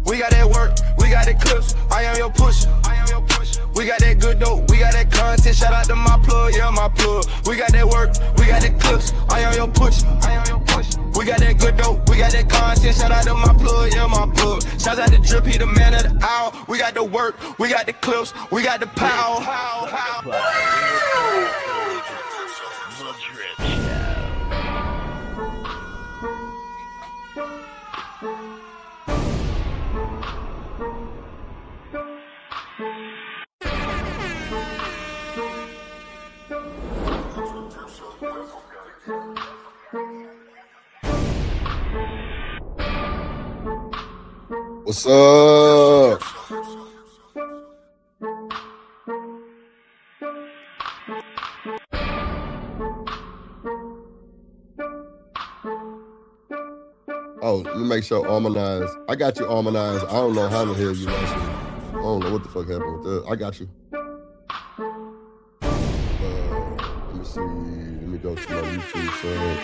we got that work, we got that clips, I am your pusher. We got that good dope, we got that content, shout out to my plug, yeah, my plug. We got that work, we got that clips, I am your pusher. We got that good dope, we got that content, shout out to my plug, yeah, my plug. Shout out to Drip, he the man of the hour. We got the work, we got the clips, we got the power. What's up? Oh, let me make sure harmonize. I got you harmonized. I don't know how the hell you lost it. I don't know what the fuck happened with that. I got you. Let me see. Let me go to my YouTube channel.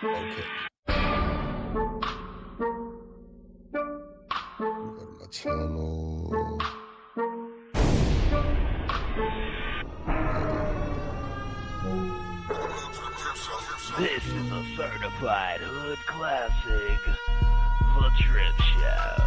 Okay. Go to my channel. This is a certified hood classic, The Drip Show.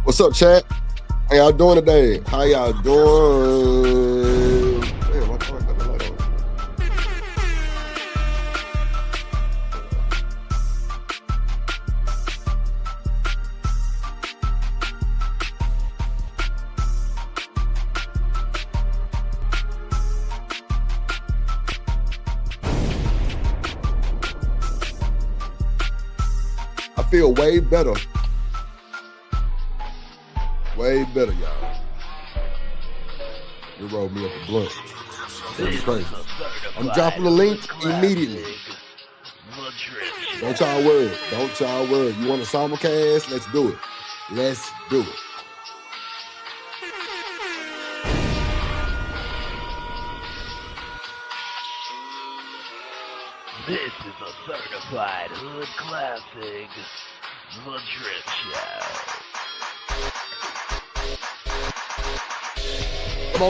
What's up, chat? How y'all doing today? How y'all doing? Damn, I thought I got the light on. I feel way better. Way better, y'all. You rolled me up a blunt. That's crazy. I'm dropping the link immediately. Don't y'all worry. Don't y'all worry. You want a simulcast? Let's do it. Let's do it. This is a certified hood classic, The Drip Show. Come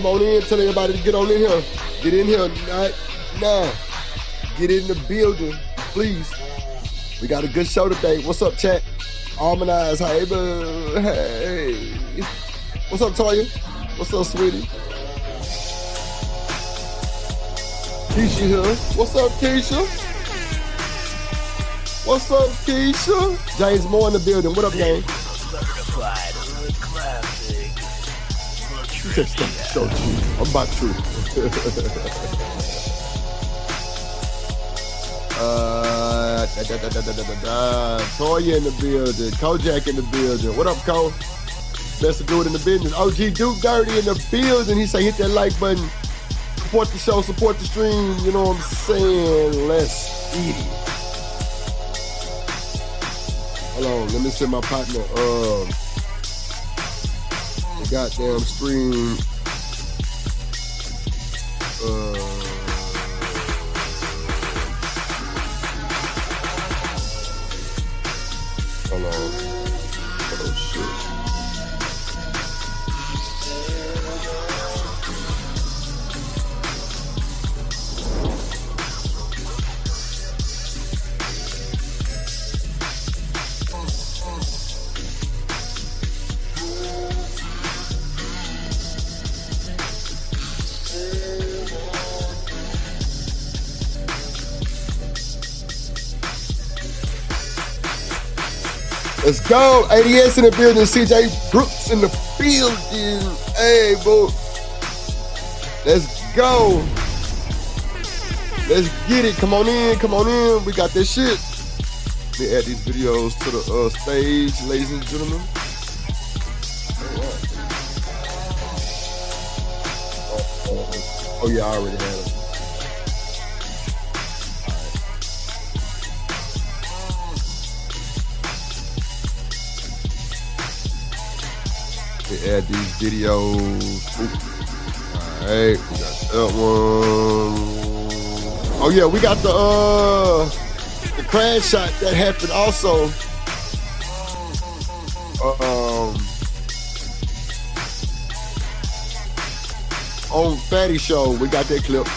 on in, tell everybody to get on in here. Get in here, nah. Get in the building, please. We got a good show today. What's up, chat? Harmonize, hey. What's up, Toya? What's up, sweetie? Keisha here. What's up, Keisha? What's up, Keisha? James Moore in the building. What up, gang? She said stuff so true. I'm about true. Toya in the building. Kojak in the building. What up, Cole? Best to do it in the business. OG Duke Dirty in the building. He say hit that like button. Support the show, support the stream. You know what I'm saying? Let's eat it. Hold on, let me send my partner the goddamn stream. Let's go. ADS in the building. CJ Brooks in the building. Hey, boo. Let's go. Let's get it. Come on in. Come on in. We got this shit. Let me add these videos to the stage, ladies and gentlemen. Oh yeah, I already had them. Let me add these videos. All right, we got that one. Oh yeah, we got the crash shot that happened also. On Fatty Show, we got that clip.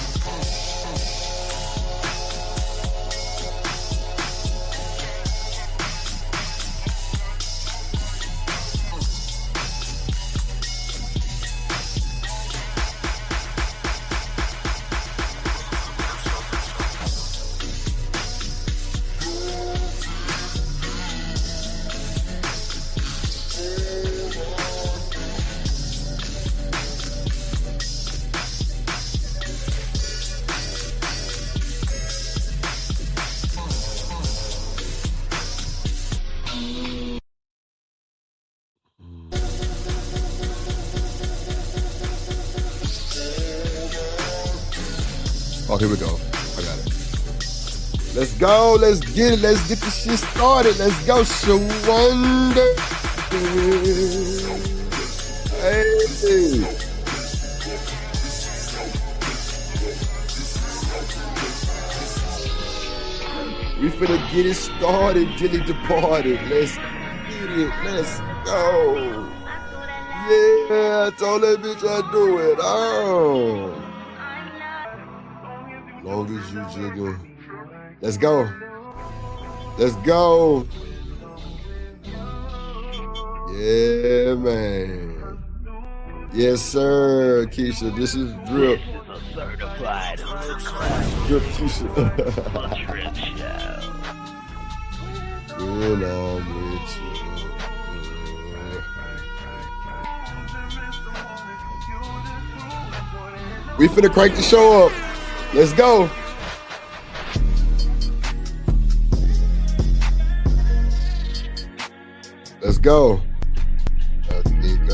Oh, here we go. I got it. Let's go. Let's get it. Let's get this shit started. Let's go, Shawanda. Hey. We finna get it started. Dilly departed. Let's get it. Let's go. Yeah, I told that bitch I do it. Oh. Long as you jigging. Let's go. Let's go. Yeah, man. Yes, sir, Keisha. This is Drip. This is a certified hood classic. Drip Keisha. The Drip Show. When I'm with you. We finna crank the show up. Let's go. Let's go. I think,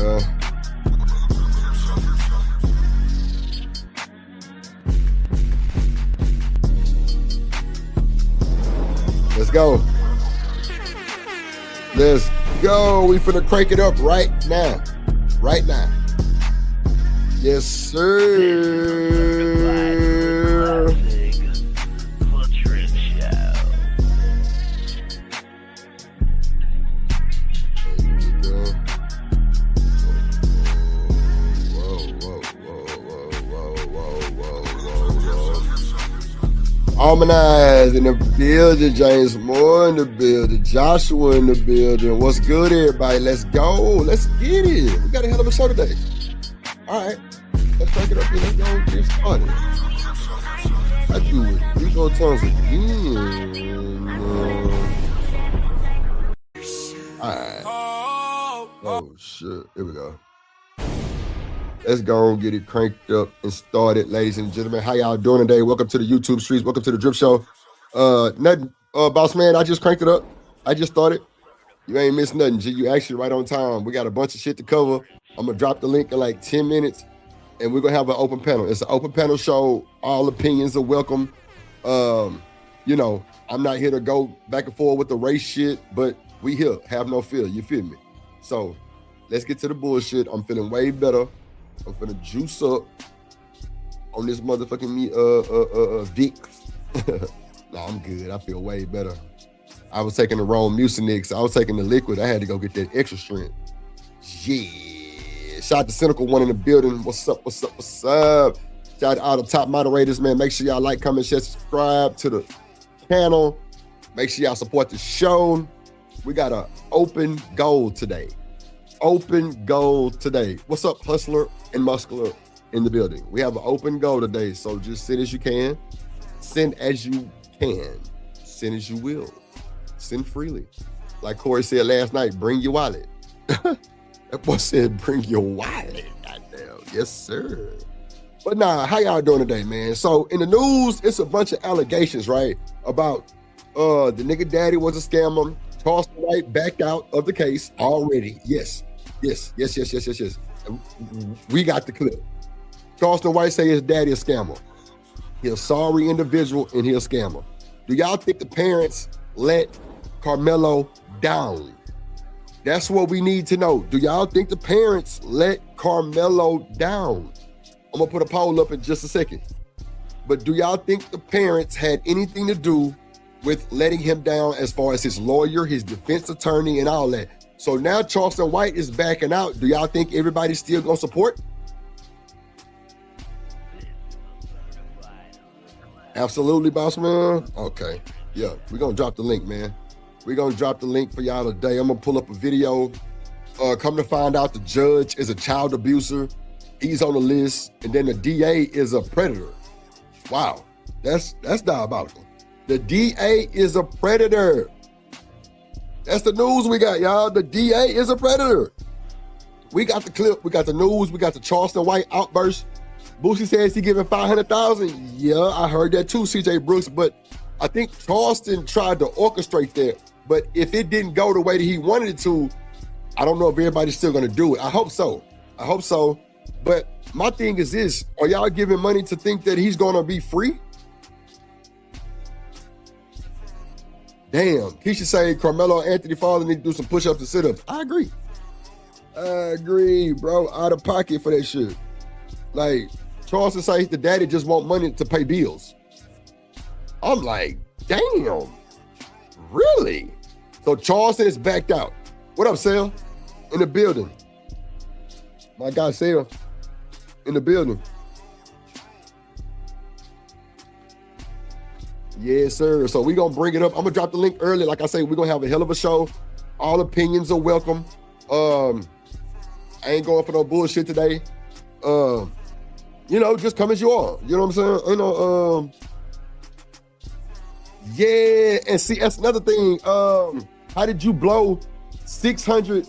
let's go. Let's go. We finna crank it up right now. Right now. Yes, sir. Harmonize in the building, James Moore in the building, Joshua in the building. What's good, everybody? Let's go. Let's get it. We got a hell of a show today. All right. Let's crank it up and let's go and get started. I do it. These old tongues again. All right. Oh, shit. Here we go. Let's go and get it cranked up and started, ladies and gentlemen. How y'all doing today? Welcome to the YouTube streets. Welcome to the Drip Show. Nothing, boss man, I just cranked it up. I just started. You ain't missed nothing, G. You actually right on time. We got a bunch of shit to cover. I'm going to drop the link in like 10 minutes, and we're going to have an open panel. It's an open panel show. All opinions are welcome. You know, I'm not here to go back and forth with the race shit, but we here. Have no fear. You feel me? So let's get to the bullshit. I'm feeling way better. I'm finna juice up on this motherfucking Vicks. Nah, I'm good. I feel way better. I was taking the wrong Mucinex. I was taking the liquid. I had to go get that extra strength. Yeah. Shout out to Cynical One in the building. What's up? What's up? What's up? Shout out to all the top moderators, man. Make sure y'all like, comment, share, subscribe to the channel. Make sure y'all support the show. We got an open goal today. Open goal today. What's up, Hustler and Muscular in the building? We have an open goal today, so just send as you can. Send as you can. Send as you will. Send freely. Like Corey said last night, bring your wallet. That boy said, bring your wallet. Goddamn. Yes, sir. But nah, how y'all doing today, man? So in the news, it's a bunch of allegations, right? About the nigga daddy was a scammer. Charleston White backed out of the case already. Yes. We got the clip. Charleston White say his daddy a scammer. He's a sorry individual and he's a scammer. Do y'all think the parents let Karmelo down? That's what we need to know. Do y'all think the parents let Karmelo down? I'm gonna put a poll up in just a second. But do y'all think the parents had anything to do with letting him down as far as his lawyer, his defense attorney, and all that? So now Charleston White is backing out. Do y'all think everybody's still gonna support? Absolutely, boss man. Okay. Yeah, we're gonna drop the link, man. We're gonna drop the link for y'all today. I'm gonna pull up a video. Come to find out, the judge is a child abuser. He's on the list, and then the DA is a predator. Wow, that's diabolical. The DA is a predator. That's the news we got, y'all. The DA is a predator. We got the clip, we got the news, we got the Charleston White outburst. Boosie says he giving $500,000. Yeah, I heard that too, CJ Brooks, but I think Charleston tried to orchestrate that. But if it didn't go the way that he wanted it to, I don't know if everybody's still gonna do it. I hope so. But my thing is this, are y'all giving money to think that he's gonna be free? Damn, he should say Carmelo Anthony father need to do some push-ups and sit-ups. I agree, bro. Out of pocket for that shit. Like, Charleston say the daddy just want money to pay bills. I'm like, damn, really? So Charleston is backed out. What up, Sale? In the building. My guy, Sale, in the building. Yes, sir. So we're going to bring it up. I'm going to drop the link early. Like I say, we're going to have a hell of a show. All opinions are welcome. I ain't going for no bullshit today. You know, just come as you are. You know what I'm saying? You know, yeah. And see, that's another thing. How did you blow 600?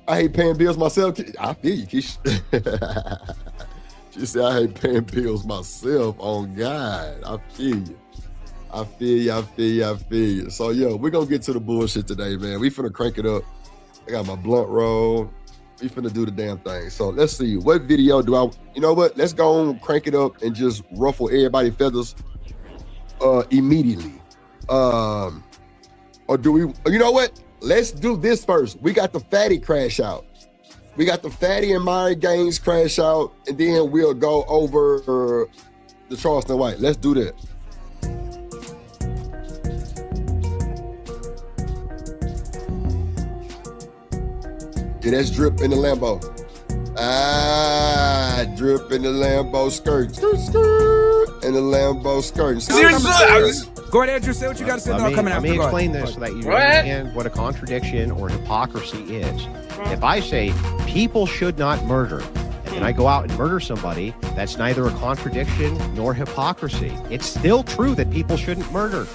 I hate paying bills myself. I feel you, Keisha. She said, I hate paying bills myself. On God, I feel you. I feel you. So, yo, we're going to get to the bullshit today, man. We finna crank it up. I got my blunt roll. We finna do the damn thing. So let's see, what video do I, you know what? Let's go on, crank it up and just ruffle everybody's feathers immediately. Or do we, you know what? Let's do this first. We got the Fatty crash out. We got the Fatty and Myron Gaines crash out, and then we'll go over the Charleston White. Let's do that. Yeah, that's Drip in the Lambo. Drip in the Lambo skirt. In the Lambo skirt. Go ahead, Andrew, say what you got to say. Let me explain this so that you understand what a contradiction or hypocrisy is. If I say people should not murder, and then I go out and murder somebody, that's neither a contradiction nor hypocrisy. It's still true that people shouldn't murder.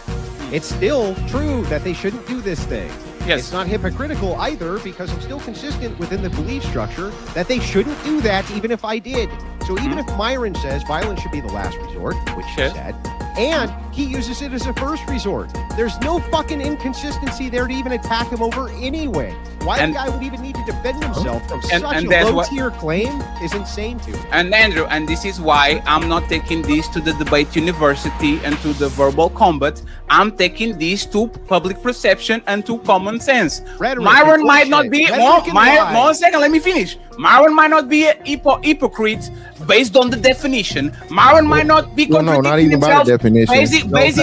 It's still true that they shouldn't do this thing. Yes. It's not hypocritical either, because I'm still consistent within the belief structure that they shouldn't do that even if I did. So even if Myron says violence should be the last resort, which he said, and he uses it as a first resort, there's no fucking inconsistency there to even attack him over anyway. Why the guy would even need to defend himself from such a low-tier claim is insane to me. And Andrew, and this is why I'm not taking this to the debate university and to the verbal combat. I'm taking this to public perception and to common sense. Rhetoric, Myron might not be, one second, let me finish. Myron might not be a hypocrite based on the definition. Myron might not be contradicting not even himself. by the definition. He's wrong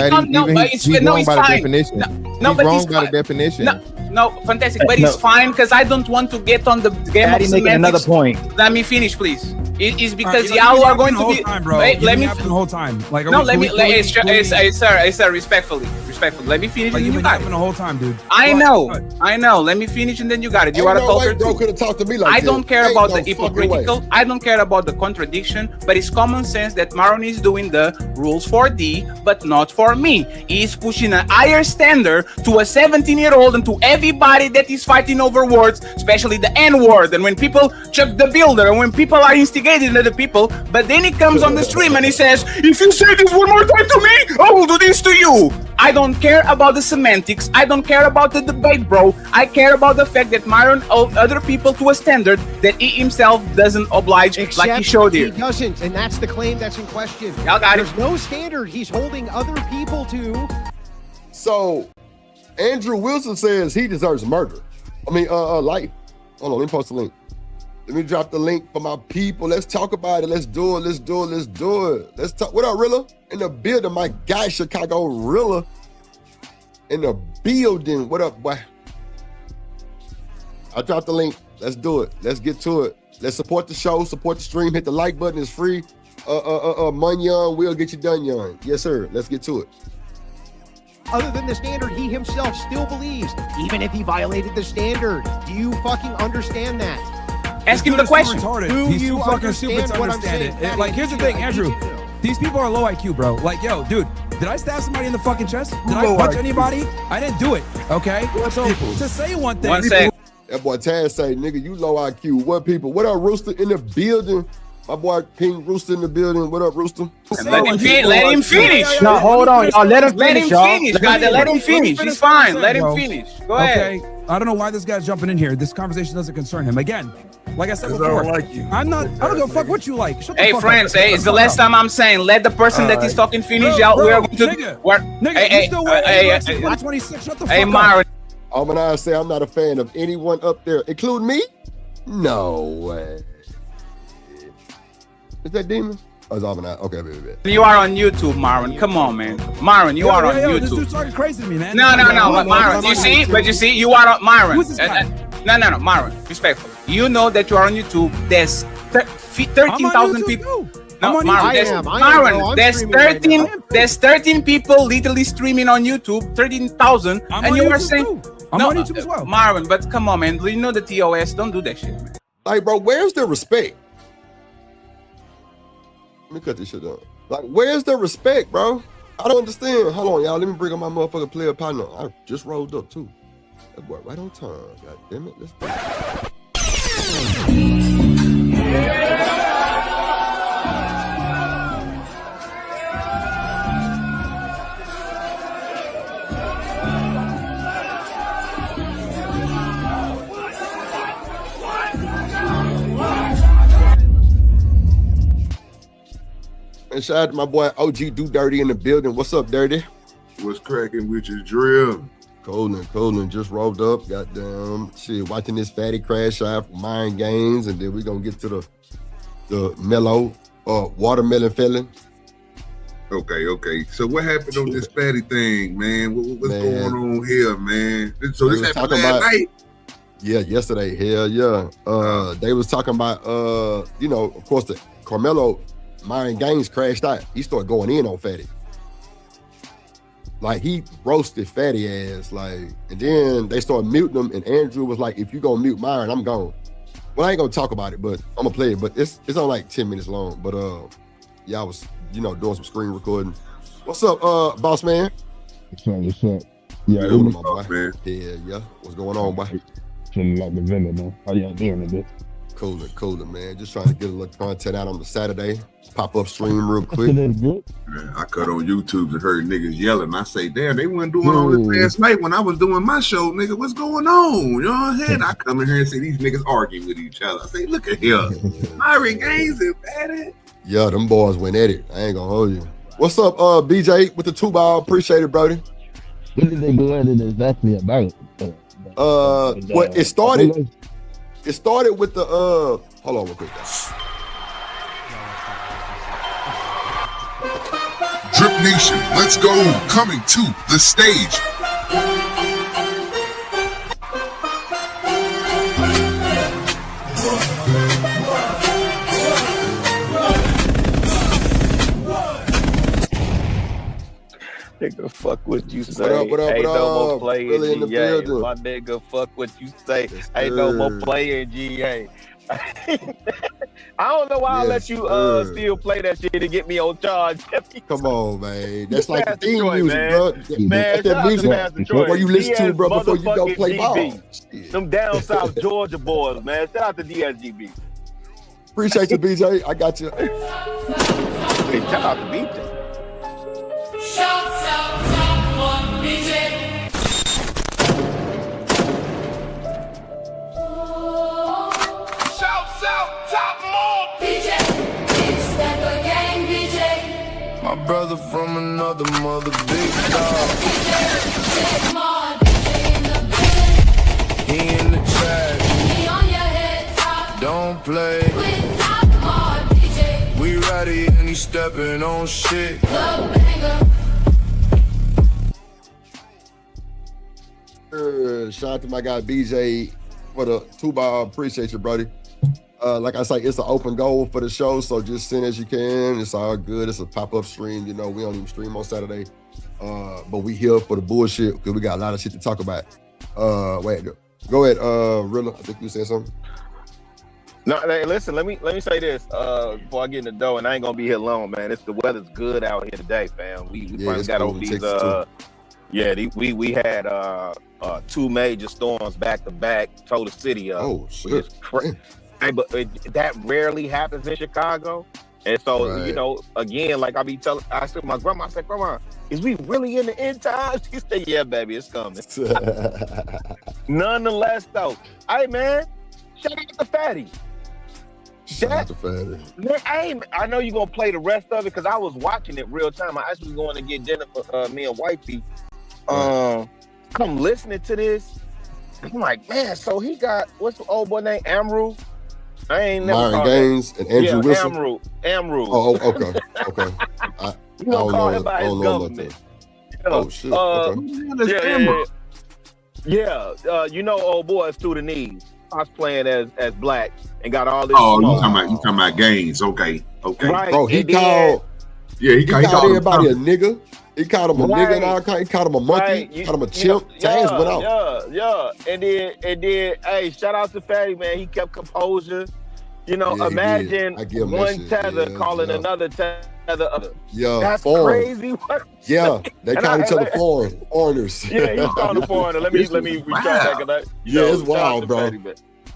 by the definition. No, fantastic, but it's fine because I don't want to get on the game of making another point. Let me finish, please. It is because y'all are going to be. Wait, let me. The whole time. Like, no, let me. Sir, respectfully. Let me finish, and then you got it. The whole time, dude. I know. Let me finish, and then you got it. You are a culture too. Bro could have talked to me like I don't care about the hypocritical. I don't care about the contradiction. But it's common sense that Maron is doing the rules for D, but not for me. He's pushing a higher standard to a 17-year-old and to everybody that is fighting over words, especially the N-word. And when people chuck the builder, and when people are instigating other people, but then he comes on the stream and he says, if you say this one more time to me, I will do this to you. I don't care about the semantics. I don't care about the debate, bro. I care about the fact that Myron holds other people to a standard that he himself doesn't oblige. Except like he showed here. He doesn't, and that's the claim that's in question. Y'all got There's no standard he's holding other people to. So, Andrew Wilson says he deserves murder. I mean, life. Hold on, let me post the link. Let me drop the link for my people. Let's talk about it. Let's do it. Let's talk. What up, Rilla? In the building, my guy, Chicago Rilla. In the building. What up, boy? I dropped the link. Let's do it. Let's get to it. Let's support the show, support the stream. Hit the like button. It's free. Munyon will get you done, young. Yes, sir. Let's get to it. Other than the standard he himself still believes, even if he violated the standard. Do you fucking understand that? Ask him the question. He's too fucking stupid to understand it. Like, here's the thing, Andrew. These people are low IQ, bro. Like, yo, dude, did I stab somebody in the fucking chest? Did I punch anybody? I didn't do it, okay? So, to say one thing. That boy Taz say, nigga, you low IQ. What people? What up, Rooster in the building? My boy King Rooster in the building. What up, Rooster? Let him finish. No, hold on. Let him finish, y'all. Let him finish. He's fine. Let him finish. Go ahead. Okay. I don't know why this guy's jumping in here. This conversation doesn't concern him. Again, like I said before, I don't give a fuck what you like. Shut the fuck friends, up. It's the last time I'm saying, let the person that is talking finish out. We are going to. Nigga, you still wearing 26. Shut the fuck up. Hey, Myron. I say I'm not a fan of anyone up there, including me. No way. Is that Demon? Oh, it's Almanac. Okay, baby. You are on YouTube, Myron. Come on, man. Myron, you are on YouTube. This dude's talking crazy to me, man. No, Myron. You see, you are on Myron. Who's this guy? No, Myron. Respectfully. You know that you are on YouTube. There's 13,000 people. No, Myron, there's 13 people literally streaming on YouTube, 13,000, and you are saying, I'm on YouTube as well. Myron, but come on, man. You know the TOS. Don't do that shit, man. Like, bro, where's the respect? Let me cut this shit up. Like, where's the respect, bro? I don't understand. Hold on, y'all. Let me bring up my motherfucking player partner. I just rolled up, too. That boy right on time. God damn it. Let's do it. And shout out to my boy OG Do Dirty in the building. What's up, Dirty? What's cracking with your drill? Colin just rolled up. Goddamn shit, watching this fatty crash out for Mind Games, and then we gonna get to the mellow watermelon felon. Okay. So what happened on this fatty thing, man? What's going on here, man? So this happened last night? Yeah, yesterday. Hell yeah. They was talking about of course the Karmelo Mind Games crashed out. He started going in on Fatty. Like, he roasted Fatty ass, like, and then they started muting him, and Andrew was like, if you gonna mute Myron, I'm gone. Well, I ain't gonna talk about it, but I'm gonna play it, but it's only like 10 minutes long. But yeah, I was, doing some screen recording. What's up, boss man? What's up? Yeah, my boy. Man. Yeah. What's going on, boy? Feeling like the vendor, man. How y'all doing today? Cooler, man. Just trying to get a little content out on the Saturday. Pop-up stream real quick. Man, I cut on YouTube and heard niggas yelling. I say, damn, they wasn't doing all this last night when I was doing my show, nigga. What's going on? You know what I'm saying? I come in here and see these niggas arguing with each other. I say, look at here. Myron Gaines is bad. Yeah, them boys went at it. I ain't gonna hold you. What's up, BJ with the 2-ball? Appreciate it, Brody. What did they go at it exactly about? Well, it started with the hold on real quick. Drip Nation, let's go. Coming to the stage. nigga, fuck what you say. What up, ain't what no up? more player Really in in the GA. building. My nigga, fuck what you say. Yes, ain't no more sir. player in GA. I don't know why I let Yes, you sir. still play that shit to get me on charge. Come on, man. That's like the Pastor theme Troy, music, man. bro. Man, That's shout that out to music Pastor Troy. where you listen to, DS bro, before you go motherfucking play ball. GB. Shit. Them down south Georgia boys, man. Shout out to DSGB. Appreciate you, BJ. I got you. Hey, shout out to BJ. Shouts out top one BJ. Shouts out top more BJ. It's that boy gang BJ. My brother from another mother, big dog. BJ, Mod, BJ in the building. He in the track. He on your head top. Don't play with top Mod BJ. We ready and he stepping on shit. The banger. Shout out to my guy BJ for the 2-ball. Appreciate you, buddy. Like I say, it's an open goal for the show, so just send as you can. It's all good. It's a pop-up stream. You know, we don't even stream on Saturday, but we here for the bullshit because we got a lot of shit to talk about. Wait, go ahead, Rilla. I think you said something. No, hey, listen. Let me say this before I get in the dough, and I ain't gonna be here long, man. The weather's good out here today, fam. We finally got over these. We had 2 major storms back to back, tore the city up. Oh shit! Hey, but that rarely happens in Chicago, and so you know, again, like I said, my grandma, I said, "Grandma, is we really in the end times?" She said, "Yeah, baby, it's coming." Nonetheless, though, hey man, shout out to Fatty. Shout out to Fatty. Man, I know you're gonna play the rest of it because I was watching it real time. I actually going to get dinner for me and wifey. I'm listening to this. I'm like, man, so he got what's the old boy name? Amru. I ain't never Myron Gaines and Andrew Wilson. Amru. Oh, okay. You don't call him by his government. Oh shit. Okay. You know, old boy is Sudanese. I was playing as black and got all this. Oh, you talking about Gaines? Okay. Right. Bro, he called everybody a nigga. He called him a nigga and all kind. He called him a monkey. He called him a chimp. James went out. Yeah. And then, hey, shout out to Fatty, man. He kept composure. You know, imagine one tether calling another tether. Yeah, that's foreign. crazy. Yeah, they call each other foreigners. Yeah, he's calling a foreigner. Let me retry that. Yeah, it's wild, bro.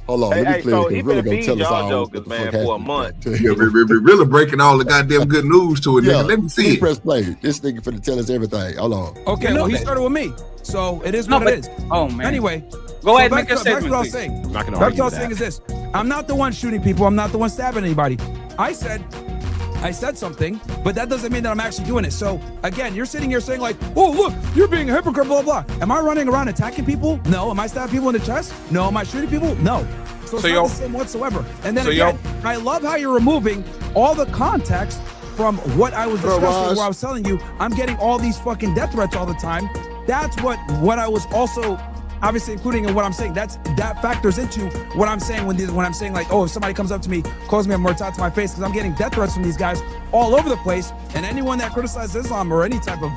Hold on, let me play. So he really been gonna tell us all jokers, man, for a month. Yeah, really breaking all the goddamn good news to it, nigga. Let me see it. Press play. This nigga finna tell us everything. Hold on. Okay, well, he started with me, so it is what it is. Oh man. Anyway, go ahead, make a statement. Back to what I was saying. Back to what I was saying is this: I'm not the one shooting people. I'm not the one stabbing anybody. I said something, but that doesn't mean that I'm actually doing it. So again, you're sitting here saying like, oh, look, you're being a hypocrite, blah, blah. Am I running around attacking people? No. Am I stabbing people in the chest? No. Am I shooting people? No. So it's not the same whatsoever. And then again, I love how you're removing all the context from what I was discussing, where I was telling you, I'm getting all these fucking death threats all the time. That's what I was also obviously including in what I'm saying. That factors into what I'm saying when I'm saying like, oh, if somebody comes up to me, calls me a murtad to my face, because I'm getting death threats from these guys all over the place. And anyone that criticizes Islam or any type of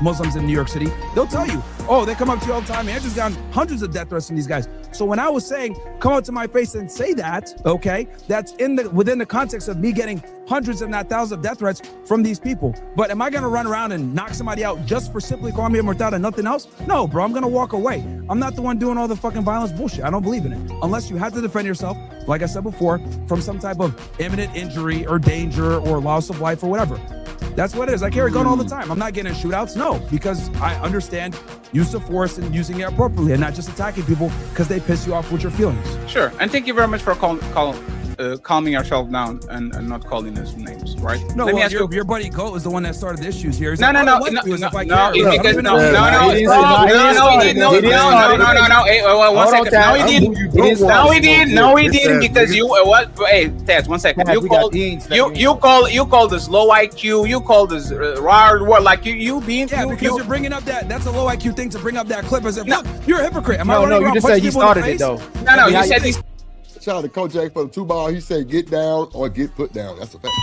Muslims in New York City, they'll tell you, oh, they come up to you all the time. Andrew's gotten hundreds of death threats from these guys. So when I was saying, come up to my face and say that, okay, that's within the context of me getting hundreds, if not thousands, of death threats from these people. But am I going to run around and knock somebody out just for simply calling me a murtad and nothing else? No, bro, I'm going to walk away. I'm not the one doing all the fucking violence bullshit. I don't believe in it. Unless you have to defend yourself, like I said before, from some type of imminent injury or danger or loss of life or whatever. That's what it is. I carry a gun all the time. I'm not getting in shootouts, no, because I understand use of force and using it appropriately and not just attacking people because they piss you off with your feelings. Sure, and thank you very much for calming yourself down and not calling us names, right? No, let me ask your buddy Goat is the one that stared the issues here. No, one second. No, he didn't because you what? Hey, Taz, 1 second. You called us low IQ. You called us raw. What? Like you being? Yeah, because you're bringing up that's a low IQ thing to bring up that clip as if look, you're a hypocrite. Am I running around you just said he started it though. No, you said he. Shout out to Kojak for the 2-ball. He said, get down or get put down. That's a fact.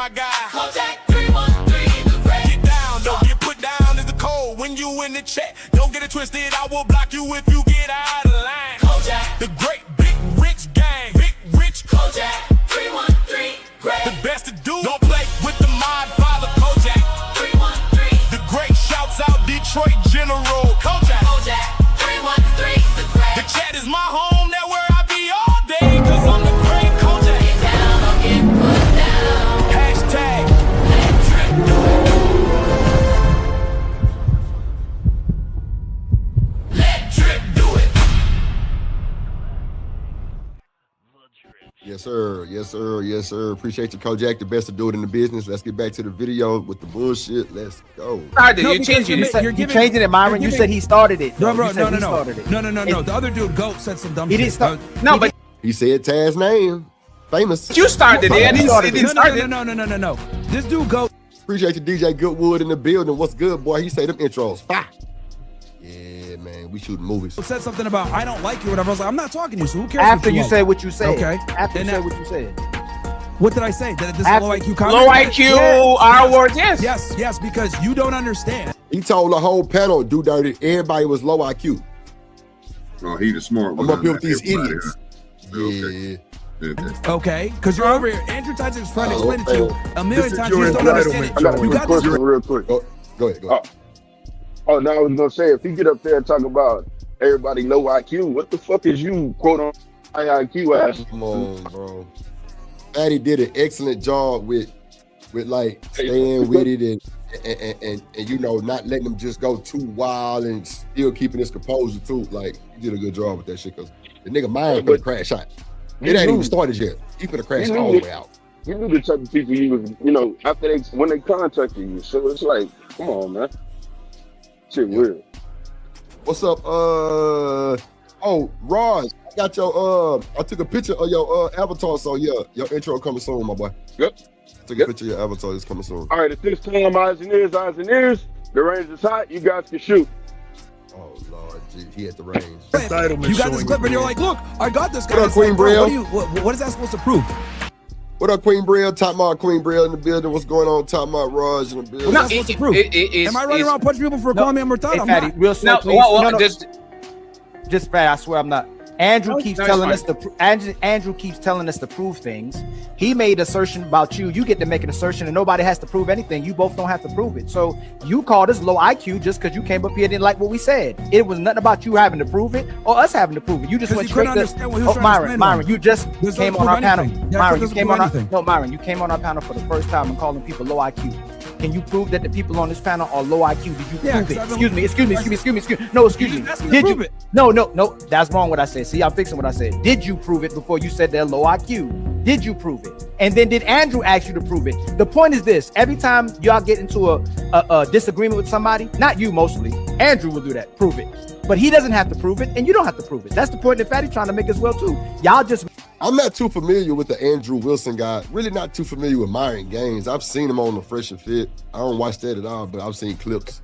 my guy. Kojak 313, the great. Get down, don't get put down is the code. When you in the chat, don't get it twisted. I will block you if you get out of line. Kojak, the great big rich gang. Big rich Kojak 313, great. The best to do. Don't play with the mod father Kojak 313. The great shouts out Detroit General Kojak. Kojak 313, the great. The chat is my home, that where I be all day. Cause I'm the great Kojak. Get down or get put down. Hashtag let Drip do it. Let Drip do it. Yes, sir. Yes, sir. Yes, sir. Appreciate you, Kojak. The best to do it in the business. Let's get back to the video with the bullshit. Let's go. You're changing it. You're changing it, Myron. You said he started it. No, bro, You said no. he started it. No. The other dude, Goat, said some dumb He shit. didn't start. No, but He said Taz's name. Famous. you started it. I didn't start it. No. This dude, Goat. Appreciate you, DJ Goodwood in the building. What's good, boy? He say them intros. Fire. Yeah, man. We shooting movies. said something about I don't like you or whatever. I was like, I'm not talking to you, so who cares? After what you like? said what you said. Okay. After you Then said what you said. What did I say? That this is After- low IQ comment? Low IQ, our words, yes. Yes, because you don't understand. He told the whole panel, do dirty. Everybody was low IQ. Oh, he the smart one. I'm up here with these Everybody, idiots. huh? Okay. Okay, because you're over here. Andrew Tyson's trying to explain it to you a million times. You your just don't understand it. I got a You quick got this. question real quick. Go ahead. Oh, now I was gonna say, if he get up there and talk about everybody low IQ, what the fuck is you quote on high IQ ass? Come on, bro. Fatty did an excellent job with like staying with it and you know, not letting him just go too wild and still keeping his composure too. Like, he did a good job with that shit because the nigga mind finna crash out. It ain't even started yet. He finna crash all the way out. You knew the type of people you was, you know, after when they contacted you. So it's like, come on, man. Shit weird. What's up? Oh, Raj, I got your I took a picture of your avatar, so yeah, your intro coming soon, my boy. Yep. Took a picture of your avatar, it's coming soon. All right, at this time, eyes and ears. The range is hot. You guys can shoot. Oh Lord, gee, he at the range. You got this clip and you're like, look, I got this guy. What up, It's Queen like, bro, Brielle? what is that supposed to prove? What up, Queen Brielle? Top Mod Queen Brielle in the building. What's going on? Top Mod Raj in the building. What is that supposed to prove? Am I running around punching people for calling me a retard? Hey, I'm Fatty, not. real slow, No, please. Just Fatty, I swear I'm not. Andrew No, keeps no, telling it's us Andrew keeps telling us to prove things. He made assertion about you. You get to make an assertion, and nobody has to prove anything. You both don't have to prove it. So you called us low IQ just because you came up here and didn't like what we said. It was nothing about you having to prove it or us having to prove it. You just went straight to Myron. You just came on our panel. Myron, you came on our Myron. You came on our panel for the first time and calling people low IQ. Can you prove that the people on this panel are low IQ? Did you prove it? Excuse me. No, excuse me. Did you? No. That's wrong what I said. See, I'm fixing what I said. Did you prove it before you said they're low IQ? Did you prove it? And then did Andrew ask you to prove it? The point is this: every time y'all get into a disagreement with somebody, not you mostly, Andrew will do that. Prove it. But he doesn't have to prove it, and you don't have to prove it. That's the point that Fatty's trying to make as well too. Y'all just. I'm not too familiar with the Andrew Wilson guy. Really not too familiar with Myron Gaines. I've seen him on the Fresh and Fit. I don't watch that at all, but I've seen clips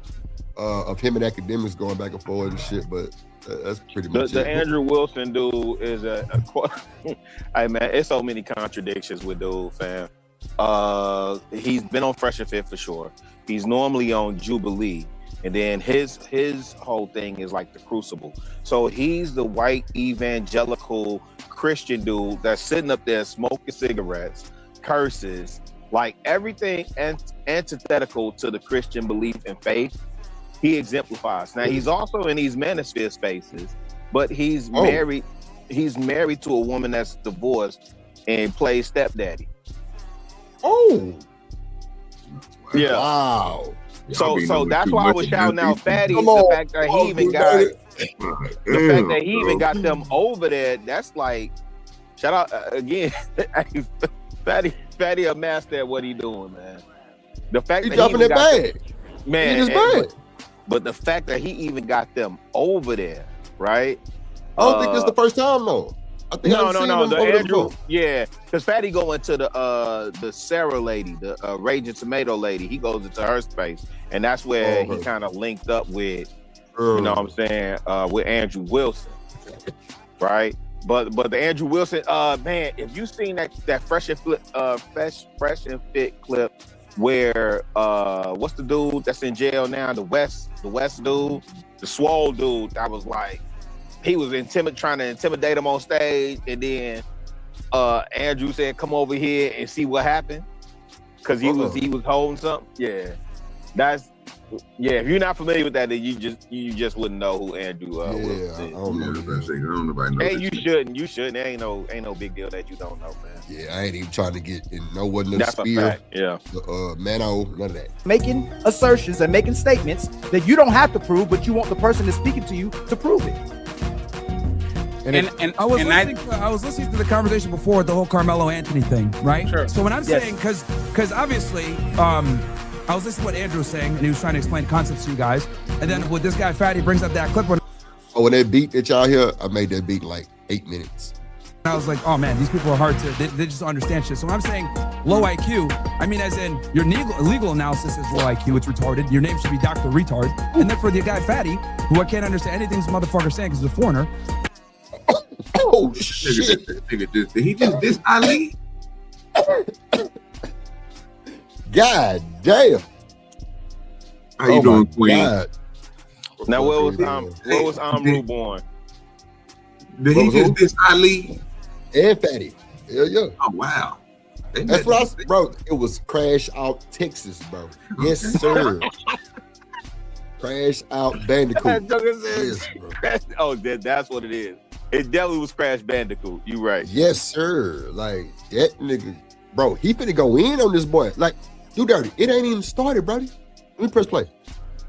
of him and academics going back and forth and shit. But that's pretty much the it. Andrew Wilson dude is hey man, it's so many contradictions with dude, fam. He's been on Fresh and Fit for sure. He's normally on Jubilee. And then his whole thing is like the Crucible. So he's the white evangelical Christian dude that's sitting up there smoking cigarettes, curses, like everything antithetical to the Christian belief and faith. He exemplifies. Now he's also in these manosphere spaces, but he's married. He's married to a woman that's divorced and plays stepdaddy. Oh, yeah. Wow. So that's why I was shouting out Fatty. The fact that he even got the fact that he even got them over there. That's like, shout out again. Fatty a master at what he doing, man. The fact that dropping he even that bag, man. He just bad. But the fact that he even got them over there, right? I don't think it's the first time though. I think No. The Andrew, before. yeah, because Fatty go into the Sarah lady, the Raging Tomato lady. He goes into her space, and that's where he kind of linked up with, you know what I'm saying, with Andrew Wilson, right? But the Andrew Wilson, man, if you seen that fresh and fit clip where what's the dude that's in jail now? The West dude, the swole dude. I was like, he was trying to intimidate him on stage, and then Andrew said, "Come over here and see what happened," because he was holding something. Yeah, if you're not familiar with that, then you just wouldn't know who Andrew was. I don't know. And you shouldn't. There ain't no big deal that you don't know, man. Yeah, I ain't even trying to get in no one the That's spear. a fact. Yeah. Mano, none of that. Making assertions and making statements that you don't have to prove, but you want the person that's speaking to you to prove it. I was listening to the conversation before, the whole Karmelo Anthony thing, right? Sure. So when I'm saying, because obviously, I was listening to what Andrew was saying, and he was trying to explain concepts to you guys, and then with this guy Fatty brings up that clip. When that beat that y'all hear, I made that beat in like 8 minutes. I was like, oh man, these people are hard to, they just don't understand shit. So when I'm saying low IQ, I mean as in your legal analysis is low IQ, it's retarded. Your name should be Dr. Retard. And then for the guy Fatty, who I can't understand anything this motherfucker's saying because he's a foreigner. Oh shit. Did he just diss Ali? God damn. How you doing, Queen? God. Now where was Amru born? Did he just diss Ali? And Fatty. Yeah. Oh wow. That's what I was, bro. It was Crash Out Texas, bro. Yes, sir. Crash Out Bandicoot. Yes, bro. Oh, that's what it is. It definitely was Crash Bandicoot. You right. Yes, sir. Like that nigga, bro. He finna go in on this boy. Like, do dirty. It ain't even started, brody. Let me press play.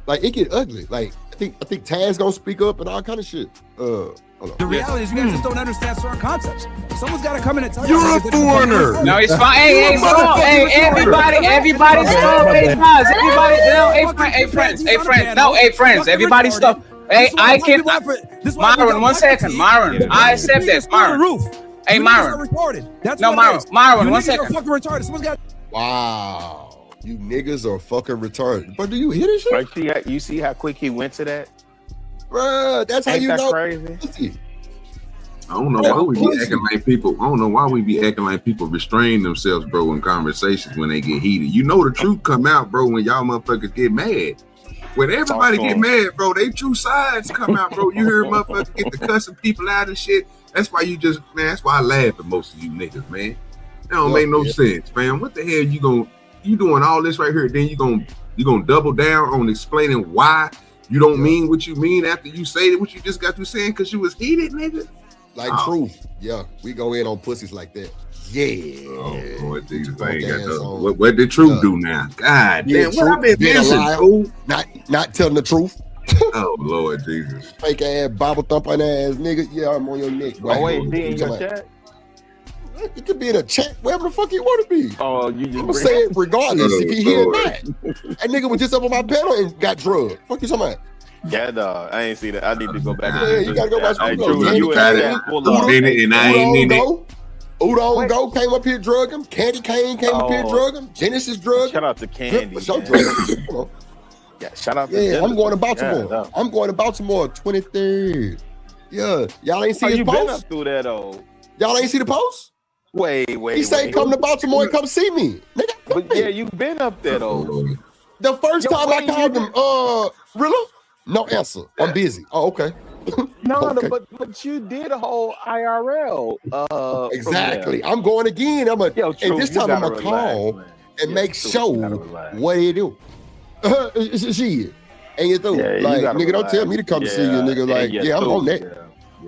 Like it get ugly. Like I think Taz gonna speak up and all kind of shit. The reality is you guys just don't understand certain concepts. Someone's got to come in and tell you. You're a foreigner. No, it's fine. Hey, stop. Hey, everybody stop. Hey, guys, everybody. No, hey, friends. Everybody stop. Hey, I can't. Myron, 1 second. Myron, I accept this. Myron. Hey, Myron. No, Myron, 1 second. Fucking retarded. Someone's got. Wow, you niggas are fucking retarded. But do you hear this shit? Like, you see how quick he went to that? Bruh, that's how you know. Crazy? I don't know why we be acting like people. I don't know why we be acting like people restrain themselves, bro, in conversations when they get heated. You know the truth come out, bro, when y'all motherfuckers get mad. When everybody get mad, bro, they true sides come out, bro. You hear motherfuckers get to cussing people out and shit. That's why that's why I laugh at most of you niggas, man. That don't make no sense, fam. What the hell you doing all this right here? Then you gonna double down on explaining why you don't mean what you mean after you say what you just got through saying because you was heated, nigga. Like truth. Yeah, we go in on pussies like that. Yeah. Oh, Lord Jesus, I ain't got what did truth do now? God damn, what I been missing, fool? Not telling the truth. Oh, Lord Jesus. Fake ass, Bible thumping ass nigga. Yeah, I'm on your neck. Oh, wait, be in your chat? It could be in a chat, wherever the fuck you want to be. Oh, you just I'm gonna say it regardless if he here or not. That nigga was just up on my panel and got drugged. Fuck you talking about? Yeah, dog. I ain't see that. I need to go back. Yeah, you gotta go watch the You got it. And I ain't in it. Udon Go came up here, drug him. Candy Cane came up here, drug him. Genesis drug him. Shout out to Candy. Shout out. Yeah, I'm going to Baltimore. Yeah, I'm going to Baltimore 23rd. Yeah, y'all ain't see his you post? Been up through that, though? Y'all ain't see the post? Wait. He said come to Baltimore and come see me. Nigga, but yeah, you been up there, though. The first time I called him, Rilla? No answer. I'm busy. Oh, okay. No, okay. but you did a whole IRL. Exactly. I'm going again. And this time I'm gonna call and make sure what he do. Shit. And you do. Like, nigga, don't tell me to come to see you, nigga. Like, I'm on that.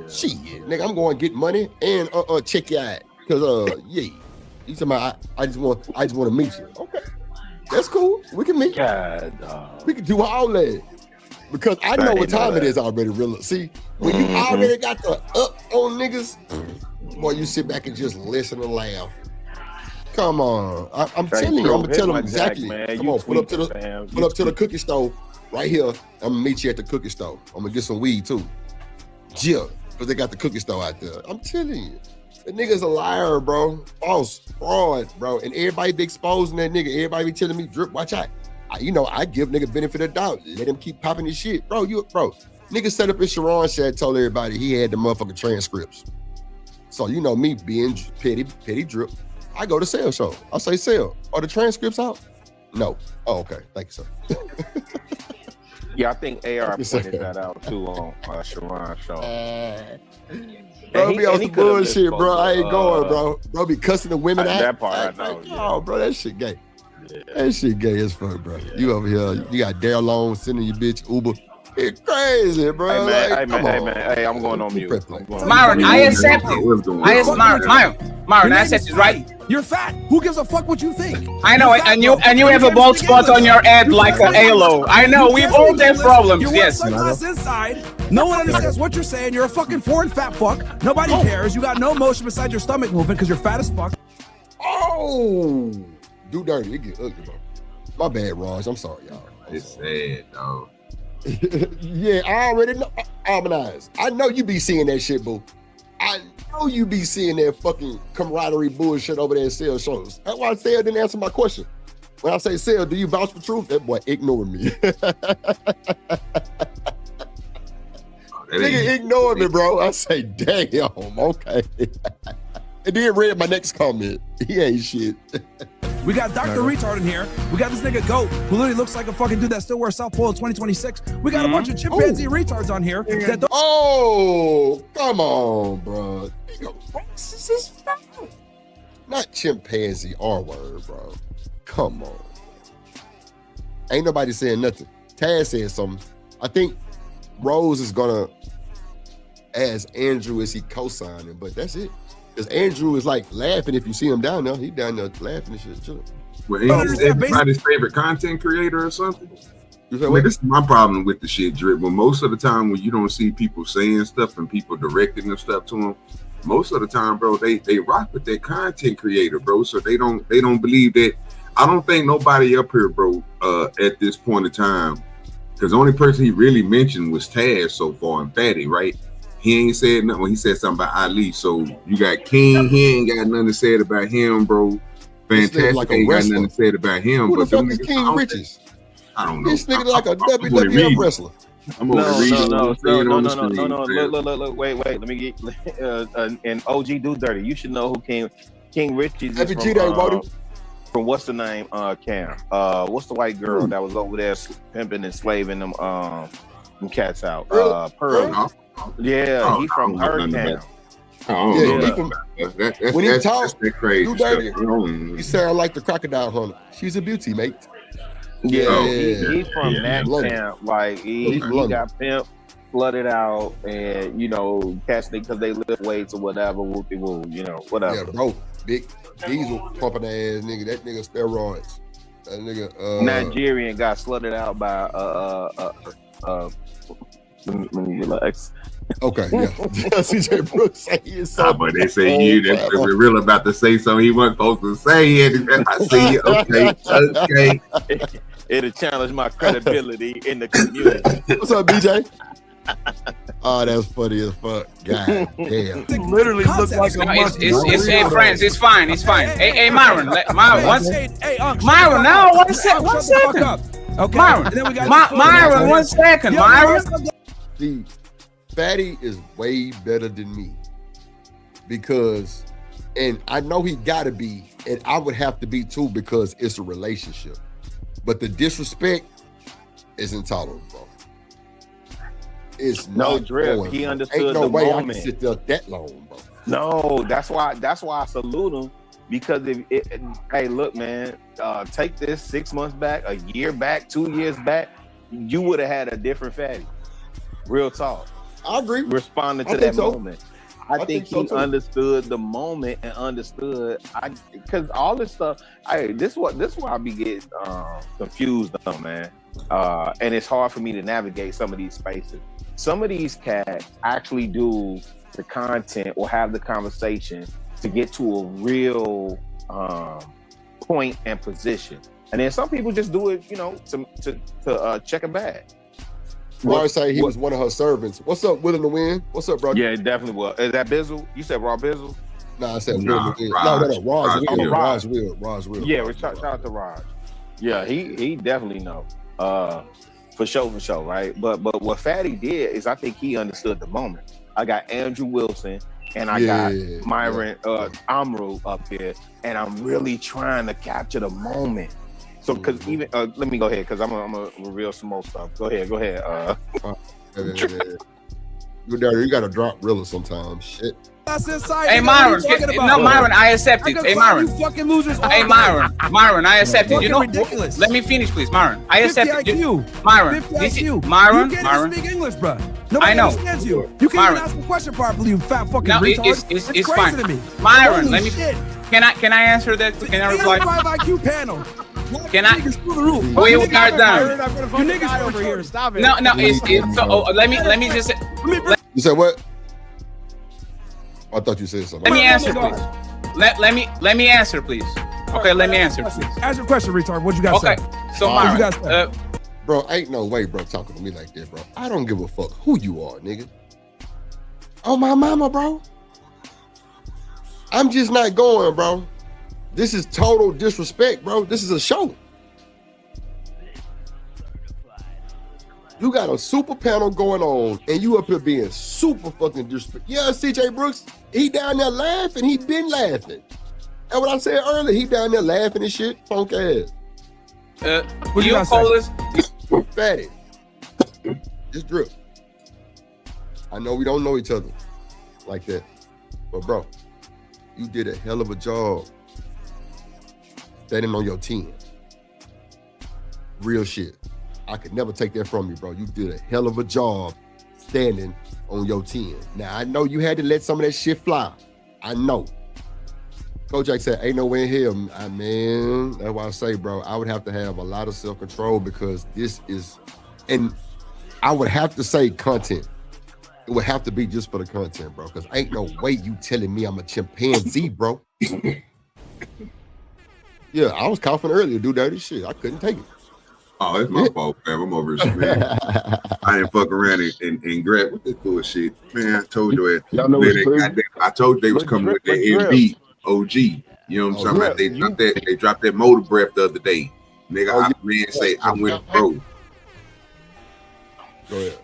Shit, nigga, I'm going to get money and check you out. Cause you talking about I just want to meet you. Okay. That's cool. We can meet. We can do all that. Because I know what time it is already, really. See, when you already got the up on niggas, boy, you sit back and just listen and laugh. Come on. I'm telling you, I'm gonna tell them exactly. Come on, pull up to the cookie store right here. I'm gonna meet you at the cookie store. I'm gonna get some weed too. Jill, because they got the cookie store out there. I'm telling you. The nigga's a liar, bro. False, fraud, bro. And everybody be exposing that nigga. Everybody be telling me, Drip, watch out. I give nigga benefit of the doubt. Let him keep popping his shit. Bro, nigga set up in Sharon said, told everybody he had the motherfucking transcripts. So you know me being petty drip. I go to sale show. I say sale. Are the transcripts out? No. Oh, okay. Thank you, sir. Yeah, I think AR pointed that out too on Sharon's show. Bro, be on some bullshit, bro. I ain't going, bro. Bro, be cussing the women out. That part I know. Oh, bro, that shit gay. Yeah. That shit gay as fuck, bro. You over here, you got Daryl Long sending your bitch Uber. It's crazy, bro. Hey, man. Hey, I'm going on mute. Myron, I accept it. Myron, I accept it, right? You're fat. Who gives a fuck what you think? I know, and you have a bald spot on your head like a halo. I know, we've all have problems. You yes. wear sunglasses inside. No one understands what you're saying. You're a fucking foreign fat fuck. Nobody cares. You got no motion besides your stomach moving because you're fat as fuck. Oh, do dirty. It get ugly, bro. My bad, Raj. I'm sorry, y'all. It's sad, dog. Yeah, I already know. Harmonized. I know you be seeing that shit, boo. I know you be seeing that fucking camaraderie bullshit over there at sale shows. That's why Sale didn't answer my question. When I say Sale, do you vouch for truth? That boy ignored me. Nigga ignored me, bro. I say, damn, okay. And then read my next comment. He ain't shit. We got Dr. Retard in here. We got this nigga Goat, who literally looks like a fucking dude that still wears South Pole in 2026. We got a bunch of chimpanzee retards on here. That Come on, bro. Nigga, racist as fuck. Not chimpanzee R-word, bro. Come on. Ain't nobody saying nothing. Taz said something. I think Rose is gonna ask Andrew, is he co-signing? But that's it. Because Andrew is like laughing if you see him down there. He down there laughing and shit. Chilling. Well, he's everybody's favorite content creator or something. This is my problem with the shit, Drip. Well, most of the time when you don't see people saying stuff and people directing the stuff to them, most of the time, bro, they rock with their content creator, bro. So they don't believe that. I don't think nobody up here, bro, at this point in time, because the only person he really mentioned was Taz so far and Fatty, right? He ain't said nothing. Well, he said something about Ali. So you got King. He ain't got nothing to say about him, bro. Fantastic. Like ain't got nothing to say about him. Who but the fuck is King Riches? I don't know. This nigga like a WWF wrestler. No. Look. Wait. Let me get and OG Do Dirty. You should know who King Riches is from what's the name? Cam. What's the white girl that was over there pimping and slaving them cats out? Pearl. Yeah, he from her town. When he talks, crazy. He sound like the Crocodile Hunter. She's a beauty, mate. Yeah, he from that camp. Like he got pimped, flooded out, and cats because they lift weights or whatever. Whoopie woo, whatever. Yeah, bro, big diesel pumping ass nigga. That nigga steroids. That nigga Nigerian got flooded out by let me relax. Okay, yeah. CJ Brooks say he is so. But they say we're real about to say something he wasn't supposed to say. I see you. Okay. It'll challenge my credibility in the community. What's up, BJ? Oh, that's funny as fuck. God damn. Literally looks like a monkey. It's friends. It's fine. Hey, Myron. Myron, one second. Okay. Myron, 1 second. Myron. See, Fatty is way better than me because, and I know he gotta be, and I would have to be too because it's a relationship. But the disrespect is intolerable, bro. It's no not drip. going, He bro. understood Ain't no the way moment. I can sit there that long, bro. No, that's why I salute him because hey, look, man, take this 6 months back, a year back, 2 years back, you would have had a different Fatty. Real talk. I agree. Responding to that moment. I think so he too. understood the moment and understood because all this stuff. This is why I be getting confused though, man. And it's hard for me to navigate some of these spaces. Some of these cats actually do the content or have the conversation to get to a real point and position, and then some people just do it, to check a bag. Roy say he was one of her servants. What's up, Willing to Win? What's up, brother? Yeah, it definitely was. Is that Bizzle? You said Raw Bizzle? Nah, I said Willing to Win. No, Raj Will. Yeah, shout out to Raj. Yeah, he definitely know. For sure, right? But what Fatty did is I think he understood the moment. I got Andrew Wilson. and I got Myron Amru up here, and I'm really trying to capture the moment. So, because even let me go ahead, because I'm a reveal some more stuff. Go ahead. You gotta drop realer sometimes. Shit. That's inside. Hey, Myron. No, Myron, I accept it. Hey, Myron. You fucking losers. Hey, Myron, I accept it. You know, ridiculous. Let me finish, please, Myron. I accept it. IQ. Myron, 50 this is IQ. Myron. You can't Myron. speak English, bro. Nobody I know. understands you. You can't Myron. even ask the question properly, you fat fucking No, retard. it's crazy fine. to me. Myron, Holy let me. shit. Can I answer that? Can I reply? 5 IQ panel. Can I? Screw the roof. We You are niggas done. You niggas over here. Stop it. No, it's so. Let me just. You said what? I thought you said something. Let me answer, please. Let me answer, please. Okay, let me answer, please. Ask your question, retard. What you got to Okay, say? so What you Myron, got to say? Bro, ain't no way, bro, talking to me like that, bro. I don't give a fuck who you are, nigga. Oh, my mama, bro. I'm just not going, bro. This is total disrespect, bro. This is a show. You got a super panel going on, and you up here being super fucking disrespectful. Yeah, CJ Brooks, he down there laughing. He been laughing. That's what I said earlier. He down there laughing and shit. Punk ass. What you call this? Fatty. Just drip. I know we don't know each other like that, but bro, you did a hell of a job standing on your 10. Real shit. I could never take that from you, bro. You did a hell of a job standing on your 10. Now, I know you had to let some of that shit fly. I know. Kojak said, ain't no way in hell. Man, that's why I say, bro, I would have to have a lot of self-control because this is, and I would have to say content. It would have to be just for the content, bro, because ain't no way you telling me I'm a chimpanzee, bro. Yeah, I was coughing earlier, do dirty shit. I couldn't take it. Oh, it's my fault, fam. I'm over here, man. I ain't fuck around and grab with this bullshit. Man, I told you it. I told you they was coming with that MB OG. You know what I'm talking about? They dropped that motor breath the other day. Nigga, I went pro. Go ahead.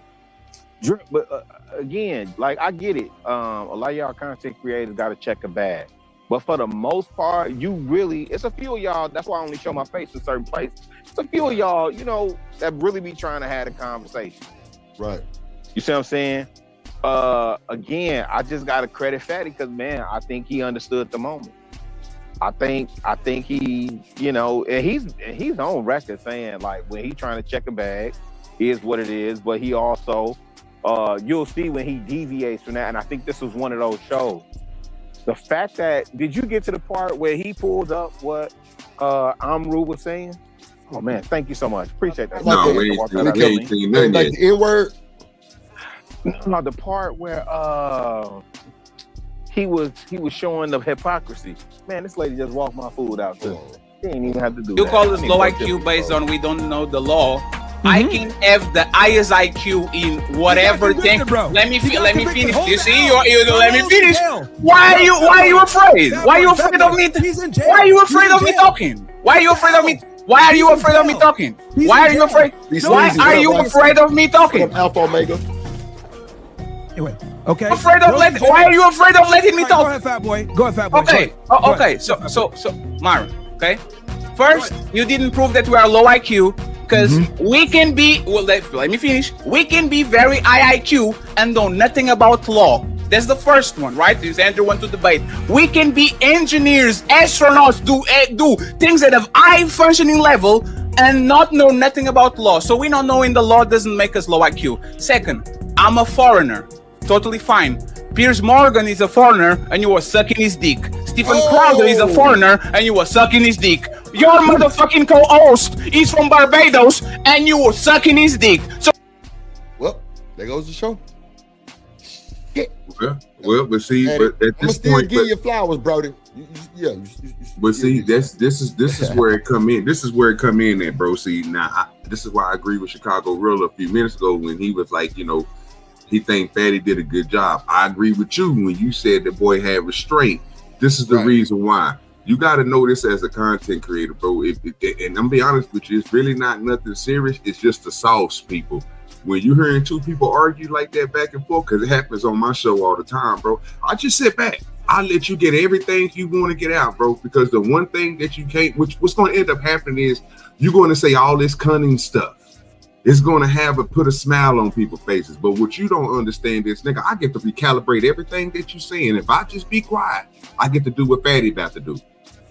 But again, like I get it. A lot of y'all content creators got to check a bag. But for the most part, you really, it's a few of y'all, that's why I only show my face in certain places. It's a few of y'all, you know, that really be trying to have a conversation. Right. You see what I'm saying? Again, I just got to credit Fatty because, man, I think he understood the moment. I think he, you know, and he's on record saying, like, when he trying to check a bag, is what it is. But he also, you'll see when he deviates from that. And I think this was one of those shows. The fact that, did you get to the part where he pulled up what Amru was saying? Oh man, thank you so much. Appreciate that. No, we ain't seen nothing like yet. the N-word? No, the part where he was showing the hypocrisy. Man, this lady just walked my food out too. She didn't even have to do that. You call this low IQ based on we don't know the law. I can have the highest IQ in whatever thing. Let me finish. You see, you let me finish. Why are you afraid? Why are you afraid of me? Why are you afraid of me talking? Why are you afraid of me? Why are you afraid of me talking? Why are you afraid? Why are you afraid of me talking? Alpha Omega. Anyway, okay. Why are you afraid of letting me talk? Go ahead, fat boy. Go ahead, fat boy. Okay. Okay. So, Myron. Okay. First, you didn't prove that we are low IQ. Because we can be, well, let me finish. We can be very high IQ and know nothing about law. That's the first one, right? This Andrew went to debate. We can be engineers, astronauts, do things at a high functioning level and not know nothing about law. So we not knowing the law doesn't make us low IQ. Second, I'm a foreigner. Totally fine. Piers Morgan is a foreigner and you were sucking his dick. Stephen Crowder is a foreigner and you were sucking his dick. Your motherfucking co-host is from Barbados and you were sucking his dick. So, well, there goes the show. Well, but see, but at this point, give you flowers, brother. But see, this is where it come in. This is where it come in at, bro. See, now this is why I agree with Chicago Real a few minutes ago when he was like, you know, he think Fatty did a good job. I agree with you when you said the boy had restraint. This is the reason why. You got to know this as a content creator, bro. And I'm gonna be honest with you, it's really not nothing serious. It's just the sauce, people. when you hearing two people argue like that back and forth, because it happens on my show all the time, bro, I just sit back. I let you get everything you want to get out, bro, because the one thing that you can't, what's going to end up happening is you're going to say all this cunning stuff. It's going to put a smile on people's faces. But what you don't understand is, nigga, I get to recalibrate everything that you saying. If I just be quiet, I get to do what Fatty about to do.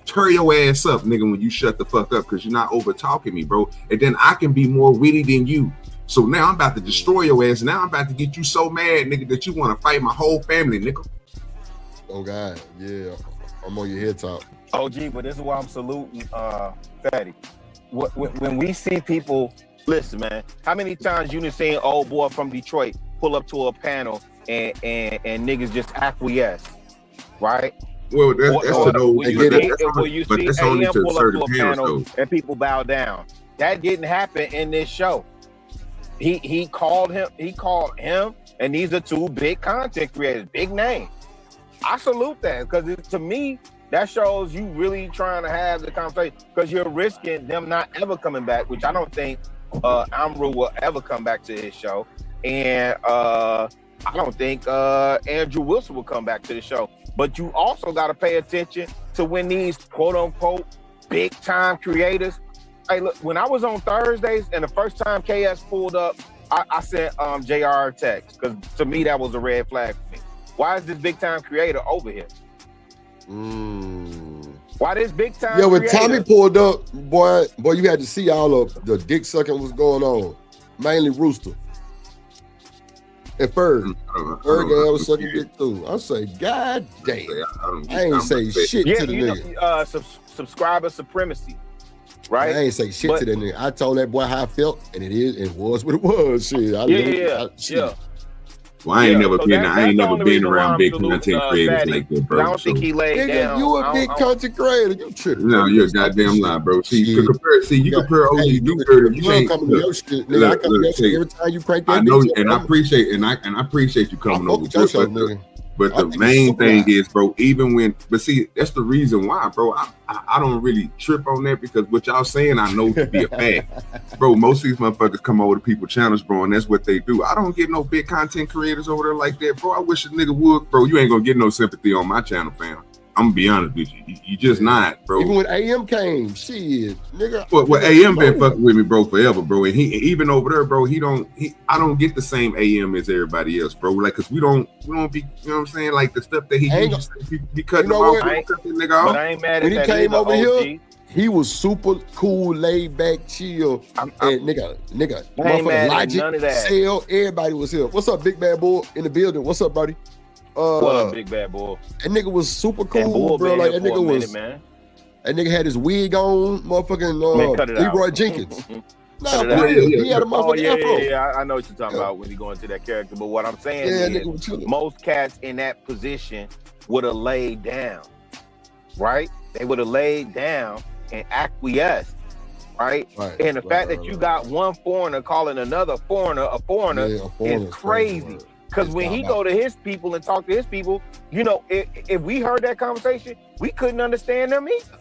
Turn your ass up, nigga, when you shut the fuck up, because you're not over talking me, bro. And then I can be more witty than you. So now I'm about to destroy your ass. Now I'm about to get you so mad, nigga, that you want to fight my whole family, nigga. Oh God, yeah, I'm on your head top. OG, but this is why I'm saluting Fatty. When we see people, listen, man, how many times you done seen old boy from Detroit pull up to a panel and niggas just acquiesce, right? Well, that's only to a certain panel and people bow down. That didn't happen in this show. He called him, and these are two big content creators, big names. I salute that, because to me, that shows you really trying to have the conversation, because you're risking them not ever coming back, which I don't think Amru will ever come back to his show. And I don't think Andrew Wilson will come back to the show. But you also got to pay attention to when these quote unquote big time creators. Hey, look, when I was on Thursdays and the first time KS pulled up, I sent JR a text, because to me that was a red flag for me. Why is this big time creator over here? Why this big time? Yeah, when creator? Tommy pulled up, boy, you had to see all of the dick sucking was going on. Mainly Rooster. At first, Ferg was sucking dick too. I say, God damn, I ain't say shit to the nigga. Subscriber supremacy, right? I ain't say shit to that nigga. I told that boy how I felt, and it was what it was. Shit, Well, I ain't never been around big content creators like that, bro. I don't think he laid down. You a big content creator. You tripping. No, you're a goddamn lie, bro. See, you compare OG Duke Dirty. You can't come to your shit. Nigga, I come to your shit every time you crank that. I know, and I appreciate you coming over to it. But the main thing is, bro, but see, that's the reason why, bro. I don't really trip on that, because what y'all saying, I know to be a fact. Bro, most of these motherfuckers come over to people channels, bro, and that's what they do. I don't get no big content creators over there like that, bro. I wish a nigga would, bro. You ain't gonna get no sympathy on my channel, fam. I'm gonna be honest with you. You just not, bro. Even when AM came, shit, nigga. Well, AM been fucking with me, bro, forever, bro. And he even over there, bro. I don't get the same AM as everybody else, bro. Like, cause we don't be, you know what I'm saying? Like the stuff that he used to be cutting off. But I ain't mad at when that. He came over here, he was super cool, laid back, chill, and nigga, motherfucker, Logic, Sale, everybody was here. What's up, big bad boy in the building? What's up, buddy? What up, big bad boy? That nigga was super cool, bro. Like that nigga was, man. That nigga had his wig on, motherfucking Leroy Jenkins. Nah, for real. He had a motherfucking afro. Yeah, I know what you're talking about when you go into that character. But what I'm saying is, most cats in that position would have laid down, right? They would have laid down and acquiesced, right? And the fact that you got one foreigner calling another foreigner a foreigner is crazy. Because when he go to his people and talk to his people, you know, if we heard that conversation, we couldn't understand them either.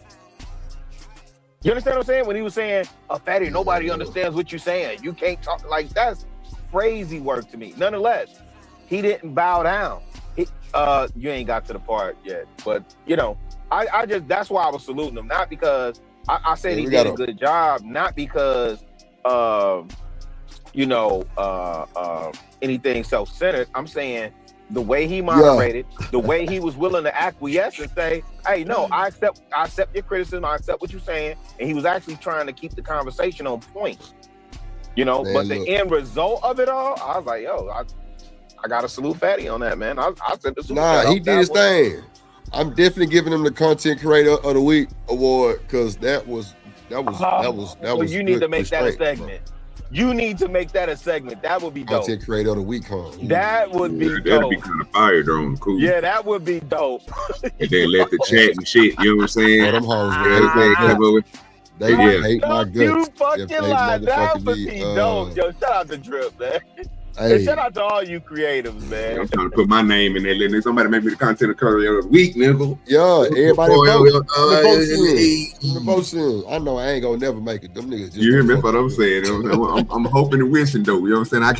You understand what I'm saying? When he was saying, Fatty, nobody understands what you're saying. You can't talk. Like, that's crazy work to me. Nonetheless, he didn't bow down. You ain't got to the part yet. But, you know, I just, that's why I was saluting him. Not because I said he did a good job. Not because, anything self-centered. I'm saying the way he moderated, the way he was willing to acquiesce and say, hey, no, I accept your criticism, I accept what you're saying, and he was actually trying to keep the conversation on point. You know, man, but the end result of it all, I was like, yo, I gotta salute Fatty on that, man. I said the he did his thing. I'm definitely giving him the Content Creator of the Week award, because that was. You need to make that a segment. You need to make that a segment. That would be dope. Content Creator of the Week, huh? That would be dope. That'd be kind of fire, drone. Cool. Yeah, that would be dope. And they let the chat and shit. You know what I'm saying? Them hoes, they hate my guts. You fucking lie. That would be dope. Yo, shout out to Drip, man. Hey, shout out to all you creatives, man. I'm trying to put my name in there. Let somebody make me the content courier of the week, nigga. Yeah, everybody votes in. I know I ain't gonna never make it. Them niggas just you hear me? That's what I'm saying. I'm hoping and wishing though. You know what I'm saying? I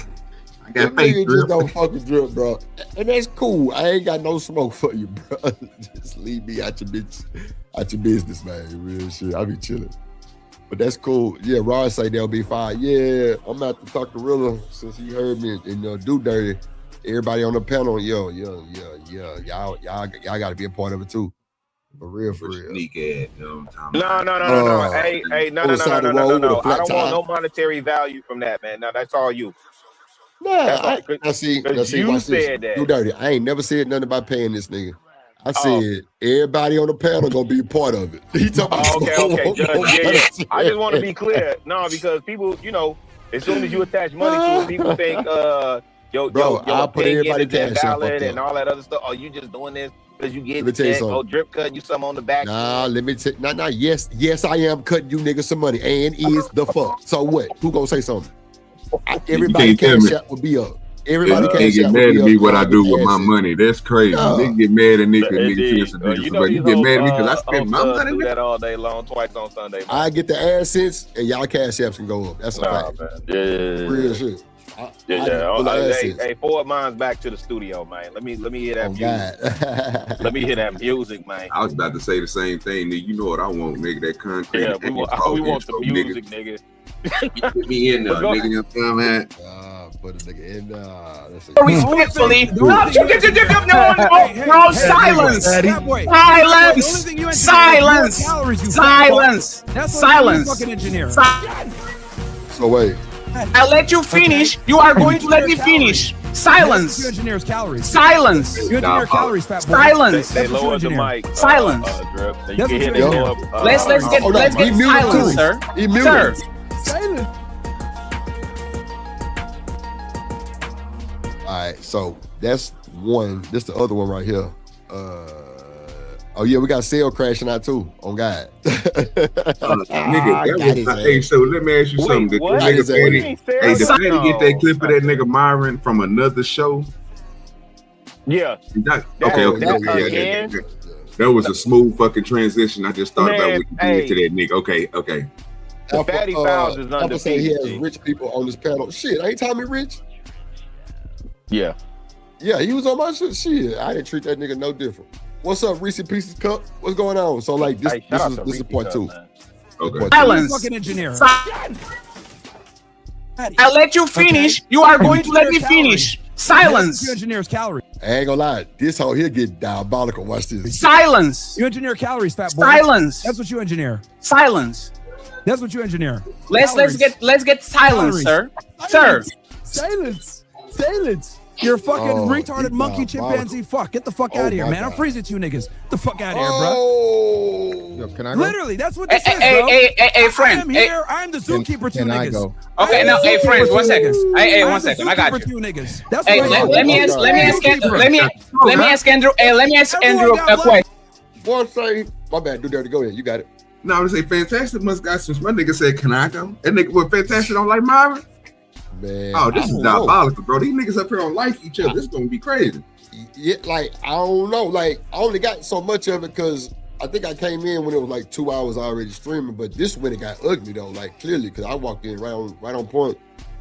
got faith. Niggas just don't fucking drip, bro. And that's cool. I ain't got no smoke for you, bro. Just leave me out your business, man. Real shit. I be chilling. But that's cool. Yeah, Rod say they'll be fine. Yeah, I'm about to talk to Rilla since he heard me and do dirty. Everybody on the panel, y'all got to be a part of it too. For real. Sneak ass, no. Hey, no. I don't want no monetary value from that, man. No, that's all you. Nah, I see. You said that. Do dirty. I ain't never said nothing about paying this nigga. I said everybody on the panel gonna be a part of it. He talking okay, Judge. Yeah. I just want to be clear. No, because people, as soon as you attach money to it, people think, I'll put everybody cash up and all that other stuff. Oh, you just doing this because you get drip cutting you some on the back. Nah, let me tell you. Yes, I am cutting you niggas some money. And is the fuck. So what? Who gonna say something? Everybody cash app will be up. Everybody can't get mad at me what I do with my money. That's crazy. Niggas get mad at niggas. But you get mad at me because I spend my money with that all day long, twice on Sunday. Man. I get the AdSense and y'all cash apps can go up. That's a fact. Man. Real shit. Hey, forward mine's back to the studio, man. Let me hear that music. Let me hear that music, man. I was about to say the same thing, nigga. You know what I want, nigga? That concrete. Yeah, we want the music, nigga. Put me in there, nigga. You know what I'm saying? Put a nigga in there. Respectfully, no, silence. So wait. I'll let you finish. You are going to let me finish. Silence. You engineer's calories. Silence. You engineer calories, fat boy. Silence. They lowered the mic. Silence. Let's get silence, sir. Sir. Silence. All right, so that's one. This the other one right here. Oh yeah, we got Cell crashing out too. On God. Nigga, hey, so let me ask you something. Did the fatty get that clip of that nigga Myron from another show? Yeah. Okay. That was a smooth fucking transition. I just thought about what you did to that nigga. Okay. The Fatty Fouls is undefeated. He has rich people on this panel. Shit, ain't Tommy rich? Yeah. Yeah, he was on my shit. Shit, I didn't treat that nigga no different. What's up, Reese Pieces Cup? What's going on? So like this is part two. Okay. Silence. Fucking engineer. I'll let you finish. You are going to let me finish. Silence. You engineer's calories. I ain't gonna lie. This whole here get diabolical. Watch this. Silence. You engineer calories, fat boy. Silence. That's what you engineer. Silence. That's what you engineer. Let's get silence, sir. Sir. Silence. You're a fucking retarded monkey chimpanzee. Fuck. Get the fuck out of here, man. I'm freezing to you niggas. Get the fuck out of here, bro. Yo, can I go? Literally, that's what this is, bro. Hey, friend. I'm the zookeeper to you niggas. Go? Okay, now, hey, friends, 1 second. Hey, 1 second. I got you. Niggas. That's hey, let me ask Andrew. Hey, let me ask Andrew a question. One say, my bad. Do dirty. Go ahead. You got it. No, I would say Fantastic must got since my nigga said, "Can I go?" That nigga with Fantastic don't like Myron. Man, this is diabolical, bro. These niggas up here don't like each other. This is gonna be crazy. Yeah, like I don't know. Like I only got so much of it because I think I came in when it was like 2 hours already streaming. But this when it got ugly though, like clearly because I walked in right on point.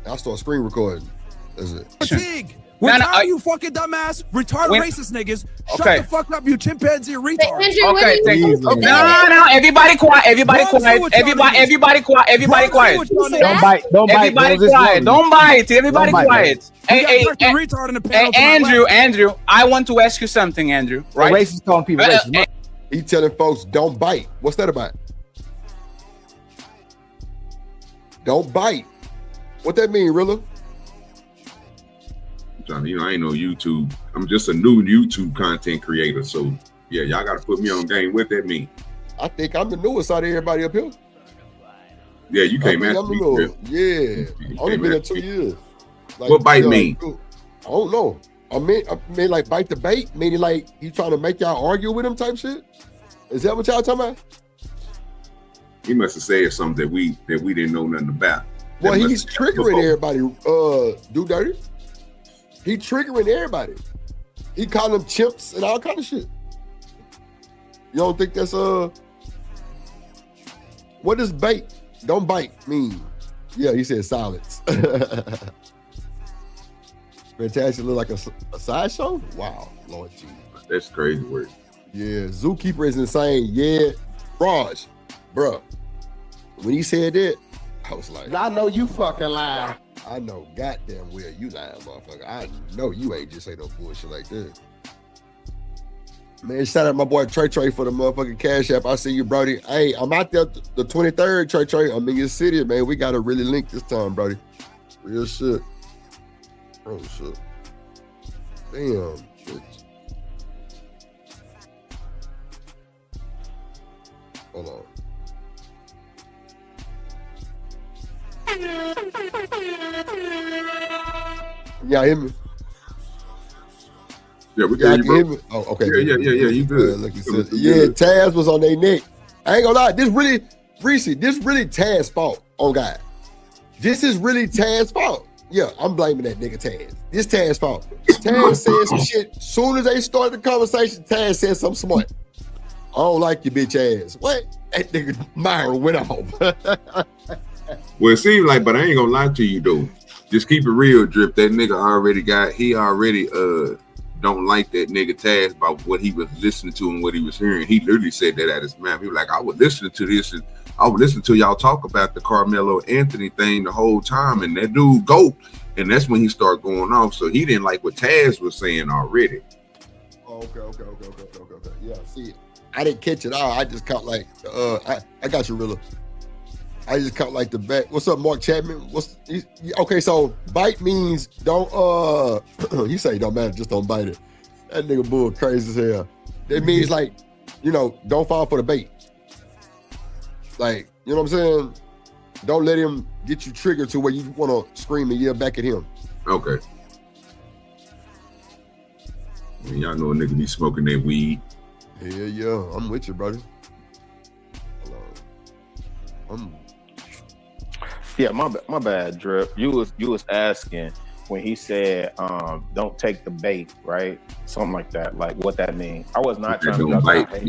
I started screen recording. That's it. Fatigue. We're tired, you fucking dumbass, retarded racist niggas. Shut the fuck up, you chimpanzee retard. Okay, thank you. No, everybody quiet. Everybody quiet. Everybody quiet. Don't bite. Everybody quiet. Don't bite. Everybody quiet. Hey, Andrew, I want to ask you something, Andrew. Right? Racist calling people racist. He telling folks don't bite. What's that about? Don't bite. What that mean, Rilla? You know, I ain't no YouTube. I'm just a new YouTube content creator. So yeah, y'all gotta put me on game. What that mean? I think I'm the newest out of everybody up here. Yeah, you came after me. Yeah, only been there 2 years. Like, what bite mean? I don't know. I mean, like bite the bait, meaning like he trying to make y'all argue with him type shit. Is that what y'all talking about? He must have said something that we didn't know nothing about. Well, he's triggering everybody. Do dirty. He triggering everybody. He calling them chimps and all kind of shit. You don't think that's what does bait? Don't bite mean? Yeah, he said silence. Fantastic look like a sideshow? Wow, Lord Jesus. That's crazy work. Yeah, Zookeeper is insane. Yeah, Raj, bruh. When he said that, I was like, I know you fucking lying. I know goddamn well you lying, motherfucker. I know you ain't just say no bullshit like that. Man, shout out my boy Trey for the motherfucking Cash App. I see you, Brody. Hey, I'm out there the 23rd, Trey. I'm in your city, man. We got to really link this time, Brody. Real shit. Oh, shit. Damn, bitch. Hold on. Yeah, hear me? Yeah, we can hear you. Oh, okay. Yeah, you good. Like you said. Yeah, Taz was on their neck. I ain't gonna lie, this really Taz's fault on God. This is really Taz's fault. Yeah, I'm blaming that nigga Taz. This Taz's fault. Taz said some shit. Soon as they started the conversation, Taz said something smart. I don't like your bitch ass. What? That nigga Myron went off. Well, it seems like, but I ain't gonna lie to you though. Just keep it real, Drip. That nigga already don't like that nigga Taz about what he was listening to and what he was hearing. He literally said that at his mouth. He was like, I was listening to this and I would listen to y'all talk about the Karmelo Anthony thing the whole time, and that dude go, and that's when he started going off. So he didn't like what Taz was saying already. Oh, okay. Yeah, see, I didn't catch it all. I just caught like I got you, Rilla. I just caught like the back. What's up, Mark Chapman? Okay, so bite means don't he say don't matter, just don't bite it. That nigga bull crazy as hell. That means like, don't fall for the bait. Like, you know what I'm saying? Don't let him get you triggered to where you want to scream and yell back at him. Okay. Y'all know a nigga be smoking that weed. Yeah, I'm with you, brother. Yeah, my bad, Drip. You was asking when he said don't take the bait, right? Something like that. Like what that means. I was not trying to bite.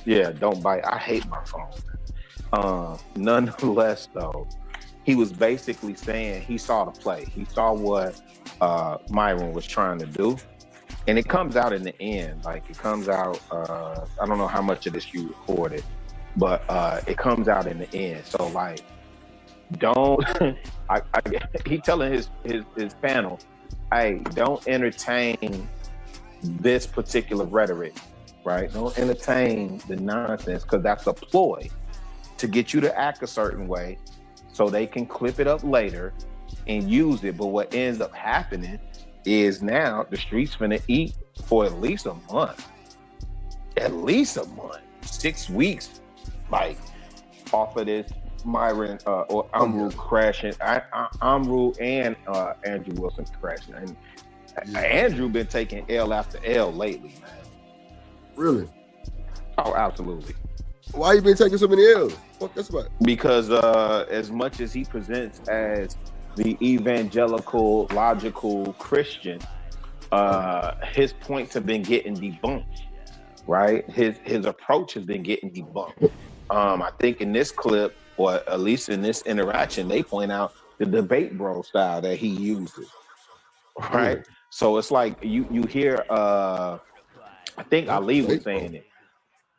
Yeah, don't bite. I hate my phone. Nonetheless, though, he was basically saying he saw the play. He saw what Myron was trying to do. And it comes out in the end. Like, it comes out, I don't know how much of this you recorded, but it comes out in the end. So, like, don't, he telling his panel, hey, don't entertain this particular rhetoric, right? Don't entertain the nonsense, because that's a ploy to get you to act a certain way so they can clip it up later and use it. But what ends up happening is now the streets finna eat for at least a month. 6 weeks, like, off of this Myron or Amru crashing. Amru and Andrew Wilson crashing. And Andrew been taking L after L lately, man. Really? Oh, absolutely. Why you been taking so many L's? What that's about? Because as much as he presents as the evangelical, logical Christian, his points have been getting debunked, right? His approach has been getting debunked. I think in this clip, or at least in this interaction, they point out the debate bro style that he uses, right? So it's like you hear, I think Ali was saying it.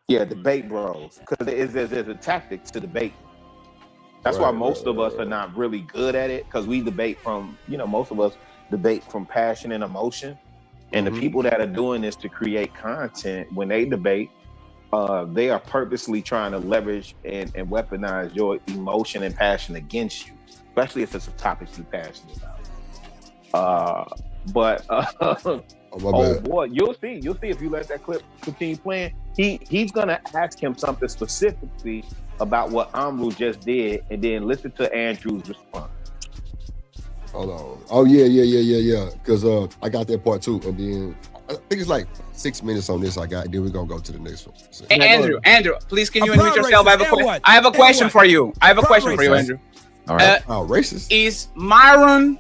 Yeah, debate bros, because there's a tactic to debate. That's why most of us are not really good at it, because we debate from, most of us debate from passion and emotion. And the people that are doing this to create content, when they debate, they are purposely trying to leverage and weaponize your emotion and passion against you, especially if it's a topic you're passionate about. Oh boy, you'll see if you let that clip continue playing. He's gonna ask him something specifically about what Amru just did, and then listen to Andrew's response. Hold on. Oh yeah. Because I got that part too, and then I think it's like 6 minutes on this. I got. Then we're gonna go to the next one. So, Andrew, please can you unmute yourself? I have a question for you. Andrew. All right. Racist. Is Myron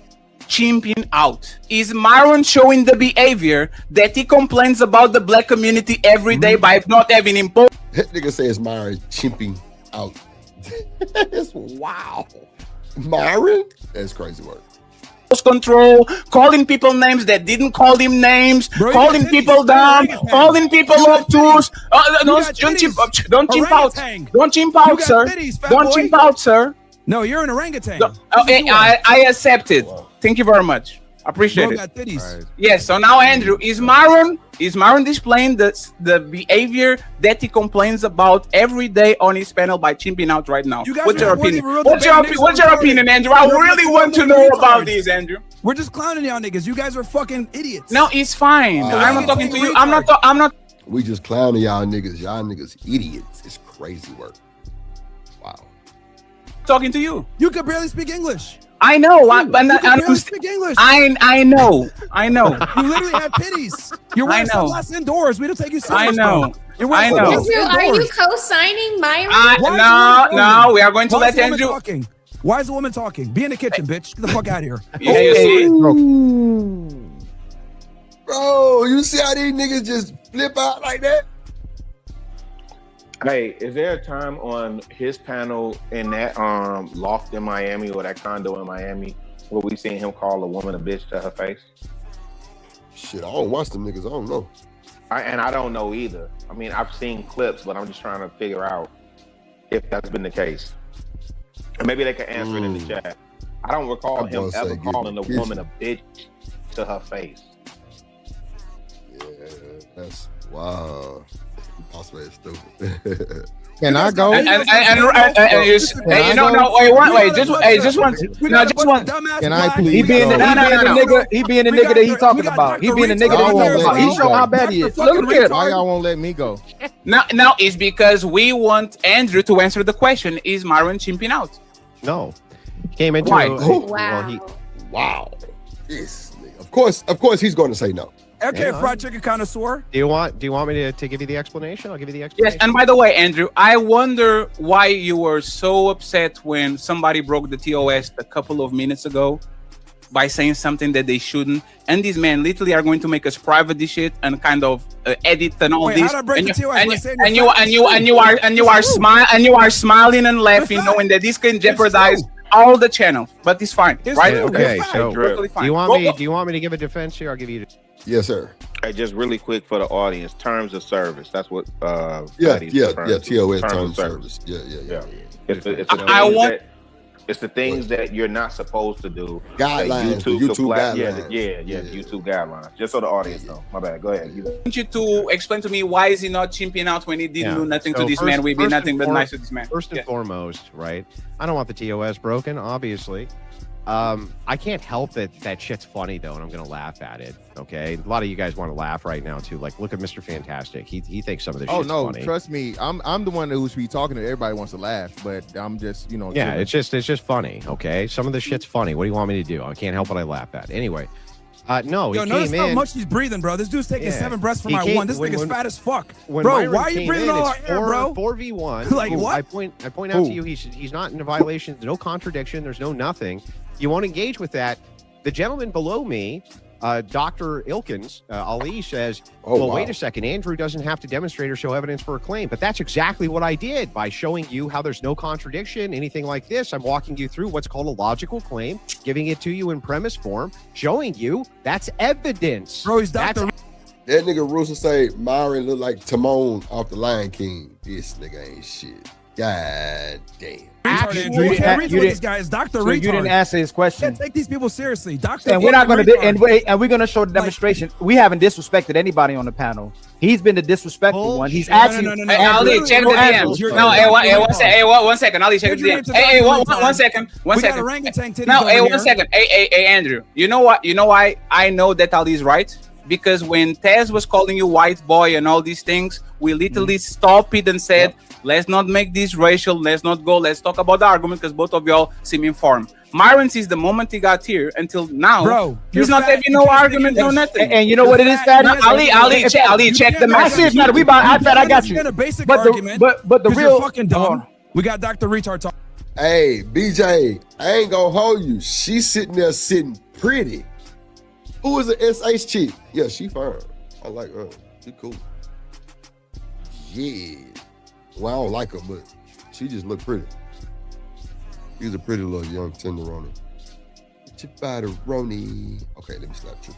chimping out? Is Myron showing the behavior that he complains about the black community every day by not having imposed? That nigga says Myron chimping out. That's wow. Myron? That's crazy work. Control, calling people names that didn't call him names, calling people down, calling people obtuse. No, don't chimp out. Don't chimp out, sir. Don't chimp out, sir. No, you're an orangutan. I accept it. Thank you very much. Appreciate it. Right. Yes. So now, Andrew, is Myron displaying the behavior that he complains about every day on his panel by chimping out right now? What's your opinion? What's your opinion, Andrew? I really want to know about this, Andrew. We're just clowning y'all niggas. You guys are fucking idiots. No, it's fine. I'm not talking to you. I'm not. We just clowning y'all niggas. Y'all niggas idiots. It's crazy work. Wow. Talking to you. You could barely speak English. I know, speak English. I know. You literally have pitties. You're wearing sunglasses indoors. We don't take you serious. I know. I know. Are you co-signing Myron? No. We are going to let Andrew. Talking? Why is the woman talking? Be in the kitchen, bitch. Get the fuck out of here. Yeah, you see. Bro, you see how these niggas just flip out like that? Hey, is there a time on his panel in that loft in Miami or that condo in Miami where we seen him call a woman a bitch to her face? Shit, I don't watch them niggas. I don't know. I don't know either. I mean, I've seen clips, but I'm just trying to figure out if that's been the case. And maybe they can answer it in the chat. I don't recall him ever calling a woman a bitch to her face. Yeah, that's wow. Possibly stupid. Can I go? Wait, just one. Can I please? He being the nigga that he talking about. He being the nigga that he talking about. He show how bad he is. Look at him. Why y'all won't let me go? Now it's because we want Andrew to answer the question: is Myron chimping out? No. Came into Wow. This nigga. Of course he's going to say no. Okay, fried chicken connoisseur. Do you want me to give you the explanation? I'll give you the explanation. Yes, and by the way, Andrew, I wonder why you were so upset when somebody broke the TOS a couple of minutes ago by saying something that they shouldn't. And these men literally are going to make us private this shit and kind of edit and all this. And you are smiling and laughing, knowing that this can jeopardize all the channels. But it's fine, right? Okay, so totally fine. Do you want me to give a defense here? I'll give you. Yes, sir. Hey, just really quick for the audience, terms of service. That's what TOS terms of service. Yeah. It's the things that you're not supposed to do. Guidelines, YouTube guidelines. YouTube guidelines. Just so the audience know. My bad. Go ahead. I want you to explain to me why is he not chimping out when he didn't do nothing to this man? We be nothing but nice to this man. First and foremost, right? I don't want the TOS broken, obviously. I can't help that shit's funny though, and I'm gonna laugh at it. Okay, a lot of you guys want to laugh right now too. Like, look at Mr. Fantastic. He thinks some of this. Oh no, funny. Trust me, I'm the one who's be talking to everybody wants to laugh, but I'm just Yeah, it's just funny. Okay, some of the shit's funny. What do you want me to do? I can't help what I laugh at. Anyway, no, he notice came how in. much he's breathing, bro. This dude's taking 7 breaths for my one. This nigga's fat as fuck, bro. Why are you breathing all our air, bro? 4v1. Like what? I point out to you, he's not in a violation. There's no contradiction. There's no nothing. You won't engage with that. The gentleman below me, Dr. Ilkins, Ali, says, wait a second. Andrew doesn't have to demonstrate or show evidence for a claim. But that's exactly what I did by showing you how there's no contradiction, anything like this. I'm walking you through what's called a logical claim, giving it to you in premise form, showing you that's evidence. Bro, he's Dr. That nigga Russell say Myron look like Timon off the Lion King. This nigga ain't shit. God damn. You didn't answer his question. Take these people seriously, Doctor. And we're not going to and we're going to show the demonstration. We haven't disrespected anybody on the panel. He's been the disrespectful one. He's actually. Ali, check the DM. No, one second. Ali, check the DM. Hey, one second. One second. No, hey, 1 second. Hey, Andrew. You know what? You know why I know that Ali's right? Because when Taz was calling you white boy and all these things, we literally stopped it and said, let's not make this racial. Let's not go. Let's talk about the argument because both of y'all seem informed. Myron, since the moment he got here until now, bro, he's not having no argument, no nothing. And you know what it is, Fatty? Ali, check the message. Matter. We about. I got you. But the real fucking dumb. We got Dr. Retard talking. Hey, BJ, I ain't gonna hold you. She's sitting there sitting pretty. Who is the SH chick? Yeah, she fine. I like her. She cool. Yeah. Well, I don't like her, but she just look pretty. She's a pretty little young tenderoni. Roni. Okay, let me slap you.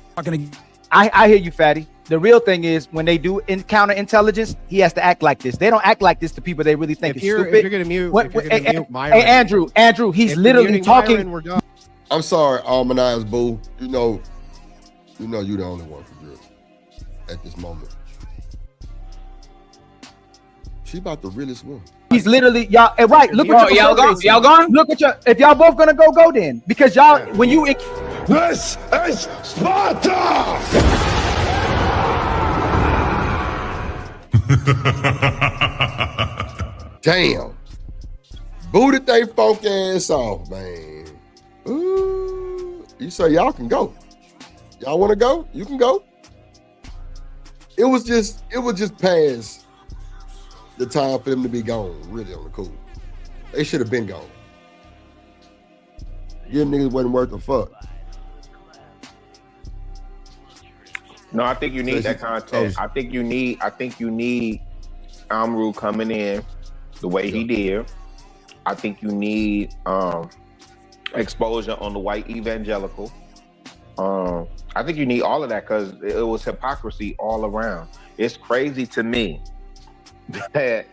I hear you, Fatty. The real thing is when they do encounter intelligence, he has to act like this. They don't act like this to people they really think is stupid. If you're gonna mute, Myron, hey, Andrew, he's literally talking. Myron, we're done. I'm sorry, Almanias Boo. You know you're the only one for Drip at this moment. She about the realest one. He's literally y'all. Right, look at y'all gone. Look at your. If y'all both gonna go then, because y'all when you. This is Sparta! Damn. Booted they funk ass off, man. Ooh. You say y'all can go. Y'all want to go? You can go. It was just past the time for them to be gone, really, on the cool. They should have been gone. You niggas wasn't worth a fuck. No, I think you need that content. I think you need Amru coming in the way he did. I think you need exposure on the white evangelical. I think you need all of that because it was hypocrisy all around. It's crazy to me that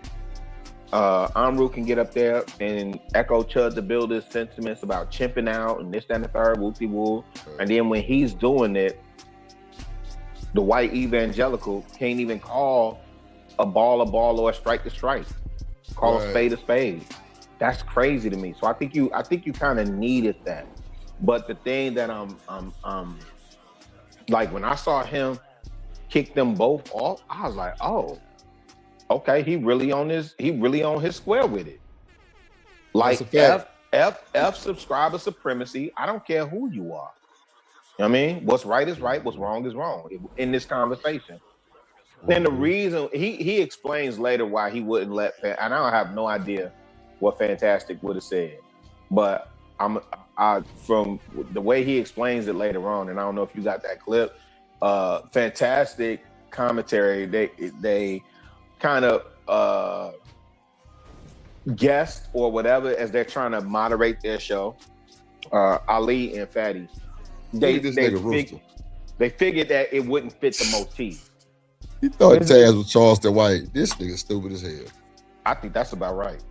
Amru can get up there and echo Chud the Builder's sentiments about chimping out and this, that, and the third, whoopty-woo. And then when he's doing it, the white evangelical can't even call a ball or a strike to strike. Call a spade. That's crazy to me. So I think you kind of needed that. But the thing that I'm like when I saw him kick them both off, I was like, oh, okay, he really on his square with it. Like F subscriber supremacy. I don't care who you are. You know what I mean? What's right is right, what's wrong is wrong in this conversation. And the reason he explains later why he wouldn't let, and I have no idea what Fantastic would have said, but from the way he explains it later on, and I don't know if you got that clip, Fantastic commentary, they kind of guessed or whatever as they're trying to moderate their show. Ali and Fatty. They figured that it wouldn't fit the motif. He thought Taz was Charleston White. This nigga stupid as hell. I think that's about right.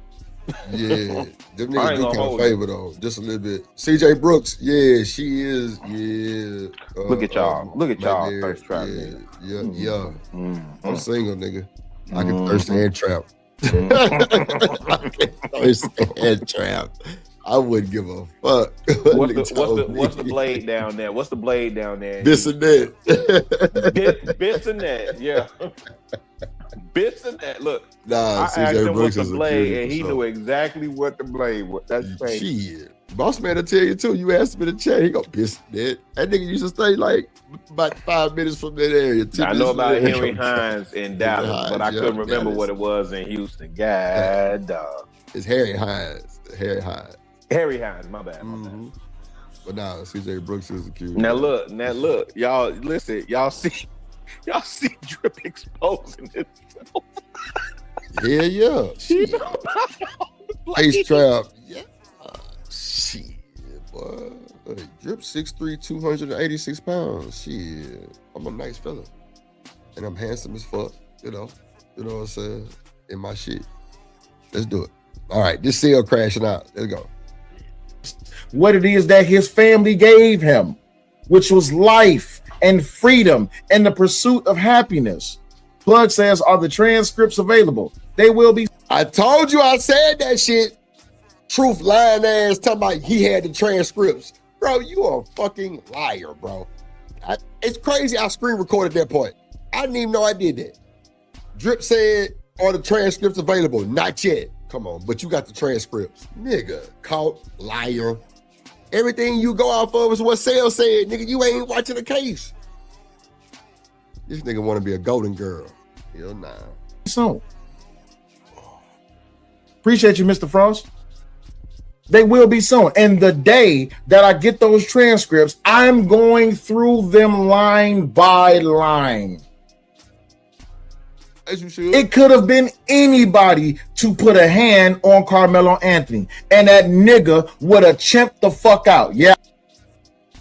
Yeah, them niggas do kind of favor though, just a little bit. CJ Brooks, yeah, she is. Yeah. Look at y'all. Thirst trap. Yeah. I'm single, nigga. I can thirst and trap. I can thirst and trap. I wouldn't give a fuck. What's the blade down there? What's the blade down there? Bits and that. Bits and that. Yeah. Bits and that. Look. Nah, I asked him what's the blade, and he knew exactly what the blade was. That's crazy. Shit. Boss man will tell you too. You asked him in the chat, he gonna piss that. That nigga used to stay like about 5 minutes from that area. I know about Henry Hines in Dallas, but I couldn't remember what it was in Houston. God, dog. It's Harry Hines. Harry Hines, my bad. But nah, CJ Brooks is a cute. Now look, y'all listen, y'all see Drip exposing himself. Yeah. Ace Trap. Yeah. Shit, boy. Drip 6'3", 286 pounds. Shit. I'm a nice fella. And I'm handsome as fuck, you know what I'm saying? In my shit. Let's do it. All right, this cell crashing out. Let's go. What it is that his family gave him, which was life and freedom and the pursuit of happiness. Plug says, are the transcripts available? They will be. I told you I said that shit. Truth lying ass talking about he had the transcripts. Bro, you are a fucking liar, bro. It's crazy I screen recorded that part. I didn't even know I did that. Drip said, are the transcripts available? Not yet. Come on, but you got the transcripts. Nigga, caught, liar. Everything you go off of is what Sale said. Nigga, you ain't watching the case. This nigga want to be a golden girl. Hell nah. So, appreciate you, Mr. Frost. They will be soon. And the day that I get those transcripts, I'm going through them line by line. As you should. It could have been anybody to put a hand on Carmelo Anthony, and that nigga would have chimped the fuck out. Yeah.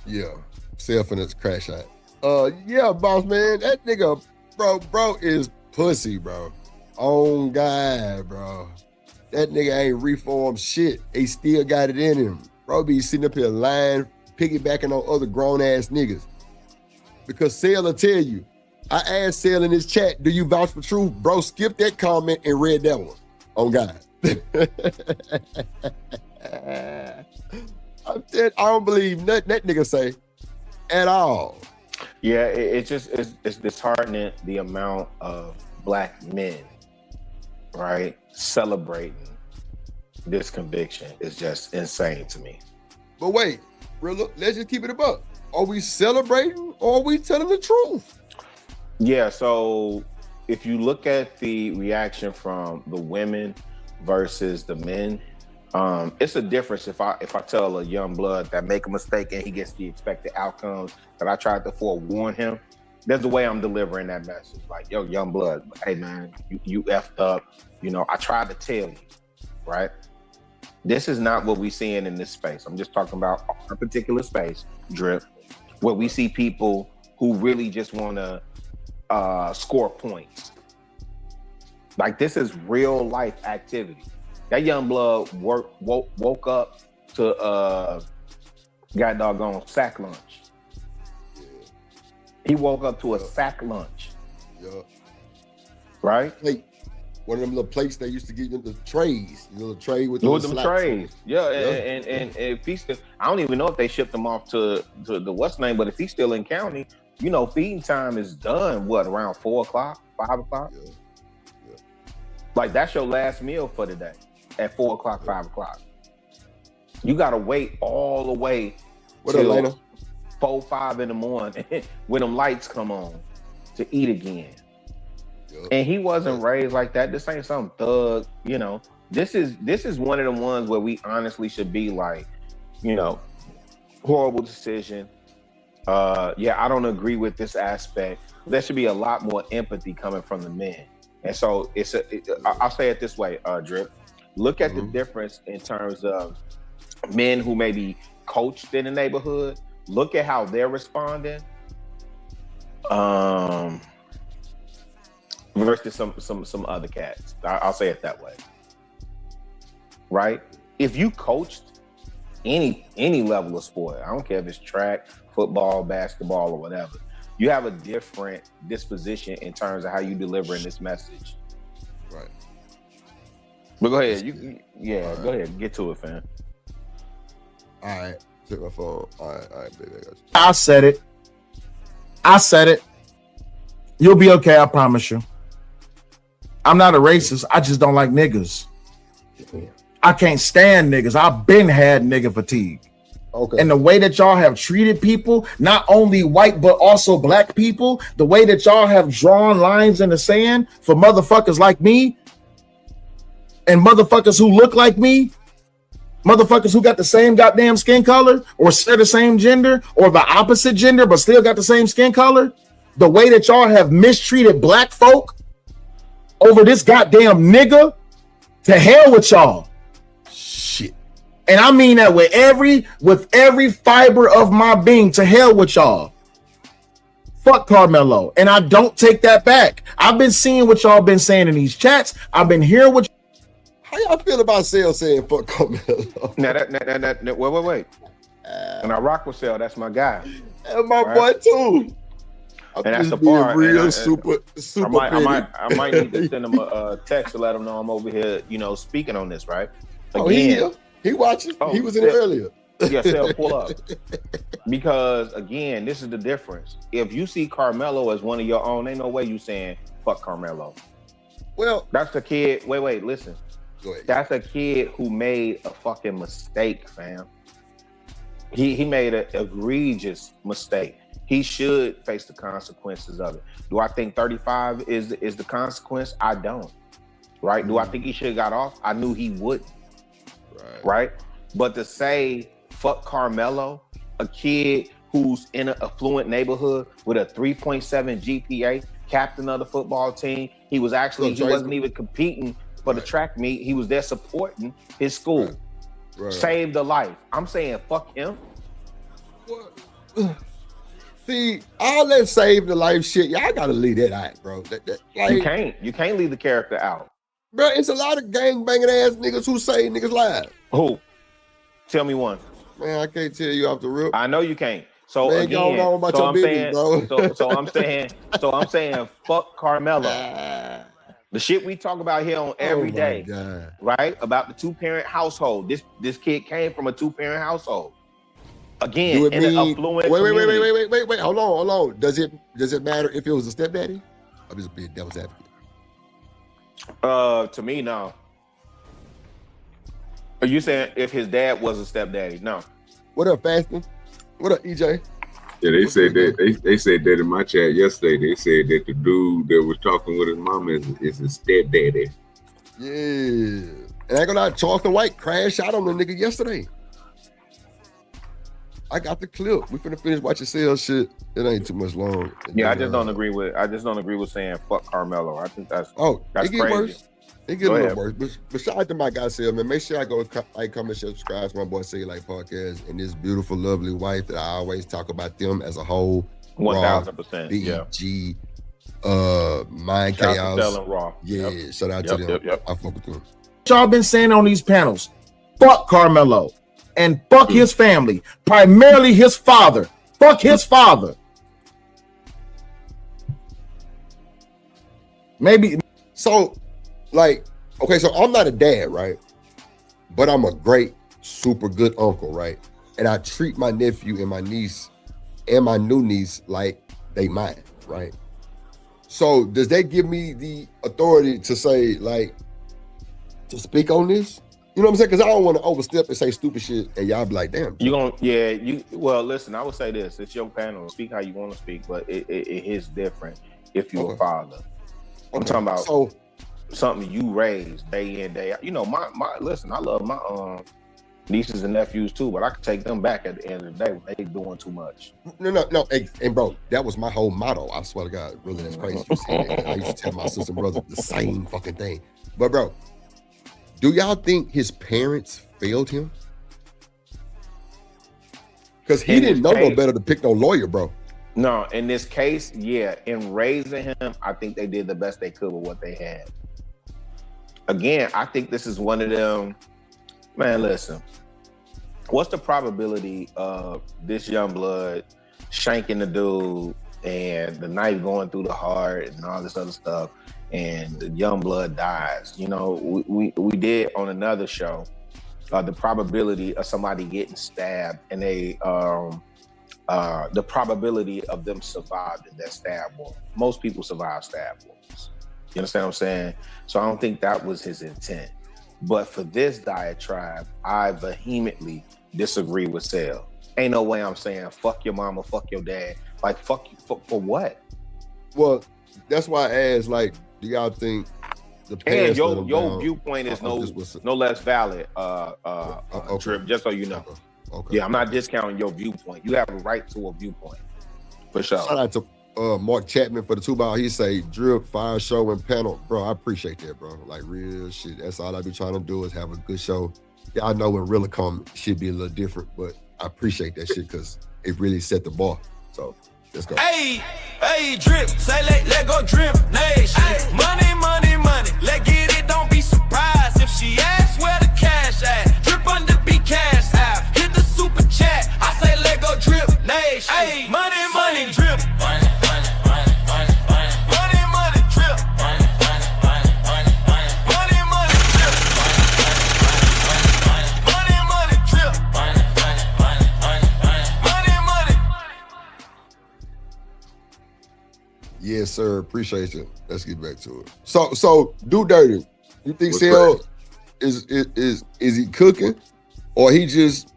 Yeah. Self in its crash out. Yeah, boss man. That nigga, bro is pussy, bro. On God, bro. That nigga ain't reformed shit. He still got it in him. Bro be sitting up here lying, piggybacking on other grown-ass niggas. Because Sale will tell you, I asked Sale in his chat, do you vouch for truth? Bro, skip that comment and read that one. On God. I don't believe nothing that nigga say at all. Yeah, it's disheartening the amount of black men, right, celebrating this conviction is just insane to me. But wait, look, let's just keep it above. Are we celebrating or are we telling the truth? Yeah, so if you look at the reaction from the women versus the men, it's a difference if I tell a young blood that make a mistake and he gets the expected outcomes that I tried to forewarn him. There's the way I'm delivering that message. Like, yo, young blood, hey man, you effed up. You know, I tried to tell you, right? This is not what we're seeing in this space. I'm just talking about our particular space, Drip, where we see people who really just want to score points. Like, this is real life activity. That young blood woke up to got doggone sack lunch. He woke up to a sack lunch. Yeah. Right? Hey, one of them little plates they used to give you the trays. You know, the tray with them trays. Yeah, and if he's still, I don't even know if they shipped him off to the what's name, but if he's still in county, you know, feeding time is done, what, around 4 o'clock, 5 o'clock? Yeah. Like, that's your last meal for the day at 4 o'clock, 5 o'clock. You got to wait all the way till 4, 5 in the morning when them lights come on to eat again. Yep. And he wasn't raised like that. This ain't some thug, you know. This is one of the ones where we honestly should be like, you know, horrible decision. Yeah, I don't agree with this aspect. There should be a lot more empathy coming from the men. And so I'll say it this way, Drip. Look at the difference in terms of men who may be coached in the neighborhood. Look at how they're responding. Versus some other cats. I'll say it that way. Right? If you coached any level of sport, I don't care if it's track, football, basketball, or whatever, you have a different disposition in terms of how you delivering this message. Right. But go ahead. Go ahead. Get to it, fam. All right. Take my phone. All right, baby. I said it. You'll be okay, I promise you. I'm not a racist. I just don't like niggas. I can't stand niggas. I've been had nigga fatigue. Okay. And the way that y'all have treated people, not only white, but also black people, the way that y'all have drawn lines in the sand for motherfuckers like me and motherfuckers who look like me, motherfuckers who got the same goddamn skin color or share the same gender or the opposite gender, but still got the same skin color, the way that y'all have mistreated black folk over this goddamn nigga, to hell with y'all. Shit. And I mean that with every fiber of my being, to hell with y'all. Fuck Karmelo. And I don't take that back. I've been seeing what y'all been saying in these chats. I've been hearing what. How y'all feel about Sale saying fuck Karmelo? Now wait. And I rock with Sale. That's my guy. And my boy too. And that's the part. Real super. I might need to send him a text to let him know I'm over here, you know, speaking on this, right? Again, he watching. He was in it earlier. Yeah, Sale, pull up. Because again, this is the difference. If you see Karmelo as one of your own, ain't no way you saying fuck Karmelo. Well, that's a kid. Wait, listen. Go ahead. That's a kid who made a fucking mistake, fam. He made an egregious mistake. He should face the consequences of it. Do I think 35 is the consequence? I don't. Right? Do I think he should have got off? I knew he wouldn't. Right? But to say fuck Karmelo, a kid who's in an affluent neighborhood with a 3.7 GPA, captain of the football team, he wasn't even competing for the track meet. He was there supporting his school. Right. Saved a life. I'm saying fuck him. See, all that save the life shit, y'all gotta leave that out, bro. Like, you can't leave the character out. Bro, it's a lot of gang banging ass niggas who save niggas lives. Who? Tell me one. Man, I can't tell you off the rip. I know you can't. So man, again, go on about your business, bro. so I'm saying fuck Karmelo. The shit we talk about here on every day, God. Right? About the 2-parent household. This kid came from a 2-parent household. Again, in an affluent community. Wait. Hold on. Does it matter if it was a stepdaddy? I'm just being devil's advocate. To me, no. Are you saying if his dad was a stepdaddy? No. What up, Fasting? What up, EJ? Yeah, they said that they said that in my chat yesterday. They said that the dude that was talking with his mama is his stepdaddy. Yeah. And I ain't gonna lie, Charleston White crashed out on the nigga yesterday. I got the clip. We finna finish watching sales shit. It ain't too much long. Yeah, I just don't agree with saying fuck Karmelo. I think that's it get crazy. Worse. It get a little worse. But shout out to my guy Sale, man. Make sure I go like, comment, share, subscribe to my boy Say Like Podcast and this beautiful, lovely wife that I always talk about them as a whole. 1000%. BEG, Mind Shout Chaos. out to Sel and Raw. Yeah, shout out to them. I fuck with them. Y'all been saying on these panels, fuck Karmelo and fuck his family, primarily his father. Fuck his father. Maybe so. Like, okay, so I'm not a dad, right? But I'm a great, super good uncle, right? And I treat my nephew and my niece and my new niece like they mine, right? So does that give me the authority to say, like, to speak on this? You know what I'm saying? Because I don't want to overstep and say stupid shit and y'all be like, damn. Well, listen, I would say this. It's your panel. Speak how you want to speak, but it is different if you're a father. I'm talking about something you raised day in, day out. You know, listen, I love my nieces and nephews too, but I can take them back at the end of the day when they doing too much. No. And bro, that was my whole motto. I swear to God, really, that's crazy. I used to tell my sister and brother the same fucking thing. But bro, do y'all think his parents failed him? Because he didn't know no better to pick no lawyer, bro. No, in this case, yeah. In raising him, I think they did the best they could with what they had. Again, I think this is one of them. Man, listen. What's the probability of this young blood shanking the dude and the knife going through the heart and all this other stuff, and the young blood dies? You know, we did on another show the probability of somebody getting stabbed and the probability of them surviving that stab wound. Most people survive stab wounds. You understand what I'm saying? So I don't think that was his intent. But for this diatribe, I vehemently disagree with Sel. Ain't no way I'm saying fuck your mama, fuck your dad. Like, fuck you for what? Well, that's why I asked, like, do y'all think the parents and your viewpoint is no less valid, Trip, just so you know. Okay. Yeah, I'm not discounting your viewpoint. You have a right to a viewpoint. For sure. Shout out to Mark Chapman for the 2-ball. He say drip, fire show, and panel. Bro, I appreciate that, bro. Like, real shit. That's all I be trying to do is have a good show. Yeah, I know when really come should be a little different, but I appreciate that shit because it really set the bar. So let's go. Hey, drip, say let go drip nation. Money, let get it, don't be surprised if she asks where the cash at. Drip under be cash out. Hit the super chat. I say let go drip nation. Hey, money, drip. Money, drip. Money, drip. Money, drip. Money. Yes, sir. Appreciate you. Let's get back to it. So do dirty. You think Sel is he cooking, or he just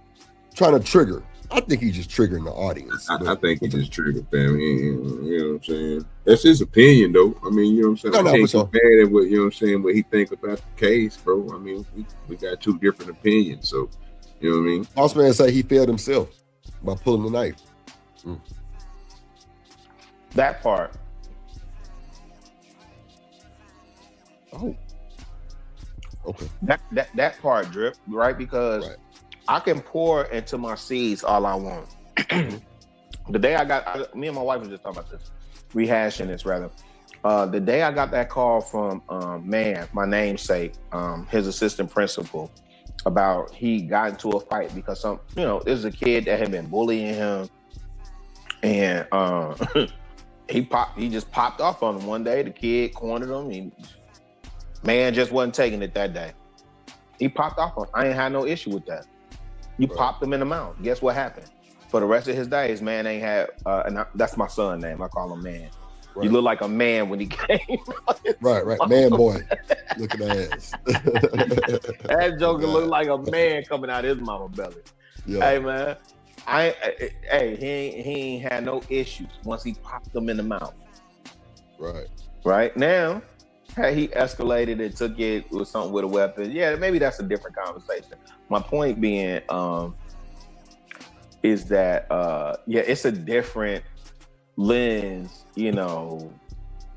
trying to trigger? I think he's just triggering the audience. I think he just triggered family. You know what I'm saying? That's his opinion, though. I mean, you know what I'm saying? I can't compare it with, you know what I'm saying, what he think about the case, bro. I mean, we got two different opinions. So You know what I mean? Boss man say he failed himself by pulling the knife. That part. Oh. Okay. That part, Drip, right? Because I can pour into my seeds all I want. The day me and my wife was just talking about this, rehashing this rather. The day I got that call from my namesake, his assistant principal, about he got into a fight because there's a kid that had been bullying him, and he just popped off on him one day. The kid cornered him. Man just wasn't taking it that day. He popped off on him. I ain't had no issue with that. You popped him in the mouth. Guess what happened? For the rest of his days, man ain't had, that's my son's name. I call him Man. Right. You look like a man when he came. Right. Man boy. Look at ass. That joker look like a man coming out of his mama belly. Yeah. Hey, man. He ain't had no issues once he popped them in the mouth. Right now, had he escalated and took it with something with a weapon, yeah, maybe that's a different conversation. My point being is that it's a different lens,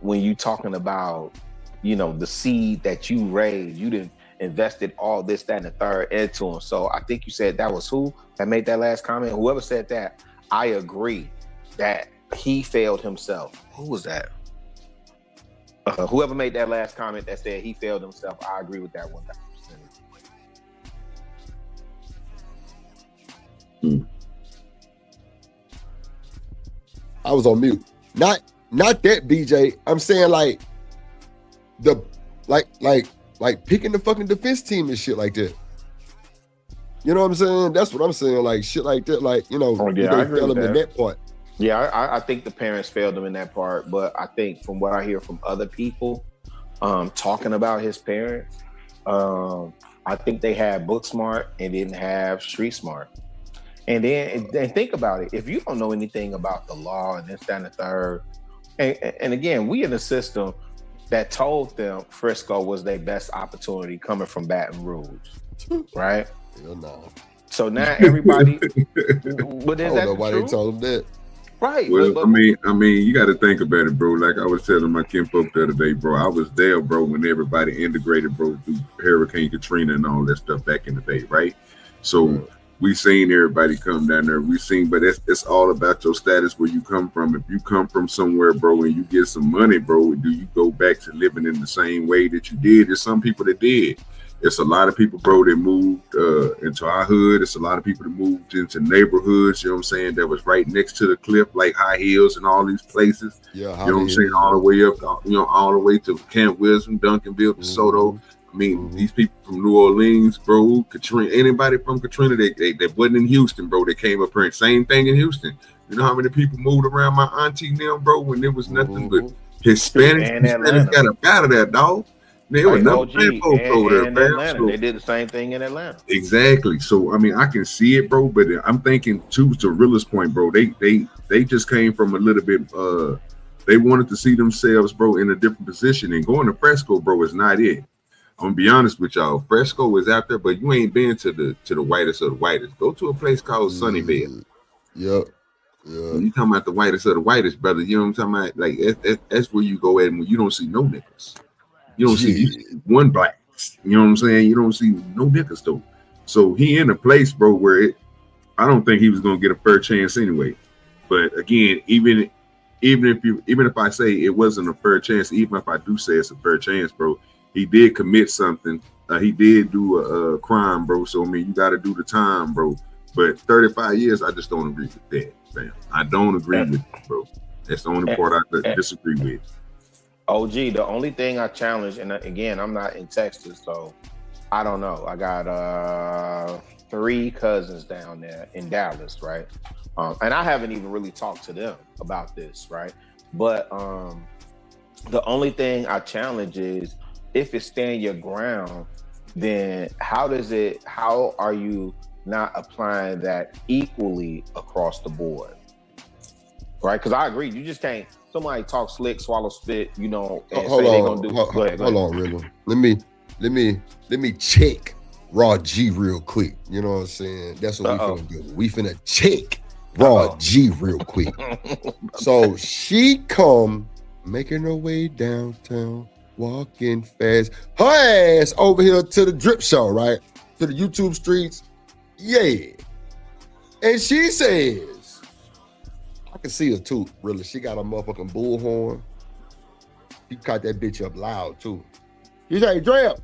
when you talking about, the seed that you raised, you didn't invested all this, that, and the third into him. So I think you said that was who that made that last comment. Whoever said that, I agree that he failed himself. Who was that? Whoever made that last comment that said he failed himself, I agree with that 1,000%. I was on mute. Not that, BJ. I'm saying like picking the fucking defense team and shit like that. You know what I'm saying? That's what I'm saying. Like shit like that. Like, they fail them in that part. Yeah, I think the parents failed him in that part. But I think from what I hear from other people talking about his parents, I think they had book smart and didn't have street smart. And then think about it. If you don't know anything about the law and this, that, and the third, and again, we in a system that told them Frisco was their best opportunity coming from Baton Rouge, right? Hell no. So now everybody, but is that why true? They told them that. Right. Well, I mean, you got to think about it, bro. Like I was telling my kinfolk the other day, bro. I was there, bro, when everybody integrated, bro, through Hurricane Katrina and all that stuff back in the day, right? So we seen everybody come down there. We seen, but it's all about your status, where you come from. If you come from somewhere, bro, and you get some money, bro, do you go back to living in the same way that you did? There's some people that did. It's a lot of people, bro, that moved into our hood. It's a lot of people that moved into neighborhoods, you know what I'm saying, that was right next to the cliff, like High Hills and all these places. Yeah, you know what I'm saying, all the way up, all the way to Camp Wilson, Duncanville, DeSoto. I mean, these people from New Orleans, bro, Katrina, anybody from Katrina that wasn't in Houston, bro, they came up here. Same thing in Houston. You know how many people moved around my auntie now, bro, when there was nothing but Hispanics got up out of that, dog. There was no folks over there, man. So, they did the same thing in Atlanta. Exactly. So I mean, I can see it, bro. But I'm thinking too, to realist point, bro. They just came from a little bit. They wanted to see themselves, bro, in a different position. And going to Fresco, bro, is not it. I'm gonna be honest with y'all. Fresco is out there, but you ain't been to the whitest of the whitest. Go to a place called Sunnyvale. Yep. Yeah. You talking about the whitest of the whitest, brother? You know what I'm talking about? Like that's where you go at when you don't see no niggas. You don't see one black. You know what I'm saying? You don't see no niggas though. So he in a place, bro, where I don't think he was gonna get a fair chance anyway. But again, even if I say it wasn't a fair chance, even if I do say it's a fair chance, bro, he did commit something. He did do a crime, bro. So I mean, you got to do the time, bro. But 35 years, I just don't agree with that, man. I don't agree with it, bro. That's the only part I disagree with. OG, the only thing I challenge, and again, I'm not in Texas, so I don't know. I got 3 cousins down there in Dallas, right? And I haven't even really talked to them about this, right? But the only thing I challenge is, if it's stand your ground, then how are you not applying that equally across the board? Right? Because I agree, you just can't, somebody talk slick, swallow spit, and say they're gonna do. Go ahead. Hold on, Riddle. Let me check Raw G real quick. You know what I'm saying? That's what we finna do. We finna check Raw G real quick. So she come making her way downtown, walking fast. Her ass over here to the drip show, right? To the YouTube streets. Yeah. And she says, I can see her too, really. She got a motherfucking bullhorn. She caught that bitch up loud too. She say, Drip,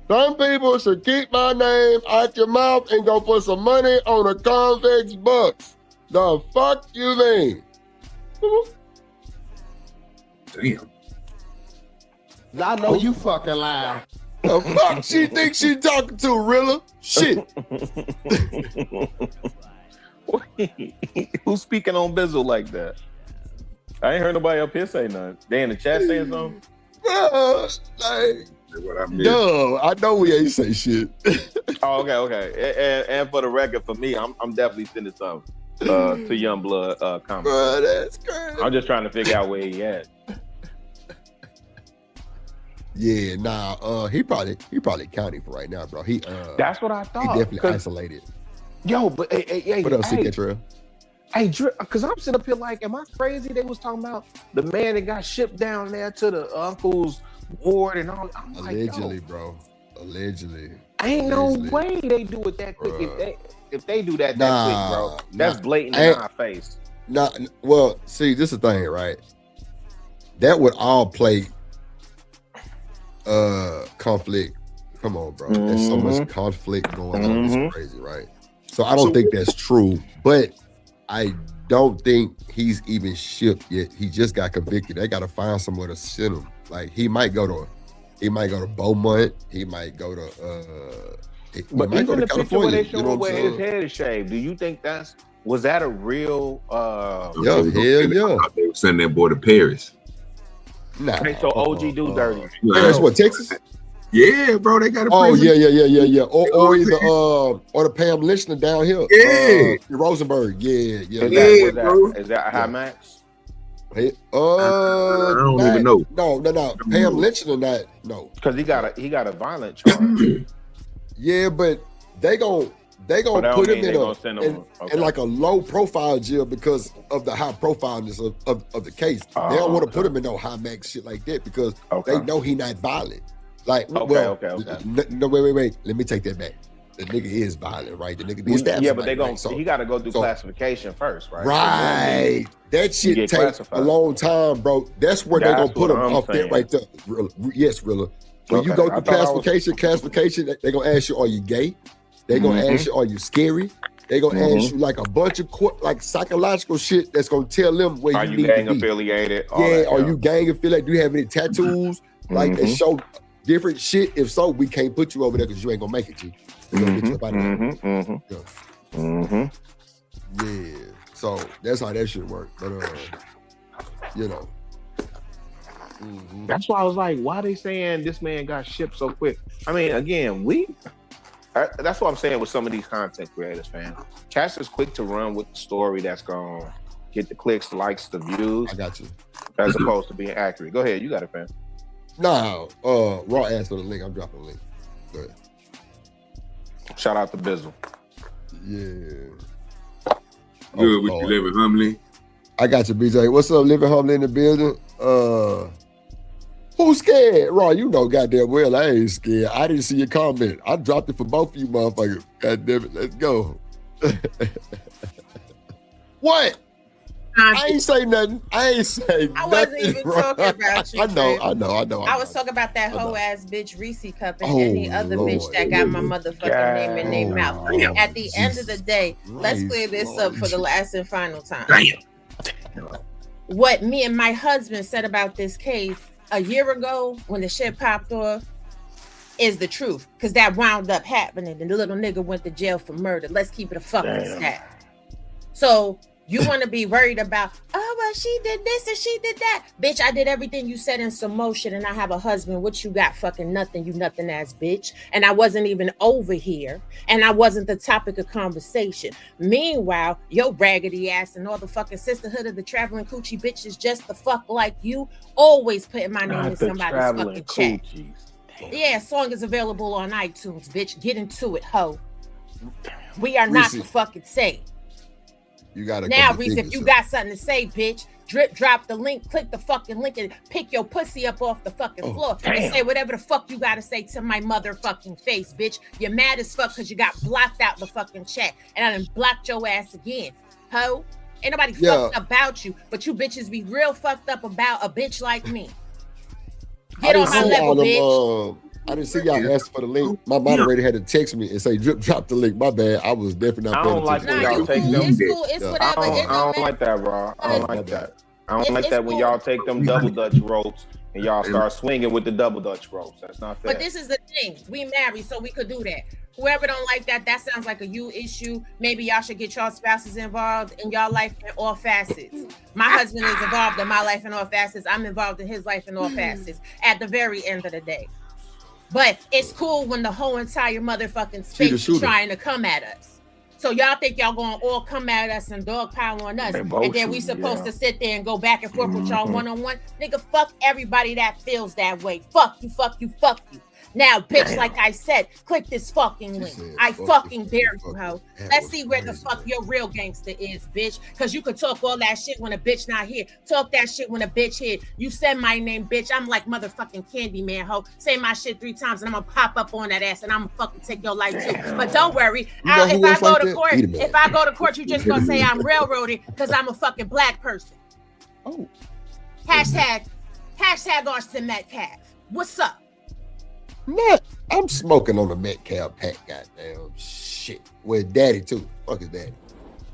some people should keep my name out your mouth and go put some money on a convict's books. The fuck you mean? Damn. I know you fucking lying. The fuck she thinks she talking to, Rilla? Shit. Who's speaking on Bizzle like that? I ain't heard nobody up here say nothing. They in the chat saying something? No, I know we ain't say shit. Oh, okay. And for the record, for me, I'm definitely sending something to Youngblood comments. Bro, that's crazy. I'm just trying to figure out where he at. Yeah, nah, he probably counting for right now, bro. That's what I thought. He definitely isolated. Yo, but hey, what else, Trail? Hey, because I'm sitting up here like, am I crazy? They was talking about the man that got shipped down there to the uncle's ward and all. I'm Allegedly, like, bro. Allegedly. Ain't no way they do it that quick. If they do that quick, bro, that's blatant in our face. Nah, well, see, this is the thing, right? That would all play conflict. Come on, bro. There's so much conflict going on. It's crazy, right? So I don't think that's true, but I don't think he's even shipped yet. He just got convicted. They got to find somewhere to send him. Like he might go to Beaumont. He might go to but even the picture where they show you know where his head is shaved, do you think was that a real yeah, hell yeah. They were sending that boy to Paris. Nah. Okay, so OG do dirty. That's what, Texas? Yeah, bro, they got a prison. Yeah. Or Yeah. either or the Pam Lynchner down here. Yeah. Rosenberg. Yeah. Is that a high max? Hey, I don't even know. No. Pam Lynchner, not no. Because he got a violent charge. Yeah, but they gon' put him in like a low profile jail because of the high profileness of the case. They don't want to put him in no high max shit like that because they know he not violent. Like, okay. No, wait. Let me take that back. The nigga is violent, right? The nigga be stabbing. Yeah, but he got to go through classification first, right? Right. That shit takes a long time, bro. That's where they gonna put him off there right there. Yes, Rilla. When you go through classification, they gonna ask you, are you gay? They gonna ask you, are you scary? They gonna ask you like a bunch of like psychological shit that's gonna tell them where you need to be. Are you gang affiliated? Are you gang affiliated? Do you have any tattoos? Like that show different shit? If so, we can't put you over there because you ain't gonna make it, G. We're gonna get you up out of there. Yeah. So that's how that shit work. But you know. That's why I was like, why they saying this man got shipped so quick? I mean, again, that's what I'm saying with some of these content creators, fam. Cats is quick to run with the story that's gonna get the clicks, the likes, the views. I got you. As opposed to being accurate. Go ahead, you got it, fam. No, Raw asked for the link. I'm dropping the link. Go ahead. Shout out to Bizzle. Yeah. Good with you living humbly. I got you, BJ. What's up, living humbly in the building? Who's scared? Raw, you know goddamn well I ain't scared. I didn't see your comment. I dropped it for both of you motherfuckers. God damn it, let's go. What? I ain't say nothing. I wasn't even talking about you. I know. I was talking about that whole ass bitch Reese Cup and any other bitch that got my motherfucking name in their mouth. At the end of the day, let's clear this up for the last and final time. What me and my husband said about this case a year ago when the shit popped off is the truth, because that wound up happening and the little nigga went to jail for murder. Let's keep it a fucking stat. So you want to be worried about, oh, well, she did this and she did that. Bitch, I did everything you said in some motion and I have a husband. What you got? Fucking nothing, you nothing ass bitch. And I wasn't even over here and I wasn't the topic of conversation. Meanwhile, your raggedy ass and all the fucking sisterhood of the traveling coochie bitches just the fuck like you, always putting my name in somebody's fucking chat. Yeah, song is available on iTunes, bitch. Get into it, ho. We are not the fucking same. You gotta now, Reese, if you got something to say, bitch, drop the link, click the fucking link, and pick your pussy up off the fucking floor and say whatever the fuck you gotta say to my motherfucking face, bitch. You're mad as fuck because you got blocked out the fucking chat, and I done blocked your ass again, ho. Ain't nobody fucked about you, but you bitches be real fucked up about a bitch like me. Get on my level, bitch. I didn't see y'all ask for the link. My moderator had to text me and say, drop the link. My bad. I was definitely not paying attention. I don't like when y'all take them. It's cool. It's whatever. I don't like that, bro. I don't like that. I don't like that when y'all take them double Dutch ropes and y'all start swinging with the double Dutch ropes. That's not fair. But this is the thing. We married, so we could do that. Whoever don't like that, that sounds like a you issue. Maybe y'all should get y'all spouses involved in y'all life in all facets. My husband is involved in my life in all facets. I'm involved in his life in all facets at the very end of the day. But it's cool when the whole entire motherfucking space is trying to come at us. So y'all think y'all gonna all come at us and dogpile on us, and then we supposed to sit there and go back and forth with y'all one-on-one? Nigga, fuck everybody that feels that way. Fuck you, fuck you, fuck you. Now, bitch, like I said, click this fucking link. I fucking dare you, ho. Let's see where the fuck your real gangster is, bitch. Because you could talk all that shit when a bitch not here. Talk that shit when a bitch here. You said my name, bitch. I'm like motherfucking Candyman, ho. Say my shit 3 times and I'm gonna pop up on that ass and I'm gonna fucking take your life too. But don't worry. If I go to court, you just gonna say I'm railroading because I'm a fucking black person. Oh. Hashtag Austin Metcalf. What's up? Matt, I'm smoking on the Metcalf pack, goddamn shit. With daddy too. Fuck his daddy.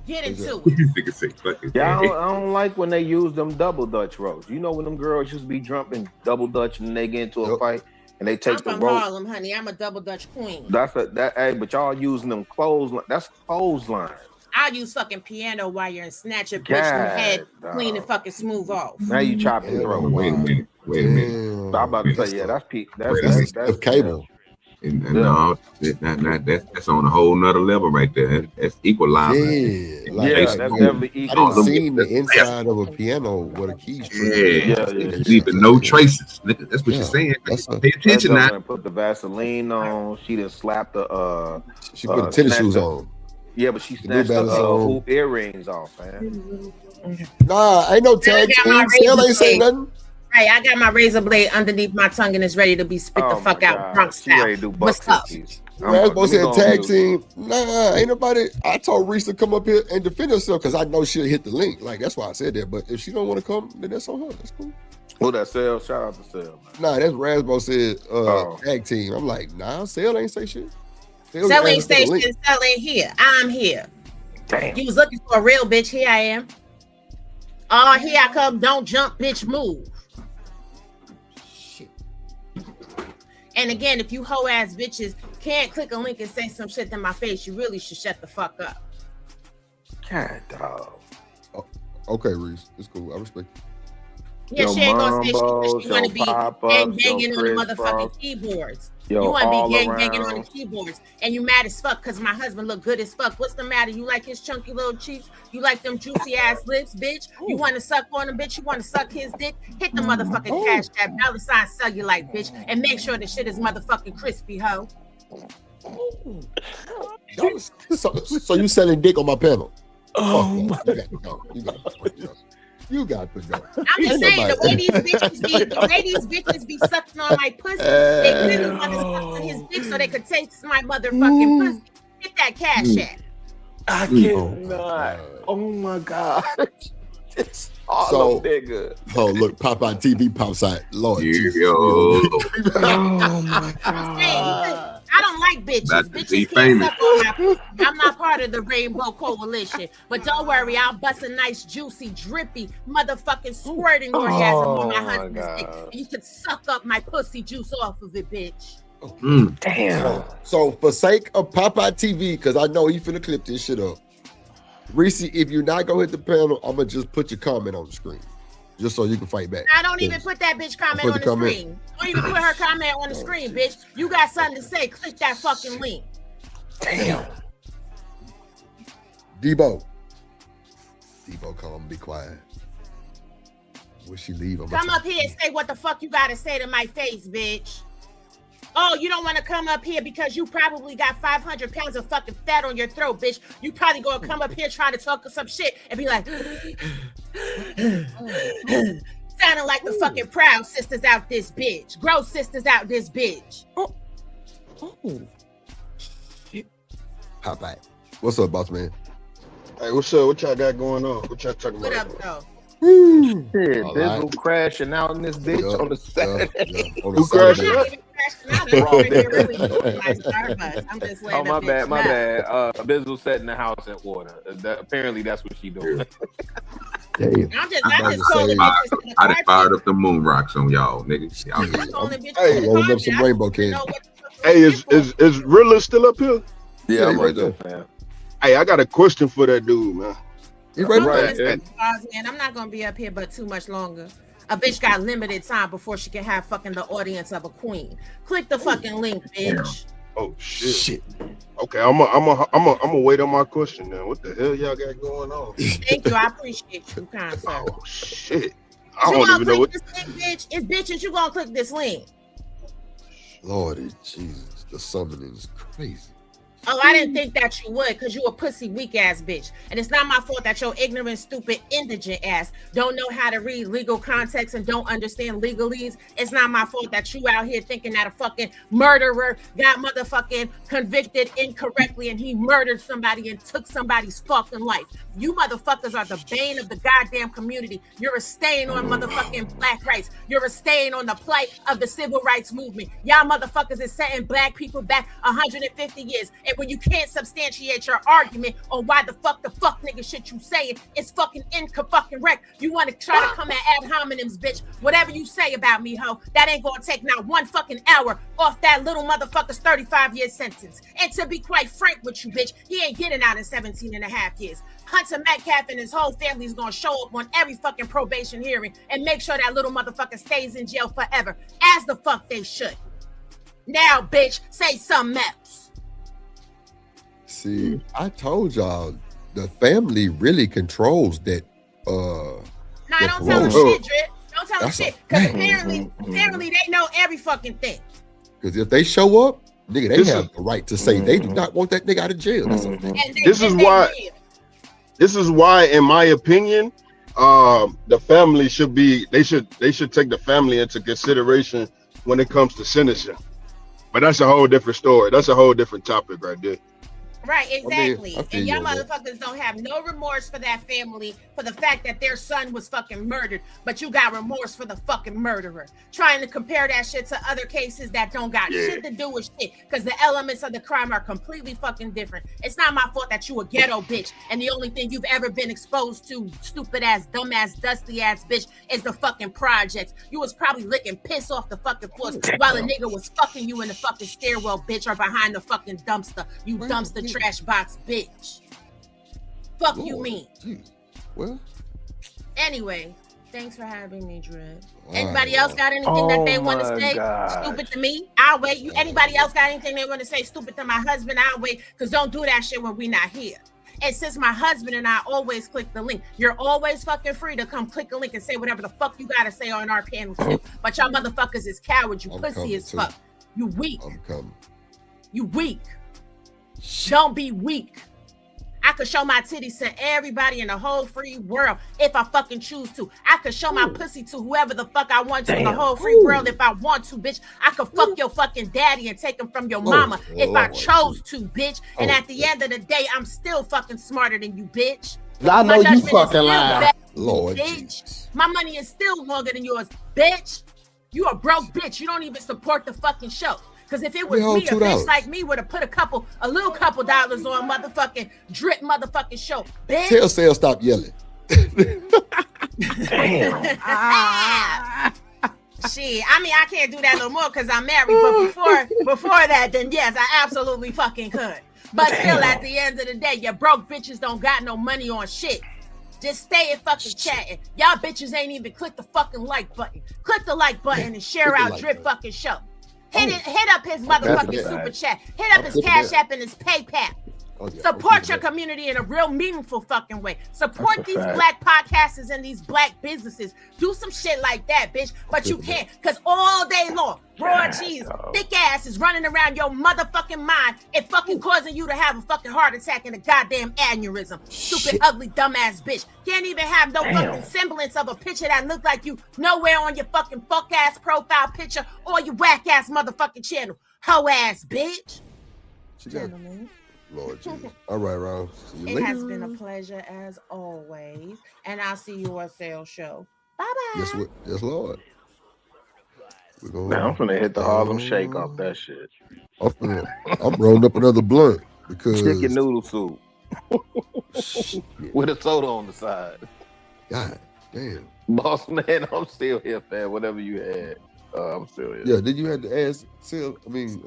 Get into it. Yeah, I don't like when they use them double Dutch ropes. You know when them girls used to be jumping double Dutch and they get into a fight and they take the rope. I'm from Harlem, honey. I'm a double Dutch queen. Hey, but y'all using them clothesline. That's clothesline. I'll use fucking piano wire and snatch a bitch in the head, clean and fucking smooth off. Now you chopping throat. Wait a minute. I'm about to say, yeah, that's peak. That's cable. No, that's on a whole nother level right there. That's equalizing. That's definitely equal. I didn't see the inside of a piano with a keys. Leaving no traces. That's what you're saying. Pay attention now. Put the Vaseline on. She done slapped the. She put the tennis shoes on. Yeah, but she snatched the hoop earrings off, man. Nah, ain't no tag team. Still ain't say nothing. Hey, I got my razor blade underneath my tongue and it's ready to be spit the fuck out drunk style. What's up? Rasbo said tag team. Nah, ain't nobody. I told Reese to come up here and defend herself because I know she'll hit the link. Like, that's why I said that. But if she don't want to come, then that's on her. That's cool. Well, that Sale. Shout out to Sale. Nah, that's Rasbo said tag team. I'm like, nah, Sale ain't say shit. Sale ain't say shit. Sale ain't here. I'm here. Damn. You was looking for a real bitch. Here I am. Oh, here I come. Don't jump, bitch. Move. And again, if you hoe ass bitches can't click a link and say some shit in my face, you really should shut the fuck up. God, dog. Oh, okay, Reese. It's cool. I respect it. Yeah, she ain't gonna say shit because she want to be gang-banging on the motherfucking keyboards. You want to be gang-banging on the keyboards. And you mad as fuck because my husband look good as fuck. What's the matter? You like his chunky little cheeks? You like them juicy ass lips, bitch? You want to suck on him, bitch? You want to suck his dick? Hit the motherfucking cash app, $ cellulite, bitch. And make sure the shit is motherfucking crispy, ho. So you selling dick on my panel? Oh, you got to go. You got to go. I'm just saying, the way these bitches be sucking on my pussy, they clearly want to suck on his dick so they could taste my motherfucking pussy. Get that cash app. I cannot. Oh my God. It's all nigga. Oh, look, Popeye TV pops out. Lord. Yo. Oh my God. I don't like bitches. Bitches can't suck on my pussy. I'm not part of the Rainbow Coalition. But don't worry, I'll bust a nice, juicy, drippy, motherfucking squirting orgasm on my husband's dick. And you can suck up my pussy juice off of it, bitch. Damn. So for sake of Popeye TV, because I know he finna clip this shit up. Reese, if you're not gonna hit the panel, I'm gonna just put your comment on the screen. Just so you can fight back. I don't even put that bitch comment on the screen. Don't even put her comment on the screen, bitch. You got something to say, click that fucking link. Damn. Debo, come be quiet. Will she leave? Come up here and say what the fuck you gotta say to my face, bitch. Oh, you don't want to come up here because you probably got 500 pounds of fucking fat on your throat, bitch. You probably gonna come up here trying to talk some shit and be like, sounding like the fucking Proud Sisters out this bitch. Gross Sisters out this bitch. Oh. Popeye. What's up, boss man? Hey, what's up? What y'all got going on? What y'all talking What about? up, though? Shit, Bizzle crashing out in this bitch on the Saturday. Who crashed out? I'm just Oh, my bad. Bizzle setting the house in order. Apparently, that's what she doing. Damn. I'm just calling bitches. I done fired up the moon rocks on y'all, niggas. Y'all Hey, rolling up some rainbow candy. Hey, is Rilla still up here? Yeah, I'm right there. Man. Hey, I got a question for that dude, man. You right, Man, I'm not gonna be up here but too much longer. A bitch got limited time before she can have fucking the audience of a queen. Click the fucking link, bitch. Oh shit. Okay, I'm a wait on my question now. What the hell y'all got going on? Thank you. I appreciate you, kind sir. Oh shit. I don't even know what this link, bitch. It's bitches. You gonna click this link? Lordy Jesus, the summoning is crazy. Oh, I didn't think that you would, because you a pussy weak ass bitch. And it's not my fault that your ignorant, stupid, indigent ass don't know how to read legal context and don't understand legalese. It's not my fault that you out here thinking that a fucking murderer got motherfucking convicted incorrectly and he murdered somebody and took somebody's fucking life. You motherfuckers are the bane of the goddamn community. You're a stain on motherfucking black rights. You're a stain on the plight of the civil rights movement. Y'all motherfuckers is setting black people back 150 years. And when you can't substantiate your argument on why the fuck nigga shit you saying is fucking wreck, you want to try to come at ad hominems, bitch. Whatever you say about me, ho, that ain't gonna take not one fucking hour off that little motherfucker's 35-year sentence. And to be quite frank with you, bitch, he ain't getting out in 17 and a half years. Hunter Metcalf and his whole family is gonna show up on every fucking probation hearing and make sure that little motherfucker stays in jail forever, as the fuck they should. Now, bitch, say something else. See, I told y'all the family really controls that. Nah, don't tell them shit, Drip. Don't tell them shit, because apparently they know every fucking thing. Because if they show up, nigga, they have the right to say they do not want that nigga out of jail. That's This is why, in my opinion, the family should take the family into consideration when it comes to sentencing. But that's a whole different story. That's a whole different topic right there. Right, exactly. And y'all motherfuckers don't have no remorse for that family for the fact that their son was fucking murdered, but you got remorse for the fucking murderer. Trying to compare that shit to other cases that don't got shit to do with shit, because the elements of the crime are completely fucking different. It's not my fault that you a ghetto bitch and the only thing you've ever been exposed to, stupid ass, dumb ass, dusty ass bitch, is the fucking projects. You was probably licking piss off the fucking floors while a nigga was fucking you in the fucking stairwell, bitch, or behind the fucking dumpster. You dumpster trash box bitch. Fuck Lord, you mean. Geez. Well, anyway, thanks for having me, Drip. Anybody else got anything that they want to say stupid to me? I'll wait. You anybody else got anything they want to say stupid to my husband? I'll wait, because don't do that shit when we not here. And since my husband and I always click the link, you're always fucking free to come click a link and say whatever the fuck you gotta say on our panel too. But y'all motherfuckers is cowards, you pussy as fuck. You weak. I'm coming. You weak. Don't be weak. I could show my titties to everybody in the whole free world if I fucking choose to. I could show my pussy to whoever the fuck I want to in the whole free world if I want to, bitch. I could fuck your fucking daddy and take him from your mama if I chose to, bitch. And at the end of the day, I'm still fucking smarter than you, bitch. I know you fucking lying. Lord, bitch. My money is still longer than yours, bitch. You a broke bitch. You don't even support the fucking show. Because if it was me, a bitch like me would have put a little couple dollars on motherfucking Drip motherfucking show. Bitch. Tell Sale stop yelling. Shit, I mean, I can't do that no more because I'm married. But before that, then yes, I absolutely fucking could. But still, at the end of the day, your broke bitches don't got no money on shit. Just stay and fucking chatting. Y'all bitches ain't even click the fucking like button. Click the like button and share out Drip fucking show. Hit up his motherfucking super chat. Hit up his Cash App and his PayPal. Support your community in a real meaningful fucking way. Support these black podcasters and these black businesses. Do some shit like that, bitch. But you can't, because all day long, raw cheese, thick ass is running around your motherfucking mind and fucking causing you to have a fucking heart attack and a goddamn aneurysm. Stupid, ugly, dumbass bitch. Can't even have no fucking semblance of a picture that look like you nowhere on your fucking fuck ass profile picture or your whack ass motherfucking channel. Hoe ass bitch. Gentlemen. Lord Jesus. All right, Ron. It has been a pleasure as always, and I'll see you at sale show. Bye bye. Yes, Lord. Man, I'm finna hit the Harlem Shake off that shit. I'm rolling up another blunt because chicken noodle soup with a soda on the side. God damn, boss man, I'm still here, fam. Whatever you had, I'm still here. Yeah, then you had to ask Sil. I mean,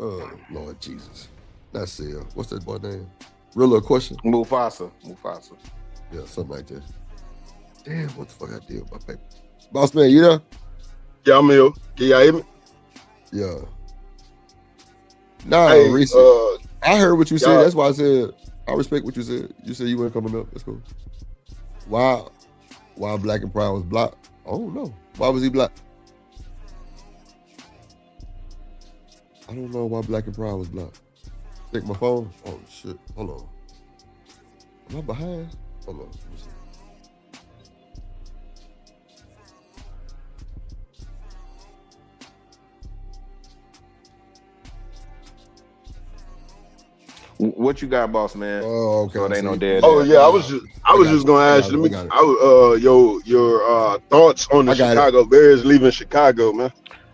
Lord Jesus. Not Sil. What's that boy name? Real little question. Mufasa. Yeah, something like that. Damn, what the fuck I did with my paper? Boss man, you there? Yeah, I'm here. Can y'all hear me? Yeah. Nah, Hey, Reese. I heard what you said. That's why I said I respect what you said. You said you weren't coming up. That's cool. Why Black and Proud was blocked? I don't know. Why was he blocked? I don't know why Black and Proud was blocked. Take my phone. Oh shit. Hold on. Am I behind? Hold on. Let me see. What you got, boss man? Oh, okay. So it ain't no dead. Oh yeah, I was just gonna ask you. Your thoughts on the Chicago Bears leaving Chicago, man?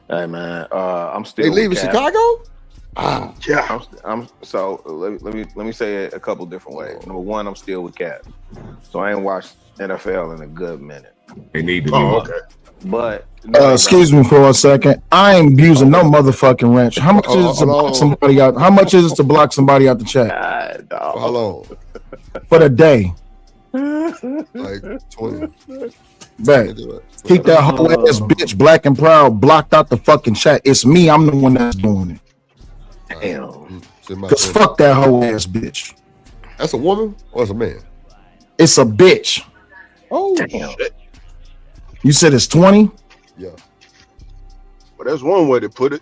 Hey man, I'm still. They leaving Chicago? Yeah. So let me say it a couple different ways. Number one, I'm still with Cap, so I ain't watched NFL in a good minute. They need to. Oh, okay. But excuse me for a second. I ain't using no motherfucking wrench. How much is it to block somebody out? How much is it to block somebody out the chat? How long? For the day. Like 20. Bet. Keep that whole ass bitch Black and Proud blocked out the fucking chat. It's me. I'm the one that's doing it. Damn. Cause fuck that whole ass bitch. That's a woman or it's a man? It's a bitch. Oh damn. You said it's 20? Yeah. Well, that's one way to put it.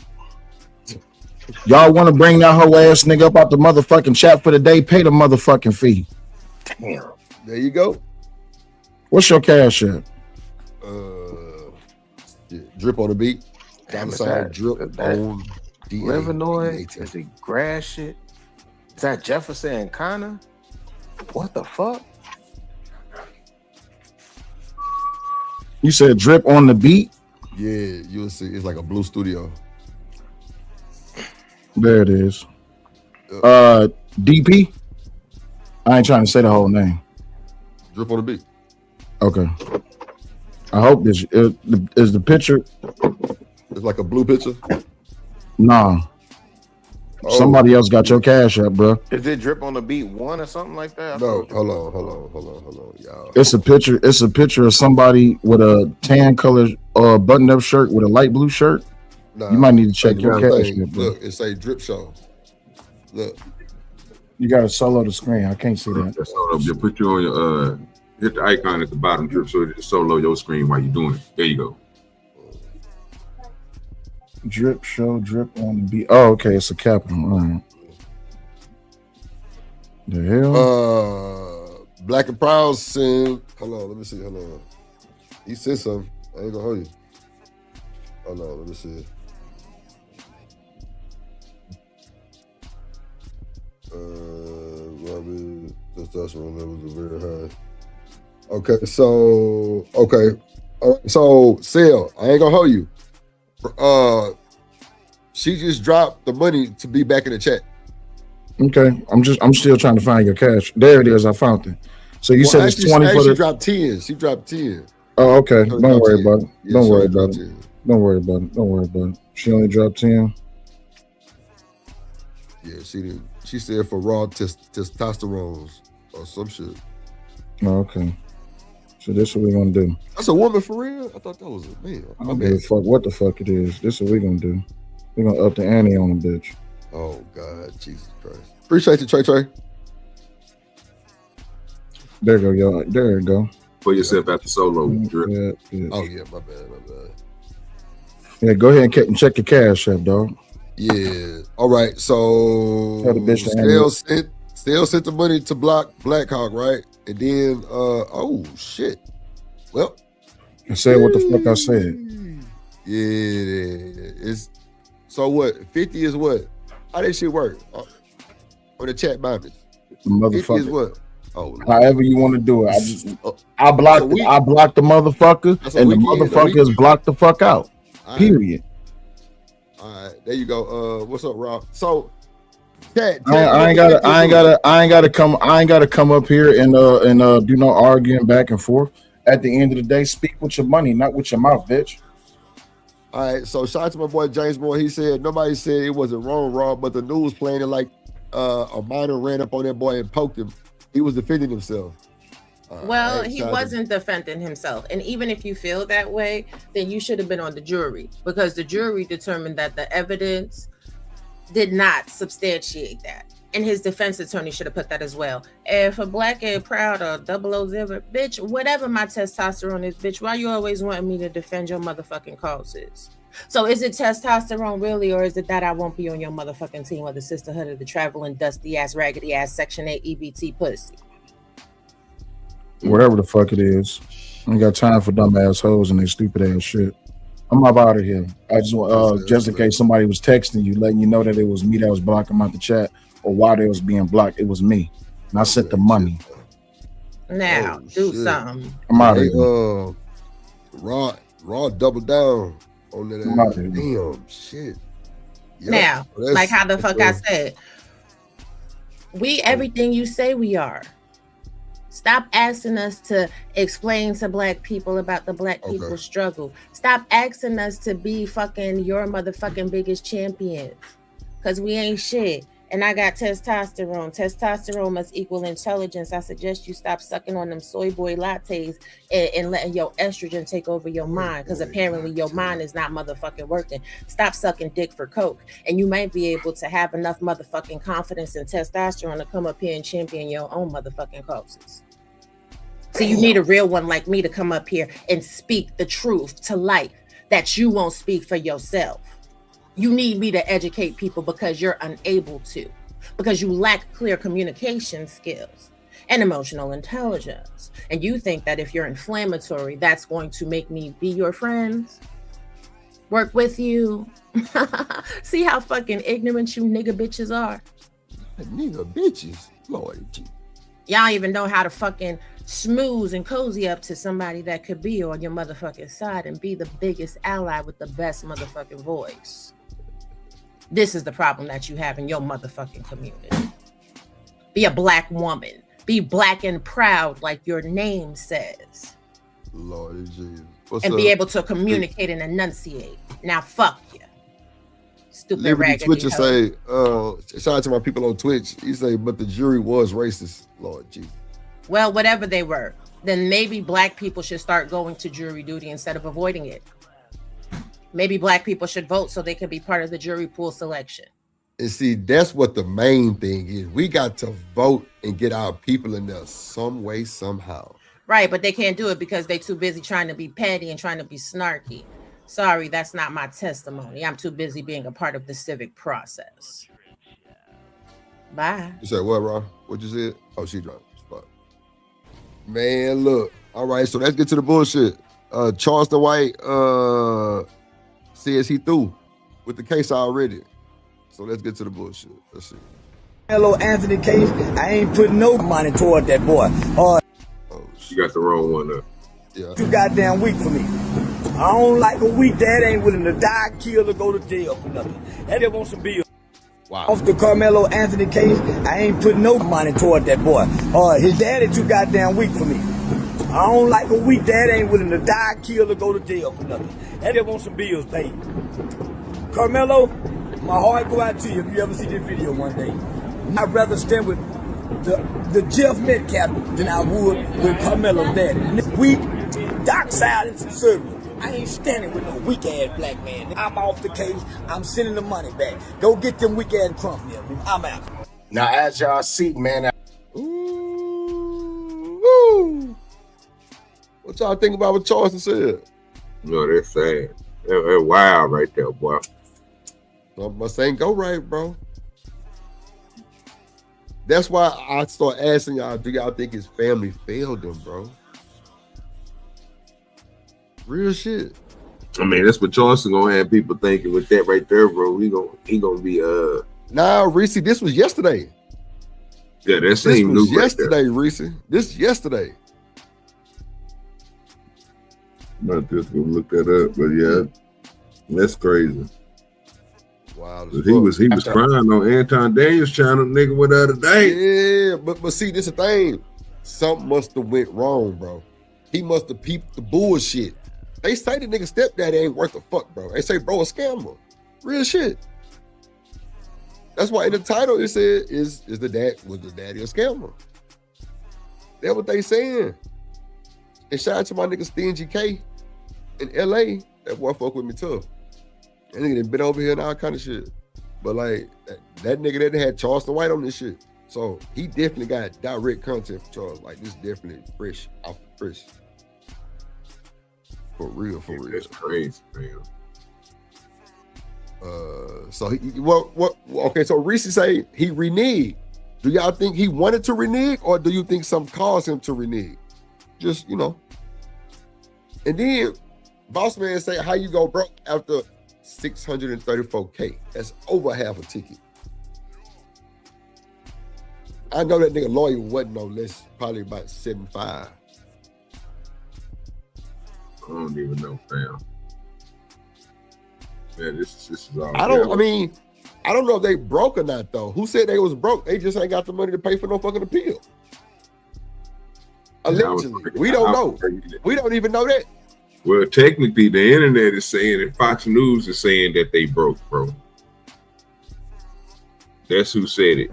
Y'all want to bring that whole ass nigga up out the motherfucking chat for the day? Pay the motherfucking fee. Damn. There you go. What's your cash at? Drip on the beat. Damn, Drip on Illinois. Is it grass shit? Is that Jefferson and Connor? What the fuck? You said drip on the beat? Yeah, you'll see. It's like a blue studio. There it is. DP? I ain't trying to say the whole name. Drip on the beat. Okay. I hope this is the picture. It's like a blue picture? Nah. Somebody else got your cash up, bro. Is it Drip on the Beat 1 or something like that? No, hold on, y'all. It's a picture of somebody with a tan color button up shirt with a light blue shirt. Nah, you might need to check your cash up, bro. Look, it say Drip Show. Look. You gotta solo the screen. I can't see that. You put you on your hit the icon at the bottom, Drip, so it solo your screen while you're doing it. There you go. Drip Show, Drip on the beat. Oh, okay, it's a capital. All right. The hell? Black and Proud sent. Hold on, let me see. Hold on. He said something. I ain't gonna hold you. Hold on, let me see. Robbie, testosterone levels are very high. Okay, so all right, so Sil, I ain't gonna hold you. She just dropped the money to be back in the chat. Okay, I'm still trying to find your cash. There it is. I found it. So you said it's 20 for the. She dropped 10. She dropped 10. Oh, okay. Don't worry about it. Don't worry about it. Don't worry about it. Don't worry about it. She only dropped 10. Yeah, she did. She said for raw testosterones or some shit. Oh, okay. So this is what we're gonna do. That's a woman for real? I thought that was a man. I don't give a fuck what the fuck it is. This is what we're gonna do. We're gonna up the ante on a bitch. Oh God, Jesus Christ. Appreciate you, Trey. There you go, yo. There you go. Put yourself at the solo. Yeah. Oh yeah, my bad. Yeah, go ahead and check your cash app, dog. Yeah. All right. So Tell the bitch to handle still sent the money to block Blackhawk, right? And then oh shit. Well, I said what the fuck I said. Yeah, it's so what? 50 is what? How that shit work? On the chat bombing. 50 is Motherfucker. what? Oh, however you want to do it. I blocked the motherfucker, and the motherfucker is blocked the fuck out. Period. All right, there you go. What's up, Rob? So, I ain't gotta come up here and do no arguing back and forth. At the end of the day, speak with your money, not with your mouth, bitch. All right, so shout out to my boy James Moore. He said nobody said it wasn't wrong, Rob, but the news playing it like a minor ran up on that boy and poked him. He was defending himself. Well, he wasn't defending himself. And even if you feel that way, then you should have been on the jury, because the jury determined that the evidence did not substantiate that. And his defense attorney should have put that as well. If a black and proud or 007, bitch, whatever my testosterone is, bitch, why you always wanting me to defend your motherfucking causes? So is it testosterone really, or is it that I won't be on your motherfucking team or the sisterhood of the traveling dusty ass, raggedy ass Section 8 EBT pussy? Whatever the fuck it is. I ain't got time for dumb assholes and their stupid ass shit. I'm up out of here. I just want just in case somebody was texting you, letting you know that it was me that was blocking them out the chat, or why they was being blocked. It was me. And I sent the money. Now, do something. I'm out of here. Raw double down on that. Damn, shit. Yeah, now, like how the fuck I said, we everything you say we are. Stop asking us to explain to black people about the black people's struggle. Stop asking us to be fucking your motherfucking biggest champions, because we ain't shit. And I got testosterone. Testosterone must equal intelligence. I suggest you stop sucking on them soy boy lattes and letting your estrogen take over your mind, because apparently your mind is not motherfucking working. Stop sucking dick for coke, and you might be able to have enough motherfucking confidence and testosterone to come up here and champion your own motherfucking causes. So you need a real one like me to come up here and speak the truth to light that you won't speak for yourself. You need me to educate people because you're unable to, because you lack clear communication skills and emotional intelligence. And you think that if you're inflammatory, that's going to make me be your friends, work with you. See how fucking ignorant you nigga bitches are? Nigga bitches? Lord. Y'all even know how to fucking smooth and cozy up to somebody that could be on your motherfucking side and be the biggest ally with the best motherfucking voice. This is the problem that you have in your motherfucking community. Be a black woman. Be black and proud like your name says. Lord Jesus. And be able to communicate and enunciate. Now fuck you. Stupid Liberty raggedy Twitcher hoe. say, shout out to my people on Twitch. He say, but the jury was racist. Lord Jesus. Well, whatever they were, then maybe black people should start going to jury duty instead of avoiding it. Maybe black people should vote so they can be part of the jury pool selection. And see, that's what the main thing is. We got to vote and get our people in there some way, somehow. Right, but they can't do it because they're too busy trying to be petty and trying to be snarky. Sorry, that's not my testimony. I'm too busy being a part of the civic process. Bye. You said what, Rob? What you said? Oh, she dropped. Man, look. All right, so let's get to the bullshit. Charleston White says he through with the case already. So let's get to the bullshit. Let's see. Hello, Anthony case. I ain't putting no money toward that boy. You got the wrong one up. Yeah. Too goddamn weak for me. I don't like a weak dad ain't willing to die, kill, or go to jail for nothing. That just wants some bills. Wow. Off the Karmelo Anthony case, I ain't putting no money toward that boy. His daddy too goddamn weak for me. I don't like a weak dad ain't willing to die, kill, or go to jail for nothing. That just wants some bills paid. Karmelo, my heart go out to you if you ever see this video one day. I'd rather stand with the Jeff Metcalf than I would with Karmelo's daddy. Weak, dark side, and conservative. I ain't standing with no weak ass black man. I'm off the case. I'm sending the money back. Go get them weak ass crumbs here. I'm out. Now, as y'all see, man. What y'all think about what Charleston said? No, that's sad. That's wild right there, boy. Must ain't go right, bro. That's why I start asking y'all, do y'all think his family failed him, bro? Real shit. I mean, that's what Charleston gonna have people thinking with that right there, bro. He gonna be Nah, Reese, this was yesterday. Yeah, that seemed This was new yesterday, Reese. This yesterday. I'm not just gonna look that up, but yeah, that's crazy. Wow. He was crying on Anton Daniels' channel, nigga, what the other day. Yeah, but see, this is the thing. Something must have went wrong, bro. He must have peeped the bullshit. They say the nigga stepdaddy ain't worth a fuck, bro. They say bro a scammer. Real shit. That's why in the title it said was the daddy a scammer. That's what they saying. And shout out to my nigga Stingy K in LA. That boy fuck with me tough. That nigga done been over here and all kind of shit. But like that nigga that had Charleston White on this shit. So he definitely got direct content from Charles. Like this definitely fresh off the press. For real. That's crazy, man. So okay, so Reese say he reneged. Do y'all think he wanted to renege, or do you think something caused him to renege? Just, And then Boss Man say, how you go broke after $634K? That's over half a ticket. I know that nigga lawyer wasn't no less, probably about 75. I don't even know, fam. Yeah, this is all. I don't know if they broke or not though. Who said they was broke? They just ain't got the money to pay for no fucking appeal. Allegedly. We don't know. We don't even know that. Well, technically, the internet is saying, and Fox News is saying that they broke, bro. That's who said it.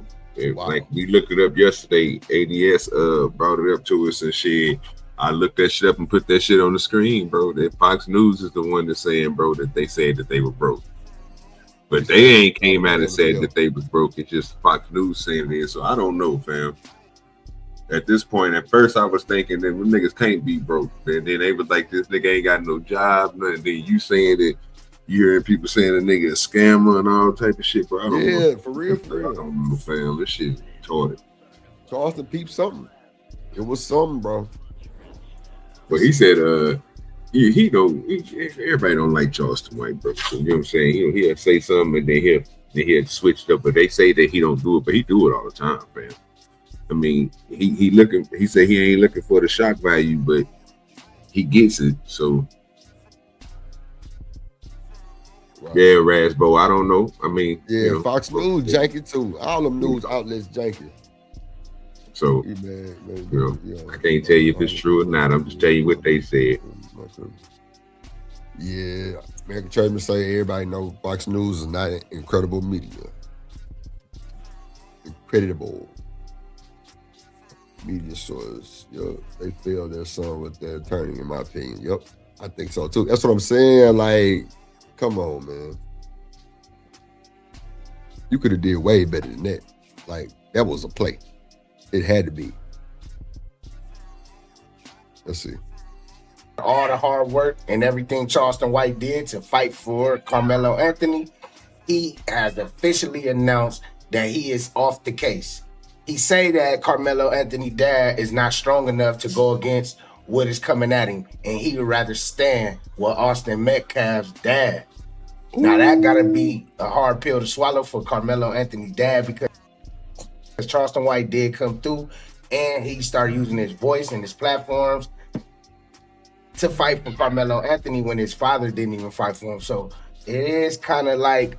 Wow. Like we looked it up yesterday. ADS brought it up to us and shit. I looked that shit up and put that shit on the screen, bro. That Fox News is the one that's saying, bro, that they said that they were broke. But they ain't came out and said that they was broke. It's just Fox News saying it. So I don't know, fam. At this point, at first I was thinking that niggas can't be broke. And then they was like, this nigga ain't got no job. And then you saying that you hearing people saying a nigga a scammer and all type of shit, bro. I don't know. For real. I don't know, fam. This shit retarded. Charleston peeped something. It was something, bro. But he said, everybody don't like Charleston White, bro. You know what I'm saying? He'll say something and then he'll switch it up. But they say that he don't do it, but he do it all the time, fam. I mean, he said he ain't looking for the shock value, but he gets it. So wow. Yeah, Rasbo, I don't know. I mean, Fox News janky too. All them news outlets janky. So I can't tell you if it's true or not. I'm just telling you what they said. Yeah, American Churchman say everybody know Fox News is not incredible media. Incredible media source. Yep, they failed their son with their attorney, in my opinion. Yep, I think so too. That's what I'm saying. Like, come on, man. You could have did way better than that. Like, that was a play. It had to be. Let's see. All the hard work and everything Charleston White did to fight for Karmelo Anthony, he has officially announced that he is off the case. He say that Karmelo Anthony's dad is not strong enough to go against what is coming at him, and he would rather stand with Austin Metcalf's dad. Now that gotta be a hard pill to swallow for Karmelo Anthony's dad, because Charleston White did come through and he started using his voice and his platforms to fight for Karmelo Anthony when his father didn't even fight for him. So it is kind of like,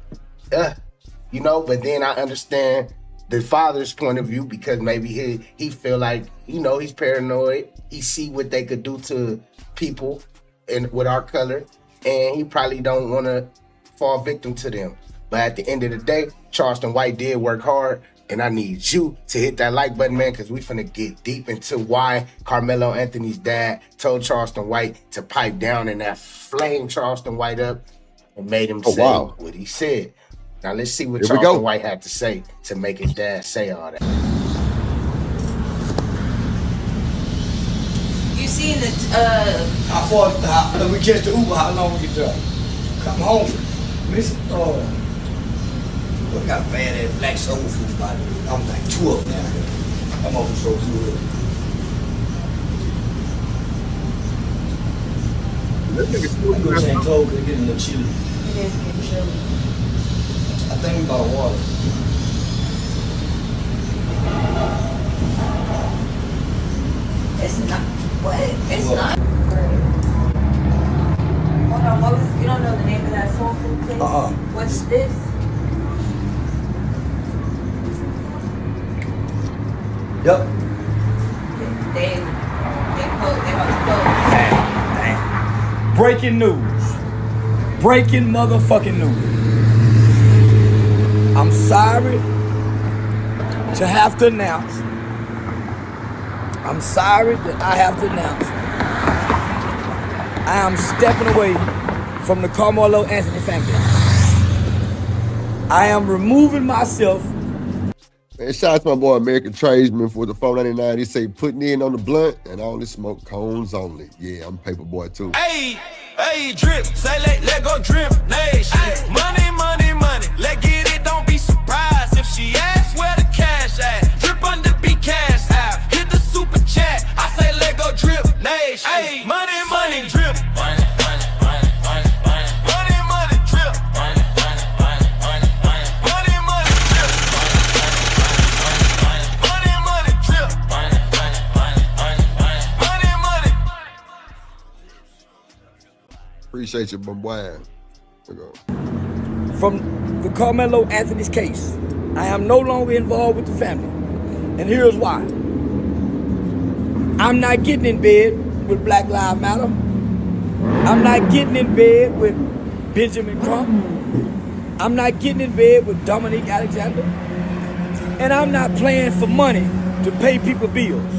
but then I understand the father's point of view, because maybe he feel like, he's paranoid. He see what they could do to people with our color, and he probably don't want to fall victim to them. But at the end of the day, Charleston White did work hard, and I need you to hit that like button, man, because we finna get deep into why Karmelo Anthony's dad told Charleston White to pipe down, and that flamed Charleston White up and made him say what he said. Now let's see what Charleston White had to say to make his dad say all that. You seeing the How far? If we catch the Uber, how long we can drive? Come home. Listen, we got a bad ass black soul food body. I'm like 2 of them down here. I'm over so good. I go change clothes and get a little chilly. it is getting chilly. I think we bought water. It's not. What? It's not. Hold on. What was? You don't know the name of that soul food place? What's this? Yep. They closed. They about to close. Damn. Breaking news. Breaking motherfucking news. I'm sorry to have to announce. I'm sorry that I have to announce. I am stepping away from the Karmelo Anthony family. I am removing myself. Man, shout out to my boy American Tradesman for the $4.99. He say putting in on the blunt and only smoke cones only. Yeah, I'm a paper boy too. Hey, hey, drip, say let go drip, nation. Money, money, money, let get it, don't be surprised if she asks where the cash at. Drip under be cash out, hit the super chat, I say let go drip, nation. Hey, money, money, drip. Money, money, money, money, money. Money, money, drip. Money, money, money, money, money. Money, money, drip. Money, money, drip. Money, money, money, money, money. Money, money. Appreciate you, my boy. From the Karmelo Anthony's case, I am no longer involved with the family. And here's why. I'm not getting in bed with Black Lives Matter. I'm not getting in bed with Benjamin Crump. I'm not getting in bed with Dominique Alexander. And I'm not playing for money to pay people bills.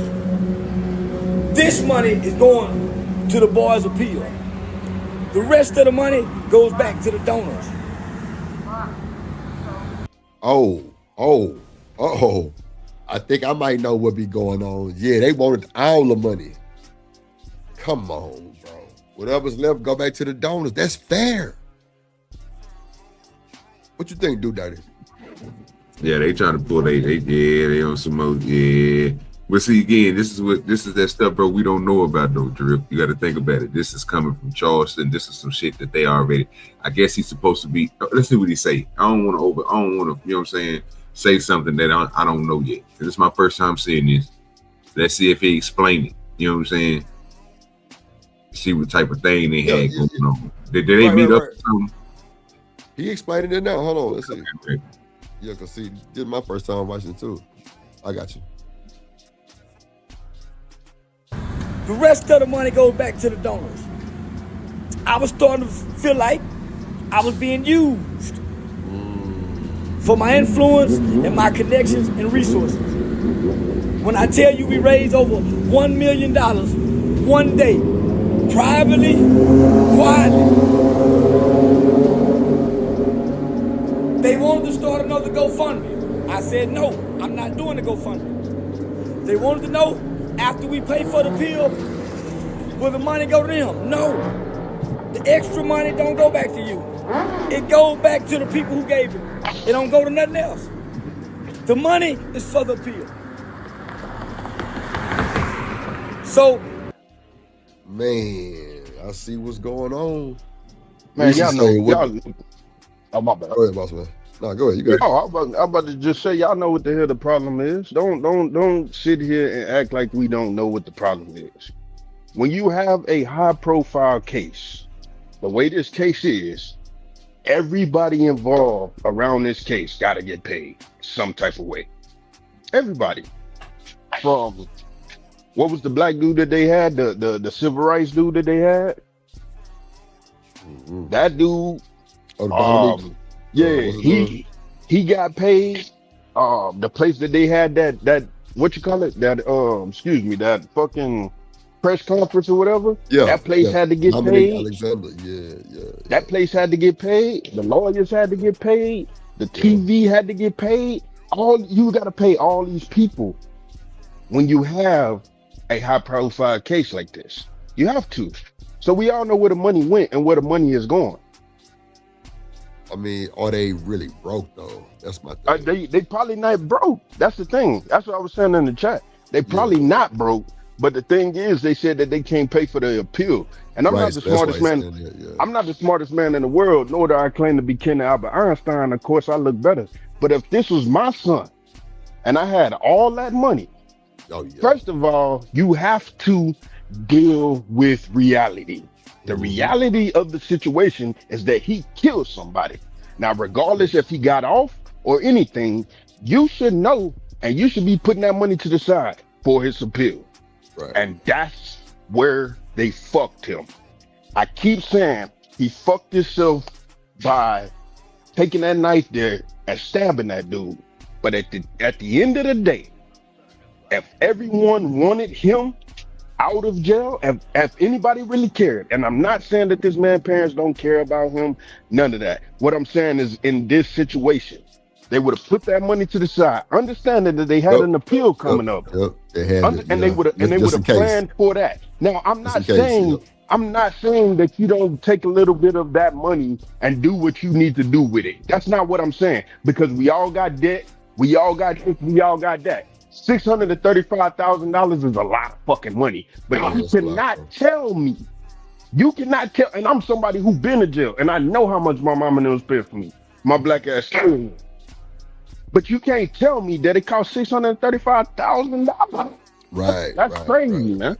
This money is going to the Boys Appeal. The rest of the money goes back to the donors. I think I might know what be going on. Yeah, they wanted all the money. Come on, bro. Whatever's left, go back to the donors. That's fair. What you think, Do Dirty? Yeah, they trying to pull they on some more, yeah. But see, again, this is that stuff, bro, we don't know about though, Drip. You got to think about it. This is coming from Charleston. This is some shit that they already, I guess he's supposed to be, let's see what he say. I don't want to, you know what I'm saying, say something that I don't know yet. This is my first time seeing this. Let's see if he explain it. You know what I'm saying? See what type of thing they had going on. Did they meet up? He explained it now. Hold on, let's see. Okay. Yeah, cause see, this is my first time watching it too. I got you. The rest of the money goes back to the donors. I was starting to feel like I was being used for my influence and my connections and resources. When I tell you we raised over $1 million one day, privately, quietly. They wanted to start another GoFundMe. I said, no, I'm not doing the GoFundMe. They wanted to know, after we pay for the pill, will the money go to them? No. The extra money don't go back to you. It goes back to the people who gave it. It don't go to nothing else. The money is for the pill. So, man, I see what's going on. Man, y'all know, oh, my bad. Go ahead, boss man. No, go ahead. You got I'm about to just say, y'all know what the hell the problem is. Don't sit here and act like we don't know what the problem is. When you have a high-profile case, the way this case is, everybody involved around this case got to get paid some type of way. Everybody. From what was the black dude that they had, the civil rights dude that they had? Mm-hmm. That dude. Yeah, he got paid. The place that they had that what you call it? That that fucking press conference or whatever. Yeah, that place had to get paid. Alexander. That place had to get paid. The lawyers had to get paid. The TV had to get paid. You got to pay all these people when you have a high profile case like this. You have to. So we all know where the money went and where the money is going. I mean, are they really broke though? That's my thing. They probably not broke. That's the thing. That's what I was saying in the chat. They probably not broke. But the thing is, they said that they can't pay for the appeal. And I'm not the smartest man. I'm not the smartest man in the world, nor do I claim to be Ken Albert Einstein. Of course, I look better. But if this was my son and I had all that money, first of all, you have to deal with reality. The reality of the situation is that he killed somebody. Now, regardless if he got off or anything, you should know and you should be putting that money to the side for his appeal. Right. And that's where they fucked him. I keep saying he fucked himself by taking that knife there and stabbing that dude. But at the end of the day, if everyone wanted him out of jail, if anybody really cared, and I'm not saying that this man's parents don't care about him, none of that. What I'm saying is, in this situation, they would have put that money to the side, understanding that they had an appeal coming up, they had and they would have planned for that. Now, I'm not saying that you don't take a little bit of that money and do what you need to do with it. That's not what I'm saying, because we all got debt, we all got this, we all got that. $635,000 is a lot of fucking money, but you cannot tell me. You cannot tell, and I'm somebody who been to jail, and I know how much my mama knows paid for me, my black ass. But you can't tell me that it cost $635,000. Right. That's crazy, man.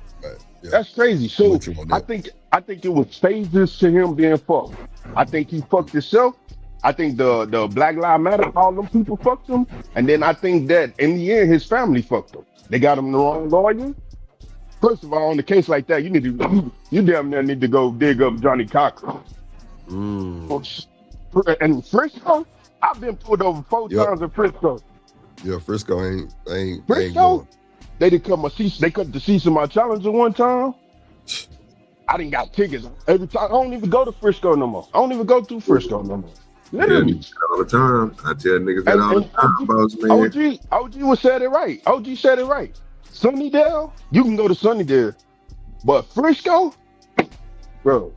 That's crazy. So I think it was phases to him being fucked. I think he fucked himself. I think the Black Lives Matter, all them people fucked him. And then I think that in the end, his family fucked him. They got him the wrong lawyer. First of all, in a case like that, you damn near need to go dig up Johnny Cochran. And Frisco, I've been pulled over 4 times in Frisco. Yeah, Frisco ain't Frisco, they did cut they cut the seats of my Challenger one time. I didn't got tickets every time. I don't even go to Frisco no more. I don't even go through Frisco no more. Literally. Yeah, all the time. I tell niggas that all the time, boss man. OG was said it right. OG said it right. Sunnydale, you can go to Sunnydale, but Frisco, bro,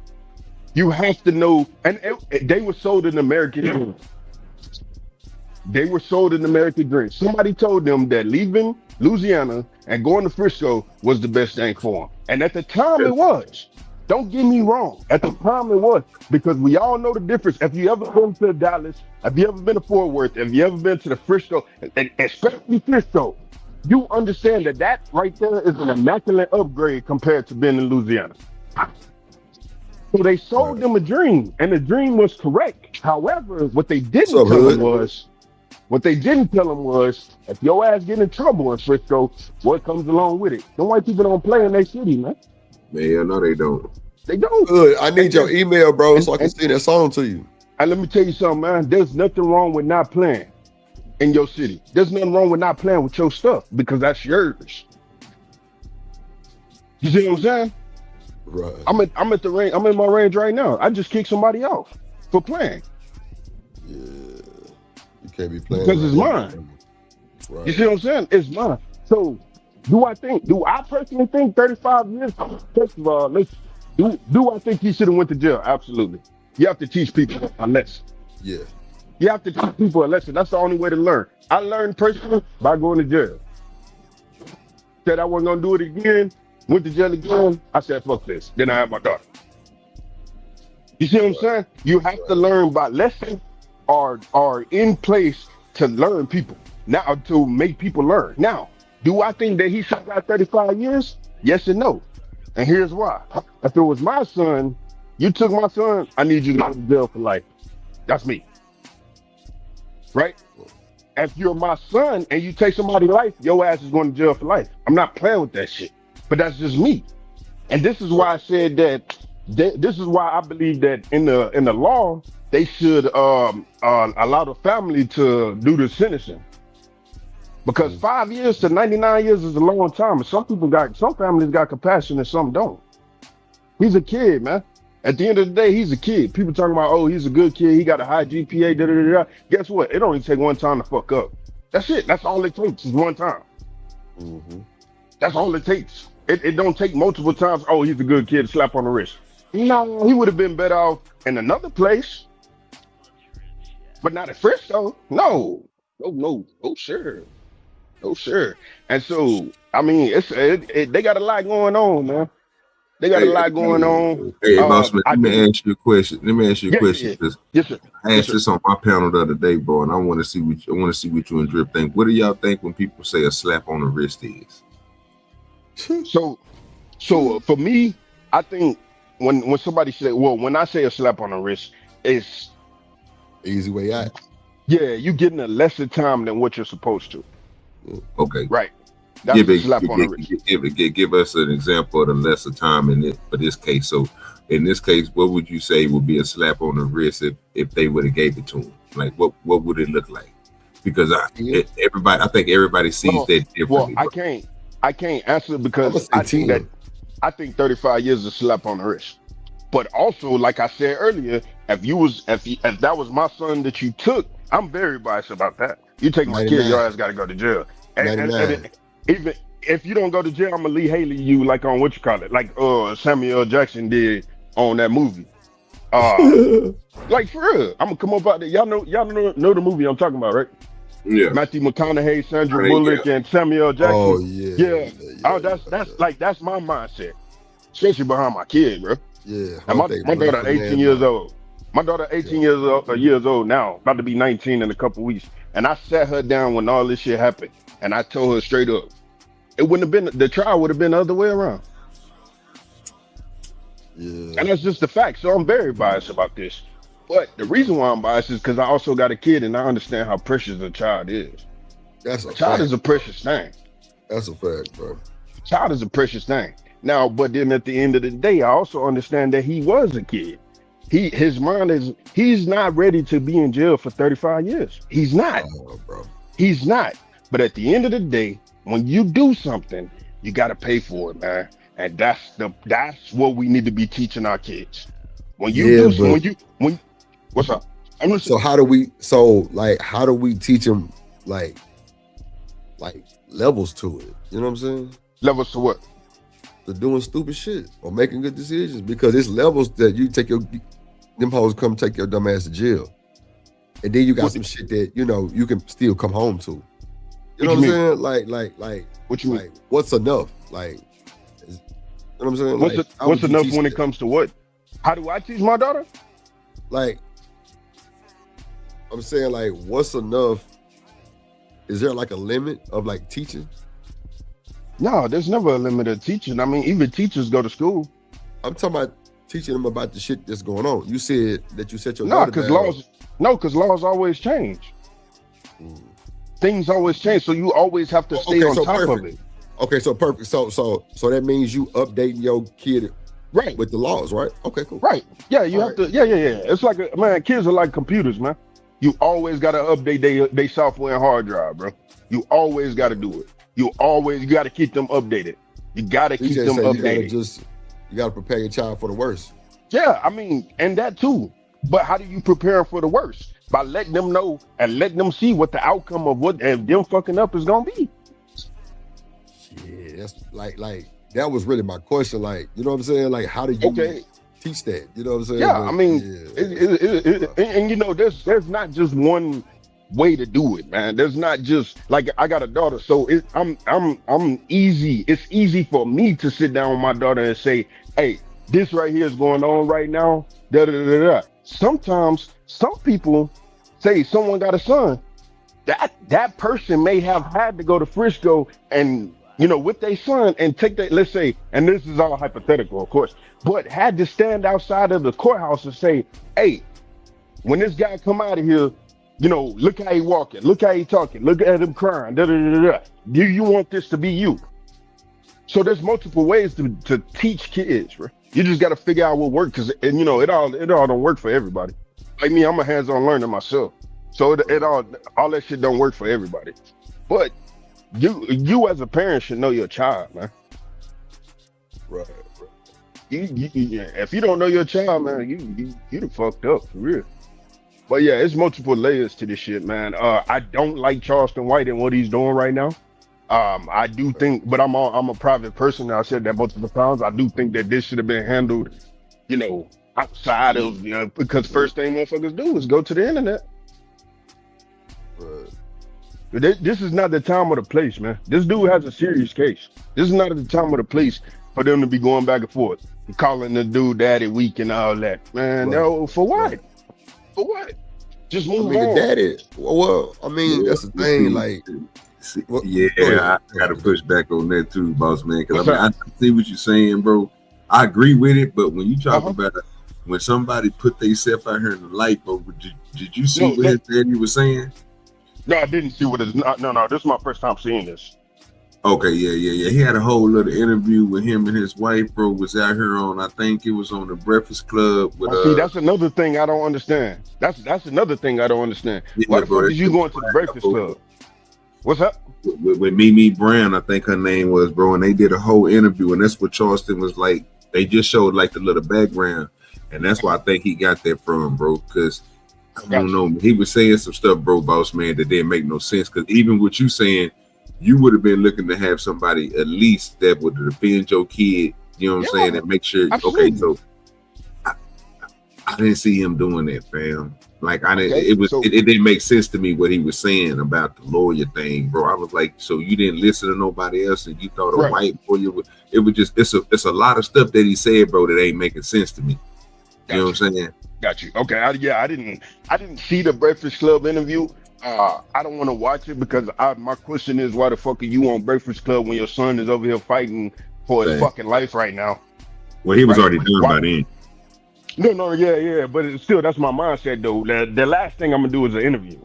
you have to know. And they were sold an American dream. They were sold an American dream. Somebody told them that leaving Louisiana and going to Frisco was the best thing for them. And at the time it was. Don't get me wrong. At the time it was, because we all know the difference. If you ever been to Dallas, if you ever been to Fort Worth, if you ever been to the Frisco, and especially Frisco, you understand that right there is an immaculate upgrade compared to being in Louisiana. So they sold them a dream, and the dream was correct. However, what they didn't tell them was, if your ass get in trouble in Frisco, what comes along with it? Them white people don't play in their city, man. Man, no, they don't. They don't. Good. I need your email, bro, so I can send that song to you. And let me tell you something, man. There's nothing wrong with not playing in your city. There's nothing wrong with not playing with your stuff, because that's yours. You see what I'm saying? Right. I'm at the range. I'm in my range right now. I just kicked somebody off for playing. Yeah. You can't be playing because it's mine. Right. You see what I'm saying? It's mine. So do I personally think 35 years? First of all, do I think he should have went to jail? Absolutely. You have to teach people a lesson. Yeah. You have to teach people a lesson. That's the only way to learn. I learned personally by going to jail. Said I wasn't gonna do it again. Went to jail again. I said, fuck this. Then I had my daughter. You see what I'm saying? You have to learn by lessons are in place to learn people. Now, to make people learn. Now, do I think that he should have got 35 years? Yes and no. And here's why. If it was my son, you took my son, I need you to go to jail for life. That's me. Right? If you're my son and you take somebody's life, your ass is going to jail for life. I'm not playing with that shit. But that's just me. And this is why I said that, this is why I believe that in the law, they should allow the family to do the sentencing. Because 5 years to 99 years is a long time. And some families got compassion and some don't. He's a kid, man. At the end of the day, he's a kid. People talking about, oh, he's a good kid. He got a high GPA, da, da, da, da. Guess what? It only take one time to fuck up. That's it. That's all it takes is one time. Mm-hmm. That's all it takes. It don't take multiple times. Oh, he's a good kid. Slap on the wrist. No, he would have been better off in another place, but not at Frisco. No, sure. Oh, sure. And so, I mean, they got a lot going on, man. They got a lot going on. Hey, boss man, let me ask you a question. Yeah. Yes, sir. I asked this on my panel the other day, bro, and I want to see what you and Drip think. What do y'all think when people say a slap on the wrist is? So for me, I think when somebody say, well, when I say a slap on the wrist, it's easy way out. Yeah, you getting a lesser time than what you're supposed to. Okay. Right. That's a slap on the wrist. Give us an example of the lesser time in it for this case. So in this case, what would you say would be a slap on the wrist if they would have gave it to him? Like what would it look like? Because I think everybody sees that differently. Well, I can't answer because I think 35 years is a slap on the wrist. But also, like I said earlier, if that was my son that you took, I'm very biased about that. You take my kid, your ass got to go to jail. And even if you don't go to jail, I'm gonna Lee Haley you like on what you call it, like Samuel L. Jackson did on that movie. Like for real, I'm gonna come up out there. Y'all know the movie I'm talking about, right? Yeah. Matthew McConaughey, Sandra Bullock, and Samuel L. Jackson. Oh yeah. That's my mindset, especially behind my kid, bro. Yeah. And my daughter 18 years old. My daughter 18 years old now, about to be 19 in a couple weeks. And I sat her down when all this shit happened, and I told her straight up, it wouldn't have been, the trial would have been the other way around. Yeah. And that's just the fact. So I'm very biased about this. But the reason why I'm biased is because I also got a kid, and I understand how precious a child is. A child is a precious thing. That's a fact, bro. A child is a precious thing. Now, but then at the end of the day, I also understand that he was a kid. His mind he's not ready to be in jail for 35 years. He's not. Bro. He's not. But at the end of the day, when you do something, you got to pay for it, man. And that's what we need to be teaching our kids. When you what's up? So how do we teach them like levels to it? You know what I'm saying? Levels to what? To doing stupid shit or making good decisions, because it's levels that you take them hoes come take your dumb ass to jail, and then you got some shit that you can still come home to. You know what I'm saying? Like what you mean? What's enough? Like, you know what I'm saying? What's enough when it comes to what? How do I teach my daughter? Like, I'm saying, like, what's enough? Is there like a limit of like teaching? No, there's never a limit of teaching. I mean, even teachers go to school. I'm talking about teaching them about the shit that's going on. You said that you set your daughter down. Because laws always change. Things always change, so you always have to stay on top of it. Okay, so perfect. So that means you updating your kid right with the laws, right? Okay, cool. Right. Yeah, you have to. Yeah. It's like kids are like computers, man. You always got to update their software and hard drive, bro. You always got to do it. You got to keep them updated. You got to keep them updated. You got to prepare your child for the worst. Yeah, I mean, and that too. But how do you prepare for the worst? By letting them know and letting them see what the outcome of what them fucking up is gonna be. Yeah, that's like that was really my question. Like, you know what I'm saying? Like, how do you teach that? You know what I'm saying? Yeah, I mean, there's not just one way to do it, man. There's not just like I got a daughter, so I'm easy. It's easy for me to sit down with my daughter and say, hey, this right here is going on right now. Da da da da. Sometimes some people say someone got a son. That person may have had to go to Frisco and with their son and take that, let's say, and this is all hypothetical, of course, but had to stand outside of the courthouse and say, hey, when this guy come out of here, look how he walking, look how he talking, look at him crying, da da da da. Do you want this to be you? So there's multiple ways to teach kids, bro. You just got to figure out what works, because it all don't work for everybody. Like me, I'm a hands-on learner myself, so it all that shit don't work for everybody. But you as a parent should know your child, man. Right. If you don't know your child, man, you done fucked up for real. But yeah, it's multiple layers to this shit, man. I don't like Charleston White and what he's doing right now. I do think, but I'm a private person. I said that multiple times. I do think that this should have been handled, outside of, because first thing motherfuckers do is go to the internet. This is not the time or the place, man. This dude has a serious case. This is not the time or the place for them to be going back and forth and calling the dude daddy weak and all that. Man, no, for what? For what? Just move on. The daddy. Well, I mean, that's the thing. Like, I gotta push back on that too, boss man. Because I see what you're saying, bro. I agree with it, but when you talk about it, when somebody put themselves out here in the light, bro, did you see what his daddy was saying? No, I didn't see what it's not. No, this is my first time seeing this. Okay, yeah. He had a whole little interview with him and his wife, bro. Was out here on, I think it was on the Breakfast Club. With, see, that's another thing I don't understand. That's another thing I don't understand. Why the fuck is you going to the Breakfast Club? What's up? With Mimi Brown, I think her name was, bro, and they did a whole interview, and that's what Charleston was like. They just showed like the little background, and that's why I think he got that from, bro, because I don't know. He was saying some stuff, bro, boss man, that didn't make no sense. Because even what you saying, you would have been looking to have somebody at least that would defend your kid. You know what I'm saying, and make sure. Absolutely. Okay, so I didn't see him doing that, fam. Like I didn't. It didn't make sense to me what he was saying about the lawyer thing, bro. I was like, so you didn't listen to nobody else, and you thought a white lawyer would. It was just. It's a lot of stuff that he said, bro, that ain't making sense to me. You know what I'm saying? Got you. Okay. I didn't see the Breakfast Club interview. I don't want to watch it because my question is, why the fuck are you on Breakfast Club when your son is over here fighting for his fucking life right now? Well, he was already done by then. No, yeah, but it's still, that's my mindset though. The last thing I'm gonna do is an interview.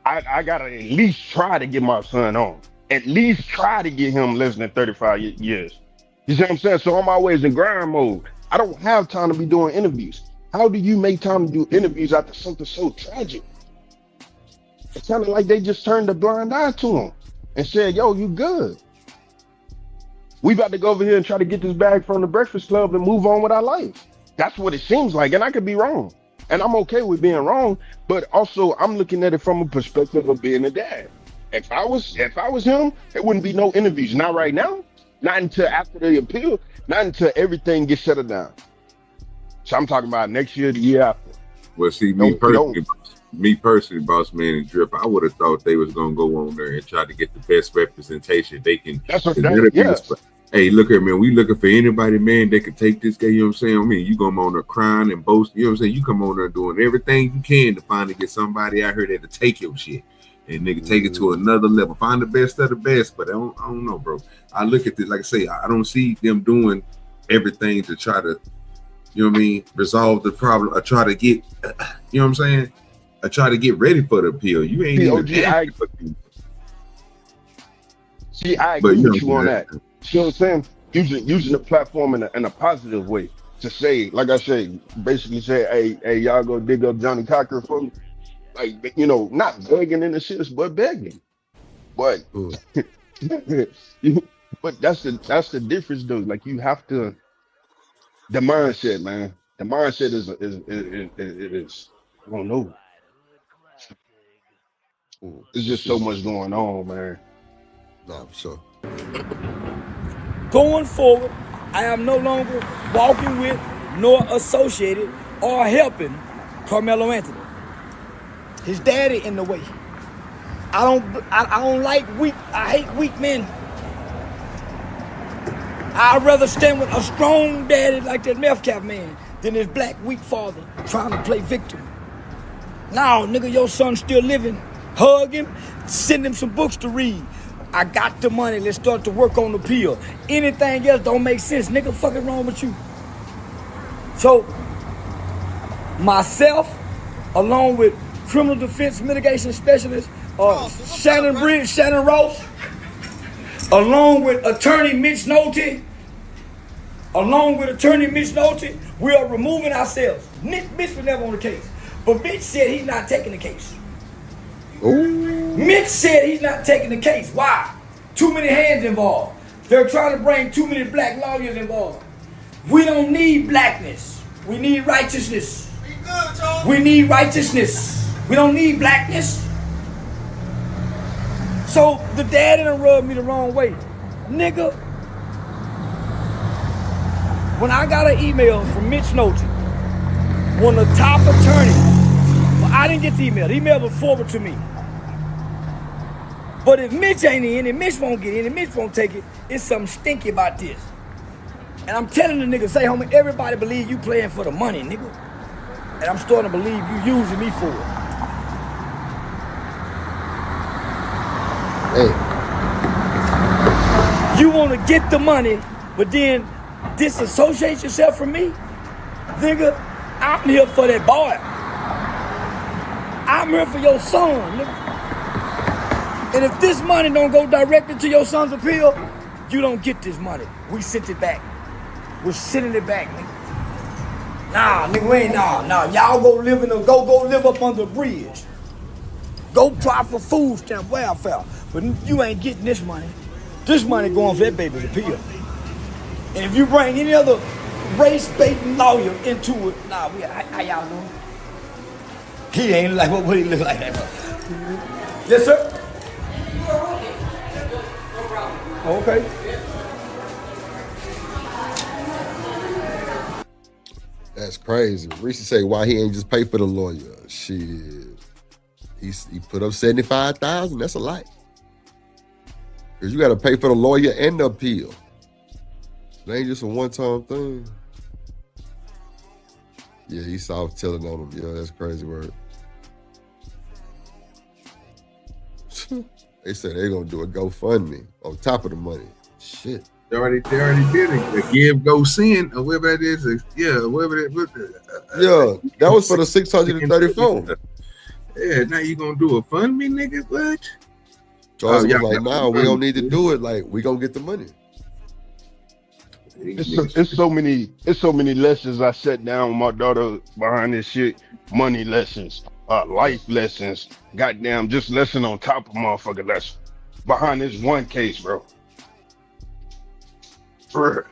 I gotta at least try to get my son on. At least try to get him less than 35 years. You see what I'm saying? So I'm always in grind mode. I don't have time to be doing interviews. How do you make time to do interviews after something so tragic? It sounded like they just turned a blind eye to him and said, yo, you good. We about to go over here and try to get this bag from the Breakfast Club and move on with our life. That's what it seems like, and I could be wrong. And I'm okay with being wrong, but also I'm looking at it from a perspective of being a dad. If I was him, there wouldn't be no interviews. Not right now, not until after the appeal, not until everything gets settled down. So I'm talking about next year, the year after. Well, see, me personally, boss man and Drip, I would have thought they was gonna go on there and try to get the best representation they can. That's what that, Hey, look here, man. We looking for anybody, man, that can take this guy. You know what I'm saying? I mean, you come on there crying and boast. You know what I'm saying? You come on there doing everything you can to finally get somebody out here that'll take your shit and nigga take it to another level. Find the best of the best. But I don't know, bro. I look at this, like I say, I don't see them doing everything to try to, you know what I mean, resolve the problem. I try to get, you know what I'm saying? I try to get ready for the appeal. You ain't even. I agree with you on that. You know what I'm saying? Using the platform in a positive way to say, like I say, basically say, hey, y'all go dig up Johnny Cocker for me. Like, you know, not begging in the shits, but begging. But but that's the difference though. Like you have to, the mindset, man. The mindset is I don't know. There's just so much going on, man. No, for sure. Going forward, I am no longer walking with nor associated or helping Karmelo Anthony. His daddy in the way. I don't like weak. I hate weak men. I'd rather stand with a strong daddy like that meth cap man than his black weak father trying to play victim. Now, nigga, your son's still living. Hug him, send him some books to read. I got the money, let's start to work on the appeal. Anything else don't make sense. Nigga, fucking wrong with you. So, myself, along with criminal defense mitigation specialist, Shannon Ross, along with attorney Mitch Nolte, we are removing ourselves. Mitch was never on the case, but Mitch said he's not taking the case. Ooh. Mitch said he's not taking the case. Why? Too many hands involved. They're trying to bring too many black lawyers involved. We don't need blackness. We need righteousness. We need righteousness. We don't need blackness. So the daddy done rubbed me the wrong way. Nigga, when I got an email from Mitch Nolte, one of the top attorneys, well, I didn't get the email. The email was forwarded to me. But if Mitch ain't in, and Mitch won't get in, and Mitch won't take it, it's something stinky about this. And I'm telling the nigga, say, homie, everybody believe you playing for the money, nigga. And I'm starting to believe you using me for it. Hey. You want to get the money, but then disassociate yourself from me? Nigga, I'm here for that boy. I'm here for your son, nigga. And if this money don't go directly to your son's appeal, you don't get this money. We sent it back. We're sending it back, nigga. Nah, nigga, we ain't nah. Y'all go live up under a bridge. Go try for food stamp welfare. But you ain't getting this money. This money going for that baby's appeal. And if you bring any other race-baiting lawyer into it, nah, how y'all doing? He ain't like what he look like that. Yes, sir. Okay. That's crazy. Reese say why he ain't just pay for the lawyer. Shit. He put up $75,000. That's a lot. Because you got to pay for the lawyer and the appeal. It ain't just a one-time thing. Yeah, he soft telling on him. Yeah, that's crazy word. They said they're going to do a GoFundMe on top of the money. Shit. They already did it. The give, go, send, or whatever that is. Whatever that. That was for the 634. Yeah, now you going to do a fund me, nigga? What? Charles was like, nah, we don't need to do it. Like, we going to get the money. It's so many lessons I sat down with my daughter behind this shit. Money lessons, life lessons, goddamn, just lesson on top of motherfucking lesson behind this one case, bro. For real.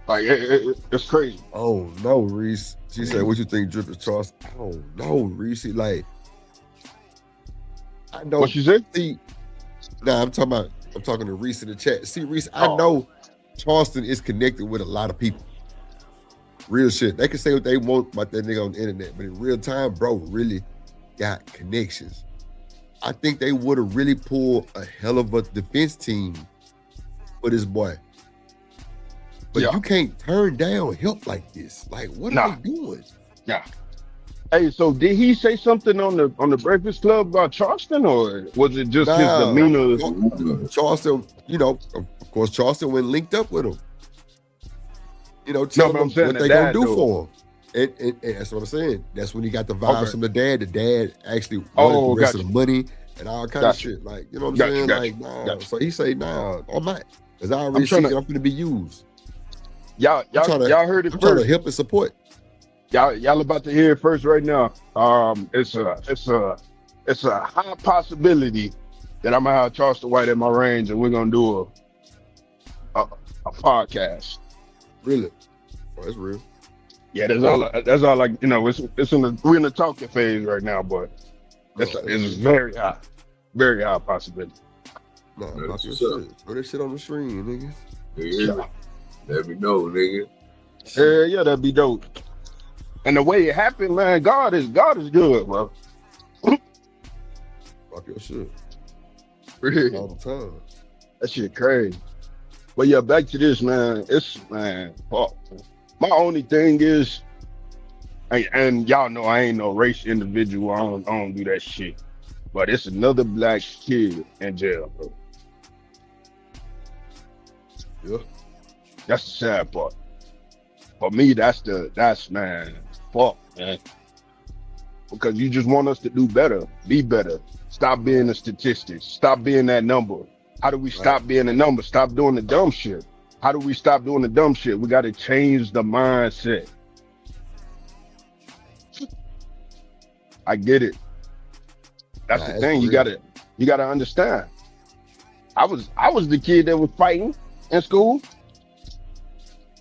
Like it's crazy. Oh no, Reese. She said, "What you think, Drip is Charles?" Oh no, Reese. Like, I know what she said. Nah, I'm talking to Reese in the chat. See, Reese, I know Charleston is connected with a lot of people. Real shit. They can say what they want about that nigga on the internet, but in real time, bro, really got connections. I think they would have really pulled a hell of a defense team for this boy. But you can't turn down help like this. Like, what are they doing? Yeah. Hey, so did he say something on the Breakfast Club about Charleston, or was it just his demeanor? Charleston, of course, Charleston went linked up with him. Tell them what they gonna do for him. And that's what I'm saying. That's when he got the vibes from the dad. The dad actually wanted the rest of the money and all kind of shit. Like, you know what I'm saying? Like, nah. So he say, nah, I'm not. Because I already see I'm gonna be used. Y'all heard it first. Trying to help and support. Y'all about to hear it first right now. It's a high possibility that I'm gonna have Charleston White at my range and we're gonna do a podcast. Really? Oh, that's real. Yeah, that's all. We're in the talking phase right now, but it's very high possibility. Nah, that's your shit. Throw that shit on the stream, niggas. Yeah. Let me know, nigga. Yeah, that'd be dope. And the way it happened, man, God is good, bro. Rock your shit. Really? All the time. That shit crazy. But yeah, back to this, man. Fuck. My only thing is, and y'all know I ain't no race individual. I don't do that shit. But it's another black kid in jail, bro. Yeah. That's the sad part. For me, that's man, fuck, man. Because you just want us to do better, be better. Stop being a statistic. Stop being that number. How do we stop being a number? Stop doing the dumb shit. How do we stop doing the dumb shit? We got to change the mindset. I get it. That's the thing. You gotta understand. I was the kid that was fighting in school.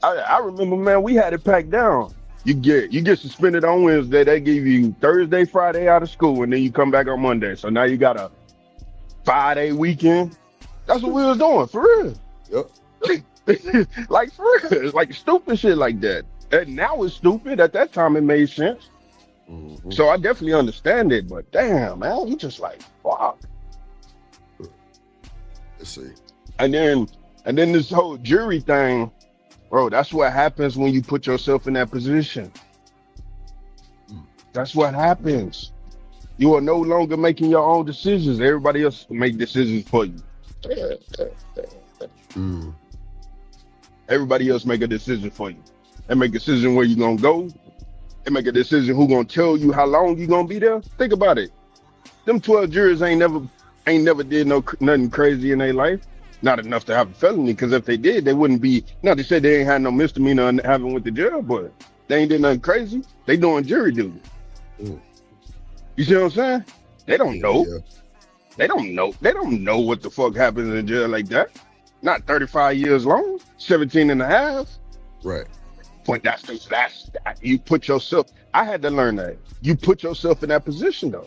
I remember, man, we had it packed down. You get suspended on Wednesday. They give you Thursday, Friday out of school, and then you come back on Monday. So now you got a 5-day weekend. That's what we was doing, for real. Yep. Like, for real. It's like stupid shit like that. And now it's stupid. At that time, it made sense. Mm-hmm. So I definitely understand it. But damn, man, you just like, fuck. Let's see. And then this whole jury thing, bro, that's what happens when you put yourself in that position. That's what happens. You are no longer making your own decisions. Everybody else make decisions for you. Everybody else make a decision for you. They make a decision where you're gonna go. They make a decision who gonna tell you how long you gonna be there. Think about it. Them 12 jurors ain't never did nothing crazy in their life. Not enough to have a felony, because if they did, they wouldn't be. Now they said they ain't had no misdemeanor having with the jail, but they ain't did nothing crazy. They doing jury duty. You see what I'm saying? They don't know. Yeah. They don't know. They don't know what the fuck happens in jail like that. Not 35 years long, 17 and a half. Right. But that's you put yourself. I had to learn that. You put yourself in that position though.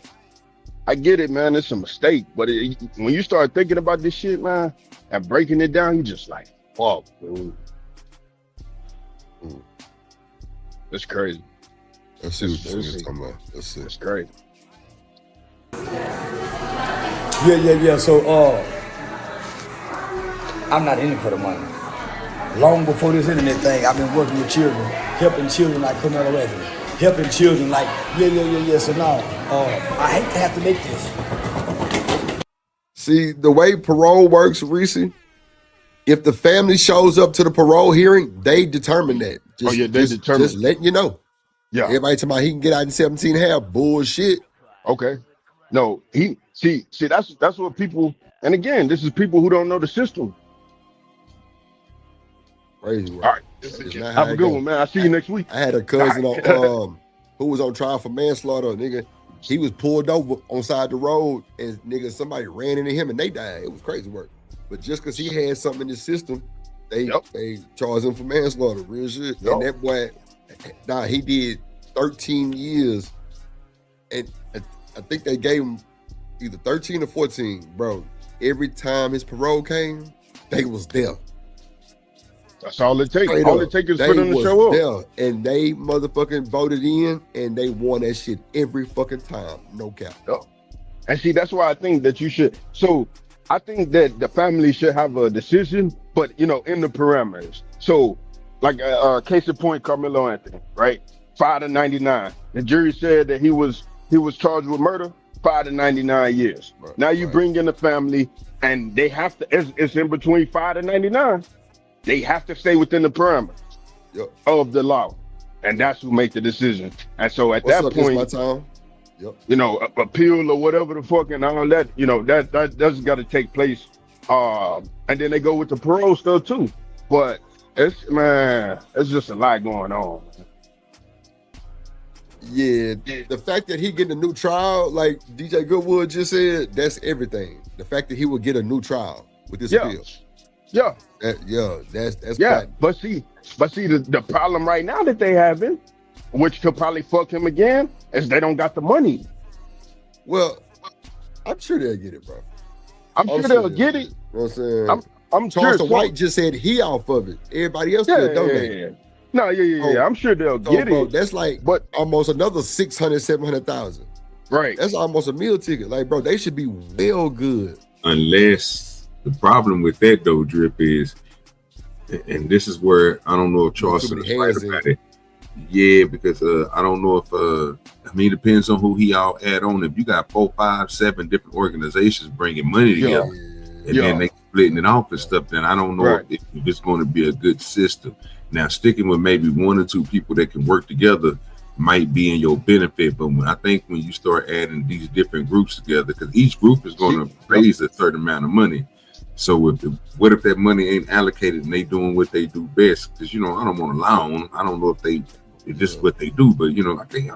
I get it, man. It's a mistake, but when you start thinking about this shit, man, and breaking it down, you just like, fuck, dude. It's crazy. Let's see what you're talking about. Let's see. It's crazy. Yeah. So, I'm not in it for the money. Long before this internet thing, I've been working with children, helping children like Karmelo Anthony, helping children like, yeah. So now, I hate to have to make this. See, the way parole works, Reese, if the family shows up to the parole hearing, they determine that. They determine. Just letting you know. Yeah. Everybody talking about he can get out in 17 and a half. Bullshit. Okay. No, see, that's what people, and again, this is people who don't know the system. Crazy work. All right. Have a good one, man. I'll see you next week. I had a cousin on who was on trial for manslaughter, nigga. He was pulled over on side the road, and nigga, somebody ran into him and they died. It was crazy work. But just because he had something in the system, they charged him for manslaughter. Real shit. And that boy, he did 13 years, and I think they gave him either 13 or 14, bro. Every time his parole came, they was there. That's all it takes. All it takes is for them to show up. There, and they motherfucking voted in, and they won that shit every fucking time. No cap. And see, that's why I think that you should. So I think that the family should have a decision, but in the parameters. So, like case in point, Karmelo Anthony, right? 5 to 99. The jury said that he was charged with murder. 5 to 99 years. Right, now you bring in the family, and they have to. It's in between 5 to 99. They have to stay within the parameters of the law, and that's who make the decision. And so at that point, my time? Appeal or whatever the fuck and all that, that's got to take place. And then they go with the parole stuff too. But it's just a lot going on. Yeah, the fact that he getting a new trial, like DJ Goodwood just said, that's everything. The fact that he will get a new trial with this appeal. Yeah. That's But see, the problem right now that they having, which could probably fuck him again, is they don't got the money. Well, I'm sure they'll get it, bro. I'm sure they'll get it. You know what I'm saying? I'm Charleston sure White just said he off of it. Everybody else could donate. Yeah. No, yeah. I'm sure they'll get it. That's like almost another 600, 700,000. Right. That's almost a meal ticket. Like, bro, they should be well good. Unless the problem with that though, Drip, is, and this is where I don't know if Charleston is right about it. Yeah, because I don't know if it depends on who he all add on. If you got 4, 5, 7 different organizations bringing money together, and then they splitting it off and stuff, then I don't know if it's going to be a good system. Now, sticking with maybe 1 or 2 people that can work together might be in your benefit, but I think when you start adding these different groups together, because each group is going to raise a certain amount of money. So what if that money ain't allocated and they doing what they do best? Because I don't want to lie on them. I don't know if this is what they do, but I think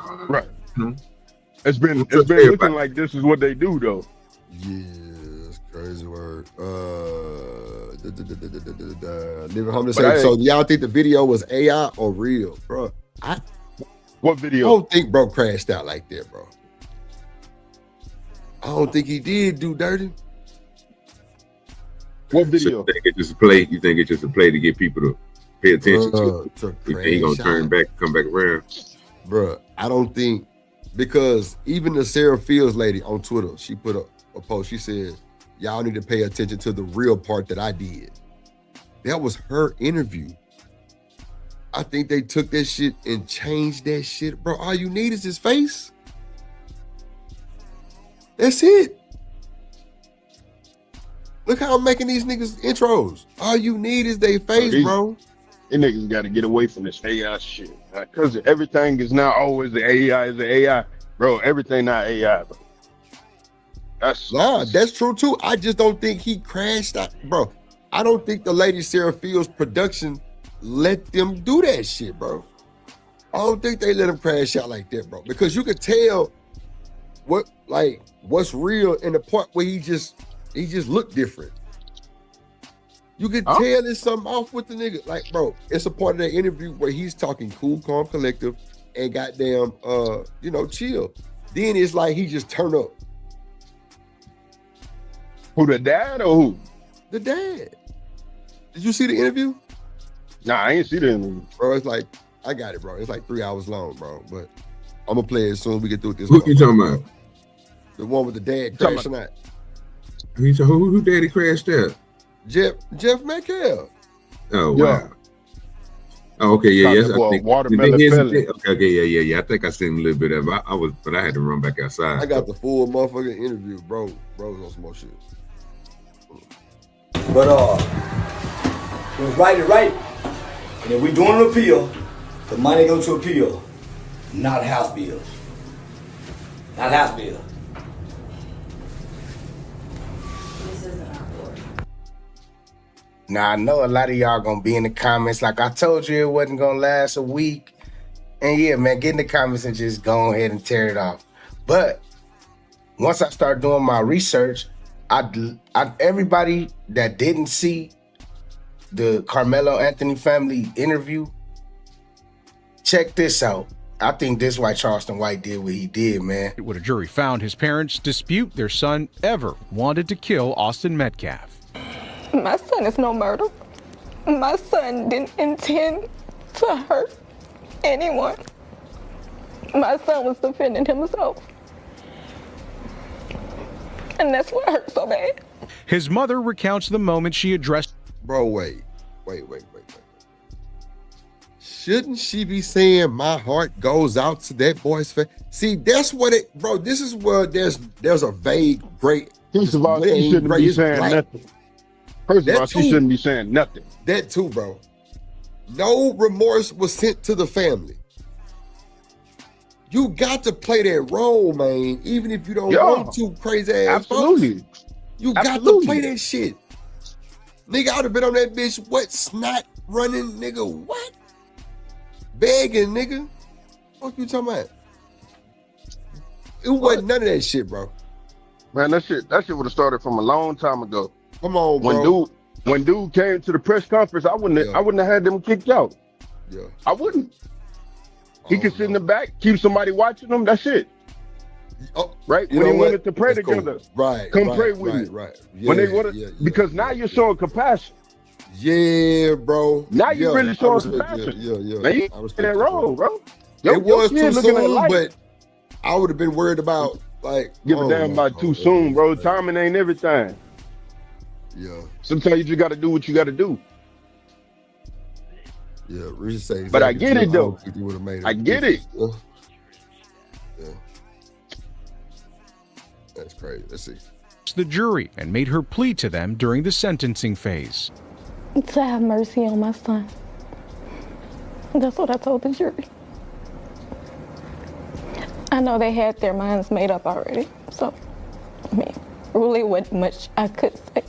it's been looking like this is what they do though. Yeah, that's crazy word. Living homeless. So y'all think the video was AI or real, bro? What video? I don't think bro crashed out like that, bro. I don't think he did do dirty. What So video? you think it's just a play? You think it's just a play to get people to pay attention to? You think he gonna turn back, come back around? Bruh, I don't think, because even the Sarah Fields lady on Twitter, she put a post. She said, y'all need to pay attention to the real part that I did. That was her interview. I think they took that shit and changed that shit. Bro, all you need is his face. That's it. Look how I'm making these niggas intros. All you need is their face, bro. These niggas got to get away from this AI shit. Because everything is now always the AI is the AI. Bro, everything not AI, bro. That's true too. I just don't think he crashed out. Bro, I don't think the lady Sarah Fields production let them do that shit, bro. I don't think they let him crash out like that, bro. Because you could tell what's real in the part where he just looked different. You could tell there's something off with the nigga. Like, bro, it's a part of that interview where he's talking cool, calm, collective, and goddamn, chill. Then it's like he just turned up. Who, the dad or who? The dad. Did you see the interview? Nah, I ain't see the interview. Bro, it's like, I got it, bro. It's like 3 hours long, bro. But I'm gonna play it as soon as we get through with this. Who you talking about? The one with the dad crashing out. Who daddy crashed out? Jeff Metcalf. Oh, wow. Oh, okay, yeah. Watermelon Philly. Okay, yeah. I think I seen a little bit of it. But I had to run back outside. I got the full motherfucking interview, bro. Bro's on some more shit. But it was right. And if we doing an appeal, the money goes to appeal, not house bills. Not house bills. Now I know a lot of y'all gonna be in the comments like I told you it wasn't gonna last a week. And yeah, man, get in the comments and just go ahead and tear it off. But once I start doing my research, everybody that didn't see the Karmelo Anthony family interview, check this out. I think this is why Charleston White did what he did, man. What a jury found his parents dispute their son ever wanted to kill Austin Metcalf. My son is no murderer. My son didn't intend to hurt anyone. My son was defending himself. And that's what hurt so bad. His mother recounts the moment she addressed. Bro, wait. Shouldn't she be saying my heart goes out to that boy's face? See, that's what bro, this is where there's a vague, great. First of all, she shouldn't be saying nothing. First of all, she shouldn't be saying nothing. That too, bro. No remorse was sent to the family. You got to play that role, man. Even if you don't want to, crazy ass. Absolutely. Folks. You got to play that shit. Nigga, I would have been on that bitch. What? Snot running, nigga. What? Begging, nigga. What you talking about? It wasn't none of that shit, bro. Man, that shit would have started from a long time ago. Come on, bro. When dude came to the press conference, I wouldn't have had them kicked out. Yeah. I wouldn't. He could sit in the back, keep somebody watching him. That's it. Right? When they wanted to pray together. Right. Come pray with me. Right. Yeah, when they wanted, because now you're showing compassion. Yeah, bro. Now you're really showing compassion. Yeah. Now you play that role, bro. It was too soon, but I would have been worried about give a damn about too soon, bro. Timing ain't everything. Yeah. Sometimes you just got to do what you got to do. Yeah, Richard say exactly. But I get it though. I get it. Yeah. That's crazy. Let's see. The jury and made her plea to them during the sentencing phase. To have mercy on my son. That's what I told the jury. I know they had their minds made up already, so really wasn't much I could say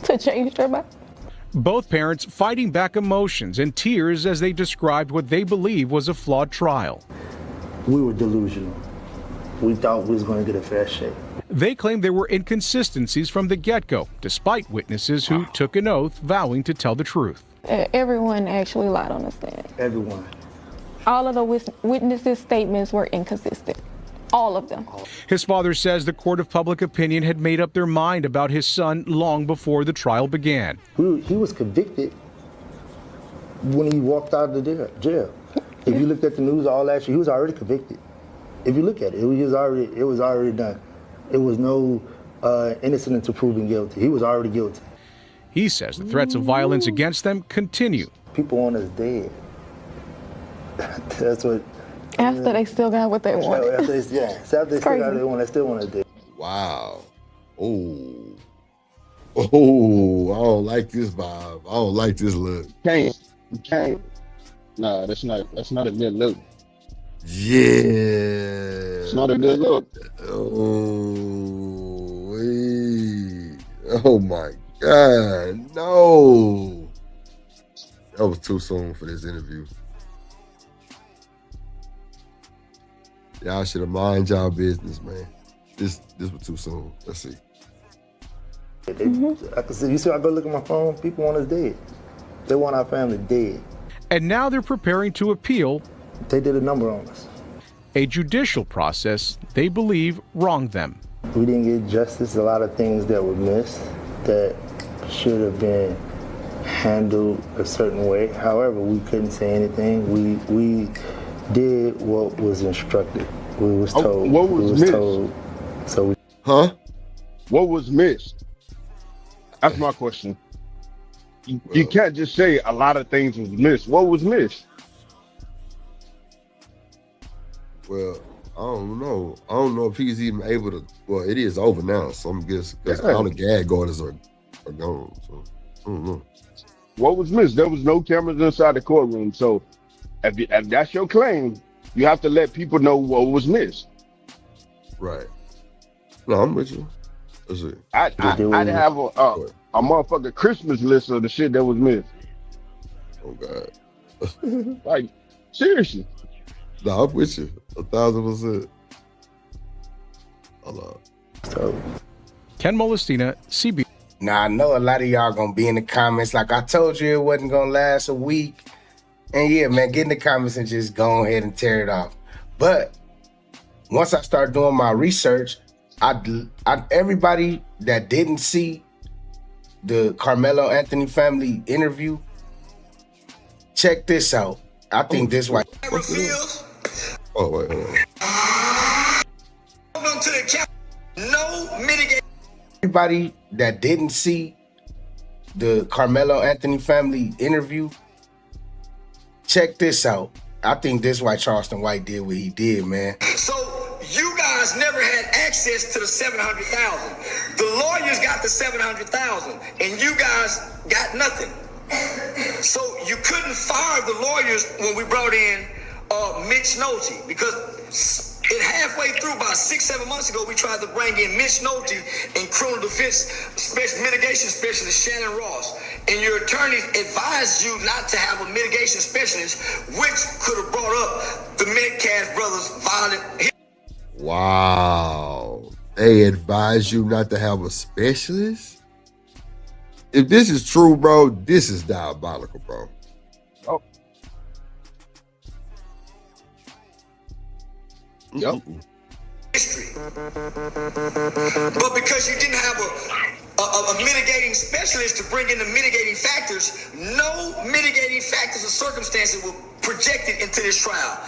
to change their mind. Both parents fighting back emotions and tears as they described what they believe was a flawed trial. We were delusional. We thought we was going to get a fair shake. They claimed there were inconsistencies from the get-go, despite witnesses who took an oath vowing to tell the truth. Everyone actually lied on the stand. Everyone. All of the witnesses' statements were inconsistent. All of them. His father says the court of public opinion had made up their mind about his son long before the trial began. He was convicted when he walked out of the jail. If you looked at the news all last year, he was already convicted. If you look at it, it was already done. It was no innocent until proven guilty. He was already guilty. He says the threats of violence against them continue. People want us dead. That's what. After they still got what they wanted. After they still got what they want, they still want us dead. Wow. Oh, I don't like this vibe. I don't like this look. Can't. Nah, that's not a good look. Yeah. It's not a good look. Oh, wait. Oh my God, no. That was too soon for this interview. Y'all should have mind y'all business, man. This was too soon. Let's see. I can see. You see, I go look at my phone. People want us dead. They want our family dead. And now they're preparing to appeal. They did a number on us. A judicial process they believe wronged them. We didn't get justice. A lot of things that were missed that should have been handled a certain way. However, we couldn't say anything. We did what was instructed. We was told. What was missed? So we. Huh? What was missed? That's my question. You can't just say a lot of things was missed. What was missed? Well, I don't know. I don't know if he's even able to. Well, it is over now, so I'm guessing because all the gag orders are gone. So I don't know. What was missed? There was no cameras inside the courtroom. So if that's your claim, you have to let people know what was missed. Right. No, I'm with you. Let's see. I'd have a motherfucking Christmas list of the shit that was missed. Oh God. Like, seriously. No, I'm with you 1,000%. Hold on. Ken Molestina, CB. Now, I know a lot of y'all gonna be in the comments like I told you it wasn't gonna last a week. And yeah, man, get in the comments and just go ahead and tear it off. But once I start doing my research, everybody that didn't see the Karmelo Anthony family interview, check this out. I think this way. Oh, wait, hold on. No mitigation. Everybody that didn't see the Karmelo Anthony family interview, check this out. I think this is why Charleston White did what he did, man. So you guys never had access to the 700,000. The lawyers got the 700,000, and you guys got nothing. So you couldn't fire the lawyers when we brought in Mitch Nolte, because halfway through, about 6-7 months ago, we tried to bring in Mitch Nolte and criminal defense mitigation specialist Shannon Ross, and your attorney advised you not to have a mitigation specialist, which could have brought up the Metcalf brothers' violent. Wow. They advise you not to have a specialist? If this is true, bro, this is diabolical, bro. Oh. Yep. History. But because you didn't have a mitigating specialist to bring in the mitigating factors, no mitigating factors or circumstances were projected into this trial.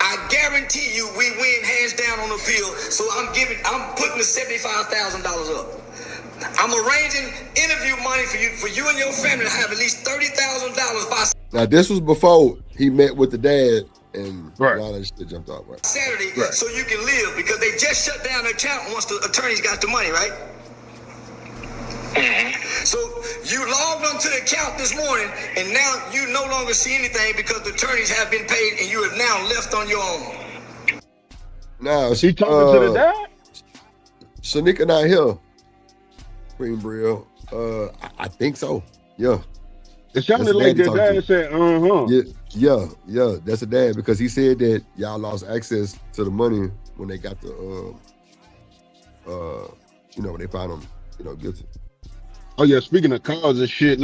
I guarantee you we win hands down on appeal, so I'm putting the $75,000 up. I'm arranging interview money for you and your family to have at least $30,000 by Now, this was before he met with the dad and a lot of shit jumped out, right? Saturday, so you can live, because they just shut down the account once the attorneys got the money, right? So you logged onto the account this morning, and now you no longer see anything because the attorneys have been paid, and you are now left on your own. Now, she talking to the dad? Shanika not here. Queen Brielle. I think so. Yeah. It sounded like their dad said, Yeah, that's a dad, because he said that y'all lost access to the money when they got the when they found him, guilty. Oh yeah, speaking of cars and shit,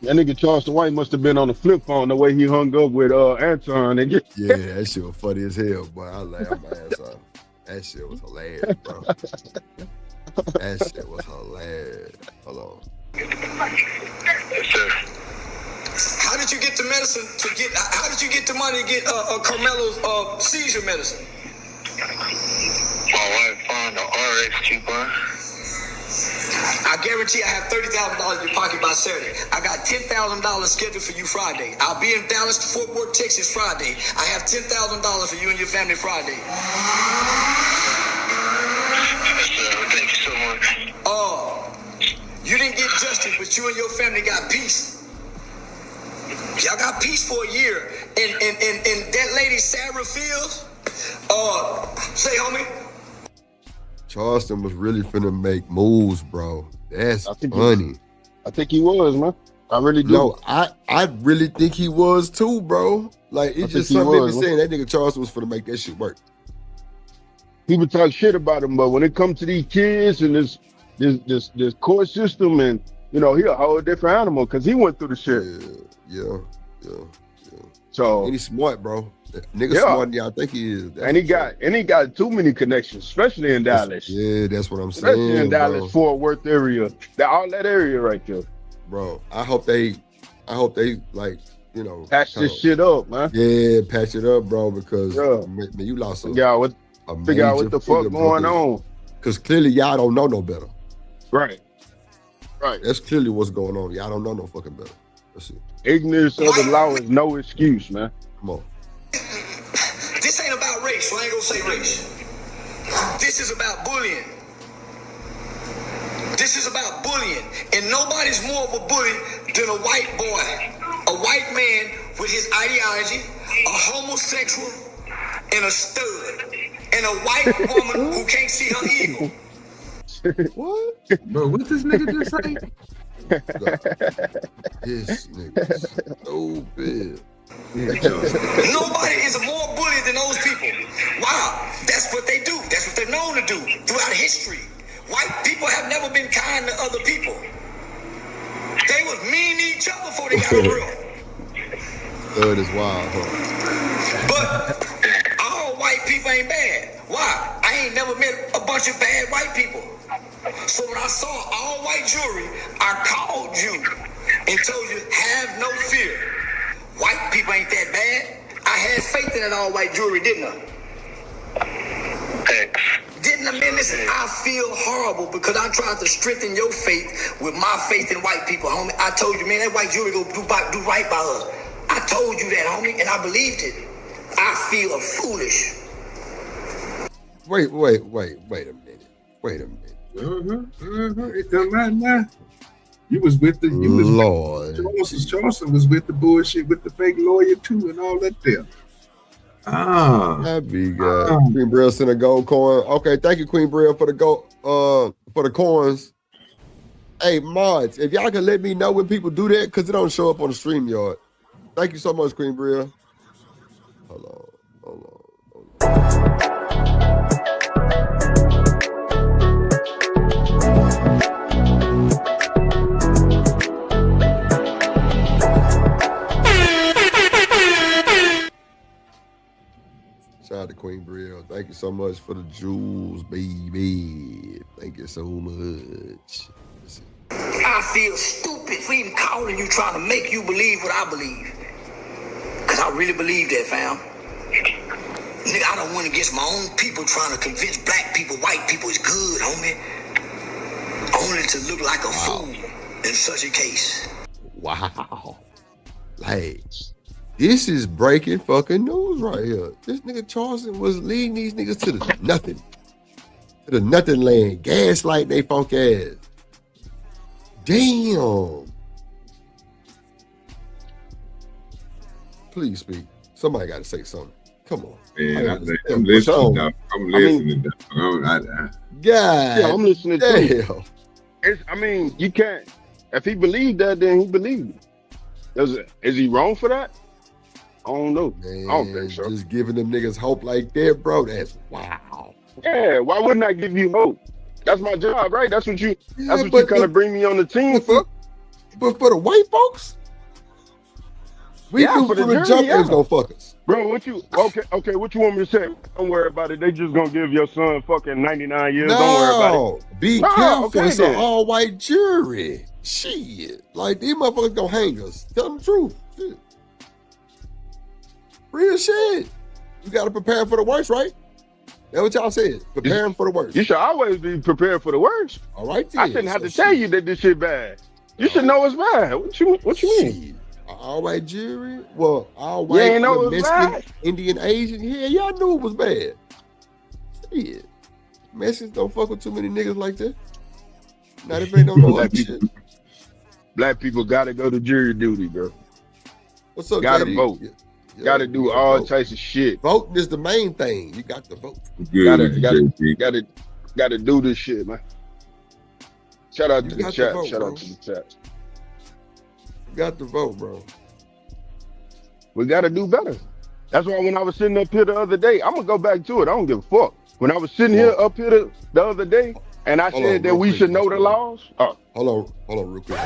That nigga Charleston White must have been on the flip phone the way he hung up with Anton. And Yeah, that shit was funny as hell, boy. I laughed my ass off. That shit was hilarious, bro. That shit was hilarious. Hold on. How did you get the medicine to get? How did you get the money to get Karmelo's seizure medicine? My wife found the RX coupon. I guarantee I have $30,000 in your pocket by Saturday. I got $10,000 scheduled for you Friday. I'll be in Dallas to Fort Worth, Texas Friday. I have $10,000 for you and your family Friday. Thank you so much. You didn't get justice, but you and your family got peace. Y'all got peace for a year. And that lady Sarah Fields, say homie. Charleston was really finna make moves, bro. That's funny. I think he was, man. I really do. No, I really think he was too, bro. Like, it's just something me saying that nigga Charleston was finna make that shit work. People talk shit about him, but when it comes to these kids and this court system, and he a whole different animal because he went through the shit. Yeah. So and he's smart, bro. Nigga smarter than y'all think he is. And he got too many connections, especially in Dallas. Yeah, that's what I'm saying. Especially in Dallas, Fort Worth area. All that area right there. Bro, I hope they like, patch this shit up, man. Yeah, patch it up, bro, because man, you lost figure out what the fuck going on. Because clearly y'all don't know no better. Right. That's clearly what's going on. Y'all don't know no fucking better. Let's see. Ignorance of the law is no excuse, man. Come on. This ain't about race, so I ain't gonna say race. This is about bullying. This is about bullying. And nobody's more of a bully than a white boy. A white man with his ideology, a homosexual, and a stud. And a white woman who can't see her evil. What? Bro, what this nigga just say? This nigga stupid. Nobody is more bully than those people. Wow, that's what they do. That's what they're known to do throughout history. White people have never been kind to other people. They was mean to each other before they got a world. Third is wild, huh? But all white people ain't bad. Why? I ain't never met a bunch of bad white people. So when I saw all white jewelry, I called you and told you, have no fear. White people ain't that bad. I had faith in that all white jewelry, didn't I? Didn't I, man? Listen, I feel horrible because I tried to strengthen your faith with my faith in white people, homie. I told you, man, that white jewelry go do right by us. I told you that, homie, and I believed it. I feel foolish. Wait a minute. It come right now. You was with the Lord. Charleston was with the bullshit with the fake lawyer too and all that there. That'd be good. Queen Brill sent a gold coin. Okay, thank you, Queen Brill, for the for the coins. Hey, mods, if y'all can let me know when people do that, because it don't show up on the StreamYard. Thank you so much, Queen Brill. Hold on. Shout out to Queen Brill. Thank you so much for the jewels, baby. Thank you so much. I feel stupid for even calling you, trying to make you believe what I believe. Because I really believe that, fam. Nigga, I don't win against my own people trying to convince black people, white people is good, homie. Only to look like a fool in such a case. Wow. Like, this is breaking fucking news right here. This nigga Charleston was leading these niggas to the nothing. To the nothing land. Gaslighting they funk ass. Damn. Please speak. Somebody got to say something. Come on. Man, I'm listening. I'm listening. Yeah, I'm listening too. You can't. If he believed that, then he believed it. Is he wrong for that? I don't know. Man, I don't think so. Just giving them niggas hope like that, bro. That's wow. Yeah, why wouldn't I give you hope? That's my job, right? That's what you kind of bring me on the team for. But for the white folks, we knew for from the the jury, jump they was gonna fuck us. Bro, what you what you want me to say? Don't worry about it. They just gonna give your son fucking 99 years. Don't worry about No, it. be No, careful. okay, It's then. an all-white jury. Shit. Like, these motherfuckers gonna hang us. Tell them the truth. Shit. Real shit. You gotta prepare for the worst, right? That's what y'all said. Preparing for the worst. You should always be prepared for the worst. All right, then. I shouldn't have to tell you that this shit bad. You should know it's bad. What you mean? All-white jury? Well, You all-white, ain't know it was Mexican, bad? Indian, Asian. Yeah, y'all knew it was bad. Shit. Mexicans don't fuck with too many niggas like that. Not if they don't know that shit. Black people gotta go to jury duty, bro. What's up, Gotta JD? vote. Yeah, Gotta do all types of shit. Voting is the main thing. You got to vote. Gotta do this shit, man. Shout out to the got to chat. vote, Shout bro. out to the chat. You got to vote, bro. We gotta do better. That's why when I was sitting up here the other day, I'm gonna go back to it. I don't give a fuck. When I was sitting here up here the other day, and I Hold said on, that real we quick, should know the laws. Hold on, real quick.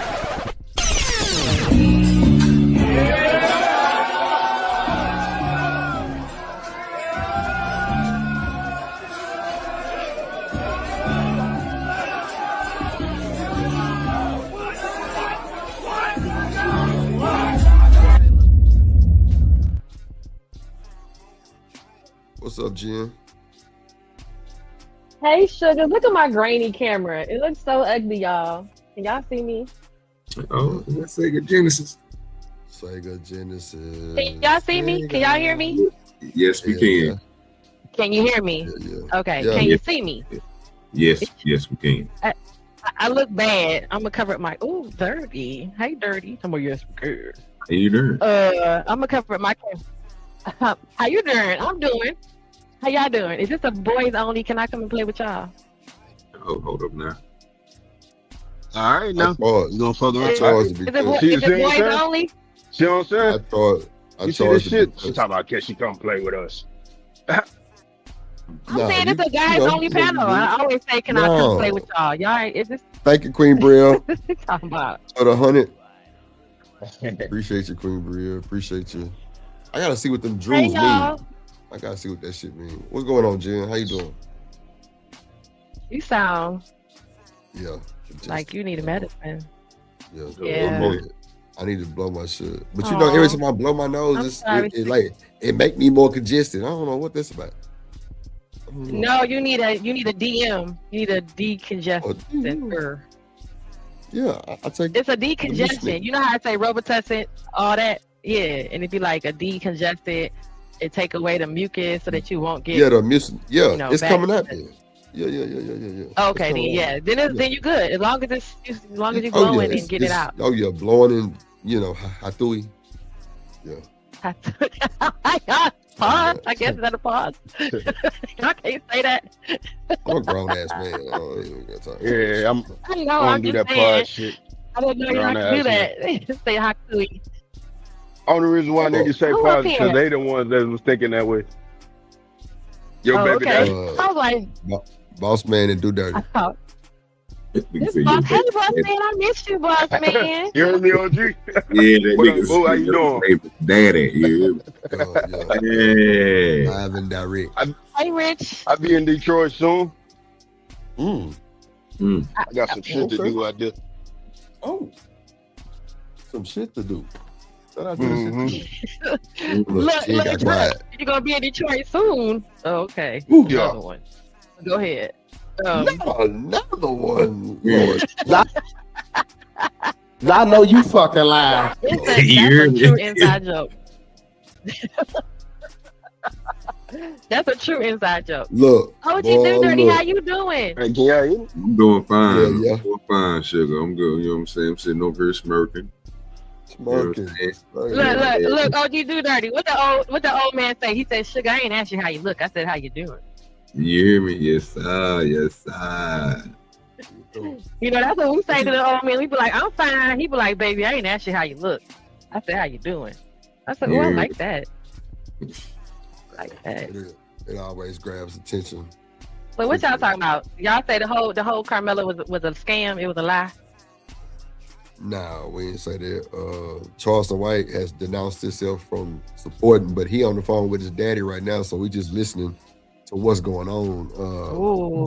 What's up, Jen? Hey, sugar, look at my grainy camera. It looks so ugly, y'all. Can y'all see me? Oh, that's Sega Genesis. Sega Genesis. Can y'all see me? Can y'all hear me? Yes, we can. Can you hear me? Okay. Yeah. Can you see me? Yes, we can. I look bad. I'm gonna cover up my. Ooh, dirty. Hey, dirty. I'm gonna yes, good. How you doing? I'm gonna cover up my camera. How you doing? I'm doing. How y'all doing? Is this a boys only? Can I come and play with y'all? Oh, hold up now. All right, now you gonna fuck around? Is it boys only? See what I'm saying? I thought you see this shit. She talking about can she come play with us? I'm saying it's a guys only panel. I always say, can I come play with y'all? Y'all, is this Thank you, Queen Brielle. what you talking about? For the 100. Appreciate you, Queen Brielle. Appreciate you. I gotta see what them Hey, jewels y'all. mean. I gotta see what that shit mean. What's going on, Jen? How you doing? You sound Yeah. like you need a medicine. Yeah. Yeah. I need to blow my shit. But you know, every time I blow my I'm nose, sorry. it make me more congested. I don't know what that's about. No, you need a DM. You need a decongestant. Yeah, I take It's a decongestant. You know how I say Robitussin, all that? Yeah, and it'd be like a decongestant. It take away the mucus so that you won't get. Yeah, the mucus. Yeah, you know, it's coming up vaccines. there. Yeah. Okay, then yeah, then you good. As long as you Oh, blowing yeah, and get it out. Oh yeah, blowing and hatui. Yeah. Pause. I guess is that a pause? I can't say that. I'm a grown ass man. I don't even got time. Yeah, I know. I I'm don't do just that saying. pod shit. I didn't know you Grown had to do ass that. Say Haktui. Only reason why niggas say Who pod up is because here? they the ones that was thinking that way. Yo, Oh, baby okay. daddy. I was like, Boss man and do dirty. oh, this boss, hey, boss man, I missed you, boss man. You heard me, OG? Yeah, that What up, nigga. boo? How you doing? Daddy, yeah. Live and direct. Hey, Rich. I be in Detroit soon. Mm. I got some shit to do out there. Oh, some shit to do. Shout out to the shit to do. Look, she ain't got Rich, quiet. you're gonna be in Detroit soon. Oh, okay. Ooh, Another one. Go ahead. Another one. Lord. I know you fucking lying. That's a true inside joke. That's a true inside joke. Look. OG boy, Do Dirty, look. how you doing? Hey, can y'all hear me? I'm doing fine. Yeah. I'm doing fine, sugar. I'm good. You know what I'm saying? I'm sitting over here smirking. Smirking. Look, OG Do Dirty. What the old man say? He said, "Sugar, I ain't asked you how you look. I said, how you doing?" You hear me? Yes, sir. Yes, sir. You know, that's what we say to the old man. We be like, "I'm fine." He be like, "Baby, I ain't asked you how you look." I said, "How you doing?" I said, "Oh, I like that." Like that. It always grabs attention. So what y'all talking about? Y'all say the whole Karmelo was a scam. It was a lie. Nah, we didn't say that. Charleston White has denounced himself from supporting, but he on the phone with his daddy right now, so we just listening to what's going on.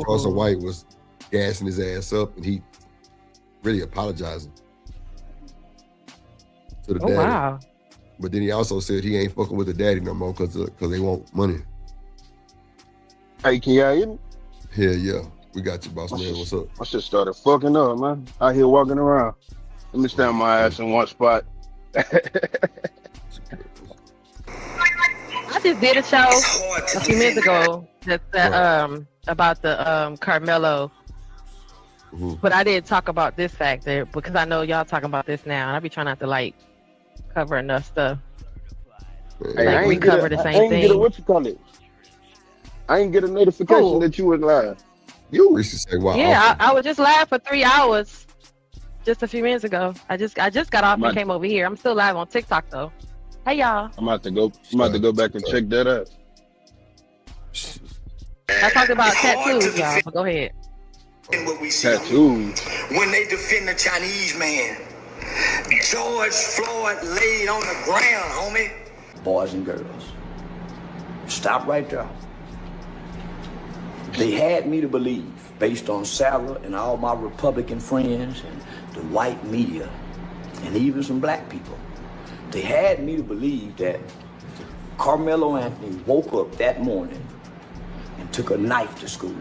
Charleston White was gassing his ass up, and he really apologizing to the daddy. Wow. But then he also said he ain't fucking with the daddy no more because they want money. Hey, can y'all hear me? Hell yeah. We got you, boss man. What's up? I just started fucking up, man. Out here walking around. Let me stand my ass in one spot. I just did a show a few minutes ago about the Karmelo, but I didn't talk about this fact there because I know y'all talking about this now, and I be trying not to like cover enough stuff. Hey, Like we cover the same I ain't thing. get a what you call it. I ain't get a notification that you was live. You? Yeah, I was just live for 3 hours just a few minutes ago. I just got off and came over here. I'm still live on TikTok though. Hey y'all. I'm about to go back and check that out. I talked about tattoos, y'all, but go ahead. What we see tattoos. When they defend the Chinese man, George Floyd laid on the ground, homie. Boys and girls, stop right there. They had me to believe, based on Sarah and all my Republican friends and the white media, and even some black people, they had me to believe that Karmelo Anthony woke up that morning and took a knife to school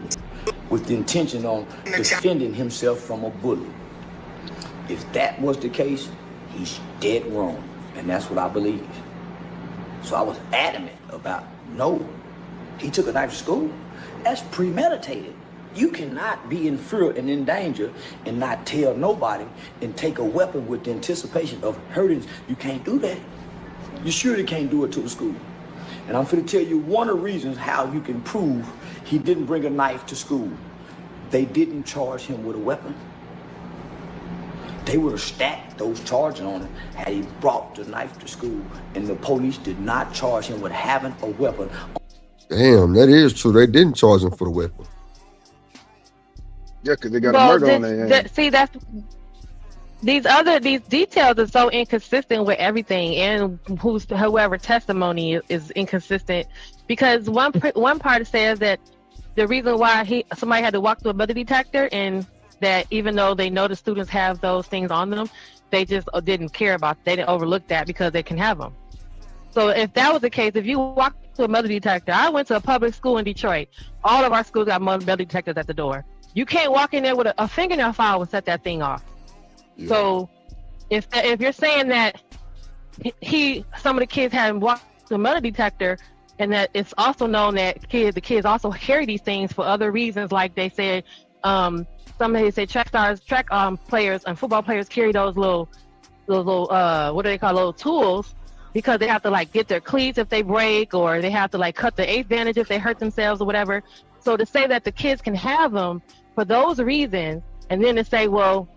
with the intention on defending himself from a bully. If that was the case, he's dead wrong, and that's what I believe. So I was adamant about, no, he took a knife to school. That's premeditated. You cannot be in fear and in danger and not tell nobody and take a weapon with the anticipation of hurting. You can't do that. You surely can't do it to the school. And I'm going to tell you one of the reasons how you can prove he didn't bring a knife to school. They didn't charge him with a weapon. They would have stacked those charges on him had he brought the knife to school, and the police did not charge him with having a weapon. Damn, that is true. They didn't charge him for the weapon. Yeah, because they got a murder on their hands. See, these details are so inconsistent with everything, and whoever testimony is inconsistent, because one part says that the reason why somebody had to walk through a metal detector, and that even though they know the students have those things on them, they just didn't care about. They didn't overlook that because they can have them. So if that was the case, if you walk to a metal detector, I went to a public school in Detroit. All of our schools got metal detectors at the door. You can't walk in there with a fingernail file and set that thing off. Yeah. So if you're saying that some of the kids hadn't walked to a metal detector, and that it's also known that the kids also carry these things for other reasons, like they said, somebody said track players and football players carry those little what do they call, little tools, because they have to like get their cleats if they break, or they have to like cut the eighth bandage if they hurt themselves or whatever. So to say that the kids can have them for those reasons, and then to say, well,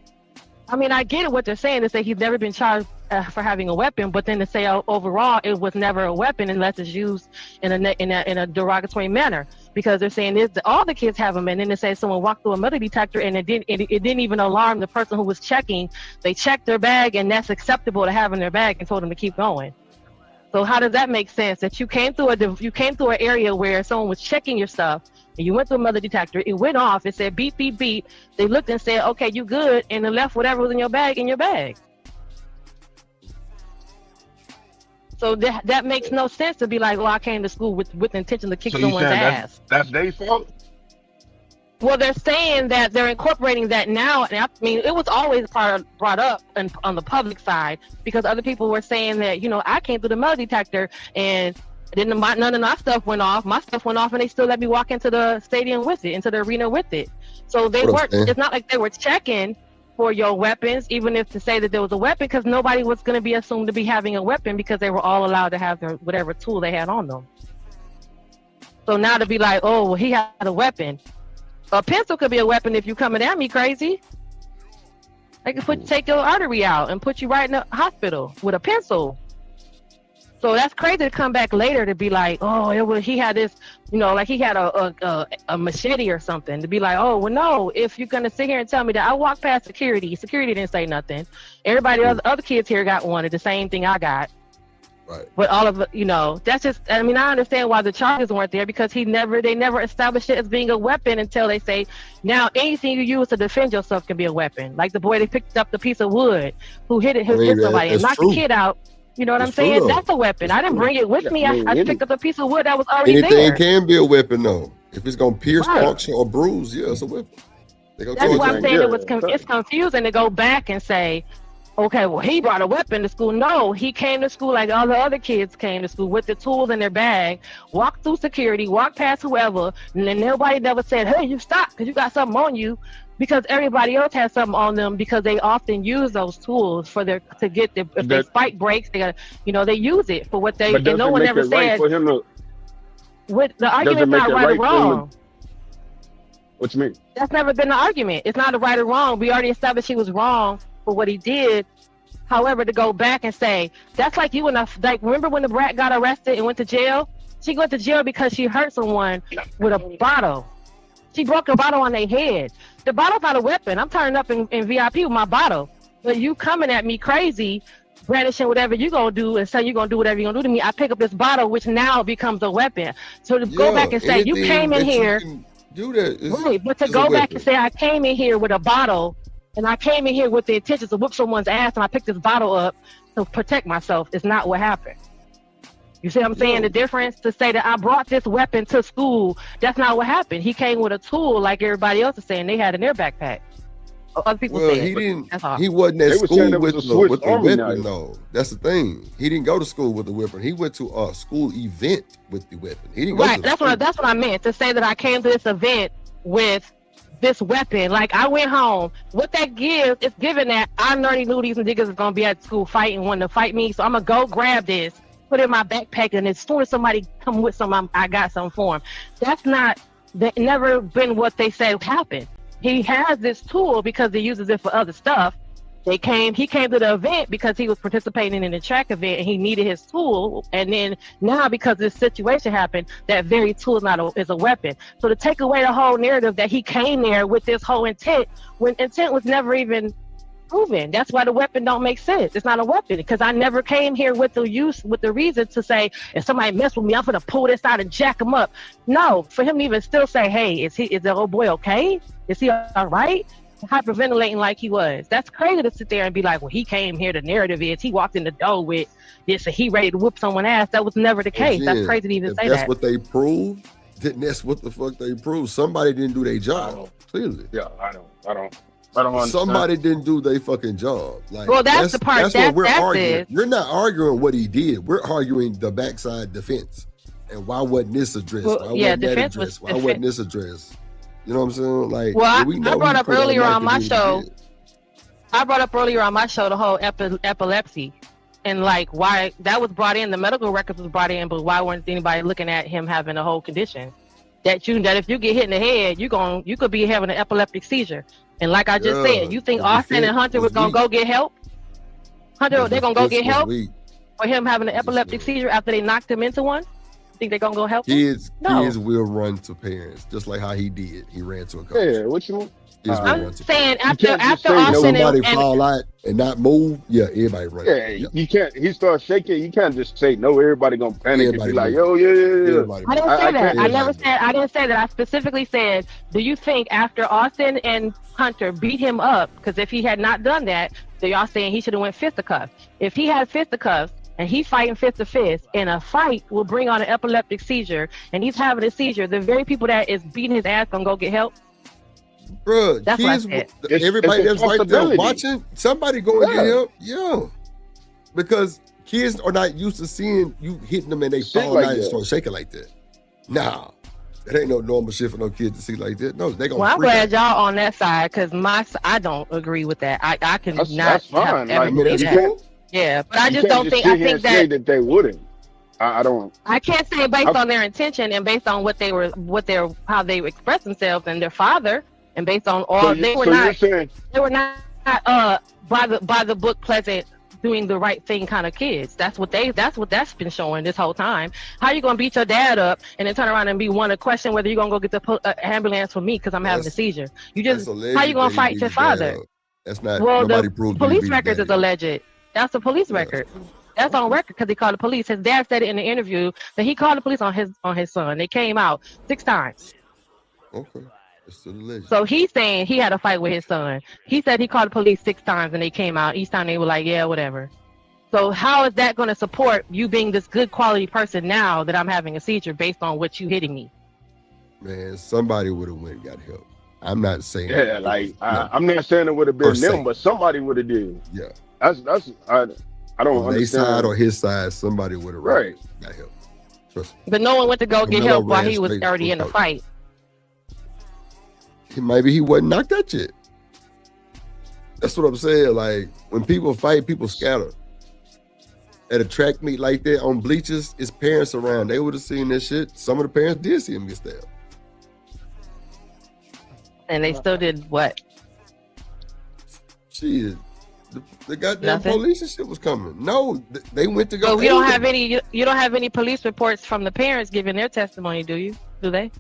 I mean, I get it what they're saying, to say he's never been charged for having a weapon, but then to say overall it was never a weapon unless it's used in a derogatory manner, because they're saying all the kids have them, and then to say someone walked through a metal detector and it didn't even alarm the person who was checking. They checked their bag, and that's acceptable to have in their bag, and told them to keep going. So how does that make sense? That you came through an area where someone was checking your stuff, and you went through a metal detector, it went off, it said beep, beep, beep. They looked and said, okay, you good, and they left whatever was in your bag. So that makes no sense to be like, well, I came to school with the intention to kick someone's ass. That's their fault? Well, they're saying that they're incorporating that now. And I mean, it was always brought up on the public side, because other people were saying that, I came through the metal detector and none of my stuff went off. My stuff went off, and they still let me walk into the stadium with it, into the arena with it. So they weren't. It's not like they were checking for your weapons, even if to say that there was a weapon, because nobody was going to be assumed to be having a weapon, because they were all allowed to have their whatever tool they had on them. So now to be like, oh, well, he had a weapon. A pencil could be a weapon if you coming at me crazy. They could take your artery out and put you right in the hospital with a pencil. So that's crazy to come back later to be like, oh, he had this, like he had a machete or something, to be like, oh, well, no, if you're going to sit here and tell me that I walked past security didn't say nothing. Everybody, other kids here got one, the same thing I got. Right. But all of that's just, I understand why the charges weren't there, because they never established it as being a weapon until they say, now anything you use to defend yourself can be a weapon. Like the boy that picked up the piece of wood who hit somebody and knocked the kid out. You know what I'm saying? That's a weapon. I didn't bring it with me. I picked up a piece of wood that was already there. Anything can be a weapon, though. If it's gonna pierce, puncture, or bruise, yeah, it's a weapon. That's why I'm saying it's confusing to go back and say, okay, well, he brought a weapon to school. No, he came to school like all the other kids came to school with the tools in their bag, walked through security, walked past whoever, and then nobody never said, hey, you stop because you got something on you, because everybody else has something on them, because they often use those tools for if they spike breaks, they use it for what they, and no one ever said, the argument's not right or wrong. What you mean? That's never been the argument. It's not a right or wrong. We already established he was wrong for what he did. However, to go back and say, that's like you and remember when the brat got arrested and went to jail? She went to jail because she hurt someone with a bottle. She broke a bottle on their head. The bottle's not a weapon. I'm turning up in VIP with my bottle. But you coming at me crazy, brandishing whatever you're going to do and say you're going to do whatever you're going to do to me. I pick up this bottle, which now becomes a weapon. So to go back and say, you came in here. But to go back and say, I came in here with a bottle, and I came in here with the intention to whoop someone's ass, and I picked this bottle up to protect myself, is not what happened. You see what I'm saying? The difference, to say that I brought this weapon to school, that's not what happened. He came with a tool like everybody else is saying they had in their backpack. Other people say he wasn't at school with the weapon, though. That's the thing. He didn't go to school with the weapon. He went to a school event with the weapon. He didn't go to that's what I meant, to say that I came to this event with this weapon. Like, I went home. What that gives, it's given that I already knew these niggas was gonna be at school fighting, wanting to fight me, so I'm gonna go grab this, put it in my backpack, and as soon as somebody come with something, I got something for him. That's never been what they say happened. He has this tool because he uses it for other stuff. He came to the event because he was participating in a track event and he needed his tool. And then now, because this situation happened, that very tool is a weapon. So to take away the whole narrative that he came there with this whole intent, when intent was never even proven. That's why the weapon don't make sense. It's not a weapon, because I never came here with the reason to say, if somebody mess with me, I'm gonna pull this out and jack him up. No, for him to even still say, hey, is the old boy okay? Is he all right? Hyperventilating like he was. That's crazy to sit there and be like, well, he came here, the narrative is he walked in the door with this and he ready to whoop someone's ass. That was never the case. Again, that's crazy to even say that. That's what they proved. That's what the fuck they proved. Somebody didn't do their job. Clearly. Yeah, I don't understand. Somebody didn't do their fucking job. Like, well, that's the part. That's what we're arguing. We're not arguing what he did. We're arguing the backside defense. And why wasn't this addressed? Well, defense was. Why wasn't this addressed? You know what I'm saying? Like, well, I brought up earlier on my show. I brought up earlier on my show the whole epilepsy, and like why that was brought in. The medical records was brought in, but why weren't anybody looking at him having a whole condition? That if you get hit in the head, you could be having an epileptic seizure. And like I just said, you think Austin and Hunter was gonna go get help? Hunter, they're gonna go get help for him having an epileptic seizure after they knocked him into one? Think they're gonna go help him? Kids will run to parents, just like how he did. He ran to a coach. Yeah, what you mean? I'm saying after Austin somebody fall out and not move, yeah, everybody run. Yeah, you can't. He starts shaking. You can't just say no. Everybody gonna panic and be like, "Yo, yeah." I didn't say that. I never said. I didn't say that. I specifically said, do you think after Austin and Hunter beat him up, because if he had not done that, so y'all saying he should have went fisticuffs. If he had fisticuffs and he's fighting fist to fist, and a fight will bring on an epileptic seizure, and he's having a seizure, the very people that is beating his ass gonna go get help? Bro, kids, everybody that's right there watching, somebody go and get help. Yeah, because kids are not used to seeing you hitting them and they fall out and start shaking like that. Nah, it ain't no normal shit for no kids to see like that. No, they gonna. Well, I'm glad y'all on that side, because I don't agree with that. I can not. That's fine. That's cool. Yeah, but I just don't think. I think that they wouldn't. I don't. I can't say based on their intention and based on how they express themselves and their father. And based on all, they were not by the book pleasant doing the right thing kind of kids. That's what that's been showing this whole time. How you gonna beat your dad up and then turn around and want to question whether you're gonna go get the ambulance for me because I'm having a seizure? You just how you gonna fight your father? That's not. Well, nobody the proved police records is alleged. That's the police record. That's on record because he called the police. His dad said it in the interview that he called the police on his son. They came out 6 times. Okay. So he's saying he had a fight with his son. He said he called the police 6 times and they came out. Each time they were like, yeah, whatever. So how is that going to support you being this good quality person now that I'm having a seizure based on what you hitting me? Man, somebody would have went and got help. I'm not saying. Yeah, like I'm not saying it would have been them, but somebody would have did. Yeah. I don't on understand. their side or his side, somebody would have got help. Trust me. But no one went to go get Karmelo help while ran he was straight already to in the coach. fight. Maybe he wasn't knocked out yet. That's what I'm saying. Like when people fight, people scatter. At a track meet like that on bleachers, his parents around. They would have seen this shit. Some of the parents did see him get stabbed. And they still did what? Shit. The goddamn Nothing? police and shit was coming. No, they went to go. So we don't aid have him. any. You don't have any police reports from the parents giving their testimony, do you? Do they?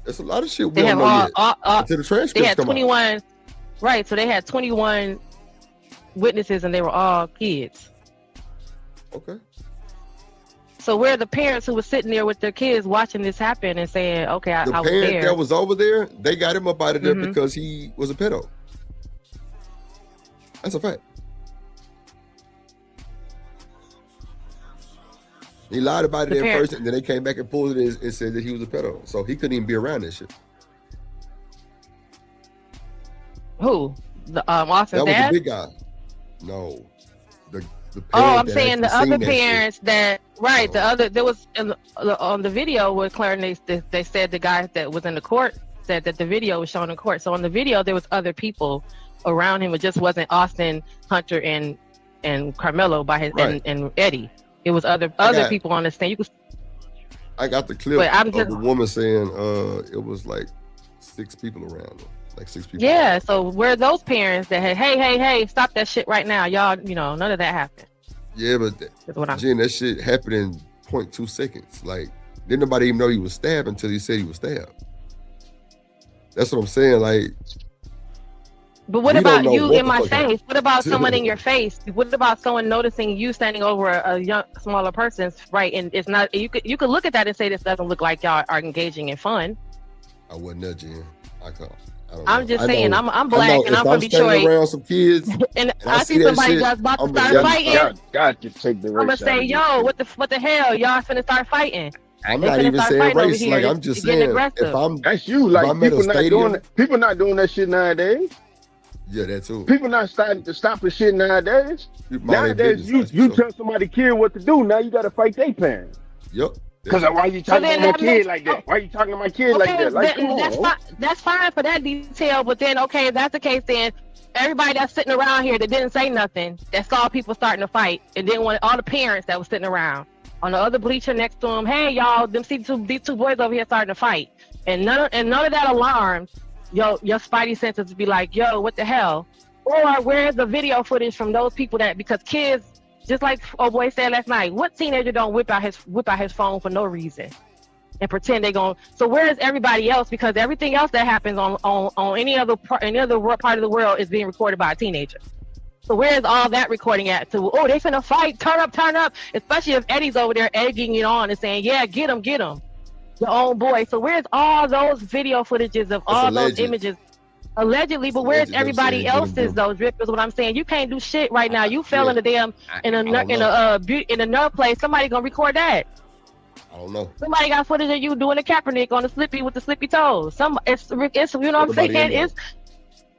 There's a lot of shit we They don't have know yet. Until the they transcripts had come 21. out. Right. So they had 21 witnesses, and they were all kids. Okay. So where are the parents who were sitting there with their kids watching this happen and saying, "Okay, I The was parent there." that was over there, they got him up out of there Mhm. because he was a pedo. That's a fact. He lied about it The at parent- first, and then they came back and pulled it and said that he was a pedo. So he couldn't even be around that shit. Who? The Austin's That was dad? the big guy. No. The Oh, parent I'm that saying the actually other seen that shit. parents that right. The other there was on the video where Claire and they said the guy that was in the court said that the video was shown in court. So on the video there was other people around him. It just wasn't Austin, Hunter, and Karmelo by his Right. and Eddie. It was other got- people on the stand. You could I got the clip But I'm of just- the woman saying it was like 6 people around him. Like 6 people. yeah. So where are those parents that had hey stop that shit right now, y'all? None of that happened. Yeah, but That's what I'm. Jen, that shit happened in 0.2 seconds. Like, didn't nobody even know he was stabbed until he said he was stabbed. That's what I'm saying. Like, But what we don't about know you what in the my fuck happened. face? What about someone in your face? What about someone noticing you standing over a young, smaller person's right? And it's not. You could look at that and say this doesn't look like y'all are engaging in fun. I wasn't there, Jen. I don't I'm know. just I saying. know- I'm I black know and if I'm from standing Detroit. around some kids And I I see see that somebody shit, that's about to I'm start gonna- fighting. Got to take the race. I'm gonna out say, of yo, what the hell? Y'all finna start fighting. I'm They not finna even start saying fighting over race. here. Like, It's I'm just getting saying, aggressive. if I'm That's you. if Like I'm at a people not stadium- doing it. People not doing that shit nowadays. yeah, that too. People not starting to stop the shit nadays. Mind their Nowadays, business, you that's for tell somebody kid what to do. Now you got to fight their parents. Yep. Because why you talking then to my that kid makes- like that? Why you talking to my kid like Okay, that? Like, come that's on. fine. That's fine for that detail. But then, okay, if that's the case, then everybody that's sitting around here that didn't say nothing, that saw people starting to fight, and then when all the parents that was sitting around on the other bleacher next to them, hey y'all, these two boys over here starting to fight, and none of that alarmed your spidey senses to be like, yo, what the hell? Or where's the video footage from those people that because kids, just like old boy said last night, what teenager don't whip out his phone for no reason and pretend they going? So where is everybody else? Because everything else that happens on any other part of the world is being recorded by a teenager. So where is all that recording at? To they finna fight, turn up, especially if Eddie's over there egging it on and saying, yeah, get him, your own boy. So where's all those video footages of all alleged. those images? Allegedly, but where's Alleged, they're everybody saying, get 'em, else's get 'em. though? Drip is what I'm saying. You can't do shit right now. You fell Yeah. in the damn in another place. Somebody gonna record that. I don't know. Somebody got footage of you doing the Kaepernick on the slippy with the slippy toes. It's you know what I'm Everybody saying? in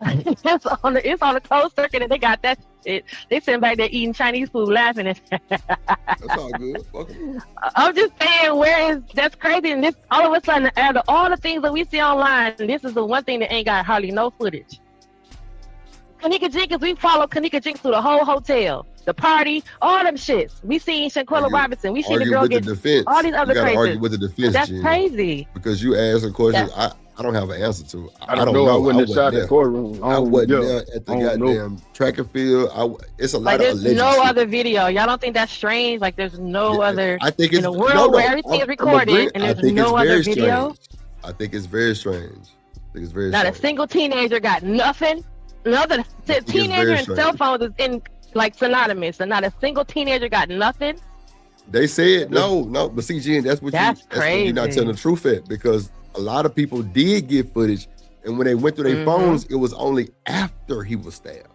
It's on the closed circuit and they got that shit. They sitting back there eating Chinese food laughing and That's all good. Fuck 'em. I'm just saying, that's crazy. And this all of a sudden, out of all the things that we see online, this is the one thing that ain't got hardly no footage. Kanika Jenkins, we followed Kanika Jenkins through the whole hotel, the party, all them shits. We seen Shanquella Robinson. We seen the Argue girl with get the defense. all these other you gotta crazy. argue with the defense, That's Jen, crazy. because you asked a question. I don't have an answer to. I don't know. I wasn't inside the courtroom. I wasn't there at the goddamn track and field. It's a lot Like of there's alleged no shit. other video. Y'all don't think that's strange? Like there's no other. I think it's in a world where everything is I'm recorded agreeing. and I there's think no it's very other video. strange. I think it's very strange. I think it's very Not a strange. single teenager got nothing. Another it's teenager very and strange. cell phones is in like synonymous, and not a single teenager got nothing. They said no, but see, Jen, that's what That's what you're not crazy. telling the truth at, because a lot of people did get footage, and when they went through their Mhm. phones, it was only after he was stabbed.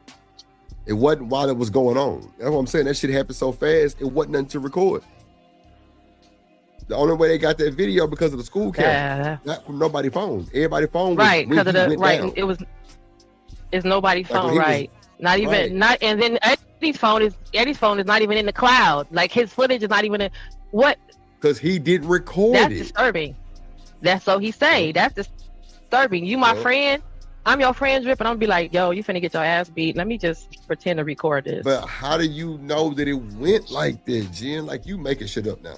It wasn't while it was going on. That's what I'm saying. That shit happened so fast, it wasn't nothing to record. The only way they got that video because of the school camera, not from nobody's phone. Everybody's phone was Right, when because of he the went down. it's nobody's Like when phone, he was- right? Not even right. not, and then Eddie's phone is not even in the cloud. Like his footage is not even in what. Because he didn't record That's it. disturbing. That's so he say. That's disturbing. You my friend. I'm your friend, Drip, and I'm gonna be like, yo, you finna get your ass beat. Let me just pretend to record this. But how do you know that it went like that, Jen? Like, you making shit up now.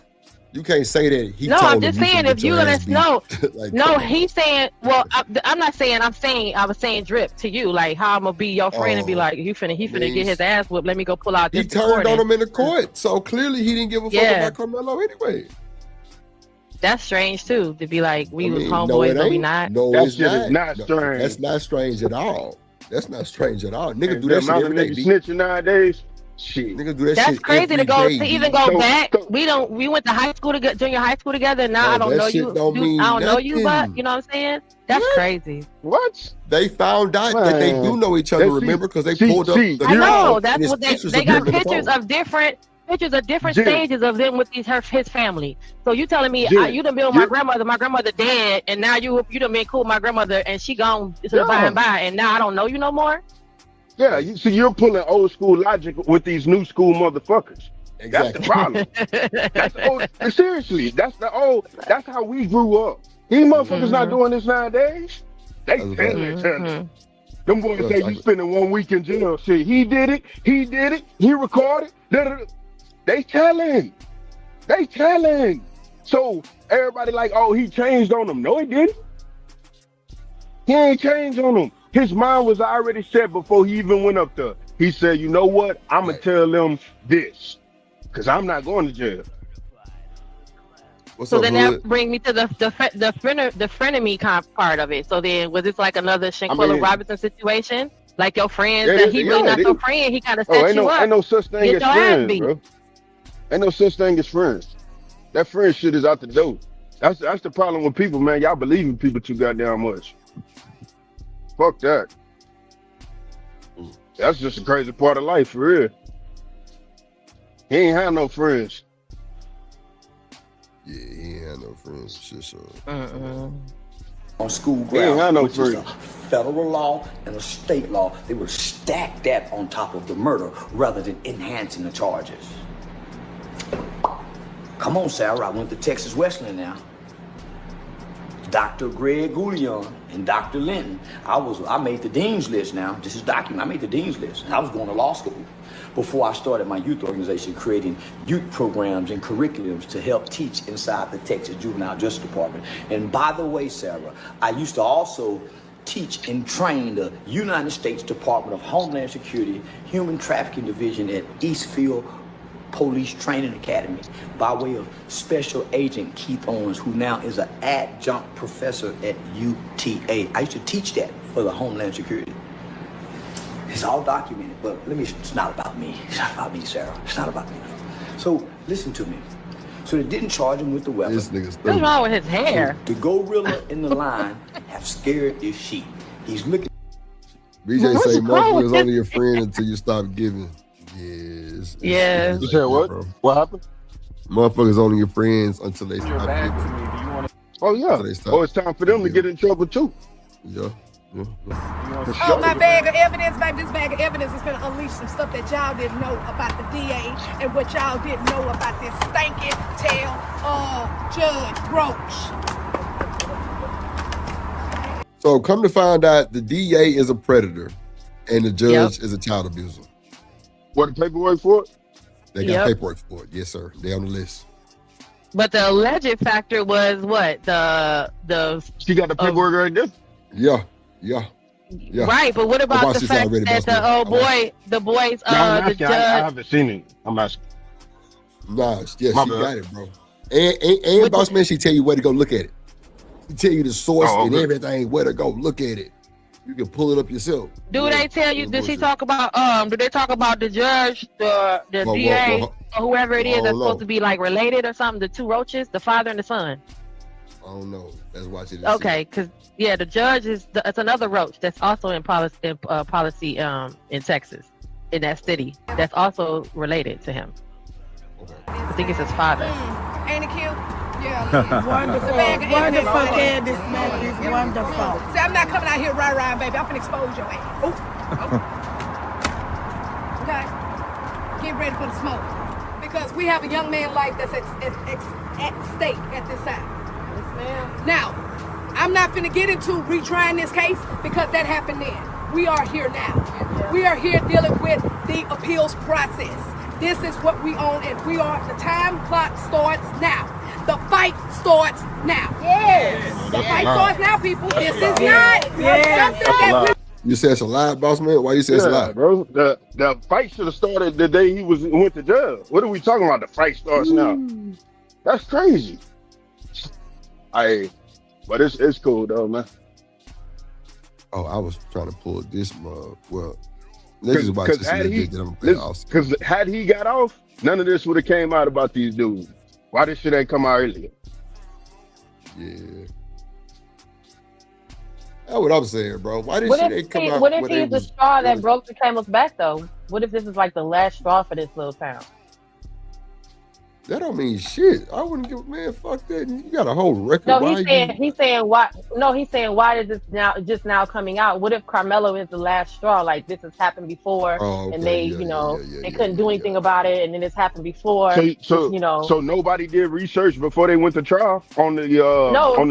You can't say that he No, told I'm him just you saying finna if get you your let ass us beat. know. Like, No, come on. he's saying. Well, I'm not saying. I was saying Drip to you, like how I'm gonna be your friend and be like, he finna get his ass whooped. Let me go pull out He this turned recording. on him in the court, so clearly he didn't give a fuck Yeah. about Karmelo anyway. That's strange too. To be like we I was mean, homeboys, it but we ain't. not. No, That it's shit is not. not No, strange. that's not strange at all. That's not strange at all. Nigga And do the that shit amount of every day. niggas B. snitching nowadays, shit. Nigga do that That's shit crazy every to go day, to B. even go back. We went to high school together, junior high school together. And now No, I don't that know shit you. don't mean I don't know you, but nothing. you know what I'm saying? That's crazy. What? They found out that they do know each other. Remember, because they pulled up. The I know. and That's it's what pictures they of got them in the pictures phone. of different Jim. stages of them with his family. So you telling me Jim. you done been with my grandmother dead, and now you done been cool with my grandmother, and she gone to the by and by, and now I don't know you no more. Yeah, you see, you're pulling old school logic with these new school motherfuckers. That's the problem. That's old. Seriously, that's how we grew up. These motherfuckers not doing this nowadays. They telling each other. Them boys say you spending 1 week in jail. Shit, he did it, he recorded. They telling. So everybody like, oh, he changed on them. No, he didn't. He ain't changed on them. His mind was already set before he even went up there. He said, you know what? I'm going to tell them this, because I'm not going to jail. What's So up, then Hood? that brings me to the frenemy part of it. So then was this like another Shanquella Robinson situation? Like your friends that he really not your friend, he kind of set you up. Ain't no such thing Get as your ass friends, beat. bro. Ain't no such thing as friends. That friend shit is out the door. That's the problem with people, man. Y'all believe in people too goddamn much. Fuck that. That's just a crazy part of life, for real. He ain't had no friends. Yeah, he ain't had no friends. Shit, so. On school He ain't had grounds, no which is a friends. federal law and a state law, they would stack that on top of the murder rather than enhancing the charges. Come on, Sarah, I went to Texas Wesleyan now. Dr. Greg Goulion and Dr. Linton. I made the dean's list now. This is document. I made the dean's list. And I was going to law school before I started my youth organization, creating youth programs and curriculums to help teach inside the Texas Juvenile Justice Department. And by the way, Sarah, I used to also teach and train the United States Department of Homeland Security Human Trafficking Division at Eastfield Police Training Academy by way of Special Agent Keith Owens, who now is an adjunct professor at UTA. I used to teach that for the Homeland Security. It's all documented, but it's not about me. It's not about me, Sarah. It's not about me. So listen to me. So they didn't charge him with the weapon. This nigga's What's wrong with his hair? The gorilla in the line have scared this sheep. He's looking. BJ What's say wrong with motherfuckers this? only your friend until you stop giving. Yes. Yeah. You said what? What happened? Motherfuckers only your friends until they stop giving. Oh, yeah. Until they stop. Oh, it's time for them to get in trouble, too. Yeah. For Oh, sure. my bag of evidence, baby. This bag of evidence is gonna unleash some stuff that y'all didn't know about the DA and what y'all didn't know about this stinking tail Judge Roach. So come to find out, the DA is a predator, and the judge is a child abuser. What, the paperwork for it? They got paperwork for it. Yes, sir. They on the list. But the alleged factor was what? The She got the paperwork right there. Yeah. Right, but what about the fact that the boys, No, I'm the asking. judge? I haven't seen it. I'm asking. Nah, yeah, My she bad. got it, bro. And boss man, she tell you where to go look at it. She tell you the source and everything, where to go look at it. You can pull it up yourself. Do they tell you? Did she talk about? Do they talk about the judge, the DA, or whoever it is that's supposed to be like related or something? The two roaches, the father and the son. I don't know. Let's watch it. Okay, because the judge it's another roach that's also in policy in Texas, in that city. That's also related to him. I think it's his father. Ain't it cute? Yeah. Wonderful. Wonderful, Candace. That is wonderful. See, I'm not coming out here rah-rah, baby. I'm finna expose your ass. Oh. Okay? Get ready for the smoke. Because we have a young man's life that's at stake at this time. Yes, ma'am. Now, I'm not finna get into retrying this case because that happened then. We are here now. We are here dealing with the appeals process. This is what we own, and the time clock starts now. The fight starts now. Yes. The fight starts now, people. This is not something that You said it's a lie, boss man? Why you say it's a lie? Bro. The fight should have started the day he went to jail. What are we talking about? The fight starts now. That's crazy. But it's cool though, man. Oh, I was trying to pull this mug. Well, let's just watch this. Because had he got off, none of this would have came out about these dudes. Why this shit ain't come out earlier? Yeah. That's what I'm saying, bro. Why this shit ain't come out? What if he's the straw that broke the camel's back, though? What if this is like the last straw for this little town? That don't mean shit. I wouldn't give fuck that. You got a whole record. No, he's saying why. No, he's saying why is this just now coming out? What if Karmelo is the last straw? Like this has happened before, and they, they couldn't do anything about it, and then it's happened before. So nobody did research before they went to trial on the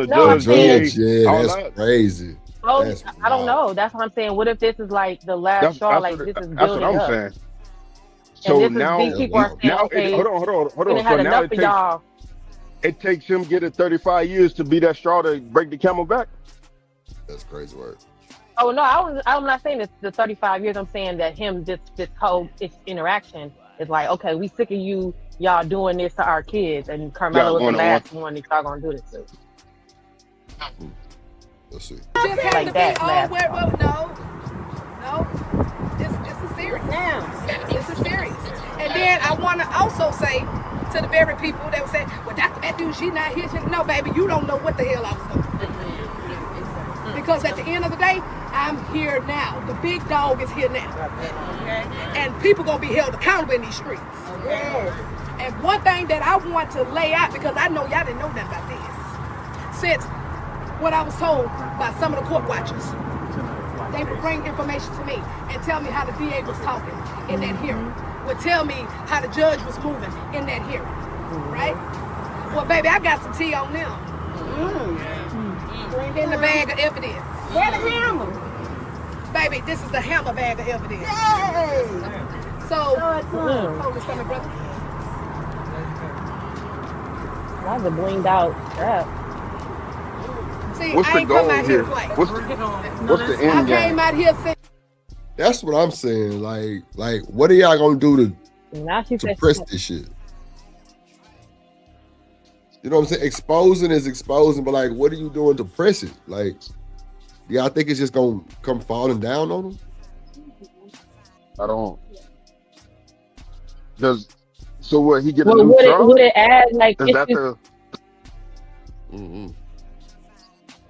judge. Yeah, that's crazy. Oh, I don't know. That's what I'm saying. What if this is like the last straw? Like this is building up. That's what I'm saying. So now, these people are saying, okay, hold on. So now it takes him getting 35 years to be that straw to break the camel back. That's crazy work. Oh no, I'm not saying it's the 35 years. I'm saying that this whole interaction is like, okay, we sick of y'all doing this to our kids, and Karmelo was the last one that y'all gonna do this to. Let's see. Just have like to that. No. This is serious. Now, this is serious. And then I want to also say to the very people that would say, well, Dr. Matthews, she's not here. No, baby, you don't know what the hell I was doing. Because at the end of the day, I'm here now. The big dog is here now. And people going to be held accountable in these streets. And one thing that I want to lay out, because I know y'all didn't know nothing about this, since what I was told by some of the court watchers, they would bring information to me and tell me how the DA was talking in that hearing. Would tell me how the judge was moving in that hearing, right? Well, baby, I got some tea on them. In the bag of evidence. Where the hammer? Baby, this is the hammer bag of evidence. Yay! So, hold this coming, brother. That's a blinged out strap. See, what's I the ain't goal come out here? to play. What's the end I game? came out here saying. That's what I'm saying. Like, what are y'all gonna do to press this shit? You know what I'm saying? Exposing is exposing, but like, what are you doing to press it? Like, y'all think it's just gonna come falling down on them? I don't. So what? He get a Well, new trial? would it add like Is that issues? Mm-hmm.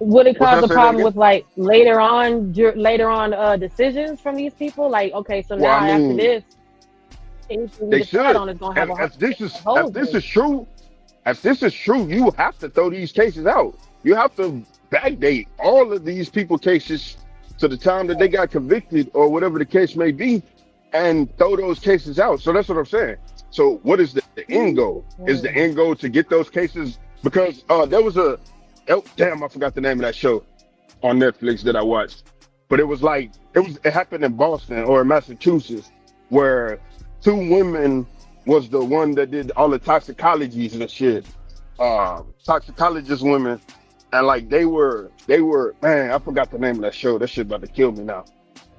Would it What's cause that, a say that problem again? with like later on decisions from these people? Like, okay, so Well, now I mean, after this, anything we they decide should. on is gonna have If this is true, you have to throw these cases out. You have to backdate all of these people cases to the time that they got convicted or whatever the case may be, and throw those cases out. So that's what I'm saying. So what is the end goal? Is the end goal to get those cases? Because there was I forgot the name of that show on Netflix that I watched, but it happened in Boston or Massachusetts, where two women was the one that did all the toxicologies and shit, toxicologist women, and like they were man, I forgot the name of that show. That shit about to kill me now.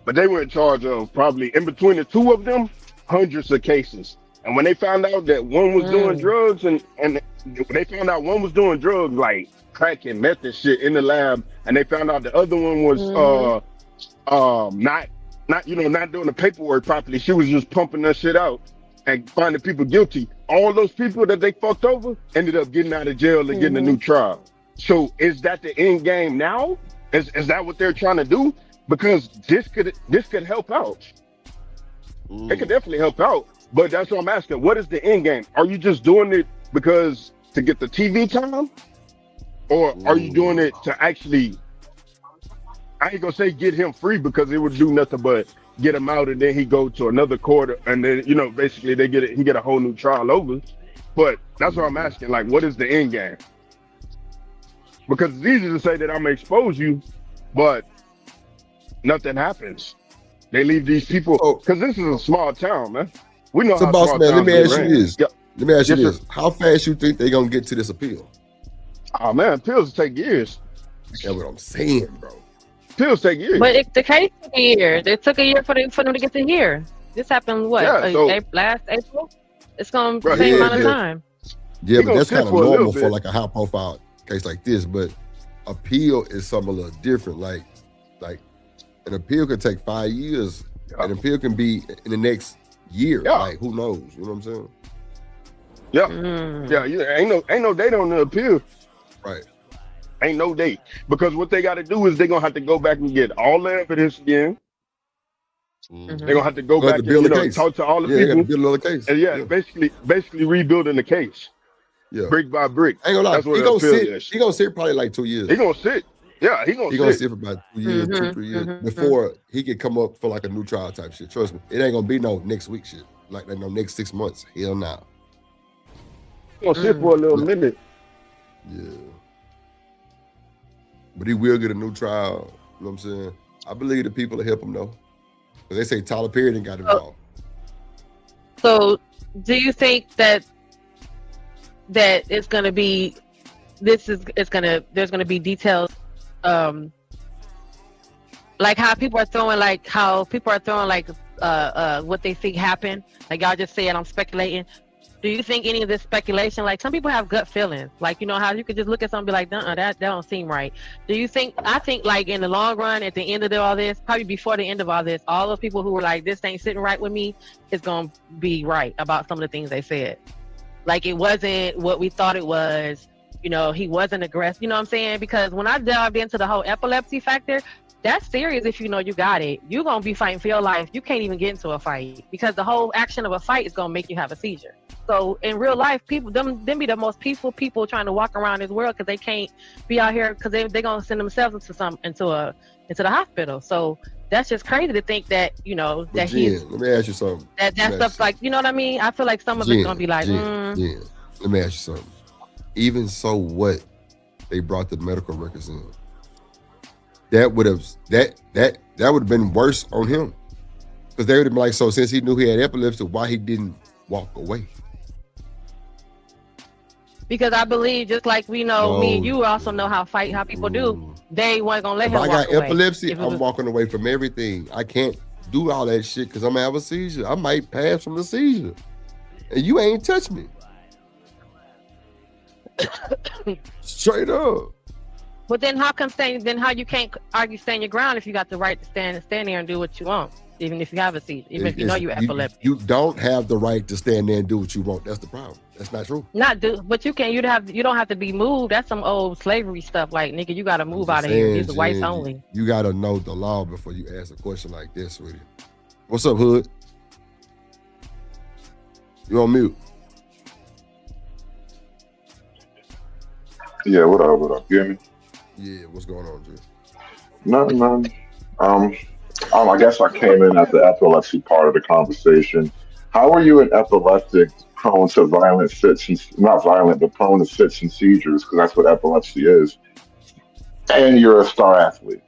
But they were in charge of probably in between the two of them, hundreds of cases. And when they found out that one was doing drugs, and they found out one was doing drugs like crack and meth and shit in the lab, and they found out the other one was not doing the paperwork properly. She was just pumping that shit out and finding people guilty. All those people that they fucked over ended up getting out of jail and getting a new trial. So is that the end game now? Is that what they're trying to do? Because this could help out. It could definitely help out. But that's what I'm asking. What is the end game? Are you just doing it because to get the TV time? Or are you doing it to actually, I ain't gonna say get him free because it would do nothing but get him out and then he go to another court and then, basically he get a whole new trial over. But that's what I'm asking. Like, what is the end game? Because it's easy to say that I'm gonna expose you, but nothing happens. They leave these people, because this is a small town, man. We know so how boss small man, let me ask you ran. this. Yep. Let me ask you Yes, this. sir. How fast you think they're gonna get to this appeal? Oh man, appeals take years. That's what I'm saying, bro. Appeals take years. But the case took a year. It took a year for them to get to here. This happened last April? It's gonna take a amount of time. Yeah, but that's kind of normal for like a high profile case like this. But appeal is something a little different. Like an appeal could take 5 years. An appeal can be in the next year. Like who knows? You know what I'm saying? Yeah. Ain't no date on the appeal. Right. Ain't no date. Because what they gotta do is they're gonna have to go back and get all the evidence again. They're gonna have to go back and talk to all the people. Build another case. And basically rebuilding the case. Yeah. Brick by brick. I ain't gonna lie. That's what He gonna sit probably like 2 years. He gonna sit. Yeah, he gonna sit for about 2 years, 2-3 years before he can come up for like a new trial type shit. Trust me, it ain't gonna be no next week shit. Like no next 6 months. Hell no. He gonna sit for a little minute. Yeah. But he will get a new trial. You know what I'm saying? I believe the people will help him though. Because they say Tyler Perry didn't got involved. So do you think that it's gonna be there's gonna be details like how people are throwing what they think happened, like y'all just saying I'm speculating. Do you think any of this speculation, like some people have gut feelings, like how you could just look at something and be like, that don't seem right. Do you think, I think like in the long run, at the end of all this, probably before the end of all this, all those people who were like, this ain't sitting right with me, is gonna be right about some of the things they said. Like it wasn't what we thought it was, he wasn't aggressive, you know what I'm saying? Because when I delved into the whole epilepsy factor, that's serious. If you got it, you're gonna be fighting for your life. You can't even get into a fight because the whole action of a fight is gonna make you have a seizure. So in real life, people them be the most peaceful people trying to walk around this world because they can't be out here because they're gonna send themselves into the hospital. So that's just crazy to think that that he's. Let me ask you something. That stuff like what I mean. I feel like some of it's gonna be like. Let me ask you something. Even so, what they brought the medical records in. That would have been worse on him, because they would have been like, so since he knew he had epilepsy, why he didn't walk away? Because I believe, just like we know, me and you also know how people do. They weren't gonna let him walk away. If I got epilepsy, I'm walking away from everything. I can't do all that shit because I'm gonna have a seizure. I might pass from the seizure, and you ain't touch me. Straight up. But then how you can't argue stand your ground if you got the right to stand there and do what you want, even if you have a seizure, even if you know you're epileptic. You don't have the right to stand there and do what you want. That's the problem. That's not true. But you can. You don't have to be moved. That's some old slavery stuff. Like, nigga, you got to move out of here. These are whites only. You got to know the law before you ask a question like this, sweetie. What's up, Hood? You on mute? Yeah, what up? You hear me? Yeah, what's going on, Drew? Nothing. I guess I came in at the epilepsy part of the conversation. How are you an epileptic prone to violent fits and not violent, but prone to fits and seizures? Because that's what epilepsy is. And you're a star athlete.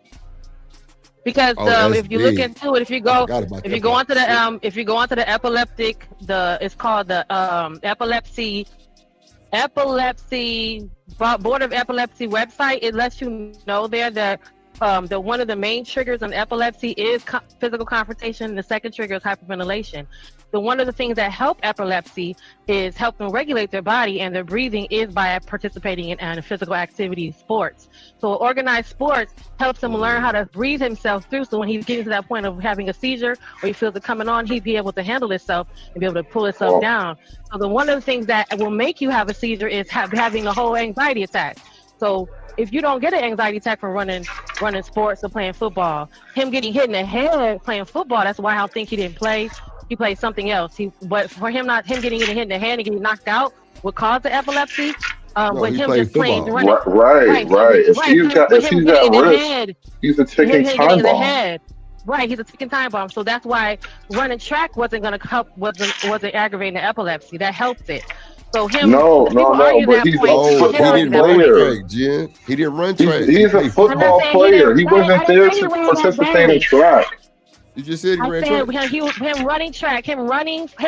Because if you look into it, if you go onto the epileptic, it's called the epilepsy epilepsy Board of Epilepsy website, it lets you know there that the one of the main triggers on epilepsy is physical confrontation. The second trigger is hyperventilation. One of the things that help epilepsy is help them regulate their body, and their breathing is by participating in physical activity, sports. So organized sports helps him learn how to breathe himself through. So when he's getting to that point of having a seizure or he feels it coming on, he'd be able to handle himself and be able to pull himself down. So one of the things that will make you have a seizure is having a whole anxiety attack. So if you don't get an anxiety attack from running sports or playing football, him getting hit in the head playing football, that's why I think he didn't play. He played something else. But for him getting hit in the head and getting knocked out would cause the epilepsy. With him just playing running. Right. If he's at risk, he's a ticking time bomb. Right, he's a ticking time bomb. So that's why running track wasn't going to help. Wasn't aggravating the epilepsy. That helps it. So him. No, but he's a football player. He didn't run track. He's a football player. He wasn't there to participate in track. You just said he ran track. Him running track, him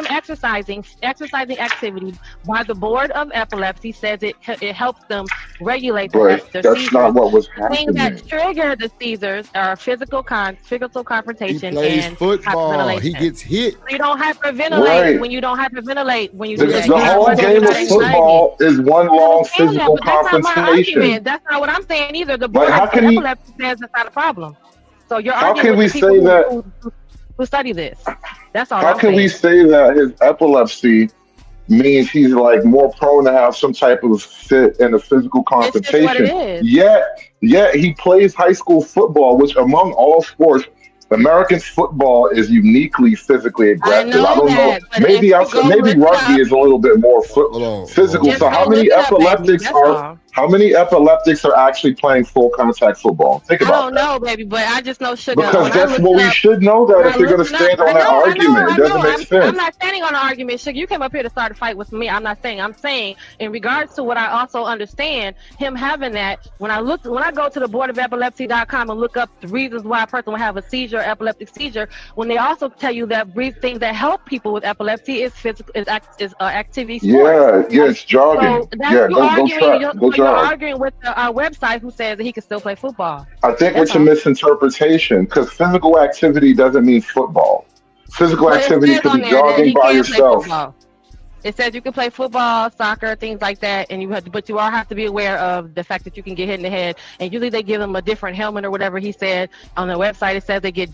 exercising activities by the Board of Epilepsy says it helps them regulate their seizures. That's not what was happening. Things that trigger the seizures are physical confrontation he plays and football. He gets hit. So you don't hyperventilate when you don't hyperventilate when you do that. The whole game of football is one long physical confrontation. That's not what I'm saying either. The Board of Epilepsy says it's not a problem. So you're how arguing can we with the say people that? Who study this? That's all. How can we say that his epilepsy means he's like more prone to have some type of fit in a physical confrontation? It's just what it is. Yet he plays high school football, which among all sports, American football is uniquely physically aggressive. I don't know. Maybe rugby is a little bit more physical. So how many epileptics are actually playing full contact football? Think about that. I don't know, baby, but I just know sugar. Because that's what we should know that if you're going to stand on that argument. It doesn't make sense. I'm not standing on an argument, sugar. You came up here to start a fight with me. I'm saying in regards to what I also understand, him having that, when I go to the boardofelepsy.com and look up the reasons why a person will have a seizure, epileptic seizure, when they also tell you that things that help people with epilepsy is activity sports. Yeah, it's jogging. So you're arguing with our website who says that he can still play football. I think it's a misinterpretation because physical activity doesn't mean football. Physical activity could be jogging by yourself. It says you can play football, soccer, things like that, but you all have to be aware of the fact that you can get hit in the head. And usually they give them a different helmet or whatever he said on the website. It says they get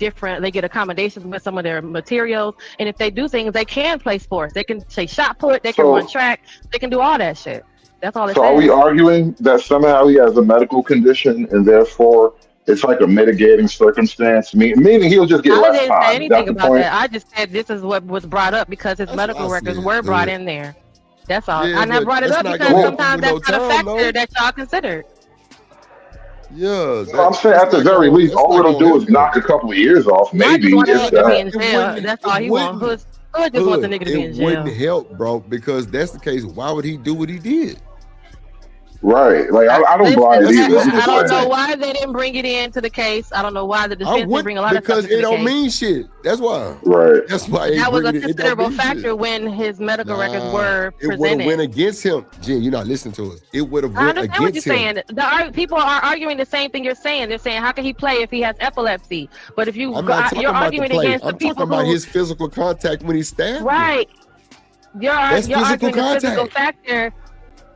accommodations with some of their materials. And if they do things, they can play sports. They can say shot put, they can run track, they can do all that shit. That's all it says. So are we arguing that somehow he has a medical condition and therefore it's like a mitigating circumstance, meaning he'll just get less time? I didn't say anything about that. I just said this is what was brought up because his medical records were brought in there. That's all. And I brought it up because sometimes that's not a factor that y'all considered. Yeah, I'm saying at the very least, all it'll do is knock a couple of years off. Maybe that's all he wants. Hood just wants a nigga to be in jail. It wouldn't help, bro, because that's the case. Why would he do what he did? Right. Like, I don't buy it either. I don't know why they didn't bring it into the case. I don't know why the defense didn't bring a lot of stuff into the case. Because it don't mean shit. That's why. Right. That's why that was a considerable factor when his medical records were presented. It would have went against him. Jen, you're not listening to us. It would have went against him. I understand what you're saying. People are arguing the same thing you're saying. They're saying, how can he play if he has epilepsy? But if you're arguing against the people talking about his physical contact when he stabbed. Right. You're arguing the physical factor.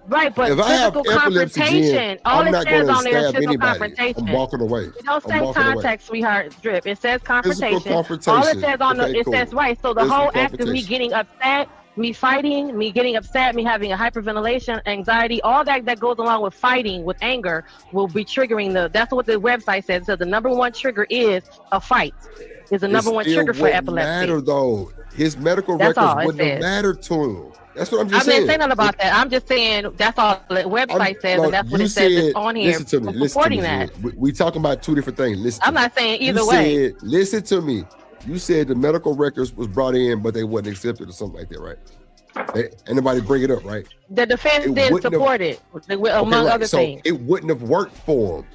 Right, but physical confrontation, all it says on there is physical confrontation. I'm walking away. It don't say contact, sweetheart, drip. It says confrontation. All it says on it says, right, so the whole act of me getting upset, me fighting, me getting upset, me having a hyperventilation, anxiety, all that goes along with fighting, with anger, will be triggering that's what the website says. So the number one trigger is a fight. Is the number one trigger for epilepsy. Matter though. His medical records wouldn't have mattered to him. That's what I'm just saying. I didn't say nothing about that. I'm just saying that's all the website says, and that's what it says it's on here. Listen to me. Supporting that. We talking about two different things. Listen. I'm not saying either way. Listen to me. You said the medical records was brought in, but they wasn't accepted or something like that, right? Anybody bring it up, right? The defense didn't support it, among other things. It wouldn't have worked for him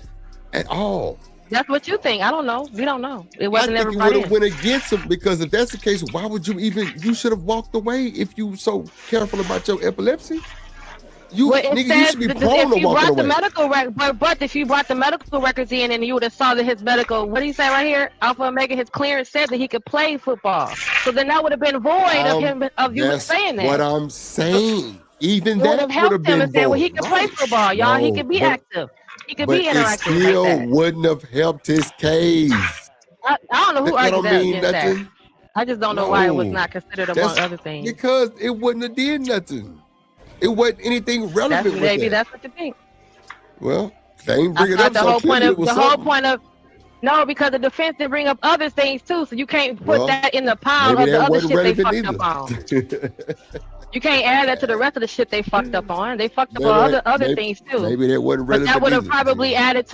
at all. That's what you think. I don't know. We don't know. It wasn't ever brought in. It would have went against him because if that's the case, why would you should have walked away if you so careful about your epilepsy. Well, it nigga, you says should be that prone if to you walking brought the away. medical but if you brought the medical records in and you would have saw that his medical, what do you say right here? Alpha Omega, his clearance said that he could play football. So then that would have been void of you That's saying that. what I'm saying. Even It would that have would helped have him been and said, well, he void. can play football, y'all. He No, can be active. He could but be it interactive like still that. wouldn't have helped his case. I don't know who That argued don't mean against that. nothing. I just don't know why it was No. not considered That's among other things. because it wouldn't have did nothing. It wasn't anything relevant with Maybe that. that's what you think. Well, they ain't I bring it thought up, the so whole clearly point it of was the whole something. point of no, because the defense didn't bring up other things too, so you can't put Well, that in the pile maybe of the that other wasn't shit they relevant fucked up either. on. You can't add that to the rest of the shit they fucked up on. They fucked up on other things too. Maybe that wasn't But relevant that would have either. probably added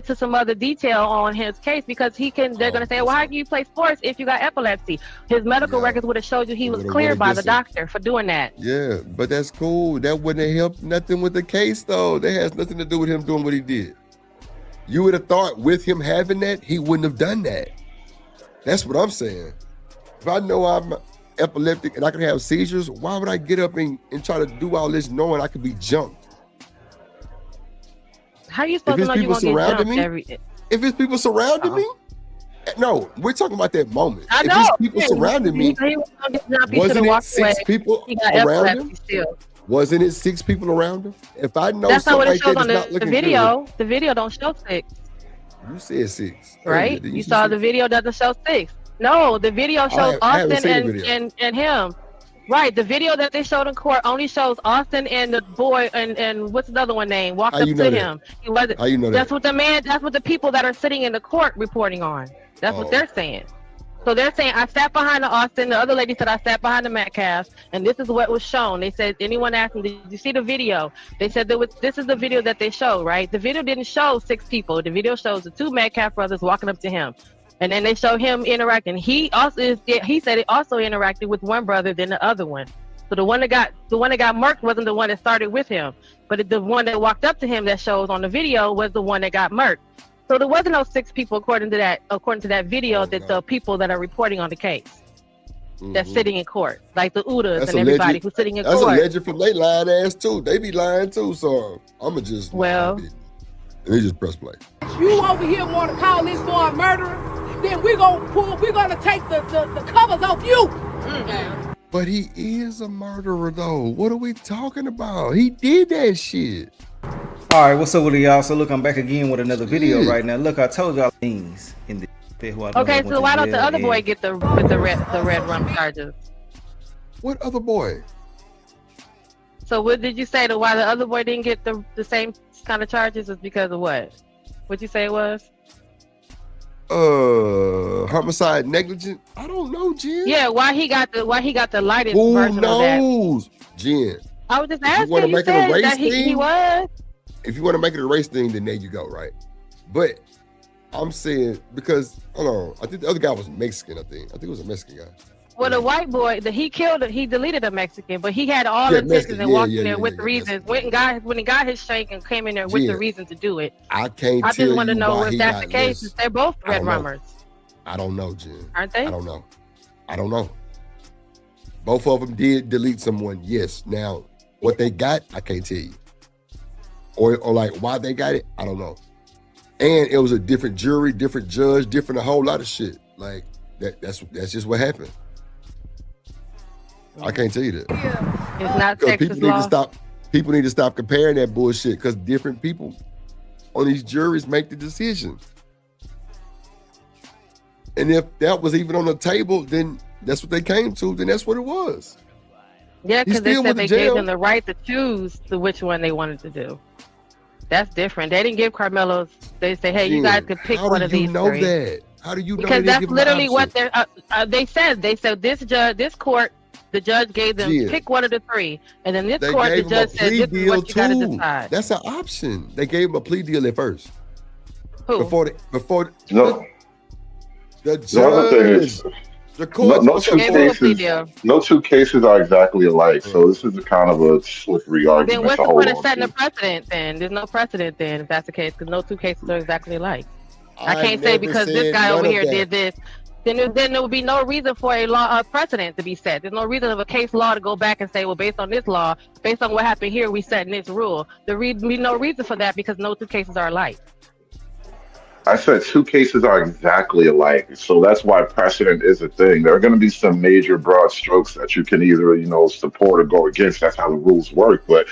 to some other detail on his case because they're gonna say, well, how can you play sports if you got epilepsy? His medical records would have showed you he was cleared by the doctor for doing that. Yeah, but that's cool. That wouldn't have helped nothing with the case, though. That has nothing to do with him doing what he did. You would have thought with him having that, he wouldn't have done that. That's what I'm saying. If I know I'm epileptic and I can have seizures, why would I get up and try to do all this knowing I could be jumped? How are you supposed to know you're gonna get jumped If it's people surrounding me, no, we're talking about that moment. I know. If it's people surrounding me, wasn't it 6 people around him? Wasn't it 6 people around him? If I know that's not something what it like shows that on is not the looking video. The video don't show 6, good, you said 6, right? Did You say saw 6? the video doesn't show 6. No, the video shows I haven't Austin seen the video. and him. Right, the video that they showed in court only shows Austin and the boy and what's the other one name walked How up you to know that? him. He wasn't. How you know that's that? what the people that are sitting in the court reporting on. That's what they're saying. So they're saying I sat behind the Austin. The other lady said I sat behind the Metcalf, and this is what was shown. They said anyone asked them, did you see the video? They said this is the video that they showed, right? The video didn't show 6 people. The video shows the 2 Metcalf brothers walking up to him. And then they show him interacting. He said it also interacted with one brother than the other one. So the one that got murked wasn't the one that started with him, but the one that walked up to him that shows on the video was the one that got murked. So there wasn't no 6 people according to that video that the people that are reporting on the case that's sitting in court, like the Udas and everybody who's sitting in court. That's a legend from they lying ass too. They be lying too, so I'ma just let me just press play. You over here want to call this boy a murderer? Then we're gonna take the covers off you. But he is a murderer though. What are we talking about? He did that shit. All right, what's up with y'all? So look, I'm back again with another video right now. Look, I told y'all things in the Okay, so why don't the other boy get the red rum charges? What other boy? So what did you say to why the other boy didn't get the same kind of charges? Is because of what? What'd you say it was? Homicide negligent? I don't know, Jen. Yeah, why he got the lightest Who version knows, of that? Jen? I was just asking. You You said that he was. If you want to make it a race thing, then there you go, right? But I'm saying because hold on, I think the other guy was Mexican. I think it was a Mexican guy. Well, the white boy that he killed, he deleted a Mexican, but he had all the intentions and walked in there with the reasons. When he got his shank and came in there with the reason to do it. I can't. I just want to you know why if he that's got the case. less. They're both I red don't know. rummers, I don't know, Jen. aren't they? I don't know. Both of them did delete someone. Yes. Now, what they got, I can't tell you. Or like why they got it, I don't know. And it was a different jury, different judge, different a whole lot of shit. Like that's just what happened. I can't tell you that. It's not Because Texas law. People need to stop comparing that bullshit because different people on these juries make the decision. And if that was even on the table, then that's what they came to, then that's what it was. Yeah, He because they still said went to they gave jail. them the right to choose which one they wanted to do. That's different. They didn't give Karmelo. They say, hey, you guys could pick one of these How do three. you know that? How do you know Because they that's didn't give them the literally what option? they said. They said this court, the judge gave them Yeah. pick one of the 3, and then this They court, the gave them a judge said plea this is deal what you got to too. decide. That's an option. They gave him a plea deal at first. Who? Before No. the The other thing is, judge, the court. no two cases are exactly alike. So this is a kind of a slippery Then argument what's to the hold point of on setting a to. precedent then? There's no precedent then if that's the case, because no 2 cases are exactly alike. I I can't say never because this said guy none over of here that. did this. then there would be no reason for a precedent to be set. There's no reason of a case law to go back and say, well, based on this law, based on what happened here, we set this rule. There would be no reason for that because no two cases are alike. I said two cases are exactly alike, so that's why precedent is a thing. There are going to be some major broad strokes that you can either, support or go against. That's how the rules work. But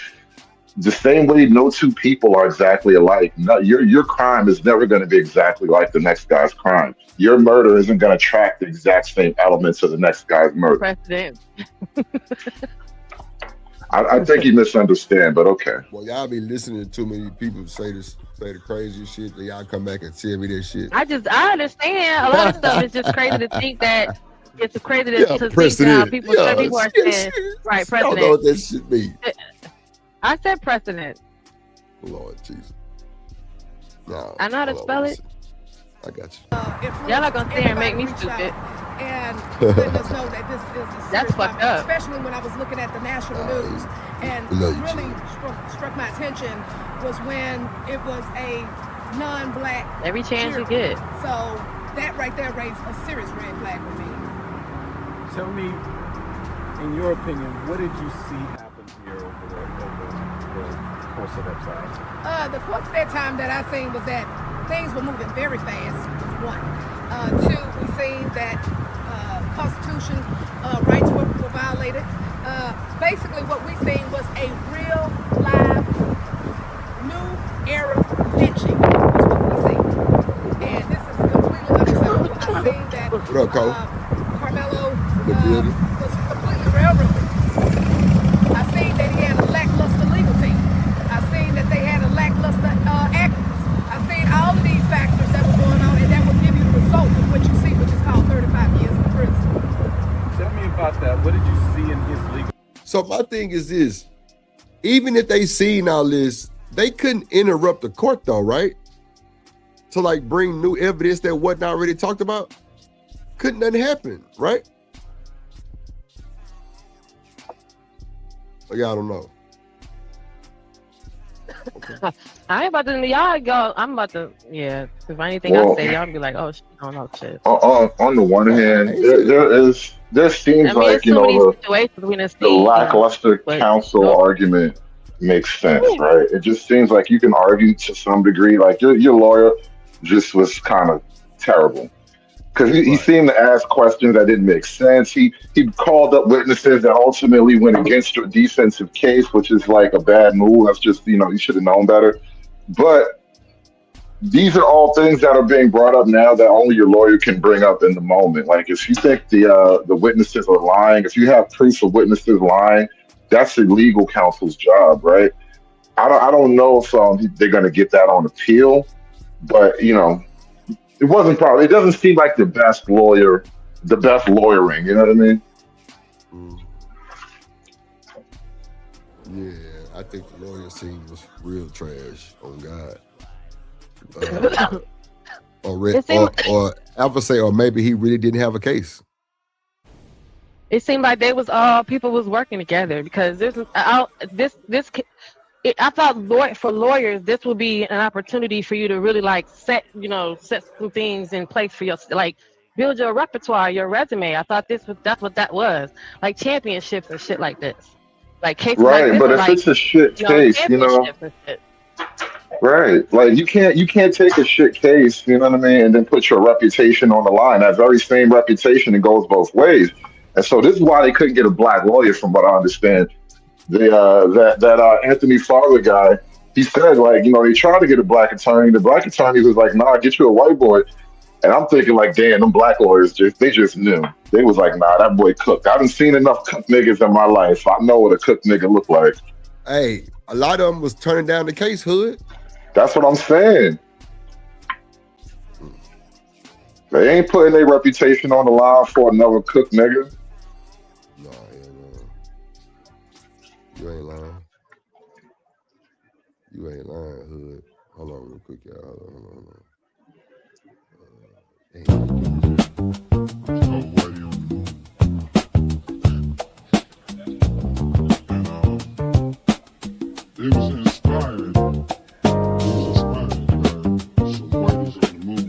the same way, no two people are exactly alike. No, your crime is never going to be exactly like the next guy's crime. Your murder isn't going to track the exact same elements of the next guy's murder. Precedent. I think you misunderstand, but okay. Well, y'all be listening to too many people say the crazy shit. Then y'all come back and tell me this shit. I understand. A lot of stuff is just crazy to think that. It's crazy to think how people are saying, right, precedent. I don't know what that shit means. I said precedent. Lord Jesus. No, I know how to spell it. I got you. Y'all not gonna sit here and make me stupid. And letting us know that this is a That's fucked up. Especially when I was looking at the national news, and what really struck my attention was when it was a non-black. Every chance you get. So that right there raised a serious red flag for me. Tell me, in your opinion, what did you see happen here over the course of that trial? The course of that time that I seen was that things were moving very fast. One. Two, we seen that Constitution rights were violated. Basically, what we seen was a real live new era lynching. Is what we seen, and this is completely unacceptable. I seen that Karmelo was completely railroaded. I seen that he had a lackluster legal team. I seen that they had a lackluster activists. I seen all of these factors that were going on, and that would give you the result of what you see, which is called 35 years in prison. Tell me about that. What did you see in his legal? So my thing is this: even if they seen all this, they couldn't interrupt the court though, right? To like bring new evidence that wasn't already talked about. Couldn't nothing happen, right? Like, I don't know. Okay. I ain't about to, y'all go, I'm about to, if anything I say, y'all be like, oh, she don't know shit. On the one hand, there seems like, the lackluster counsel argument makes sense, right? It just seems like you can argue to some degree, like your lawyer just was kind of terrible. Because he seemed to ask questions that didn't make sense. He called up witnesses that ultimately went against your defensive case, which is like a bad move. That's just, you should have known better. But these are all things that are being brought up now that only your lawyer can bring up in the moment. Like if you think the witnesses are lying, if you have proof of witnesses lying, that's the legal counsel's job, right? I don't know if they're going to get that on appeal, but it wasn't probably. It doesn't seem like the best lawyering. You know what I mean? Yeah, I think the lawyer scene was real trash. On God. Or Alpha say, or maybe he really didn't have a case. It seemed like they was all people was working together because I thought for lawyers, this would be an opportunity for you to really like set some things in place for your, like build your repertoire, your resume. I thought that's what that was, like championships and shit like this, like cases right. Like but this, if it's a shit case, right? Like you can't take a shit case, you know what I mean, and then put your reputation on the line. That very same reputation, it goes both ways. And so this is why they couldn't get a black lawyer, from what I understand. That Anthony Fowler guy, he said, like, they tried to get a black attorney. The black attorney was like, nah, get you a white boy. And I'm thinking like, damn, them black lawyers they just knew. They was like, nah, that boy cooked. I haven't seen enough cooked niggas in my life. I know what a cooked nigga look like. Hey, a lot of them was turning down the case, Hood. That's what I'm saying. They ain't putting their reputation on the line for another cooked nigga. No, you ain't lying. You ain't lying, Hood. Hold on real quick, y'all. Hold on. It was inspired. Some white is on the moon.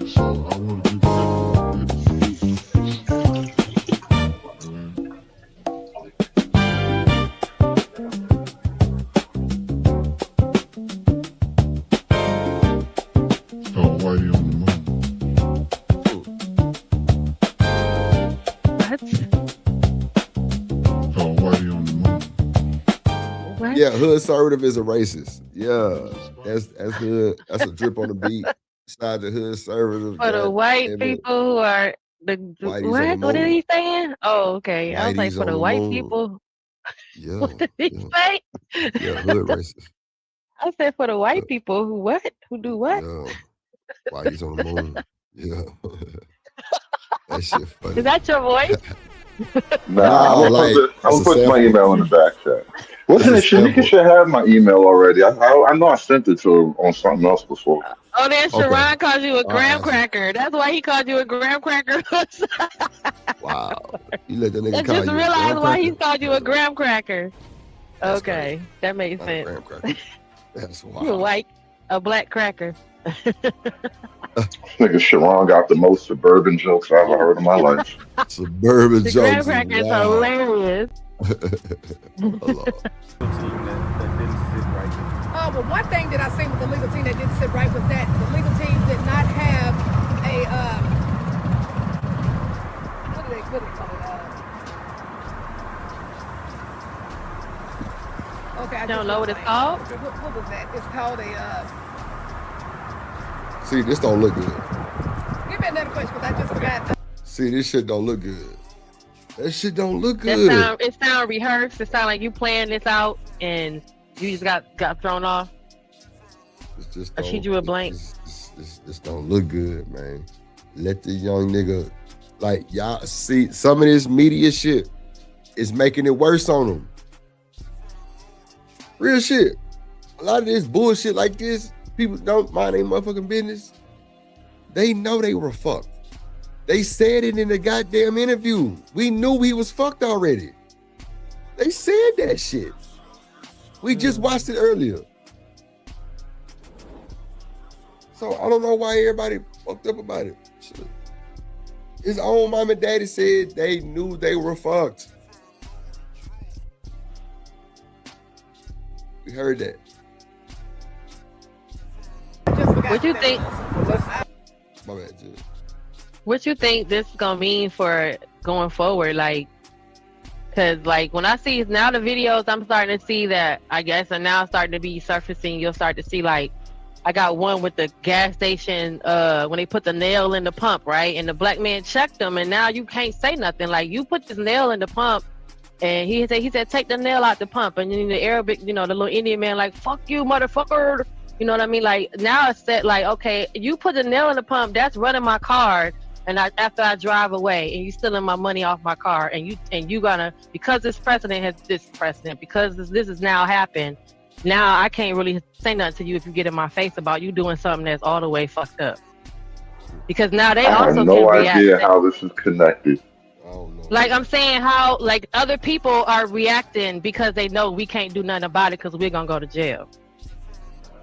So I want to give hood conservative is a racist. Yeah, that's hood. That's a drip on the beat. Side the hood conservative. For the white people who are Whitey's on the what is moon. he saying? Oh, okay. I was like, Whitey's for on the the white moon. people. Yeah, What did he say? yeah, hood racist. I said for the white people who what? Who do what? Yeah, Whitey's on the moon. Yeah, that shit funny. Is that your voice? Nah, No, I'm like gonna it's a put my sample. email in the back chat. Listen, It's a Shanika sample. should have my email already. I know I sent it to her on something else before. Oh, then Okay. Sharon called you a I'll graham ask her. cracker. That's why he called you a graham cracker. Wow, you let that nigga I call just you a realized graham why he cracker? called you a graham cracker. That's Okay, that makes Not a sense. graham cracker. That's You a wild. white, a black cracker. Nigga, Sharon got the most suburban jokes I've ever heard in my life. Suburban The jokes graham is cracker is wild. hilarious. Oh, Lord. Team that didn't sit right. Well, one thing that I seen with the legal team that didn't sit right was that the legal team did not have a what do they call it? Okay, I Don't just know what was it's like, called? What was that? It's called a. See, this don't look good. Give me another question because I just forgot. See, this shit don't look good. That shit don't look That good. it sound rehearsed. It sound like you playing this out and you just got thrown off. It's just I don't, shoot you a blank. this don't look good, man. Let the young nigga, like, y'all see, some of this media shit is making it worse on them. Real shit. A lot of this bullshit like this, people don't mind their motherfucking business. They know they were fucked. They said it in the goddamn interview. We knew he was fucked already. They said that shit. We just watched it earlier. So I don't know why everybody fucked up about it. Shit. His own mom and daddy said they knew they were fucked. We heard that. What you think? My bad, Jill. What you think this is gonna mean for going forward? Like, cause like when I see now the videos, I'm starting to see that I guess are now starting to be surfacing. You'll start to see like, I got one with the gas station when they put the nail in the pump, right? And the black man checked them, and now you can't say nothing. Like you put this nail in the pump, and he said take the nail out the pump, and then the Arabic, the little Indian man like fuck you motherfucker. You know what I mean? Like now it's set like, okay, you put the nail in the pump, that's running my card. And after I drive away, and you stealing my money off my car, and you gonna, because this precedent, because this has now happened. Now I can't really say nothing to you if you get in my face about you doing something that's all the way fucked up. Because now they I have also no can react. idea how this is connected. Like I'm saying, how like other people are reacting because they know we can't do nothing about it because we're gonna go to jail.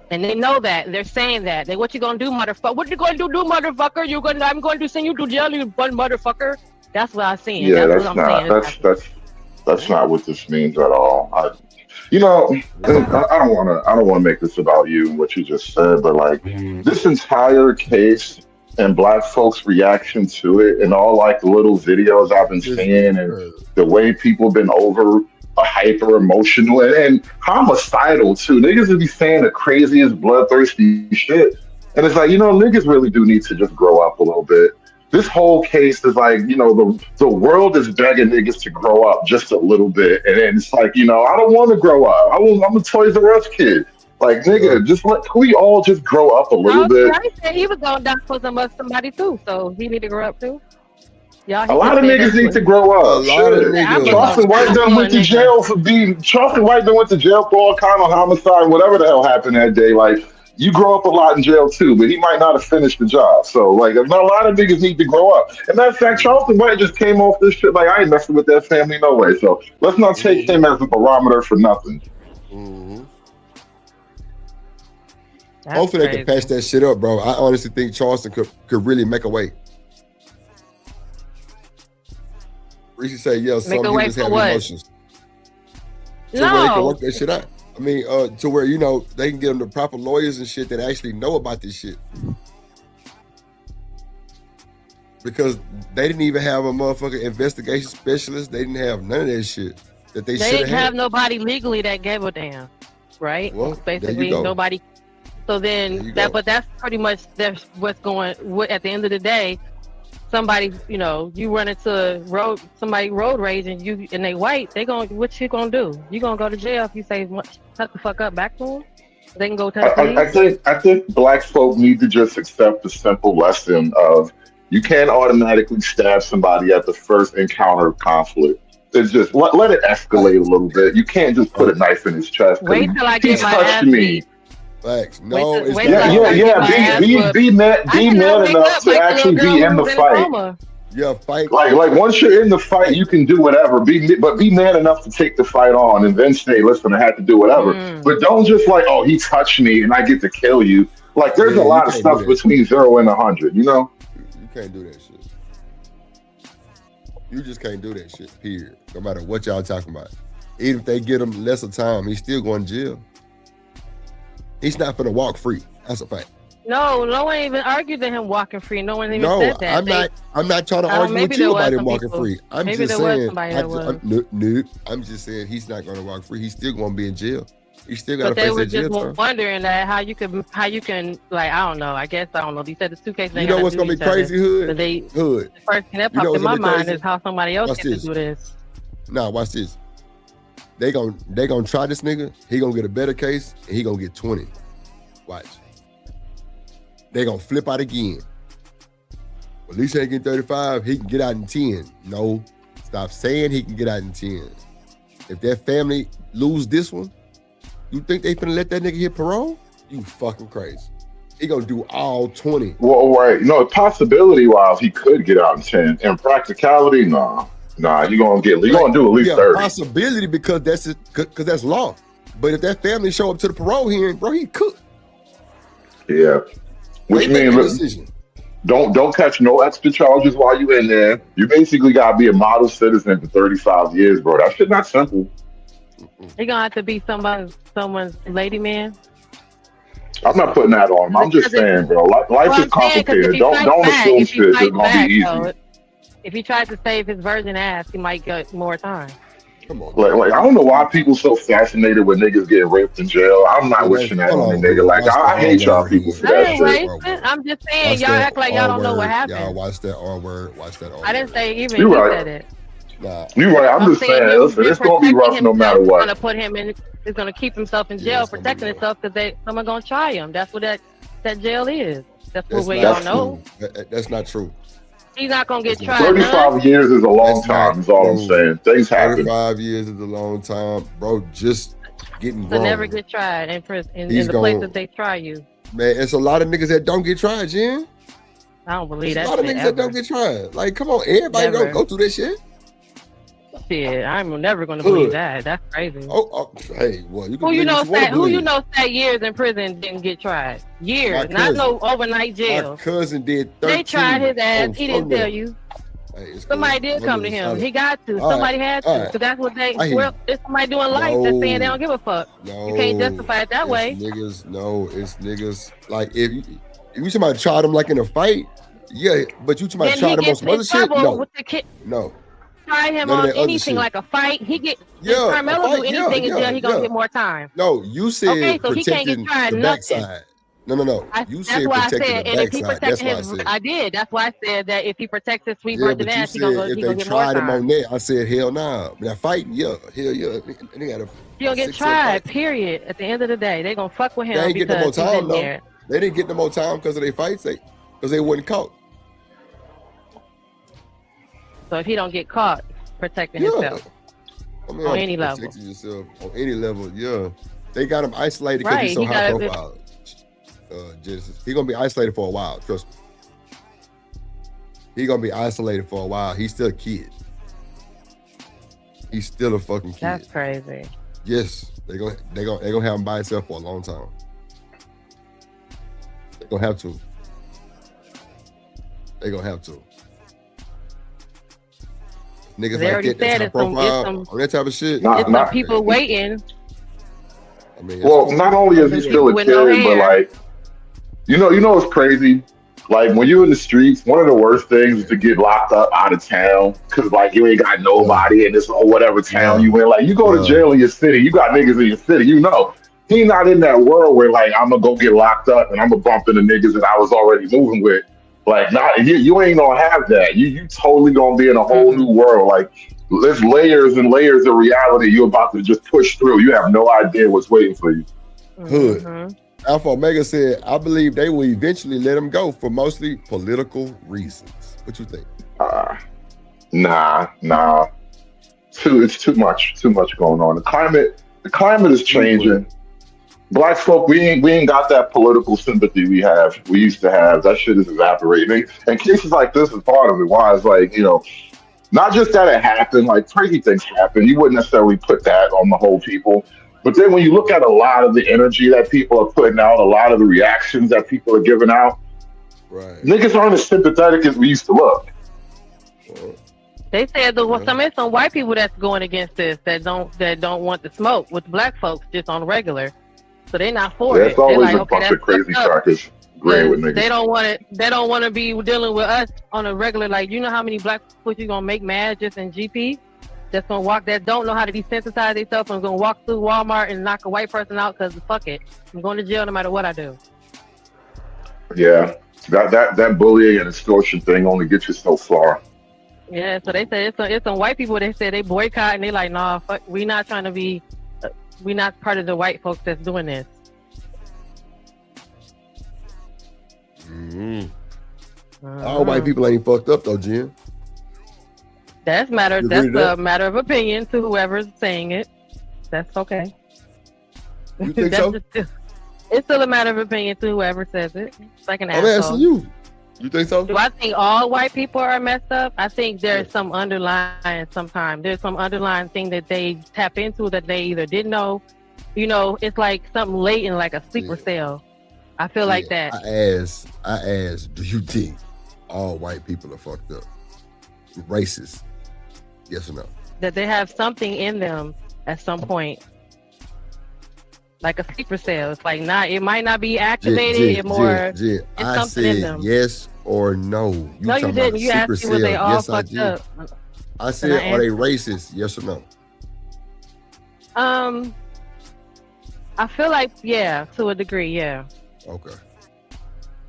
And they know that. They're saying that. What you gonna do, motherfucker? What you gonna do, motherfucker? I'm going to send you to jail, you one motherfucker. That's what I'm saying. Yeah, that's what I'm saying. That's not what this means at all. I don't want to make this about you and what you just said, but like this entire case and black folks' reaction to it, and all like the little videos I've been seeing, and the way people been over hyper emotional and homicidal too. Niggas would be saying the craziest bloodthirsty shit, and it's like, niggas really do need to just grow up a little bit. This whole case is like, the world is begging niggas to grow up just a little bit, and then it's like, I don't want to grow up. I'm a Toys R Us kid. Like, nigga, can we all just grow up a little bit? He said he was gonna die for somebody too, so he need to grow up too. A lot of niggas need to grow up. Charleston White done went to jail for all kind of homicide, whatever the hell happened that day. Like, you grow up a lot in jail too, but he might not have finished the job. So, like, a lot of niggas need to grow up. And matter of fact, Charleston White just came off this shit. Like, I ain't messing with that family no way. So let's not take him as a barometer for nothing. Mm-hmm. Hopefully they can patch that shit up, bro. I honestly think Charleston could really make a way. Reese say, yeah, some humans have emotions. So where they can work that shit out. I mean, to where, they can get them the proper lawyers and shit that actually know about this shit. Because they didn't even have a motherfucking investigation specialist. They didn't have none of that shit that they should have. They didn't have nobody legally that gave a damn. right? Well, Basically, nobody. So then but that's pretty much what's going. At the end of the day, somebody, you run into somebody road rage and they white, what you gonna do? You gonna go to jail if you say shut the fuck up back to them? They can go to the police. I think black folk need to just accept the simple lesson of you can't automatically stab somebody at the first encounter of conflict. It's just let it escalate a little bit. You can't just put a knife in his chest. Wait till I He get my touched ass me. beat. Facts. No, it's Be man enough to actually be in the fight. Yeah, fight. Like once you're in the fight, you can do whatever. But be man enough to take the fight on, and then say, "Listen, I had to do whatever." But don't just like, "Oh, he touched me, and I get to kill you." Like there's a lot of stuff between 0 and 100. You can't do that shit. You just can't do that shit. Period. No matter what y'all talking about. Even if they get him lesser time, he's still going to jail. He's not gonna walk free. That's a fact. No one even argued that him walking free. No one even said that. I'm not trying to argue with you about him walking free. I'm maybe just there saying. Was somebody that was. I'm just saying he's not gonna walk free. He's still gonna be in jail. He still got to But face they were that jail just term. wondering that how you can like I don't know. I guess I don't know. He said the two cases. You know what's gonna be crazy, Hood? The first thing that popped in my mind is how somebody else gets to do this. Nah, watch this. They gonna try this nigga. He gonna get a better case, and he gonna get 20. Watch. They gonna flip out again. Well, at least he ain't getting 35. He can get out in 10. No, stop saying he can get out in 10. If that family lose this one, you think they finna let that nigga hit parole? You fucking crazy. He gonna do all 20. Well, right. Possibility wise, he could get out in 10. In practicality, nah. You gonna do at least 30. Possibility because that's law. But if that family show up to the parole hearing, bro, he cooked. Yeah. Which means don't catch no extra charges while you in there. You basically gotta be a model citizen for 35 years, bro. That shit not simple. He gonna have to be someone's lady man. I'm not putting that on him. I'm just saying, bro. Life is complicated. Don't assume shit is gonna be easy. If he tries to save his virgin ass, he might get more time. Come on. Like I don't know why people so fascinated with niggas getting raped in jail. I'm not wishing that on a nigga. Like I hate y'all people for that shit. I'm just saying, y'all act like y'all don't know what happened. Y'all watch that R word. Watch that R word. I didn't say even you he right. said it. Nah. You're right. I'm just saying, listen, it's gonna be rough no matter what. It's gonna put him in. It's gonna keep himself in jail, protecting himself because someone gonna try him. That's what that jail is. That's what we all know. That's not true. He's not gonna get tried. 35 years is a long time. Is all I'm saying. Things happen. 35 years is a long time, bro. Just getting grown. To never get tried in prison in the place that they try you. Man, it's a lot of niggas that don't get tried, Jen. I don't believe that. A lot of niggas that don't get tried. Like, come on, everybody don't go through this shit. Shit, I'm never gonna believe that. That's crazy. Hey, well, you can who you know sat years in prison and didn't get tried? Years, not no overnight jail. My cousin did 13. They tried his ass. He didn't tell you. Hey, somebody did come to him. He got to. Somebody had to. Because that's what they. Well, it's somebody doing life that's saying they don't give a fuck. You can't justify it that way. It's niggas. Like if you somebody tried him like in a fight, yeah. But you somebody tried him on some other shit. No. Try him on anything like a fight. He get Karmelo do anything in jail. He gonna get more time. No, you said okay, so he can't get tried. Nothing. No. You said protecting the backside. That's why I said. I did. That's why I said that if he protects his sweet virgin ass, he gonna get more time. If they tried him on that, I said hell nah. Now fighting, hell yeah. They gotta. He gonna get tried. Period. At the end of the day, they gonna fuck with him. They ain't getting no more time though. They didn't get no more time because of their fights. Because they wasn't caught. So if he don't get caught protecting himself on any level. Protecting yourself on any level, yeah. They got him isolated because he's so high profile. He's gonna be isolated for a while, trust me. He's gonna be isolated for a while. He's still a kid. He's still a fucking kid. That's crazy. Yes, they're gonna have him by himself for a long time. They're gonna have to. Niggas they like that, that's profile, on that type of shit. It's some people waiting. I mean, not only is he still a kid, but like, you know what's crazy? Like when you're in the streets, one of the worst things is to get locked up out of town because like you ain't got nobody in this or whatever town you in. Like you go to jail in your city, you got niggas in your city, you know. He not in that world where like I'm gonna go get locked up and I'm gonna bump into niggas that I was already moving with. Like, not you ain't gonna have that. You totally gonna be in a whole new world. Like, there's layers and layers of reality you're about to just push through. You have no idea what's waiting for you. Hood. Alpha Omega said, I believe they will eventually let him go for mostly political reasons. What you think? Nah. It's too much going on. The climate is changing. Black folk, we ain't got that political sympathy we used to have. That shit is evaporating. And cases like this is part of it. Why it's like, not just that it happened, like crazy things happen. You wouldn't necessarily put that on the whole people. But then when you look at a lot of the energy that people are putting out, a lot of the reactions that people are giving out, niggas aren't as sympathetic as we used to look. They said some white people that's going against this that don't want the smoke with black folks just on regular, so they're not for it. There's always like, a bunch of crazy crackers agreeing with niggas. They don't want it. They don't want to be dealing with us on a regular. Like, you know how many black folks you gonna make mad just in GP? That's gonna walk that don't know how to desensitize themselves and gonna walk through Walmart and knock a white person out because fuck it, I'm going to jail no matter what I do. Yeah, that bullying and extortion thing only gets you so far. Yeah, so they said it's some white people. They said they boycott and they like, nah, fuck, we not trying to be, we not part of the white folks that's doing this. All white people ain't fucked up though, Jen. That's a matter of opinion to whoever's saying it. That's okay. You think so? It's still a matter of opinion to whoever says it. It's like an I'm asking you. You think so? Do I think all white people are messed up? I think there's some underlying there's some underlying thing that they tap into that they either didn't know. It's like something latent, like a sleeper cell. I feel like that. I asked, do you think all white people are fucked up? Racist? Yes or no? That they have something in them at some point. Like a sleeper cell. It's like it might not be activated. It's something in them. Yes or no? No, you didn't. You asked me was they all fucked up. I said, are they racist? Yes or no? I feel like, yeah, to a degree, yeah. Okay.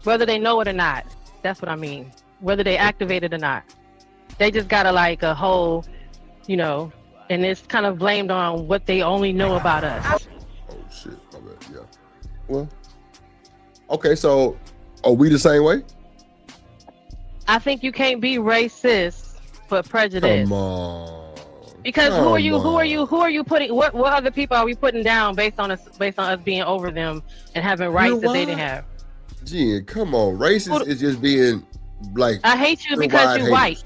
Whether they know it or not. That's what I mean. Whether they activate it or not. They just got a whole, and it's kind of blamed on what they only know about us. Oh, shit. My bad. Yeah. Well, okay, so are we the same way? I think you can't be racist for prejudice. Come on. Because who are you putting? What other people are we putting down based on us being over them and having rights that they didn't have? Jen, come on. Racist is just being like. I hate you because you're white.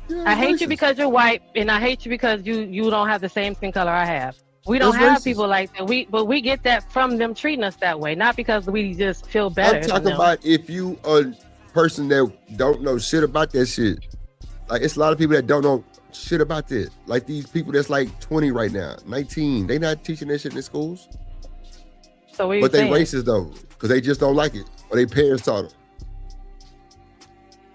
Yeah, I hate you because you're white, and I hate you because you don't have the same skin color I have. We don't have people like that. But we get that from them treating us that way, not because we just feel better. I'm talking about if you a person that don't know shit about that shit. Like, it's a lot of people that don't know shit about that. Like these people that's like 20 right now, 19. They not teaching that shit in schools. So what are you but they saying? racist though, because they just don't like it, or their parents taught them.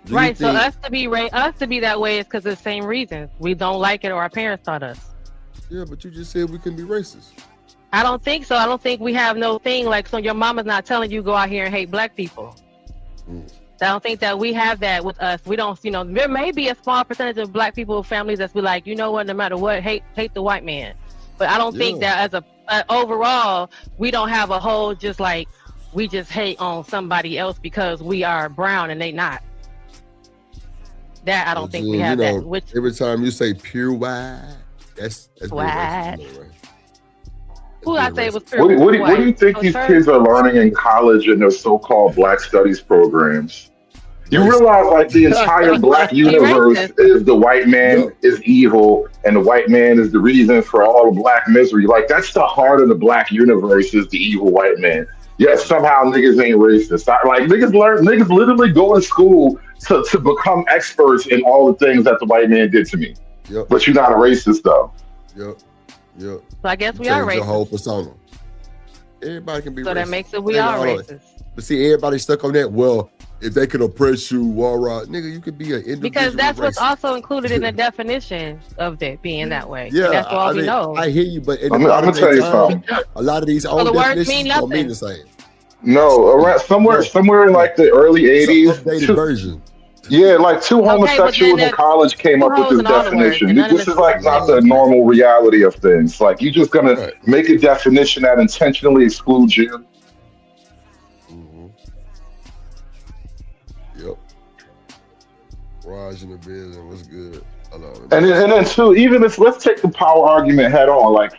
Right. So us to be that way is because of the same reasons. We don't like it, or our parents taught us. Yeah, but you just said we can be racist. I don't think so. I don't think we have no thing like, so your mama's not telling you go out here and hate black people. I don't think that we have that with us. We don't, there may be a small percentage of black people families that's be like, you know what, no matter what, hate the white man. But I don't think that as overall, we don't have a whole just like, we just hate on somebody else because we are brown and they not. That I don't think we have that. Which every time you say pure white, that's white. Racist, right? Who I say was pure What do you think these kids are learning in college in their so-called Black Studies programs? You realize, like, the entire Black universe is the white man is evil, and the white man is the reason for all the Black misery. Like, that's the heart of the Black universe is the evil white man. Yet somehow niggas ain't racist. Like, niggas literally go to school to become experts in all the things that the white man did to me. Yep. But you're not a racist, though. Yep. So I guess we are racist. Your whole persona. Everybody can be racist. So that makes it we are racist. But see, everybody's stuck on that. Well, if they could oppress you, nigga, you could be an individual. Because that's what's racist. also included in the definition of it being that way. Yeah, And that's all we know. I hear you, but in I'm the gonna tell you something. a lot of these So old the words definitions mean don't mean nothing. the same. No, around somewhere in like the early It's an 80s. updated version. Yeah, like two but homosexuals then in college came two up with hoes this and all the words, definition. and none of This the is like not the normal reality of things. Like you're just gonna make a definition that intentionally excludes you. Yep. Raj in the building. What's good? Hello. And then too, even if let's take the power argument head on. Like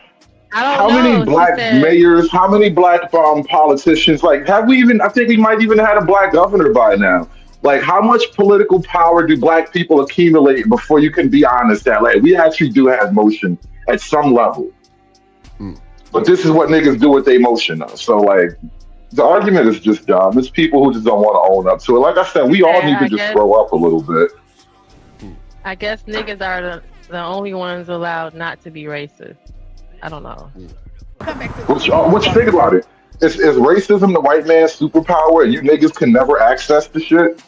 how many black mayors, how many black politicians? Like have we even? I think we might even had a black governor by now. Like how much political power do black people accumulate before you can be honest that like we actually do have motion at some level? But this is what niggas do with their motion though. So like the argument is just dumb. It's people who just don't want to own up to it. Like I said, we all need to just grow up a little bit. I guess niggas are the only ones allowed not to be racist. I don't know. What you think about it? Is racism the white man's superpower and you niggas can never access the shit?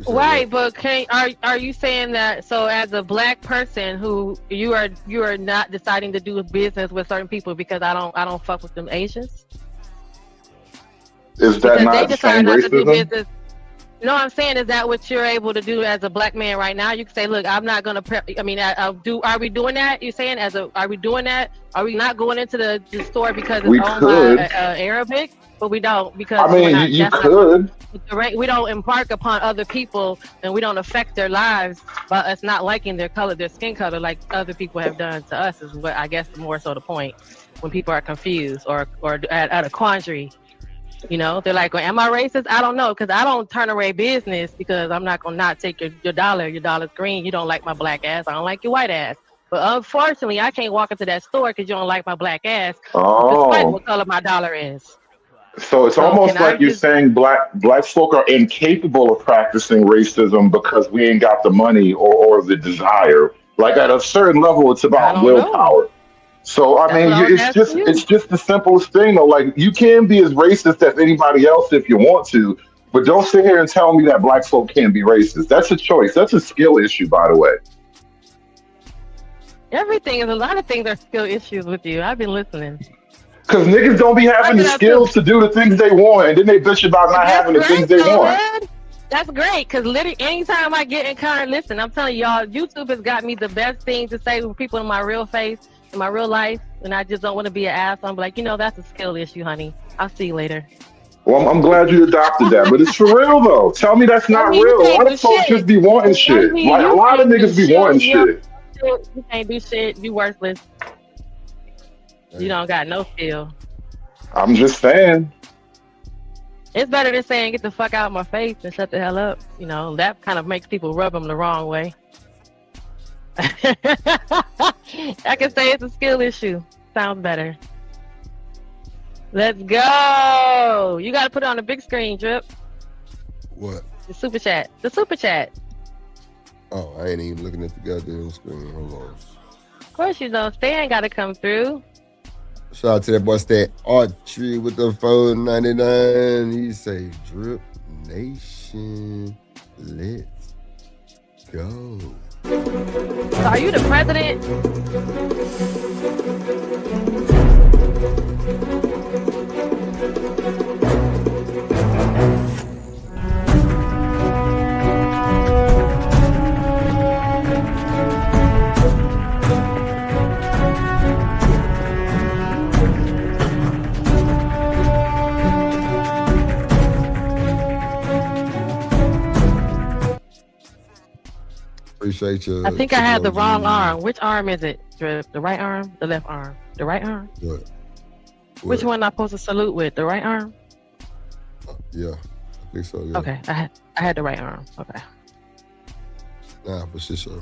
Right, but are you saying that so as a black person who you are not deciding to do business with certain people because I don't fuck with them Asians? Is that not the same racism? No, I'm saying is that what you're able to do as a black man right now? You can say, look, I'm not gonna. Are we doing that? You're saying are we doing that? Are we not going into the store because it's owned by Arabic? But we don't because I mean, you could. We don't embark upon other people and we don't affect their lives by us not liking their color, their skin color, like other people have done to us. Is what I guess more so the point when people are confused or at a quandary. You know, they're like, well, am I racist? I don't know, because I don't turn away business because I'm not going to not take your dollar. Your dollar's green. You don't like my black ass. I don't like your white ass. But unfortunately, I can't walk into that store because you don't like my black ass, despite what color my dollar is. So it's almost like you're saying black folk are incapable of practicing racism because we ain't got the money or the desire. Like at a certain level, it's about willpower. So I mean, it's just the simplest thing though. Like you can be as racist as anybody else if you want to, but don't sit here and tell me that black folk can't be racist. That's a choice. That's a skill issue, by the way. A lot of things are skill issues with you. I've been listening. Because niggas don't be having the skills to do the things they want, and then they bitch about not having the things they want. That's great, because literally anytime I get in contact, listen, I'm telling y'all, YouTube has got me the best thing to say with people in my real face, in my real life, and I just don't want to be an ass. I'm like, that's a skill issue, honey. I'll see you later. Well, I'm glad you adopted that, but it's for real though. Tell me that's not real. A lot of folks just be wanting shit. Like a lot of niggas be wanting shit. You can't do shit. You worthless. You don't got no skill. I'm just saying. It's better than saying get the fuck out of my face and shut the hell up. That kind of makes people rub them the wrong way. I can say it's a skill issue. Sounds better. Let's go. You got to put it on the big screen, Drip. What? The super chat. The super chat. Oh, I ain't even looking at the goddamn screen. Hold on. Of course you don't. Stan got to come through. Shout out to that boy Stan Archery with the 499. He say, Drip Nation, let's go. So are you the president? Appreciate you. I think I had the wrong arm. Which arm is it? The right arm? The left arm? The right arm? What? Which one am I supposed to salute with? The right arm? Yeah, I think so. Yeah. Okay, I had the right arm. Okay. Nah, for sure.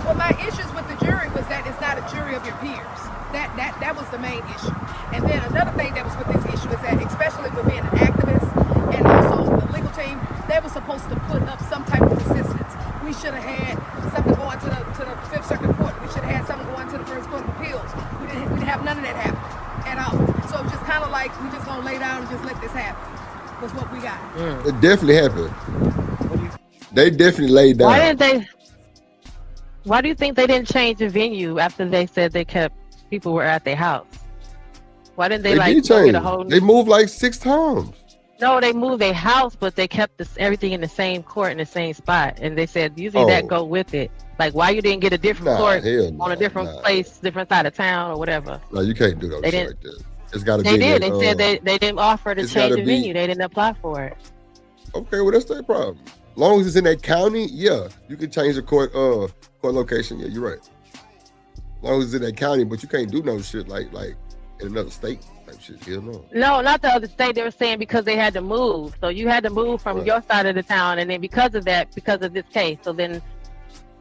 Well, my issues with the jury was that it's not a jury of your peers. That was the main issue. And then another thing that was with this issue is that, especially with being an activist and also the legal team, they were supposed to put up some type of resistance. We should have had something going to the Fifth Circuit Court. We should have had something going to the First Court of Appeals. We didn't have none of that happen. And this happened. Was what we got. It definitely happened. They definitely laid down. Why do you think they didn't change the venue after they said people were at their house? Why didn't they did get change. a whole They moved like 6 times. No, they moved their house, but they kept everything in the same court in the same spot. And they said usually that go with it. Like why you didn't get a different court on a different place, different side of town or whatever. No, you can't do that like that. It's got to be. They did. They said they didn't offer to change the venue. They didn't apply for it. Okay, well that's their problem. As long as it's in that county, yeah, you can change the court location. Yeah, you're right. As long as it's in that county, but you can't do no shit like in another state type shit. Hell no. No, not the other state. They were saying because they had to move. So you had to move from your side of the town, and then because of this case, so then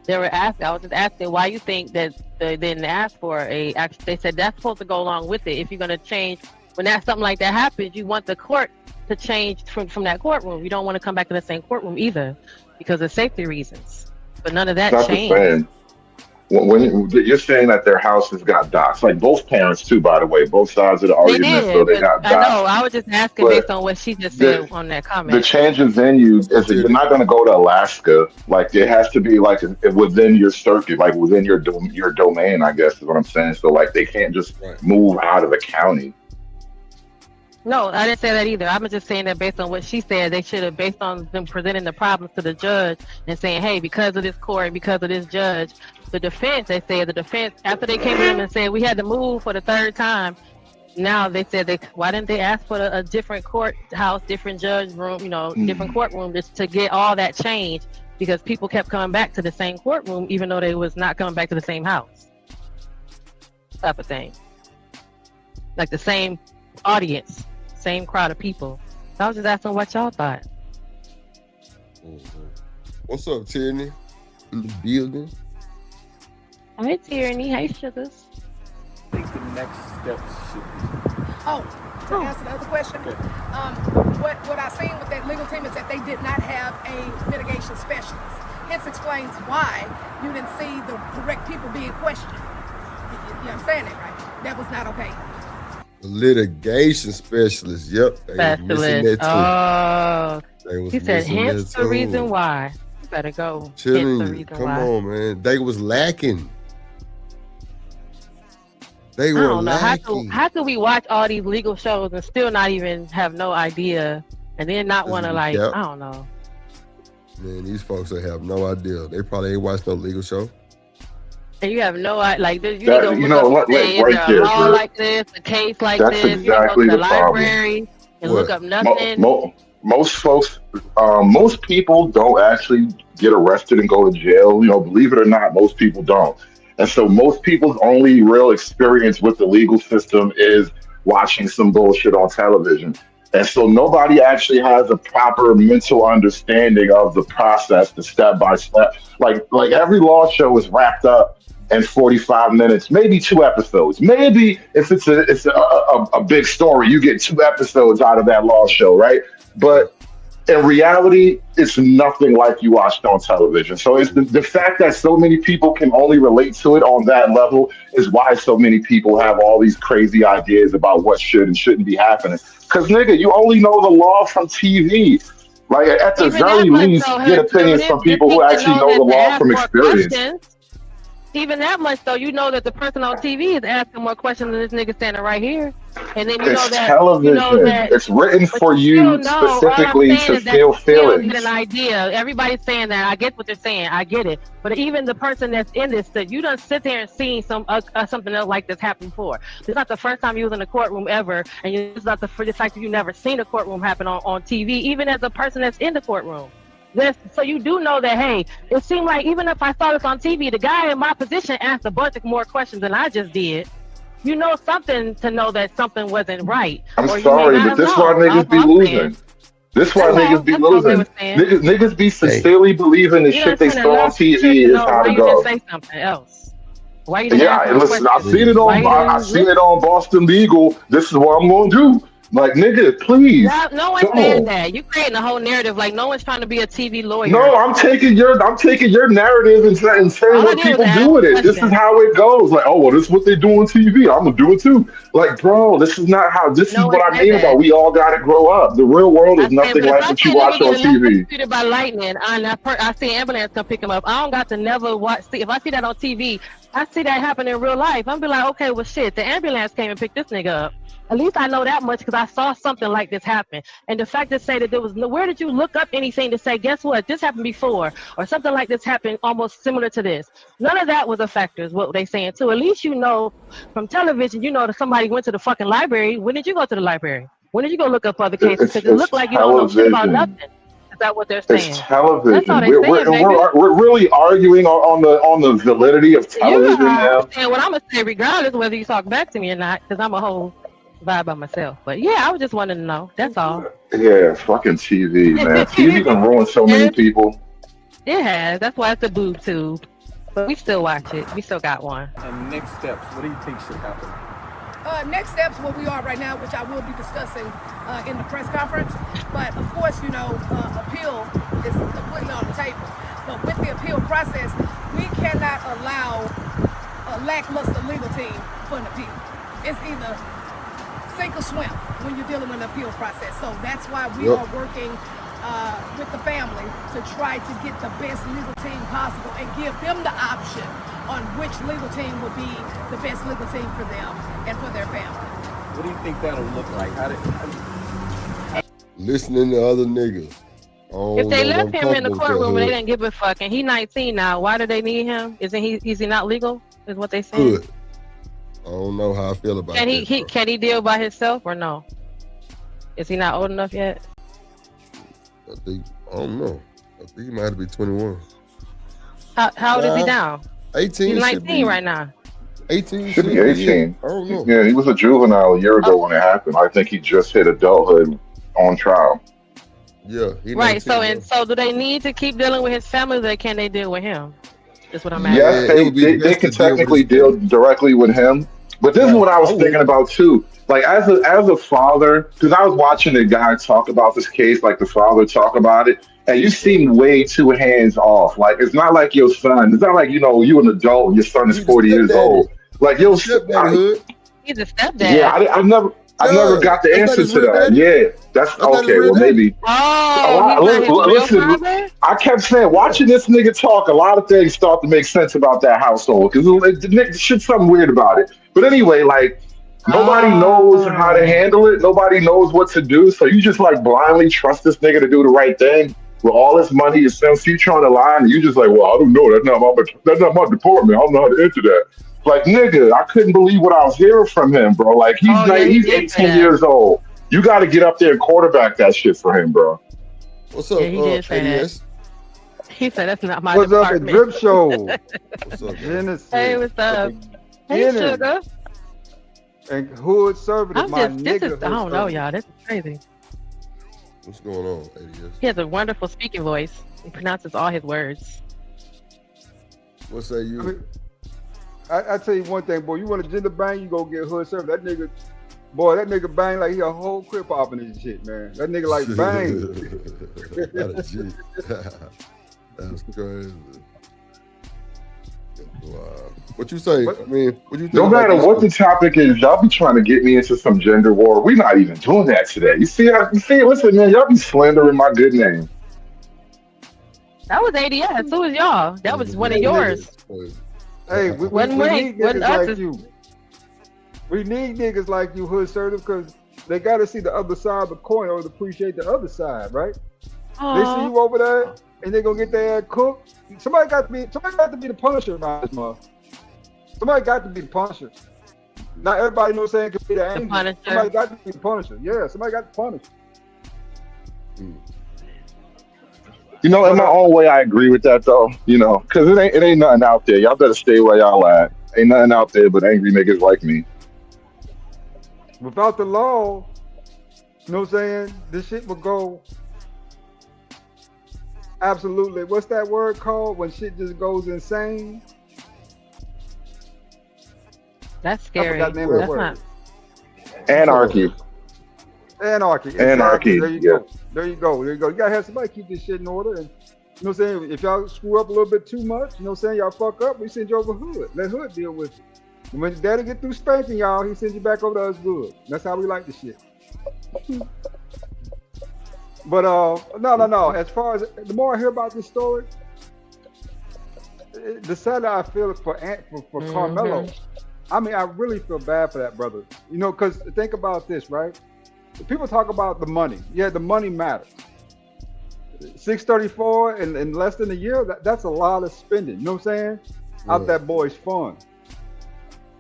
they were asking. I was just asking why you think that they didn't ask for they said that's supposed to go along with it. If you're gonna change, when something like that happens, you want the court to change from that courtroom. You don't want to come back to the same courtroom either because of safety reasons. But none of that changed. When you're saying that their houses got doxxed, like both parents too, by the way, both sides of the argument, so they got doxxed. I know. I was just asking based on what she just said on that comment. The change of venue is that you're not going to go to Alaska. Like it has to be like within your circuit, like within your domain. I guess is what I'm saying. So like they can't just move out of the county. No, I didn't say that either. I'm just saying that based on what she said, they should have, based on them presenting the problems to the judge and saying, hey, because of this court, because of this judge, the defense, after they came in and said we had to move for the 3rd time, now they said why didn't they ask for a different courthouse, different judge room, different courtroom just to get all that changed because people kept coming back to the same courtroom even though they was not coming back to the same house. Type of thing. Like the same audience. Same crowd of people. So I was just asking what y'all thought. What's up, Tierney? In the building. Hey, Tierney. Hey, Sugars. I think the next steps should be. To answer the other question, what I seen with that legal team is that they did not have a mitigation specialist. Hence explains why you didn't see the correct people being questioned. You understand that, right? That was not okay. Litigation specialist. Yep. Specialist. Oh. He said, hence the reason why. You better go. Come on, man. They was lacking. They were lacking. How could we watch all these legal shows and still not even have no idea and then not want to I don't know. Man, these folks have no idea. They probably ain't watched no legal show. And you have no idea, like, you look up a law like this, a case like this, you don't go to the library and look up nothing. Most folks, most people don't actually get arrested and go to jail. Believe it or not, most people don't. And so most people's only real experience with the legal system is watching some bullshit on television. And so nobody actually has a proper mental understanding of the process, the step by step. Like every law show is wrapped up in 45 minutes, maybe 2 episodes. Maybe if it's a big story, you get 2 episodes out of that law show, right? But in reality, it's nothing like you watched on television. So it's the fact that so many people can only relate to it on that level is why so many people have all these crazy ideas about what should and shouldn't be happening. Because, nigga, you only know the law from TV. Like, at the very least, get opinions from people who actually know the law from experience. Even that much, though, you know that the person on TV is asking more questions than this nigga standing right here. And then it's television. It's written for you specifically to feel feelings. Get an idea. Everybody's saying that. I get what they're saying. I get it. But even the person that's in this, that you done sit there and seen something else like this happen before. This is not the first time you was in a courtroom ever, and it's not the first time you never seen a courtroom happen on TV, even as a person that's in the courtroom. So you do know that, hey, it seemed like even if I saw this on TV, the guy in my position asked a bunch of more questions than I just did. You know something to know that something wasn't right. I'm sorry, but this why niggas be losing. This why niggas be losing. Niggas be sincerely believing the shit they saw on TV is how to go. Say something else. Why you listen, I've seen it on Boston Legal. This is what I'm gonna do. Like, nigga, please. No one's saying that. You creating a whole narrative like no one's trying to be a TV lawyer. No, I'm taking your narrative and saying what people do with it. This is how it goes. Like, oh well, this is what they do on TV. I'm gonna do it too. Like, bro, this is not how. This is what I mean about we all gotta grow up. The real world is nothing like what you watch on TV. Shooted by lightning, and I see an ambulance come pick him up. I don't got to never watch. See, if I see that on TV, I see that happen in real life. I'm be like, okay, well, shit, the ambulance came and picked this nigga up. At least I know that much because I saw something like this happen. And the fact to say that there was no, where did you look up anything to say, guess what, this happened before, or something like this happened almost similar to this? None of that was a factor, is what they saying too. At least you know from television, you know that somebody went to the fucking library. When did you go to the library? When did you go look up other cases? Because it looked like you don't know shit about nothing. Is that what they're saying? It's television. That's all they're saying, we're really arguing on the validity of television now. And what I'm gonna say, regardless of whether you talk back to me or not, because I'm a whole vibe by myself. But yeah, I was just wanting to know. That's all. Yeah, fucking TV, man. TV done ruined so many people. It has. That's why it's a boob tube. But we still watch it. We still got one. And next steps, what do you think should happen? Next steps, where we are right now, which I will be discussing in the press conference. But of course, you know, appeal is completely on the table. But with the appeal process, we cannot allow a lackluster legal team for an appeal. It's either sink or swim when you're dealing with an appeal process. So that's why we are working with the family to try to get the best legal team possible and give them the option on which legal team would be the best legal team for them and for their family. What do you think that'll look like? Listening to other niggas. If they left him in the courtroom and they didn't give a fuck, and he 19 now, why do they need him? Is he not legal? Is what they saying? Good. I don't know how I feel about can that. Can he deal by himself or no? Is he not old enough yet? I don't know. I think he might have to be 21. How old is he now? 18. He's 19 right now. 18 should be 18. I don't know. Yeah, he was a juvenile a year ago when it happened. I think he just hit adulthood on trial. Yeah. Right. So do they need to keep dealing with his family, or can they deal with him? That's what I'm asking. Yes, they can technically deal directly with him. But this is what I was thinking about too. Like as a father, because I was watching the guy talk about this case, like the father talk about it, and you seem way too hands off. Like it's not like your son. It's not like you an adult and your son is 40 years old. Like your he's a stepdad. Yeah, I never got the answer to that. Yeah, that's okay. Well, maybe. Listen, I kept saying, watching this nigga talk, a lot of things start to make sense about that household because the nigga shit something weird about it. But anyway, like nobody knows how to handle it. Nobody knows what to do. So you just like blindly trust this nigga to do the right thing with all this money. It sounds future on the line, and you just like, well, I don't know. That's not my department. I don't know how to enter that. Like, nigga, I couldn't believe what I was hearing from him, bro. Like, he's 18 years old. You got to get up there and quarterback that shit for him, bro. What's up, he did say that. He said that's not my What's department. up, Drip Show? What's up, Genesis. Hey, what's up? Hey, sugar. And Hood Service, I don't know, y'all. This is crazy. What's going on, ADS? He has a wonderful speaking voice. He pronounces all his words. What say you? I tell you one thing, boy. You want a gender bang, you go get Hood Service. That nigga bang like he a whole crib popping and shit, man. That nigga like bang. That's crazy. Wow. What you say? I mean, what you think? No matter what the topic is, y'all be trying to get me into some gender war. We're not even doing that today. You see, listen, man, y'all be slandering my good name. That was ADS. Who was y'all? That was one of yours. Hey, we need niggas like you. We need niggas like you, Hood Service, because they got to see the other side of the coin or to appreciate the other side, right? They see you over there, and they gonna get their ass cooked. Somebody got to be the Punisher around this month. Somebody got to be the Punisher. Not everybody knows saying can be the angel. Somebody got to be the Punisher. Yeah, somebody got to punish. You know, in my own way, I agree with that though. You know, because it ain't nothing out there. Y'all better stay where y'all at. Ain't nothing out there but angry niggas like me. Without the law, you know what I'm saying? This shit would go absolutely. What's that word called when shit just goes insane? That's scary. I forgot the name of the word. Anarchy. Anarchy. Exactly. Anarchy. There you Yeah. go. There you go. There you go. You gotta have somebody keep this shit in order. And you know what I'm saying? If y'all screw up a little bit too much, you know what I'm saying? Y'all fuck up, we send you over Hood. Let Hood deal with it. And when daddy get through spanking y'all, he sends you back over to us good. That's how we like the shit. But no. As far as the more I hear about this story, the sadder I feel for Karmelo. I mean, I really feel bad for that brother. You know, because think about this, right? People talk about the money. Yeah, the money matters. 634 in less than a year, that's a lot of spending. You know what I'm saying? Out that boy's fun.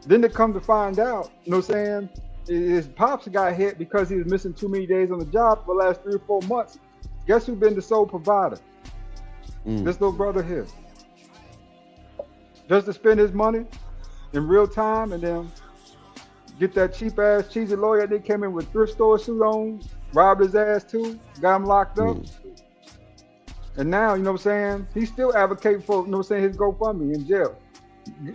Then to come to find out, you know what I'm saying? His pops got hit because he was missing too many days on the job for the last 3 or 4 months. Guess who's been the sole provider? This little brother here. Just to spend his money in real time and then get that cheap ass cheesy lawyer that came in with thrift store suit on, robbed his ass too, got him locked up. And now, you know what I'm saying? He's still advocating for, you know what I'm saying, his GoFundMe in jail.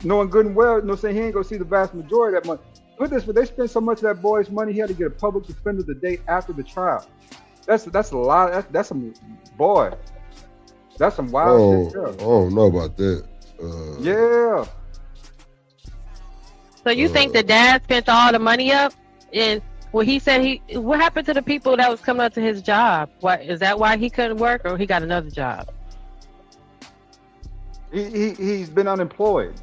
Knowing good and well, you know what I'm saying, he ain't gonna see the vast majority of that money. Put this, but they spent so much of that boy's money, he had to get a public defender the day after the trial. That's a lot. That's some boy. That's some wild shit. Yeah. I don't know about that. Yeah. So you think the dad spent all the money up? And well, he said what happened to the people that was coming up to his job? What is that why he couldn't work, or he got another job? He's been unemployed.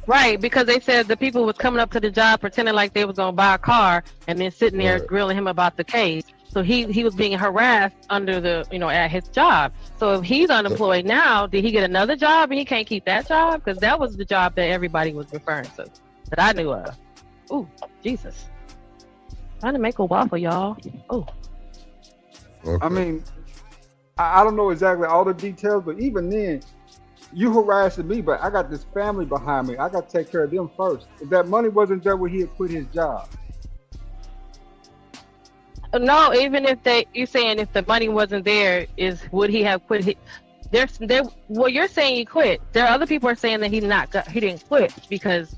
Right, because they said the people was coming up to the job pretending like they was gonna buy a car and then sitting there grilling him about the case. So he was being harassed under the, you know, at his job. So if he's unemployed now, did he get another job and he can't keep that job? Because that was the job that everybody was referring to, that I knew of. Ooh, Jesus. Trying to make a waffle, y'all. Oh. I mean, I don't know exactly all the details, but even then, you harassing me, but I got this family behind me. I got to take care of them first. If that money wasn't there, would he have quit his job? No, even if you're saying if the money wasn't there, would he have quit? Well, you're saying he quit. There are other people are saying that he didn't quit because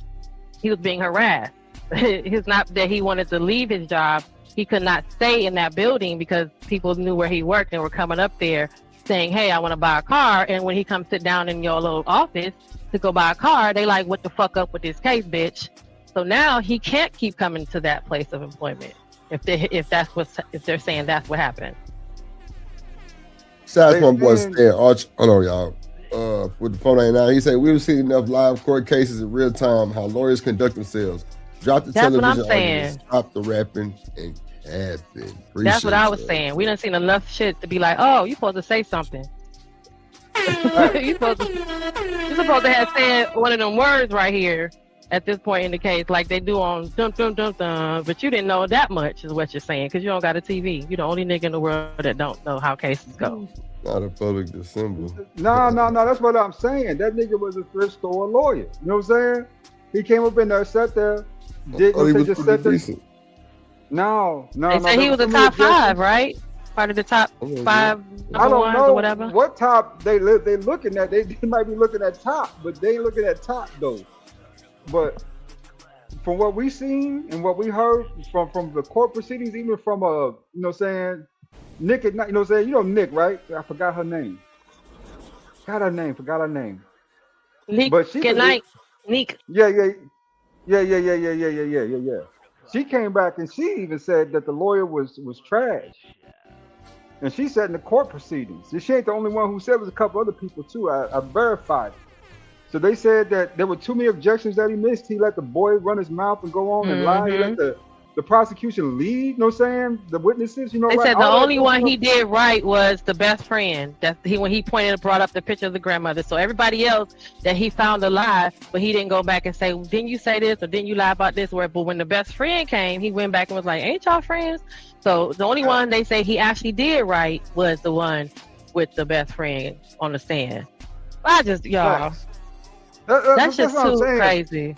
he was being harassed. It's not that he wanted to leave his job. He could not stay in that building because people knew where he worked and were coming up there saying, hey, I want to buy a car. And when he comes sit down in your little office to go buy a car, they like, what the fuck up with this case, bitch? So now he can't keep coming to that place of employment if they're saying that's what happened. Besides my boy Stan Arch, hold on, y'all. With the phone right now, he said we've seen enough live court cases in real time how lawyers conduct themselves. Drop the television arguments, stop the rapping and capping. That's what I was saying. We done seen enough shit to be like, oh, you supposed to say something. You're supposed to have said one of them words right here at this point in the case, like they do on dum dum dum dum. But you didn't know that much, is what you're saying, because you don't got a TV. You're the only nigga in the world that don't know how cases go. Not a public dissemble. No. That's what I'm saying. That nigga was a thrift store lawyer. You know what I'm saying? He came up in there, sat there, just sat there. No. They said he was a top 5, right? Part of the top 5 I don't know or whatever. What top they looking at. They might be looking at top, but they ain't looking at top though. But from what we seen and what we heard from the court proceedings, even from you know what I'm saying, Nick, you know what I'm saying, you know Nick, right? I forgot her name. Forgot her name. Nick, but she good night, Nick. Yeah. She came back and she even said that the lawyer was trash. And she said in the court proceedings. She ain't the only one who said it, was a couple other people too. I verified it. So they said that there were too many objections that he missed. He let the boy run his mouth and go on and lie. He let the prosecution lead, you know what I'm saying? The witnesses, you know. They said the only one he did right was the best friend. That's when he brought up the picture of the grandmother. So everybody else that he found a lie, but he didn't go back and say, well, didn't you say this or didn't you lie about this? But when the best friend came, he went back and was like, ain't y'all friends? So the only one they say he actually did right was the one with the best friend on the stand. I just, y'all, that's just too crazy.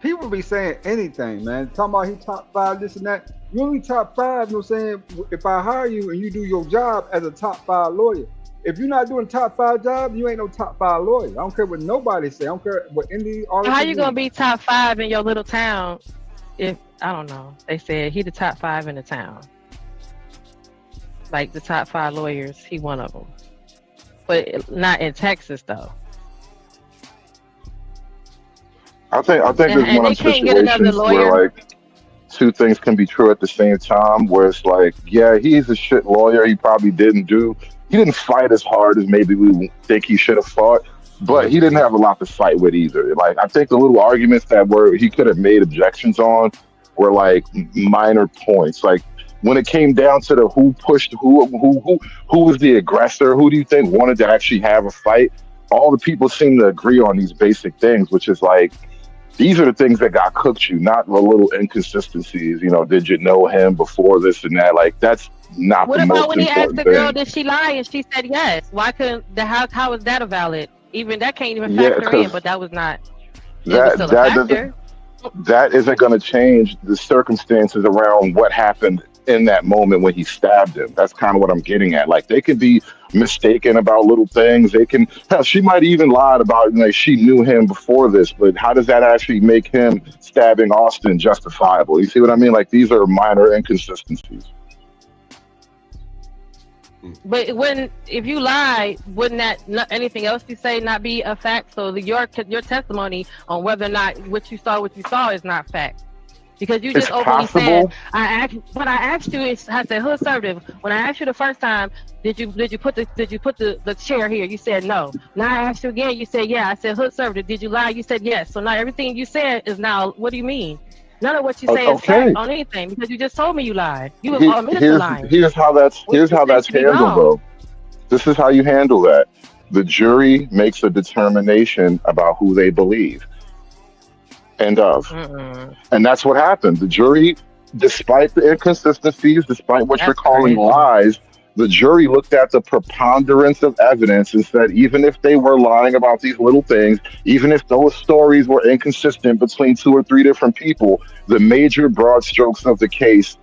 People be saying anything, man. Talking about he top 5, this and that. You only top 5, you know what I'm saying? If I hire you and you do your job as a top 5 lawyer, if you're not doing top 5 job, you ain't no top 5 lawyer. I don't care what nobody say. I don't care what any artist. How you gonna be top 5 in your little town if I don't know. They said he the top 5 in the town. Like the top 5 lawyers, he one of them. But not in Texas though. I think there's one of They them can't get another situations where lawyer. like two things can be true at the same time. Where it's like, yeah, he's a shit lawyer. He didn't fight as hard as maybe we think he should have fought, but he didn't have a lot to fight with either. Like I think the little arguments that were he could have made objections on were like minor points. Like when it came down to the who pushed who was the aggressor, who do you think wanted to actually have a fight? All the people seem to agree on these basic things, which is like these are the things that got cooked you, not the little inconsistencies. You know, did you know him before this and that? Like that's not What the about most when he asked important the girl, thing. did she lie, and she said yes? Why couldn't the how is that a valid? Even that can't even Yeah, factor in, because but that was not. It was still a that doesn't factor. that isn't going to change the circumstances around what happened in that moment when he stabbed him. That's kind of what I'm getting at. Like they could be mistaken about little things. They can hell, she might even lied about like she knew him before this, but how does that actually make him stabbing Austin justifiable? You see what I mean? Like these are minor inconsistencies. But if you lie, wouldn't that anything else you say not be a fact? So your testimony on whether or not what you saw is not fact. Because you It's just openly possible. said what I asked you is I said, who served him? When I asked you the first time, did you put the chair here? You said no. Now I asked you again, you said yeah. I said who served it? Did you lie? You said yes. So now everything you said is now what do you mean? None of what you say is Okay. fact on anything because you just told me you lied. You He- admitted to lying. here's how that's be handled wrong. though. This is how you handle that. The jury makes a determination about who they believe. End of. And that's what happened. The jury, despite the inconsistencies, despite what you're That's calling crazy. lies, the jury looked at the preponderance of evidence and said, even if they were lying about these little things, even if those stories were inconsistent between 2 or 3 different people, the major broad strokes of the case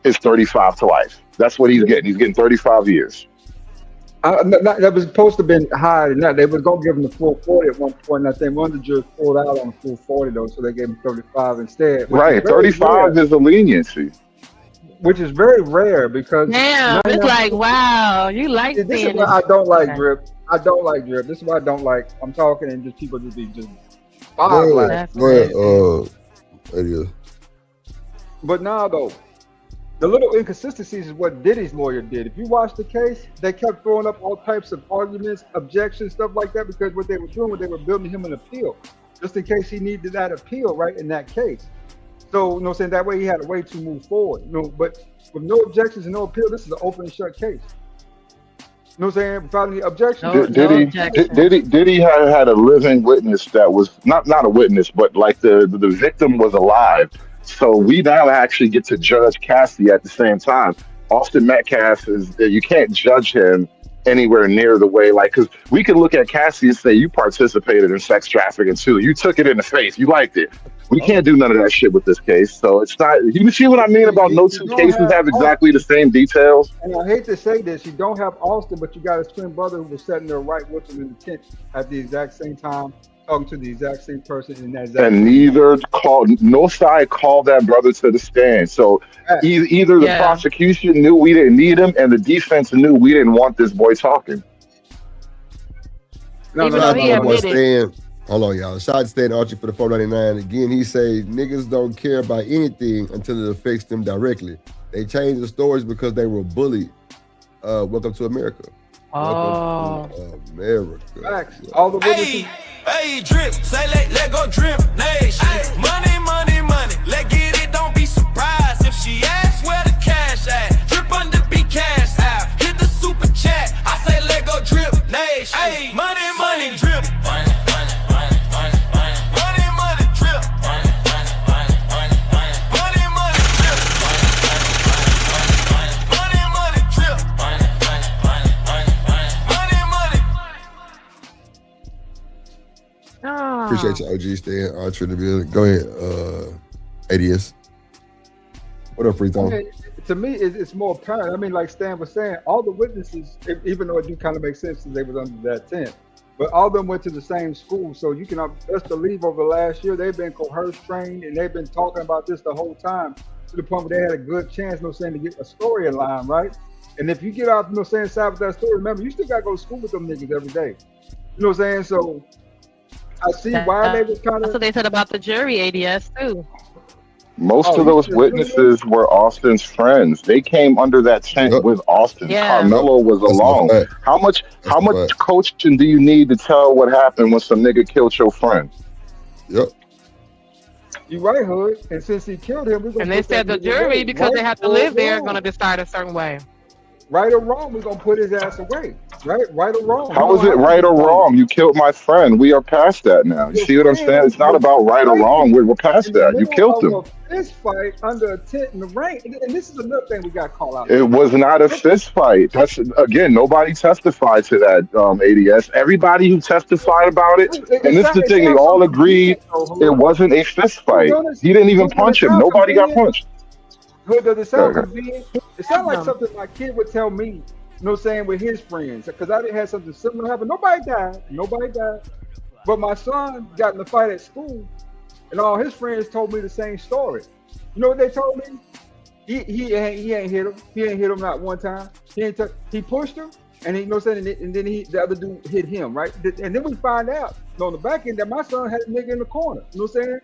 is 35 to life. That's what he's getting. He's getting 35 years. That was supposed to have been higher than that. They were going to give him the full 40 at one point. And I think one of the jurors pulled out on the full 40, though, so they gave him 35 instead. which is Right. very 35 rare, is a leniency. which is very rare because Damn, it's 99% like wow, you like this is seeing why this. I don't like drip. I don't like drip. This is why I don't like. I'm talking and just people just be just bog Go like. ahead. Go ahead. Idiot. But now though, the little inconsistencies is what Diddy's lawyer did. If you watch the case, they kept throwing up all types of arguments, objections, stuff like that, because what they were doing was they were building him an appeal, just in case he needed that appeal right in that case. So, you know what I'm saying? That way he had a way to move forward. You know, but with no objections and no appeal, this is an open and shut case. You know what I'm saying? Without any objections. Diddy had a living witness that was not a witness, but like the victim was alive. So we now actually get to judge Cassie at the same time. Austin Metcalf you can't judge him anywhere near the way, like, because we can look at Cassie and say, you participated in sex trafficking too. You took it in the face. You liked it. We can't do none of that shit with this case. So it's not, you see what I mean about no two cases have exactly the same details? And I hate to say this, you don't have Austin, but you got his twin brother who was sitting there right with him in the tent at the exact same time, talking to the exact same person in that exact And no side called that brother to the stand. So either the prosecution knew we didn't need him, and the defense knew we didn't want this boy talking. Shout out to my boy Stan. Hold on, y'all. Shout out to Stan Archie for the 499. Again, he say niggas don't care about anything until it affects them directly. They change the stories because they were bullied. Welcome to America. Oh. Welcome to America. Facts. All the witnesses. Hey, drip, say let go drip, nation. Money, money, money, let get it, don't be surprised if she asks where the cash at. Drip under be cash out, hit the super chat, I say let go drip, nation. Hey, money, money, drip. Money, money, money, money, money. Money, money, drip. Money, money, money, money, money. Money, money, drip. Money, money, money, drip. Money, money, money, money, money. Money, money. Appreciate you, OG Stan Archie in the building. Go ahead, ADS. What up, Free Throw? Okay, to me, it's more apparent. I mean, like Stan was saying, all the witnesses, even though it do kind of make sense since they was under that tent, but all of them went to the same school. So you can best believe over the last year they've been coerced, trained, and they've been talking about this the whole time to the point where they had a good chance, to get a storyline, right? And if you get out, side with that story, remember, you still got to go to school with them niggas every day. You know what I'm saying? So I see why they was kind of. That's what they said about the jury ADS too. Most of those witnesses were Austin's friends. They came under that tent with Austin. Yeah. Carmelo was alone. How much coaching do you need to tell what happened when some nigga killed your friend? Yep. You right, Hood. And since he killed him, we're gonna. And they said the jury, because they have to live there, are gonna decide a certain way. Right or wrong, we're gonna put his ass away. Right or wrong. How is it right or wrong? You killed my friend. We are past that now. You see what I'm saying? It's not about right or wrong. We're past that. You killed him. Fist fight under a tent in the rain, and this is another thing we got called out. It was not a fist fight. That's again, nobody testified to that. ADS. Everybody who testified about it, and this is the thing, they all agreed it wasn't a fist fight. He didn't even punch him. Nobody got punched. Does it sound convenient? It sounds like something my kid would tell me. You know what I'm saying, with his friends, because I had something similar happen. Nobody died, but my son got in a fight at school, and all his friends told me the same story. You know what they told me? He ain't hit him. He ain't hit him not one time. He pushed him, and he, you know what I'm saying, and then the other dude hit him, right? And then we find out on the back end that my son had a nigga in the corner. You know what I'm saying?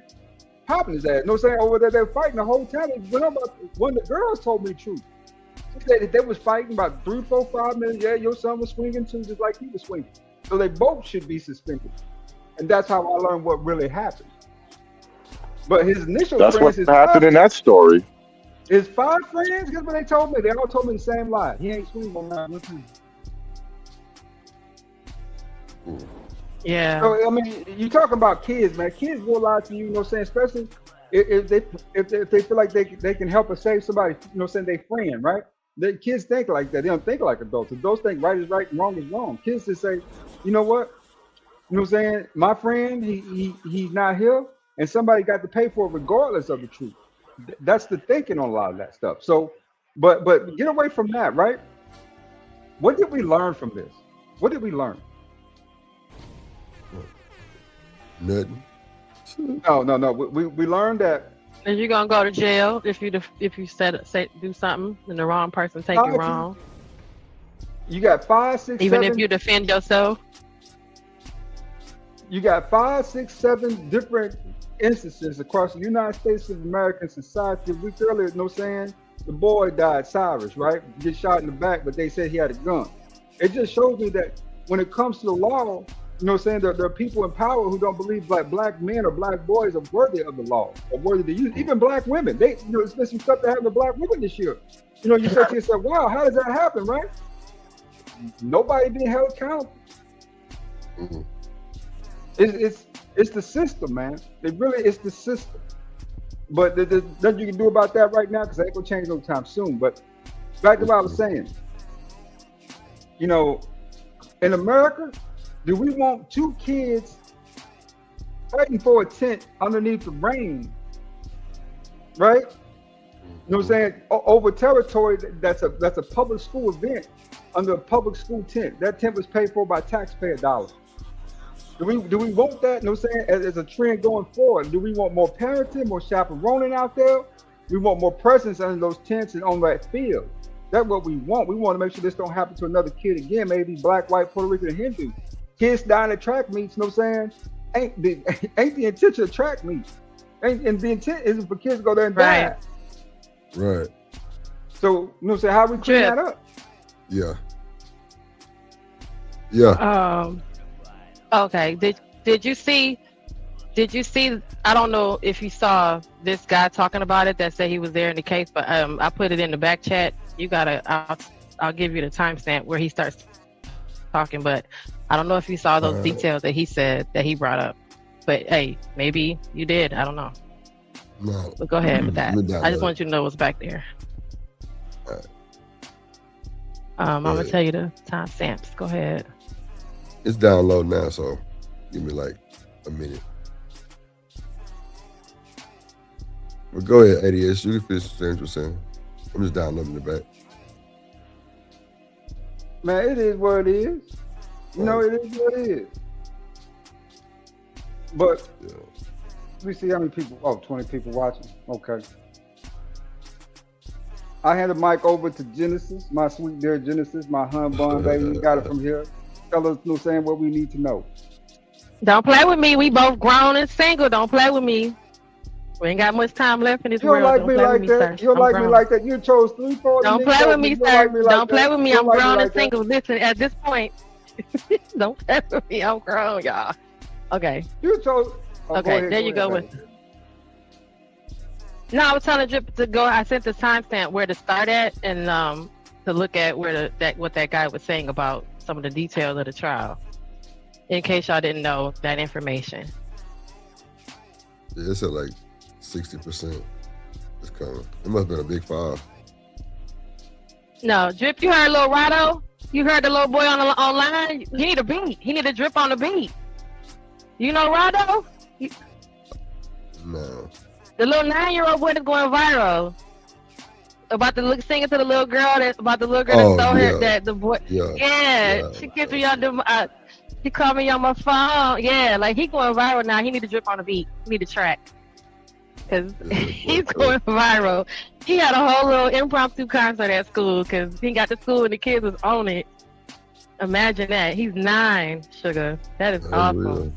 Popping his ass. You know what I'm saying? Over there, they were fighting the whole time. One of the girls told me the truth. She said that they was fighting about 3, 4, 5 minutes. Yeah, your son was swinging too, just like he was swinging. So they both should be suspended. And that's how I learned what really happened. But his initial That's friends, what happened in that story. His 5 friends, guess what they told me? They all told me the same lie. He ain't swinging on that one time. Yeah. So I mean, you talking about kids, man. Kids will lie to you, you know what I'm saying? Especially if they feel like they can help or save somebody, you know what I'm saying, they friend, right? The kids think like that. They don't think like adults. Adults think right is right and wrong is wrong. Kids just say, you know what? You know what I'm saying? My friend, he's not here, and somebody got to pay for it regardless of the truth. That's the thinking on a lot of that stuff. So, but get away from that, right? What did we learn from this? What did we learn? Nothing. No. We learned that. And you're gonna go to jail if you say do something and the wrong person take you wrong. You got 5, 6, even 7, if you defend yourself. You got 5, 6, 7 different instances across the United States of American society. A week earlier, you know what I'm saying, the boy died, Cyrus, right? Get shot in the back, but they said he had a gun. It just shows me that when it comes to the law, you know what I'm saying, there are people in power who don't believe black men or black boys are worthy of the law, or worthy to use. Even black women, it's been some stuff that happened to black women this year. You know, you say to yourself, wow, how does that happen, right? Nobody being held accountable. Mm-hmm. It's the system, man. It's the system. But there's nothing you can do about that right now because it ain't gonna change no time soon. But back to what I was saying, you know, in America, do we want 2 kids fighting for a tent underneath the rain, right? You know what I'm saying? Over territory that's a public school event under a public school tent. That tent was paid for by taxpayer dollars. Do we want that? You know what I'm saying? As a trend going forward, do we want more parenting, more chaperoning out there? We want more presence under those tents and on that field. That's what we want. We want to make sure this don't happen to another kid again. Maybe black, white, Puerto Rican, and Hindu. Kids dying at track meets. You know what I'm saying? Ain't the intention of track meets. And the intent isn't for kids to go there and die. Right. So you know what I'm saying? How we clean that up? Yeah. Okay. Did you see? I don't know if you saw this guy talking about it that said he was there in the case, but I put it in the back chat. You gotta. I'll give you the timestamp where he starts talking, but I don't know if you saw those details that he said that he brought up. But hey, maybe you did. I don't know. No. But go ahead with that. I just want you to know what's back there. I'm gonna tell you the timestamps. Go ahead. It's downloading now, so give me like a minute. But go ahead, ADS. You can finish what you're saying. I'm just downloading the back. Man, it is what it is. You know, it is what it is. But let me see how many people. Oh, 20 people watching. Okay. I hand the mic over to Genesis, my sweet dear Genesis, my hun bun baby. You got it from here. Tell us, saying what we need to know. Don't play with me. We both grown and single. Don't play with me. We ain't got much time left in this world. Don't play with me, sir. You don't like me like that. You chose 3 4. Don't play with me, sir. Don't play with me. I'm grown and single. Listen, at this point, don't play with me. I'm grown, y'all. Okay. You chose. Okay, there you go with. No, I was telling Drip to go. I sent the timestamp where to start at and to look at where what that guy was saying about some of the details of the trial. In case y'all didn't know that information. Yeah, it's at like 60%. It's coming. It must have been a big 5. No, Drip, you heard Lil Rado? You heard the little boy online? He need a beat. He need a drip on the beat. You know Rado? No. The little 9-year-old boy that's going viral. About the singing to the little girl that stole her that the boy. Yeah. She gets me on the she called me on my phone. Yeah, like he going viral now. He need to drip on the beat. He need a track. Cause he's going viral. He had a whole little impromptu concert at school because he got to school and the kids was on it. Imagine that. He's 9, Sugar. That is awesome. Real.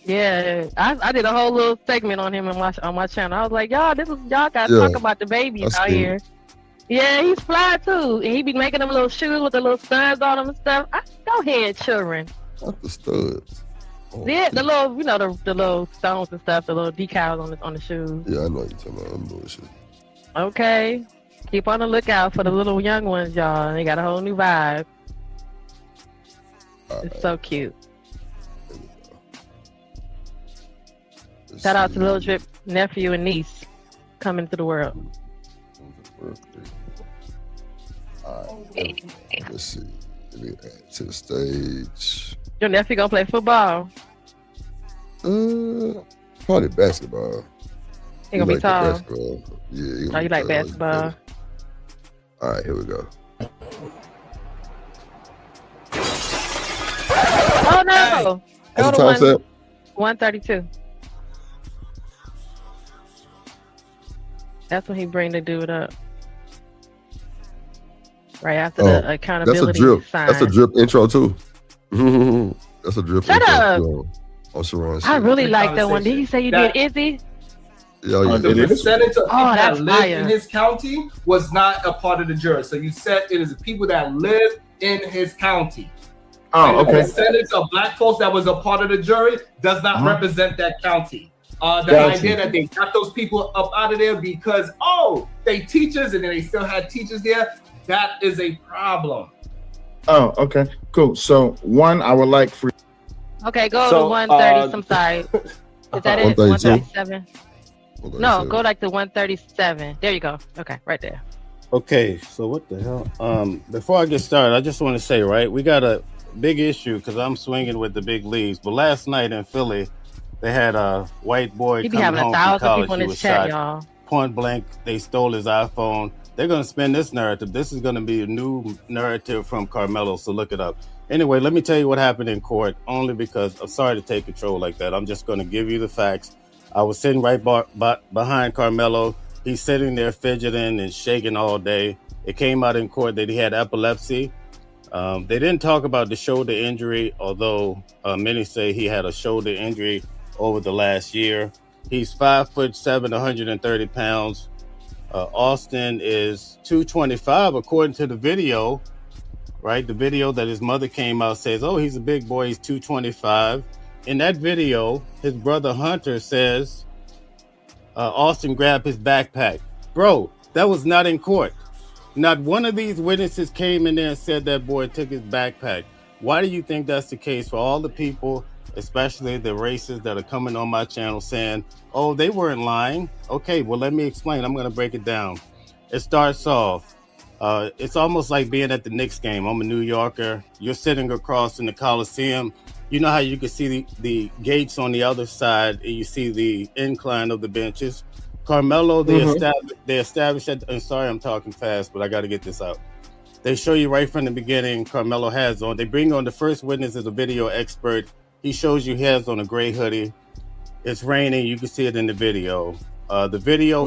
Yeah, I did a whole little segment on him on my channel. I was like, y'all gotta talk about the babies out here. Yeah, he's fly too, and he be making them little shoes with the little studs on them and stuff. Go ahead, children. Not the studs. Yeah, the little, the little stones and stuff, the little decals on the shoes. Yeah, I know what you're talking about. I'm bullshit. Okay, keep on the lookout for the little young ones, y'all. They got a whole new vibe. It's so cute. Shout out to Lil Drip nephew and niece coming to the world. Let's see. Let me add to the stage. Your nephew gonna play football? Probably basketball. He gonna be tall. Yeah. Oh, you like basketball? All right, here we go. Oh no! Go to 132. That's when he bring the dude up. Right after the accountability sign. That's a drip intro too. That's a drip Shut intro. up. On Sharon's I really like that one. Did he say you did Izzy? Yeah, the percentage of people that live fire. in his county was not a part of the jury. So you said it is the people that live in his county. Oh, and okay. The percentage of black folks that was a part of the jury does not represent that county. The idea that they got those people up out of there because, they teachers and then they still had teachers there, that is a problem. Oh, okay. Cool. So, one, I would like for... Okay, go to 130 some side. Is that it? 137? No, go like to 137. There you go. Okay, right there. Okay, so what the hell? Before I get started, I just want to say, right, we got a big issue because I'm swinging with the big leagues. But last night in Philly, they had a white boy coming home from college. He was shot y'all. Point blank. They stole his iPhone. They're going to spin this narrative. This is going to be a new narrative from Karmelo, so look it up. Anyway, let me tell you what happened in court, only because I'm sorry to take control like that. I'm just going to give you the facts. I was sitting right behind Karmelo. He's sitting there fidgeting and shaking all day. It came out in court that he had epilepsy. They didn't talk about the shoulder injury, although many say he had a shoulder injury over the last year. He's 5'7", 130 pounds. Austin is 225, according to the video, right? The video that his mother came out says, he's a big boy, he's 225. In that video, his brother Hunter says, Austin grabbed his backpack. Bro, that was not in court. Not one of these witnesses came in there and said that boy took his backpack. Why do you think that's the case for all the people, especially the racists that are coming on my channel saying, they weren't lying? Okay, well, let me explain. I'm going to break it down. It starts off. It's almost like being at the Knicks game. I'm a New Yorker. You're sitting across in the Coliseum. You know how you can see the gates on the other side and you see the incline of the benches. Karmelo, they established that. I'm sorry, I'm talking fast, but I got to get this out. They show you right from the beginning, Karmelo has on. They bring on the first witness as a video expert. He shows you he has on a gray hoodie. It's raining. You can see it in the video. The video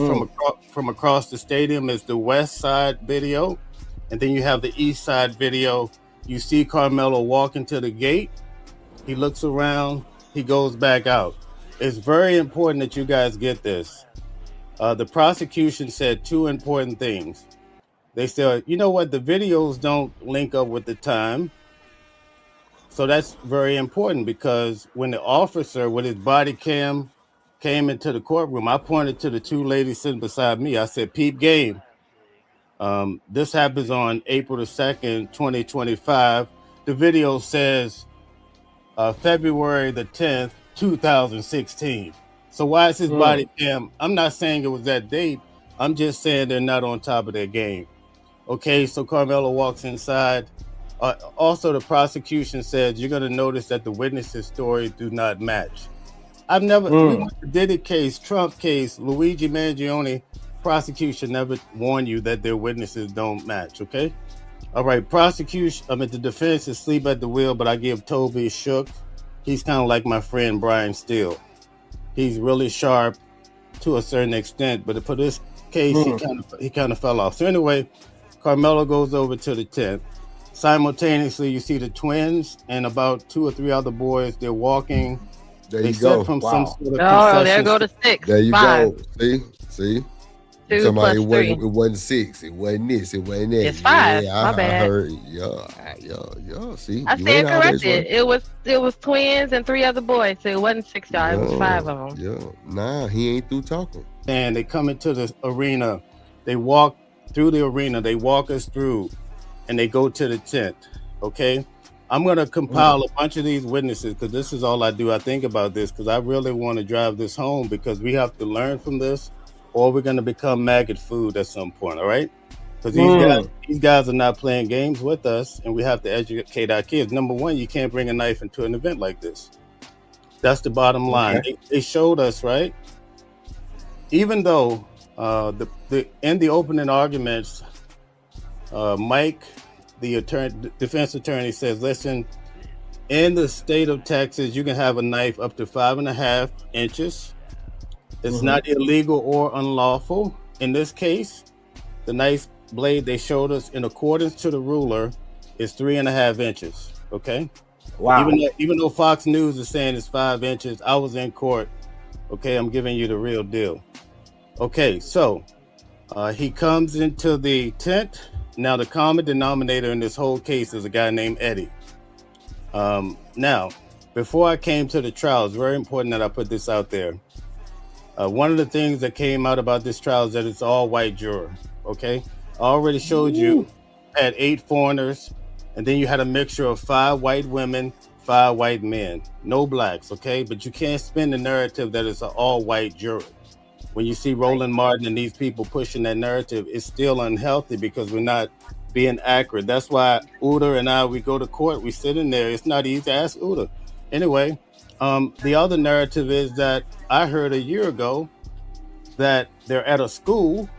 from across the stadium is the west side video, and then you have the east side video. You see Karmelo walking to the gate. He looks around. He goes back out. It's very important that you guys get this. The prosecution said two important things. They said, you know what? The videos don't link up with the time. So that's very important because when the officer with his body cam came into the courtroom, I pointed to the two ladies sitting beside me. I said, peep game. This happens on April the 2nd, 2025. The video says February the 10th, 2016. So why is his body cam? I'm not saying it was that date. I'm just saying they're not on top of their game. Okay, so Karmelo walks inside. Also, the prosecution says you're going to notice that the witnesses' stories do not match. I've never, Diddy case, Trump case, Luigi Mangione, prosecution never warned you that their witnesses don't match, okay? All right, the defense is asleep at the wheel, but I give Toby shook. He's kind of like my friend Brian Steele. He's really sharp to a certain extent, but for this case, he kind of fell off. So anyway, Karmelo goes over to the tent. Simultaneously, you see the twins and about 2 or 3 other boys. They're walking. There you go. From some sort of oh, there go to 6. There you 5. go. See? 2 Somebody, plus 3. It wasn't 6. It wasn't this. It wasn't that. It's 5. Yeah, My bad. I heard. Yeah. See, I stand corrected. It was twins and 3 other boys. So it wasn't 6 y'all. It was 5 of them. Yeah. Nah, he ain't through talking. And they come into the arena. They walk through the arena. They walk us through, and they go to the tent. Okay. I'm going to compile a bunch of these witnesses because this is all I do. I think about this because I really want to drive this home because we have to learn from this or we're going to become maggot food at some point. All right. Because these guys are not playing games with us and we have to educate our kids. Number one, you can't bring a knife into an event like this. That's the bottom line. Okay. They showed us, right? Even though in the opening arguments, Mike, the defense attorney says, listen, in the state of Texas, you can have a knife up to 5.5 inches. It's not illegal or unlawful. In this case, the knife blade they showed us in accordance to the ruler is 3.5 inches. Okay. Wow. Even though Fox News is saying it's 5 inches, I was in court. Okay. I'm giving you the real deal. Okay. So he comes into the tent. Now, the common denominator in this whole case is a guy named Eddie. Now, before I came to the trial, it's very important that I put this out there. One of the things that came out about this trial is that it's all white juror. Okay. I already showed you had 8 foreigners, and then you had a mixture of 5 white women, 5 white men, no blacks. Okay. But you can't spin the narrative that it's an all white jury. When you see Roland Martin and these people pushing that narrative, it's still unhealthy because we're not being accurate. That's why Uda and I, we go to court, we sit in there. It's not easy to ask Uda. Anyway, the other narrative is that I heard a year ago that they're at a school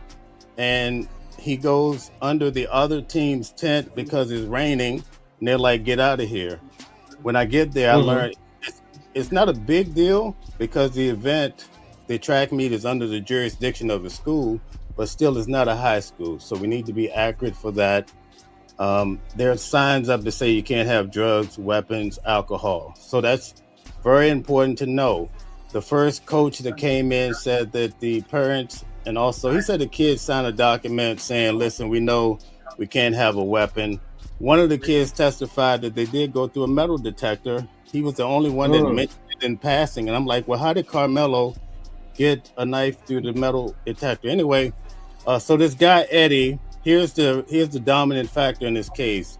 and he goes under the other team's tent because it's raining and they're like, get out of here. When I get there, I learned it's not a big deal because the event, the track meet is under the jurisdiction of the school, but still it's not a high school. So we need to be accurate for that. There are signs up to say you can't have drugs, weapons, alcohol. So that's very important to know. The first coach that came in said that the parents, and also he said the kids signed a document saying, listen, we know we can't have a weapon. One of the kids testified that they did go through a metal detector. He was the only one that mentioned it in passing. And I'm like, well, how did Karmelo get a knife through the metal detector? Anyway, so this guy, Eddie, here's the dominant factor in this case.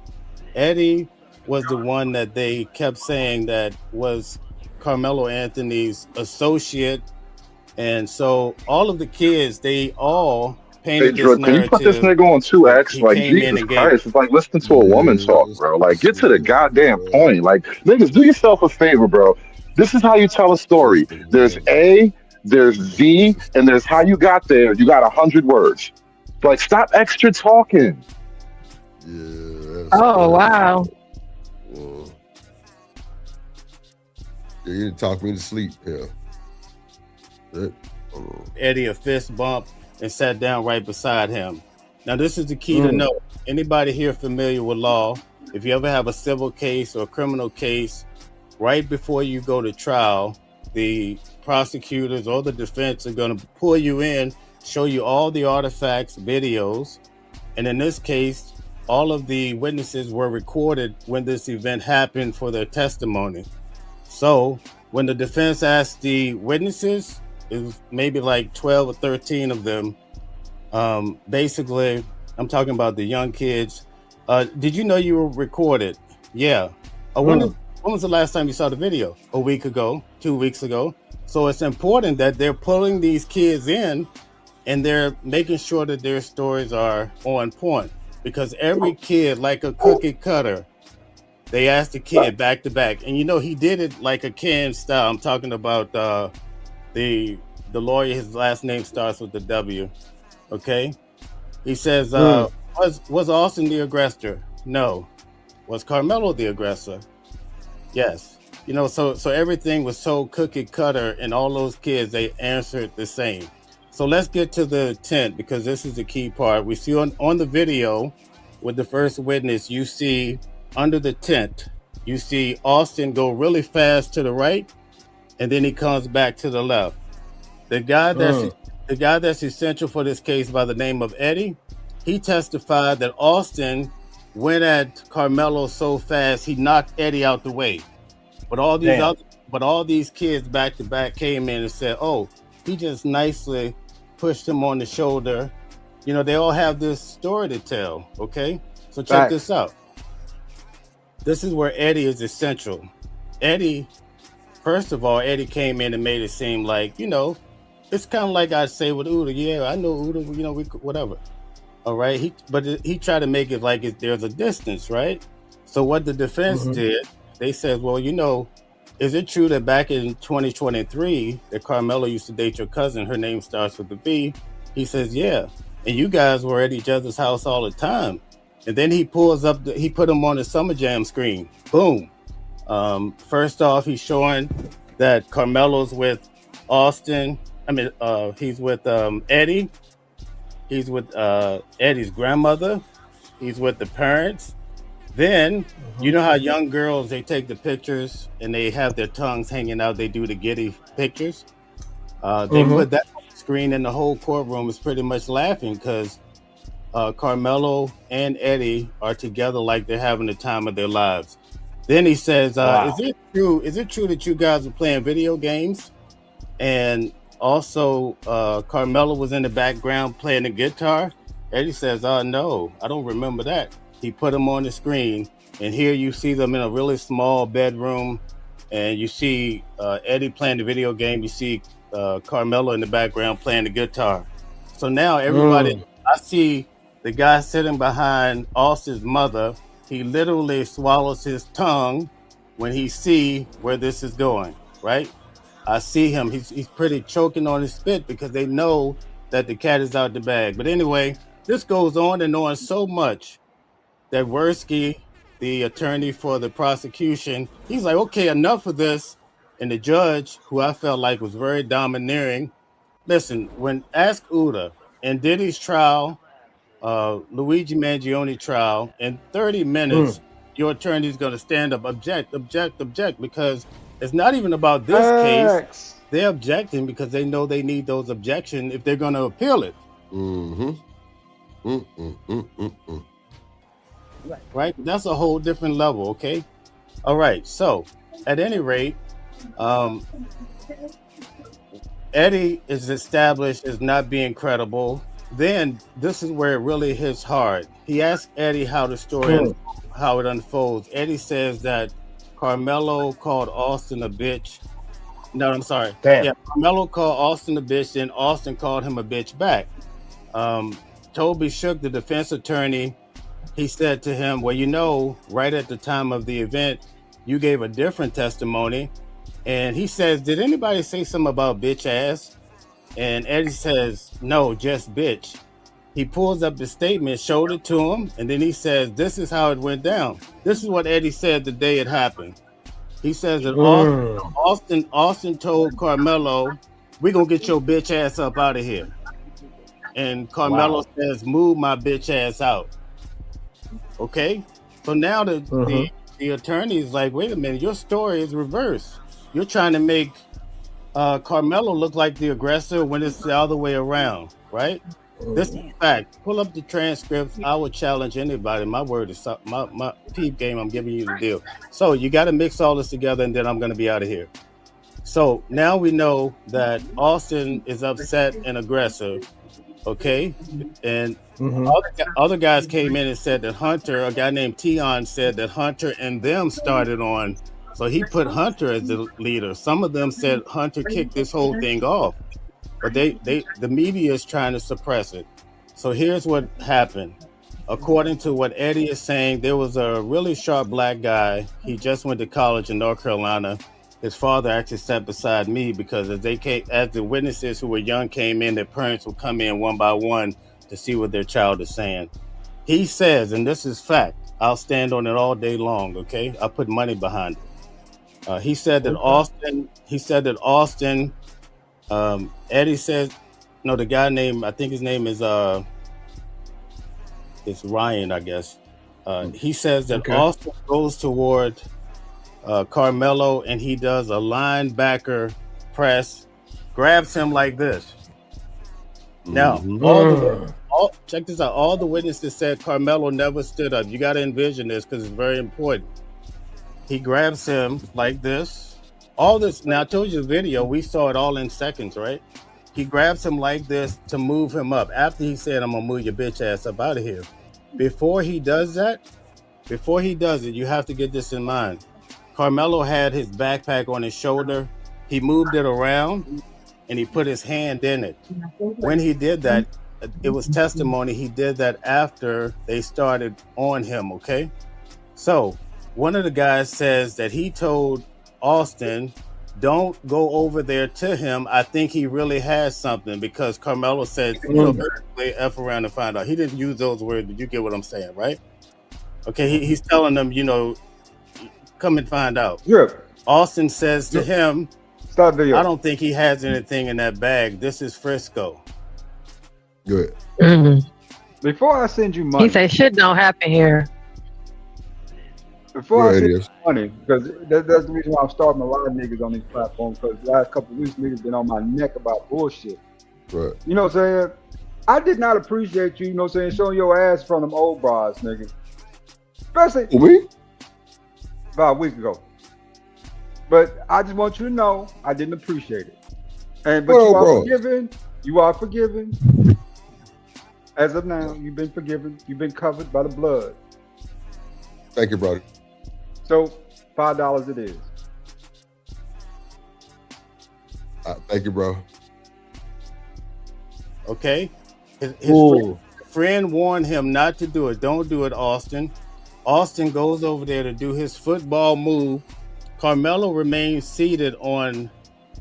Eddie was the one that they kept saying that was Carmelo Anthony's associate. And so all of the kids, they all painted this narrative. Can you put this nigga on 2X? Like, Jesus Christ. It's like listening to a woman talk, bro. Like, get to the goddamn point. Like, niggas, do yourself a favor, bro. This is how you tell a story. There's A, there's Z, and there's how you got there. You got 100 words. Like, stop extra talking. Oh, wow. Yeah, you talk me to sleep. Yeah. Eddie a fist bump and sat down right beside him. Now, this is the key to know. Anybody here familiar with law? If you ever have a civil case or a criminal case, right before you go to trial, the prosecutors or the defense are going to pull you in, show you all the artifacts, videos. And in this case, all of the witnesses were recorded when this event happened for their testimony. So when the defense asked the witnesses, it was maybe like 12 or 13 of them. Basically, I'm talking about the young kids. Did you know you were recorded? Yeah. When was the last time you saw the video? A week ago, 2 weeks ago. So it's important that they're pulling these kids in and they're making sure that their stories are on point, because every kid, like a cookie cutter, they asked the kid back to back. And you know, he did it like a Ken style. I'm talking about the lawyer, his last name starts with the W. Okay. He says, was Austin the aggressor? No. Was Karmelo the aggressor? Yes. You know, so everything was so cookie cutter, and all those kids, they answered the same. So let's get to the tent, because this is the key part. We see on the video with the first witness, you see under the tent, you see Austin go really fast to the right, and then he comes back to the left. The guy that's essential for this case by the name of Eddie, he testified that Austin went at Karmelo so fast he knocked Eddie out the way. But all these kids back to back came in and said, "Oh, he just nicely pushed him on the shoulder." You know, they all have this story to tell. Okay, so check this out. This is where Eddie is essential. Eddie, first of all, Eddie came in and made it seem like, you know, it's kind of like I say with Uda. Yeah, I know Uda. You know, whatever. All right. He tried to make it like there's a distance, right? So what the defense did, they said, well, you know, is it true that back in 2023 that Karmelo used to date your cousin? Her name starts with a V. He says, yeah. And you guys were at each other's house all the time. And then he pulls up, he put him on the Summer Jam screen. Boom. First off, he's showing that Karmelo's with Austin. He's with Eddie. He's with Eddie's grandmother. He's with the parents. Then, you know how young girls, they take the pictures and they have their tongues hanging out. They do the giddy pictures. They put that on the screen, and the whole courtroom is pretty much laughing because Karmelo and Eddie are together like they're having the time of their lives. Then he says, Is it true that you guys are playing video games? And also, Karmelo was in the background playing the guitar. Eddie says, no, I don't remember that. He put them on the screen, and here you see them in a really small bedroom, and you see Eddie playing the video game. You see Karmelo in the background playing the guitar. So now everybody, I see the guy sitting behind Austin's mother. He literally swallows his tongue when he see where this is going, right? I see him. He's pretty choking on his spit because they know that the cat is out the bag. But anyway, this goes on and on so much that Worski, the attorney for the prosecution, he's like, okay, enough of this. And the judge, who I felt like was very domineering, listen, when ask Uda in Diddy's trial, Luigi Mangione trial, in 30 minutes, your attorney's going to stand up, object, because it's not even about this case. They're objecting because they know they need those objections if they're going to appeal it. Right? That's a whole different level, okay? All right, so at any rate, Eddie is established as not being credible. Then this is where it really hits hard. He asked Eddie how the story, how it unfolds. Eddie says that Karmelo called Austin a bitch. No, I'm sorry. Damn. Yeah, Karmelo called Austin a bitch, then Austin called him a bitch back. Toby Shook, the defense attorney, he said to him, well, you know, right at the time of the event, you gave a different testimony. And he says, did anybody say something about bitch ass? And Eddie says, no, just bitch. He pulls up the statement, showed it to him, and then he says, this is how it went down. This is what Eddie said the day it happened. He says that Mm. Austin told Karmelo, "We're gonna get your bitch ass up out of here." And Karmelo says, "Move my bitch ass out." Okay, so now the attorney is like, "Wait a minute, your story is reversed. You're trying to make Karmelo look like the aggressor when it's the other way around, right?" This is a fact. Pull up the transcripts. I would challenge anybody. My word is my peep game. I'm giving you the deal. So you got to mix all this together, and then I'm going to be out of here. So now we know that Austin is upset and aggressive. Okay, and other guys came in and said that Hunter, a guy named Tion, said that Hunter and them started on. So he put Hunter as the leader. Some of them said Hunter kicked this whole thing off, but the media is trying to suppress it. So here's what happened. According to what Eddie is saying, there was a really sharp black guy. He just went to college in North Carolina. His father actually sat beside me because as the witnesses who were young came in, their parents would come in one by one to see what their child is saying. He says, and this is fact, I'll stand on it all day long, okay? I'll put money behind it. He said that Austin, Eddie says, no, the guy named, I think his name is it's Ryan, I guess. He says that Austin goes toward Karmelo and he does a linebacker press, grabs him like this. Now, check this out. All the witnesses said Karmelo never stood up. You got to envision this because it's very important. He grabs him like this. All this, now I told you the video, we saw it all in seconds, right? He grabs him like this to move him up. After he said, "I'm going to move your bitch ass up out of here." Before he does it, you have to get this in mind. Karmelo had his backpack on his shoulder. He moved it around and he put his hand in it. When he did that, it was testimony. He did that after they started on him, okay? So one of the guys says that he told Austin, "Don't go over there to him. I think he really has something," because Karmelo said, basically F around and find out. He didn't use those words, but you get what I'm saying, right? Okay, he's telling them, come and find out. Austin says to him, "I don't think he has anything in that bag. This is Frisco." Good. Before I send you money, He said shit don't happen here. Before I send you money, because that's the reason why I'm starting a lot of niggas on these platforms, because the last couple of weeks niggas been on my neck about bullshit. Right. You know what I'm saying? I did not appreciate you, showing your ass from them old bras, nigga. Especially me? About a week ago. But I just want you to know I didn't appreciate it. But you are forgiven. You are forgiven. As of now, you've been forgiven. You've been covered by the blood. Thank you, brother. So $5 it is. Thank you, bro. Okay. His friend warned him not to do it. Don't do it, Austin. Austin goes over there to do his football move. Karmelo remains seated on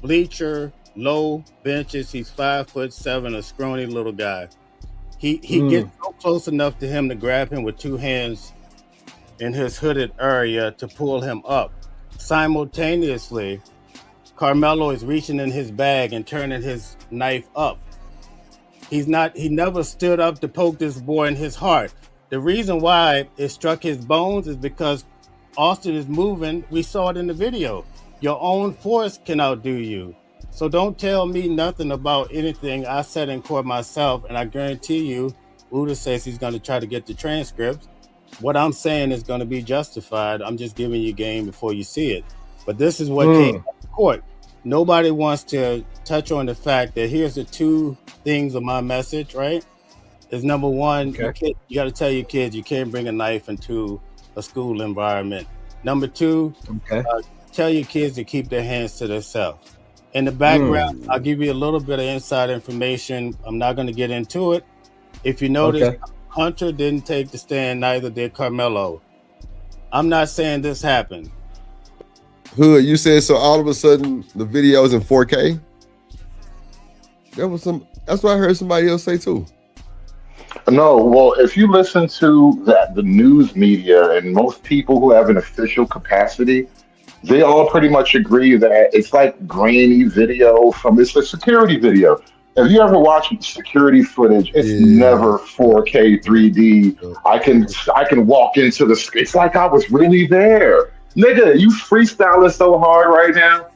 bleacher, low benches. He's 5'7", a scrawny little guy. He gets so close enough to him to grab him with two hands in his hooded area to pull him up. Simultaneously, Karmelo is reaching in his bag and turning his knife up. He never stood up to poke this boy in his heart. The reason why it struck his bones is because Austin is moving. We saw it in the video. Your own force can outdo you. So don't tell me nothing about anything I said in court myself, and I guarantee you, Uda says he's going to try to get the transcripts. What I'm saying is going to be justified. I'm just giving you game before you see it. But this is what came out of court. Nobody wants to touch on the fact that here's the two things of my message, right? Is number one, you got to tell your kids you can't bring a knife into a school environment. Number two, tell your kids to keep their hands to themselves. In the background, I'll give you a little bit of inside information. I'm not going to get into it. If you notice, Hunter didn't take the stand, neither did Karmelo. I'm not saying this happened. Hood, you said so all of a sudden the video is in 4K? That's what I heard somebody else say too. No, well, if you listen to the news media and most people who have an official capacity, they all pretty much agree that it's like grainy video it's a security video. If you ever watch security footage, it's never 4K 3D. I can walk into it's like I was really there. Nigga, you freestyling so hard right now.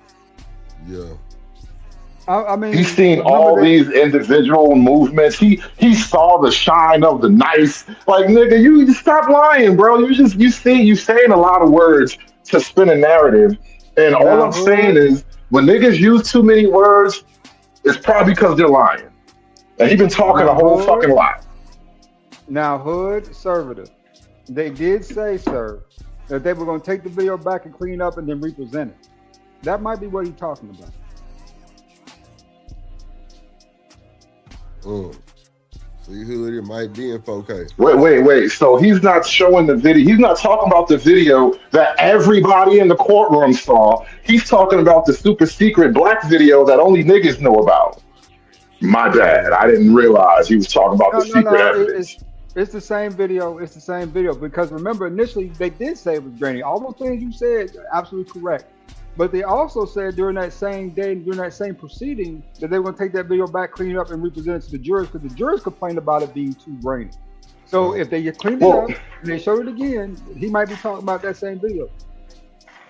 Yeah. I mean, He's seen all these individual movements. He saw the shine of the knife. Like, nigga, you stop lying, bro. You saying a lot of words to spin a narrative. And all I'm saying is when niggas use too many words, it's probably because they're lying. And he been talking a whole fucking lot. Now, Hood, conservative. They did say, sir, that they were going to take the video back and clean up and then represent it. That might be what he's talking about. See, Hood, it might be in 4K. Wait. So he's not showing the video. He's not talking about the video that everybody in the courtroom saw. He's talking about the super secret black video that only niggas know about. My bad. I didn't realize he was talking about the secret evidence. It's the same video. It's the same video because remember initially they did say it was grainy. All those things you said are absolutely correct. But they also said during that same day, during that same proceeding, that they were going to take that video back, clean it up, and represent it to the jurors because the jurors complained about it being too grainy. So if they cleaned it up and they showed it again, he might be talking about that same video.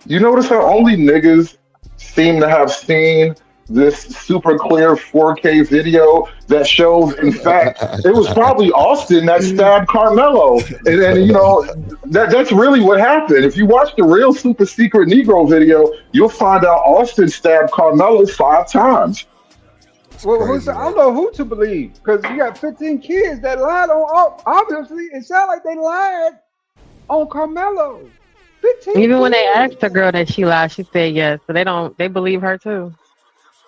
You notice how only niggas seem to have seen this super clear 4K video that shows, in fact, it was probably Austin that stabbed Karmelo. And you know, that's really what happened. If you watch the real super secret Negro video, you'll find out Austin stabbed Karmelo 5 times. Well, I don't know who to believe because you got 15 kids that lied on. Obviously, it sounds like they lied on Karmelo. 15 Even when they kids. asked the girl that she lied, she said yes. So they believe her too.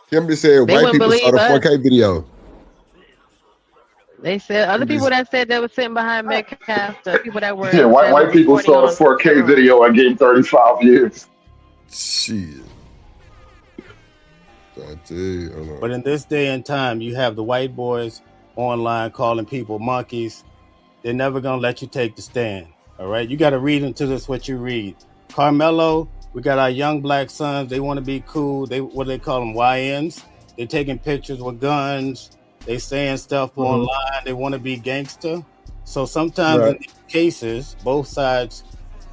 Kimberly said white people saw the 4K video. They said other people that said they were sitting behind Metcalf, the people that were white people saw the 4K video and gave 35 years. Shit. I tell you, But in this day and time, you have the white boys online calling people monkeys. They're never gonna let you take the stand. All right, you got to read into this what you read. Karmelo, we got our young black sons. They want to be cool. What do they call them? YNs. They're taking pictures with guns. They saying stuff online. They want to be gangster. So sometimes in these cases, both sides,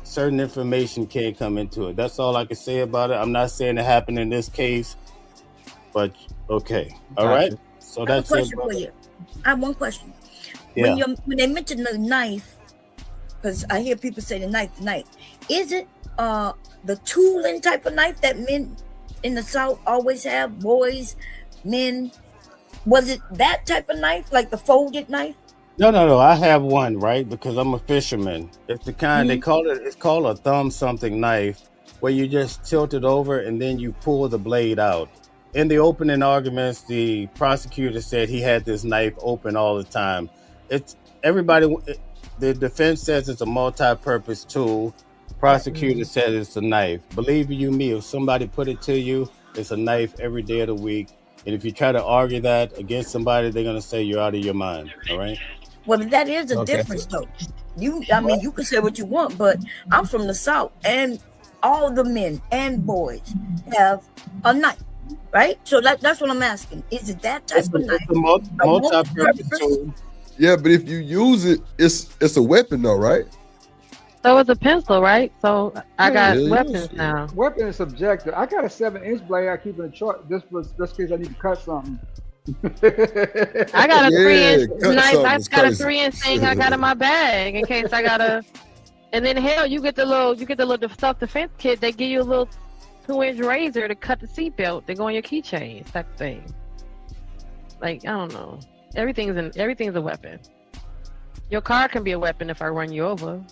certain information can't come into it. That's all I can say about it. I'm not saying it happened in this case, but okay. All right. So that's it. For you. I have one question. Yeah. When they mention the knife, because I hear people say the knife, is it the tooling type of knife that men in the South always have, boys, men? Was it that type of knife, like the folded knife? No. I have one, right? Because I'm a fisherman. It's the kind they call it. It's called a thumb something knife, where you just tilt it over and then you pull the blade out. In the opening arguments, the prosecutor said he had this knife open all the time. The defense says it's a multi-purpose tool. Prosecutor says it's a knife. Believe you me, if somebody put it to you, it's a knife every day of the week. And if you try to argue that against somebody, they're going to say you're out of your mind. All right? Well, that is a difference, though. You can say what you want, but I'm from the South, and all the men and boys have a knife, right? So that's what I'm asking. Is it that type of knife? It's a multi-purpose tool. Yeah, but if you use it, it's a weapon, though, right? So it's a pencil, right? So I got weapons now. Weapon is subjective. I got a 7-inch blade I keep in the truck just in case I need to cut something. I got a 3-inch knife. I got a 3-inch thing I got in my bag in case I gotta. And then hell, you get the little stuff defense kit. They give you a little 2-inch razor to cut the seatbelt. They go on your keychain type thing. Like, I don't know. Everything's a weapon. Your car can be a weapon if I run you over.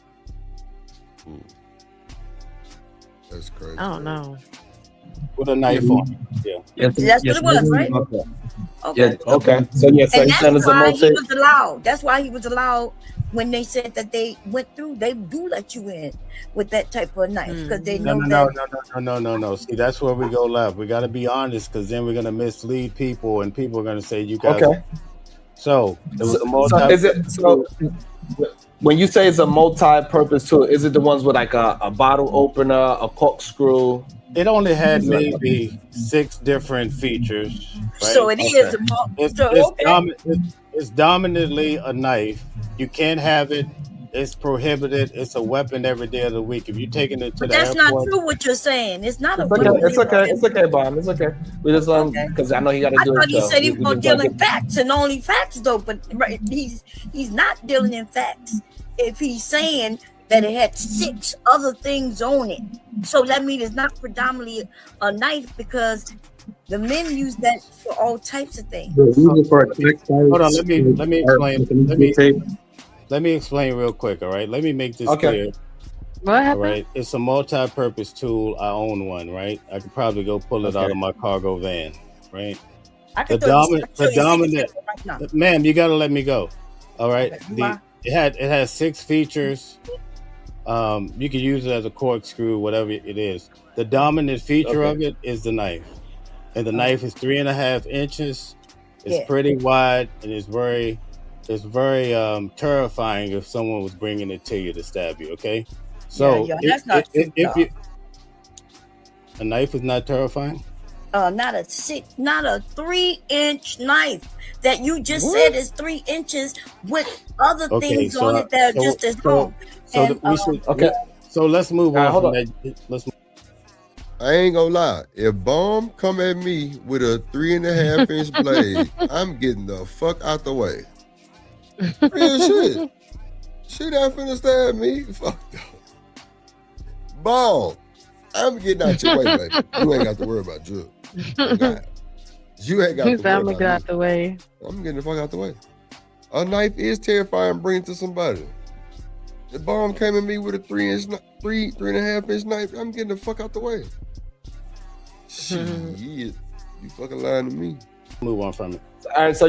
That's crazy. I don't know. With a knife on. Yeah. That's what it was, right? Okay. Yeah, okay. So And so that's why he was allowed. That's why he was allowed when they said that they went through. They do let you in with that type of knife because they know No. See, that's where we go left. We got to be honest because then we're going to mislead people and people are going to say you guys. Okay. So it was a when you say it's a multi-purpose tool, is it the ones with like a bottle opener, a corkscrew? It only had maybe 6 different features. Right? So it is. It's dominantly a knife. You can't have it. It's prohibited. It's a weapon every day of the week. If you're taking it to But the that's airport, not true. What you're saying, it's not a. It's okay, Bob. It's okay. We just because I know he got to I do thought it. he So said he we was gonna just deal in facts and only facts though, but he's not dealing in facts. If he's saying that it had 6 other things on it, so that means it's not predominantly a knife because the men use that for all types of things. hold on. Let me explain. Let me explain real quick. All right. Let me make this clear. What happened? All right. It's a multi-purpose tool. I own one. Right. I could probably go pull it out of my cargo van. Right. The dominant, ma'am, you gotta let me go. All right. It has 6 features. You can use it as a corkscrew, whatever it is. The dominant feature of it is the knife, and the knife is 3.5 inches. It's pretty wide, and it's very terrifying if someone was bringing it to you to stab you. Okay, so that's not true. A knife is not terrifying. Not a 3-inch knife that you just said is 3 inches with other things on it that are just as long. So let's move on from that. I ain't gonna lie. If Bomb come at me with a 3.5-inch blade, I'm getting the fuck out the way. Real shit. She not finna stab me. Fuck no. Bomb, I'm getting out your way, baby. You ain't got to worry about you. You ain't got to worry I'm gonna about get out the way. I'm getting the fuck out the way. A knife is terrifying. Bring it to somebody. The Bomb came at me with a 3.5-inch knife. I'm getting the fuck out the way. Shit, you fucking lying to me. Move on from it. All right, so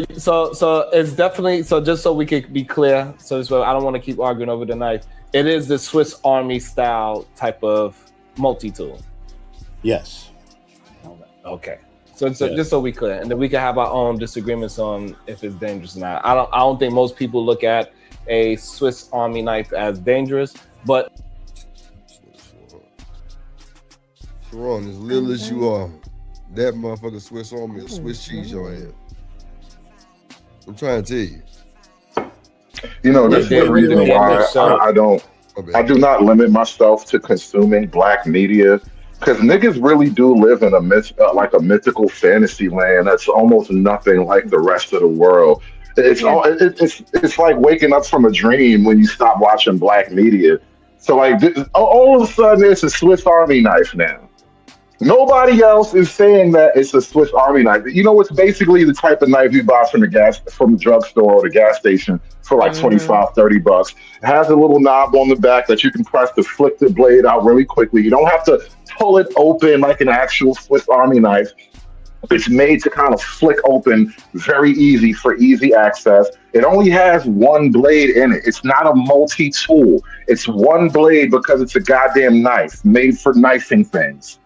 it's definitely just so we could be clear. So I don't want to keep arguing over the knife. It is the Swiss Army style type of multi-tool. Yes. Okay. So just so we clear, and then we can have our own disagreements on if it's dangerous or not. I don't think most people look at a Swiss Army knife as dangerous, but Sharon, as little as you are, that motherfucker Swiss Army will Swiss cheese your ass. I'm trying to tell you. You know, this is the reason why I do not limit myself to consuming black media, because niggas really do live in a mythical fantasy land that's almost nothing like the rest of the world. It's like waking up from a dream when you stop watching black media. So like all of a sudden it's a Swiss Army knife now. Nobody else is saying that it's a Swiss Army knife. You know, it's basically the type of knife you buy from the drugstore or the gas station for like $25, $30. It has a little knob on the back that you can press to flick the blade out really quickly. You don't have to pull it open like an actual Swiss Army knife. It's made to kind of flick open very easy for easy access. It only has one blade in it. It's not a multi-tool. It's one blade because it's a goddamn knife made for knifing things.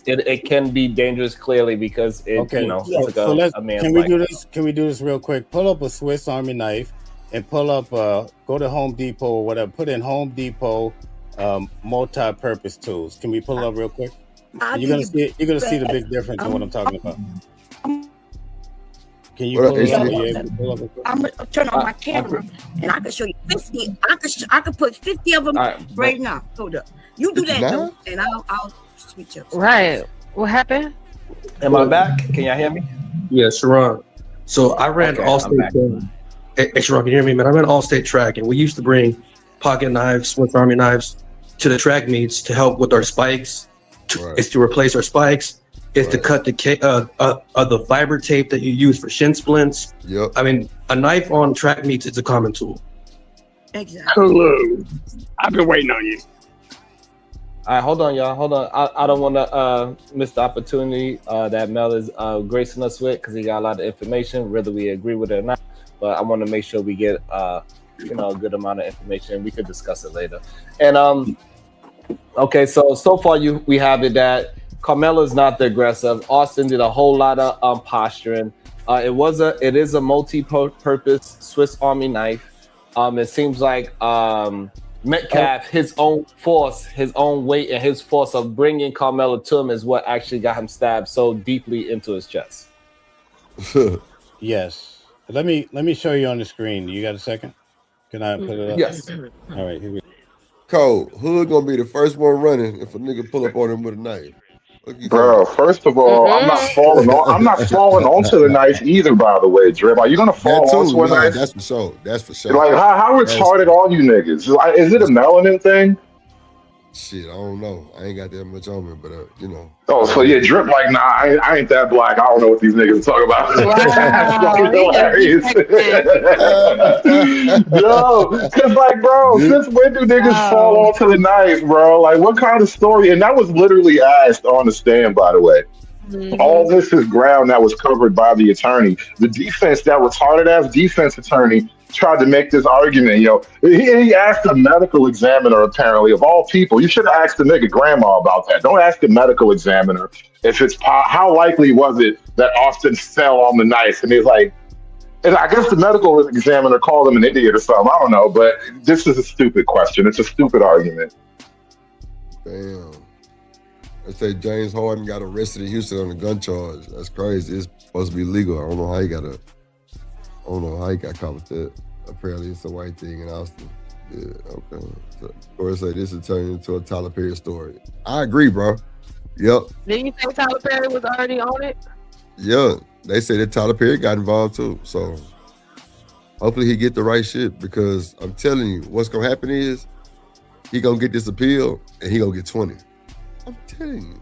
It can be dangerous clearly because it's like a man's life. Can we do this real quick? Pull up a Swiss Army knife and pull up go to Home Depot or whatever. Put in Home Depot multi-purpose tools. Can we pull it up real quick? You're gonna see the big difference in what I'm talking about. Can you pull it up? I'm gonna turn on my camera and I can show you 50. I could put 50 of them right now. Hold up. You do that though, and I'll switch up. Right. What happened? Am I back? Can y'all hear me? Yeah, Sharon. So I ran Allstate. Hey, Sharon, can you hear me, man? I ran Allstate track, and we used to bring pocket knives, Swiss Army knives, to the track meets to help with our spikes. It's to replace our spikes. It's to cut the fiber tape that you use for shin splints. Yep. I mean, a knife on track meets is a common tool. Exactly. Hello. I've been waiting on you. All right, hold on, y'all. Hold on. I don't want to miss the opportunity that Mel is gracing us with because he got a lot of information, whether we agree with it or not. But I want to make sure we get a good amount of information. We could discuss it later. And Okay, so far we have it that Carmelo's not the aggressor. Austin did a whole lot of posturing. It is a multi-purpose Swiss Army knife. It seems like Metcalf, his own force, his own weight, and his force of bringing Karmelo to him is what actually got him stabbed so deeply into his chest. Yes. Let me show you on the screen. You got a second? Can I put it up? Yes. All right, here we go. Cole, Hood gonna be the first one running if a nigga pull up on him with a knife. Bro, first of all, I'm not falling onto the knife either, by the way, Drip. Are you gonna fall onto a knife? That's for sure. That's for sure. Like, how retarded are you niggas? Is it a melanin thing? Shit, I don't know. I ain't got that much on me, but you know. Oh, so yeah, Drip like, nah, I ain't that black. I don't know what these niggas talk about. That's fucking hilarious. Yo, cause like, bro, since when do niggas fall onto the knife, bro? Like, what kind of story? And that was literally asked on the stand, by the way. All this is ground that was covered by the attorney. The defense, that retarded ass defense attorney, tried to make this argument. He asked a medical examiner, apparently, of all people. You should have asked the nigga grandma about that. Don't ask the medical examiner if it's how likely was it that Austin fell on the knife. And he's like, and I guess the medical examiner called him an idiot or something. I don't know, but this is a stupid question. It's a stupid argument. Damn. They say James Harden got arrested in Houston on a gun charge. That's crazy. It's supposed to be legal. I don't know how he got caught with that. Apparently it's a white thing in Austin. Yeah, okay. So, of course, this is turning into a Tyler Perry story. I agree, bro. Yep. Didn't you say Tyler Perry was already on it? Yeah. They say that Tyler Perry got involved too. So hopefully he get the right shit, because I'm telling you, what's gonna happen is he gonna get this appeal and he gonna get 20. I'm telling you.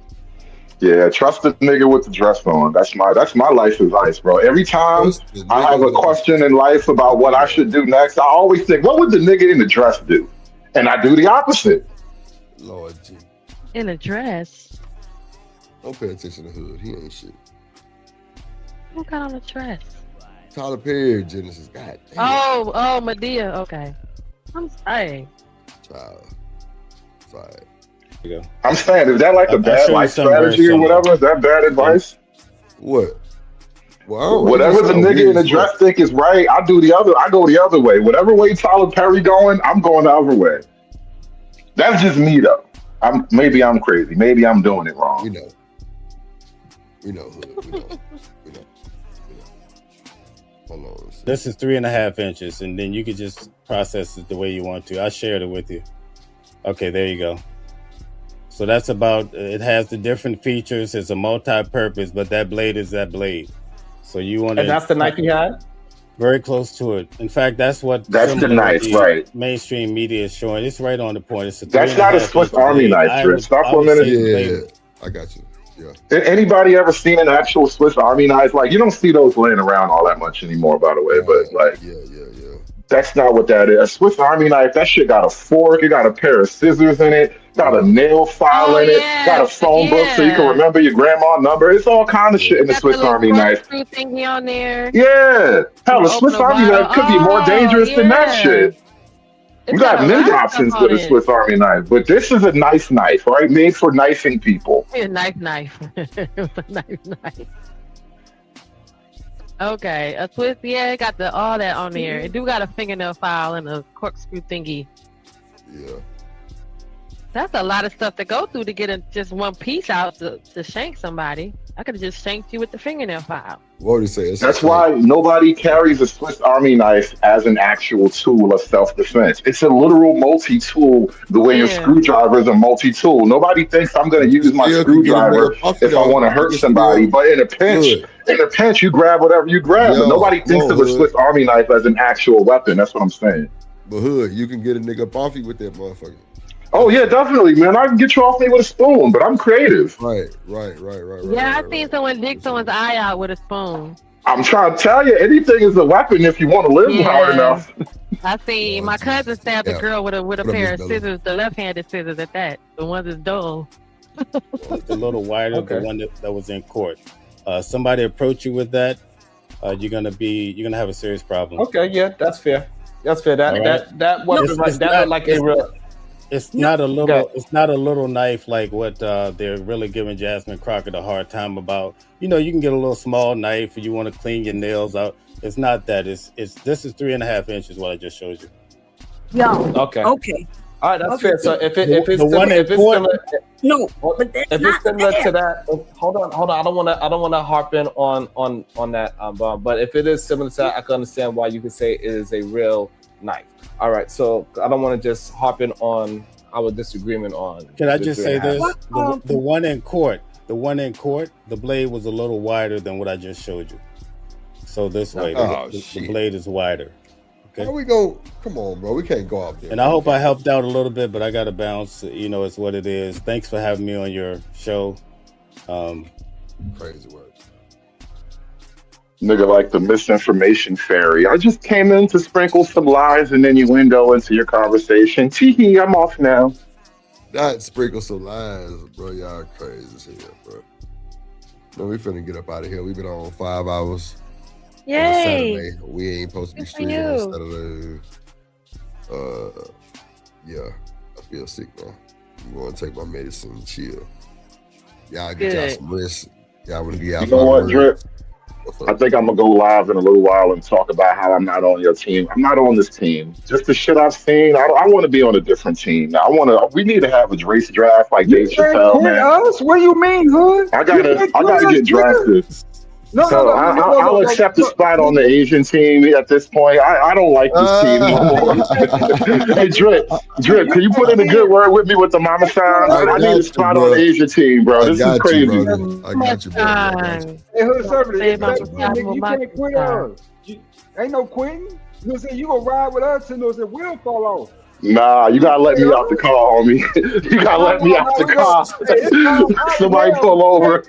Yeah, trust the nigga with the dress on. That's my life advice, bro. Every time I have a question in life about what I should do next, I always think, what would the nigga in the dress do? And I do the opposite. Lord G. In a dress? Don't pay attention to Hood. He ain't shit. Who got on a dress? Tyler Perry, Genesis. God damn. Oh, Medea. Okay. I'm sorry. Child. Sorry. I'm saying, is that like a bad life strategy or whatever? Is that bad advice? What? Well, whatever the nigga in the dress think is right, I go the other way. Whatever way Tyler Perry going, I'm going the other way. That's just me though. Maybe I'm crazy. Maybe I'm doing it wrong. We know. Hood. We know. Hold on. This is 3.5 inches, and then you can just process it the way you want to. I shared it with you. Okay, there you go. So that's it has the different features. It's a multi-purpose, but that blade is that blade. So you want to. And that's the knife he had? Very close to it. In fact, that's the knife, right? Mainstream media is showing. It's right on the point. That's not a Swiss Army knife, Trip. Stop for a minute. Yeah, I got you. Yeah. Anybody ever seen an actual Swiss Army knife? Like, you don't see those laying around all that much anymore, by the way. But like, that's not what that is. A Swiss Army knife, that shit got a fork, it got a pair of scissors in it, got a nail file in it, got a phone book so you can remember your grandma's number. It's all kind of shit in the Swiss Army knife. Thingy on there. Yeah. Hell, a Swiss Army knife could be more dangerous than that shit. You got many options with a Swiss Army knife, but this is a nice knife, right? Made for knifing people. A knife. Knife. Okay, a Swiss, it got all that on there. It do got a fingernail file and a corkscrew thingy. Yeah. That's a lot of stuff to go through to get just one piece out to shank somebody. I could have just shanked you with the fingernail file. What do you say? That's why nobody carries a Swiss Army knife as an actual tool of self-defense. It's a literal multi-tool, the way your screwdriver is a multi-tool. Nobody thinks I'm going to use my screwdriver if I want to hurt somebody. But in a pinch, you grab whatever you grab. But nobody thinks of a Swiss Army knife as an actual weapon. That's what I'm saying. But Hood, you can get a nigga up off you with that motherfucker. Oh yeah, definitely, man. I can get you off me with a spoon, but I'm creative. Right. Yeah, I seen someone dig someone's eye out with a spoon. I'm trying to tell you, anything is a weapon if you want to live hard enough. I see my cousin stabbed a girl with a pair of scissors, the left-handed scissors at that. The ones that's dull. It's a little wider, the one that was in court. Somebody approach you with that, you're gonna have a serious problem. Okay, yeah, that's fair. That weapon, that looked like a real. It's not a little. It's not a little knife like what they're really giving Jasmine Crockett a hard time about. You know, you can get a little small knife if you want to clean your nails out. It's not that. It's this is 3.5 inches. What I just showed you. Yo. Okay. Okay. All right, that's Okay. fair. So if it's The one similar, in if it's court- similar, No, but that's if not it's similar fair. to that, hold on. I don't wanna harp in on that. But if it is similar to that, I can understand why you could say it is a real knife. All right, so I don't want to just harp in on our disagreement on. Can I the just 3.5. say this? The one in court, the blade was a little wider than what I just showed you. So this way, the blade is wider. Okay. How we go? Come on, bro. We can't go out there. And I hope I helped out a little bit, but I got to bounce. You know, it's what it is. Thanks for having me on your show. Crazy word. Nigga like the misinformation fairy. I just came in to sprinkle some lies and innuendo into your conversation. Tee I'm off now. Not sprinkle some lies, bro. Y'all crazy as hell, bro. No, we finna get up out of here. We've been on 5 hours. Yay! On Saturday. We ain't supposed to be Good for streaming on you. Saturday. Yeah, I feel sick, man. I'm going to take my medicine and chill. Y'all get y'all Good. some rest. Y'all want to get y'all You know what, Drip? What's up? I think I'm gonna go live in a little while and talk about how I'm not on your team. I'm not on this team. Just the shit I've seen. I want to be on a different team. Now, we need to have a race draft like You Dave can't Chappelle, quit man. us. What do you mean, hood? I You gotta can't quit us, get nigga. drafted. So I'll accept the spot on the Asian team at this point. I don't like this team no more. Hey, Drip, can you put in a good word with me with the mama sign? I need a spot on the Asian team, bro. This is crazy. I got you, brother. Hey, hood servant, Say it's about that the thing, nigga. You Bible, can't quit my us. Ain't no quitting. You know what I'm saying? You gonna ride with us and the wheel fall off. Nah, you gotta let me out the car, homie. You gotta let me out the car. Somebody pull over.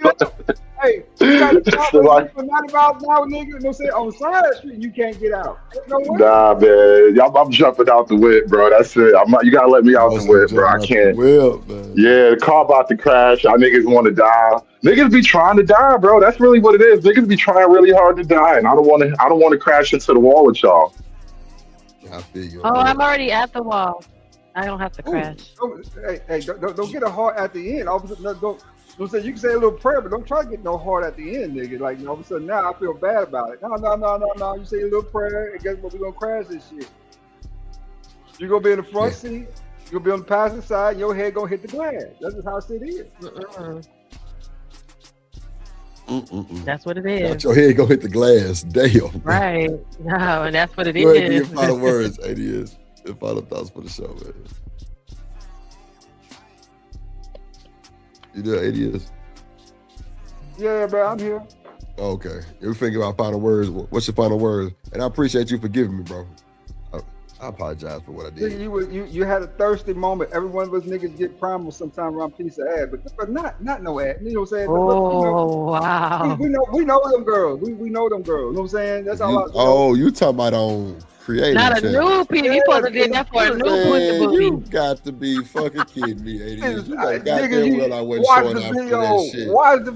Hey, you got to stop Somebody- for 90 miles an hour, nigga. You know what I'm saying? On side street, you can't get out. Ain't no way. Nah, man. I'm jumping out the whip, bro. That's it. You gotta let me out the whip, bro. I can't. Yeah, the car about to crash. Y'all niggas want to die. Niggas be trying to die, bro. That's really what it is. Niggas be trying really hard to die, and I don't want to crash into the wall with y'all. I feel you. Oh, I'm already at the wall. I don't have to crash. Hey, don't get a heart at the end. All of a sudden, don't say you can say a little prayer, but don't try to get no heart at the end, nigga. Like all of a sudden now I feel bad about it. No. You say a little prayer, and guess what? We're gonna crash this shit. You're gonna be in the front seat. You're gonna be on the passenger side. And your head gonna hit the glass. That's just how shit is. That's what it is. Not your head go hit the glass. Damn. Right. No, and that's what it Go ahead, give is. your final words, ADS. Your final thoughts for the show, man. You there, ADS? Yeah, bro, I'm here. Okay. If we think about final words, what's your final words? And I appreciate you forgiving me, bro. I apologize for what I did. You had a thirsty moment. Every one of us niggas get primal sometime around piece of ad, but not no ad. You know what I'm saying? Oh, wow. We know them girls. We know them girls. You know what I'm saying? That's all. You talking about on creative? Not a new people. You supposed to get that for a new booty You booty. got to be fucking kidding me, ADS. You know Nigga, goddamn well I wasn't watch showing the out for video. that shit. Watch the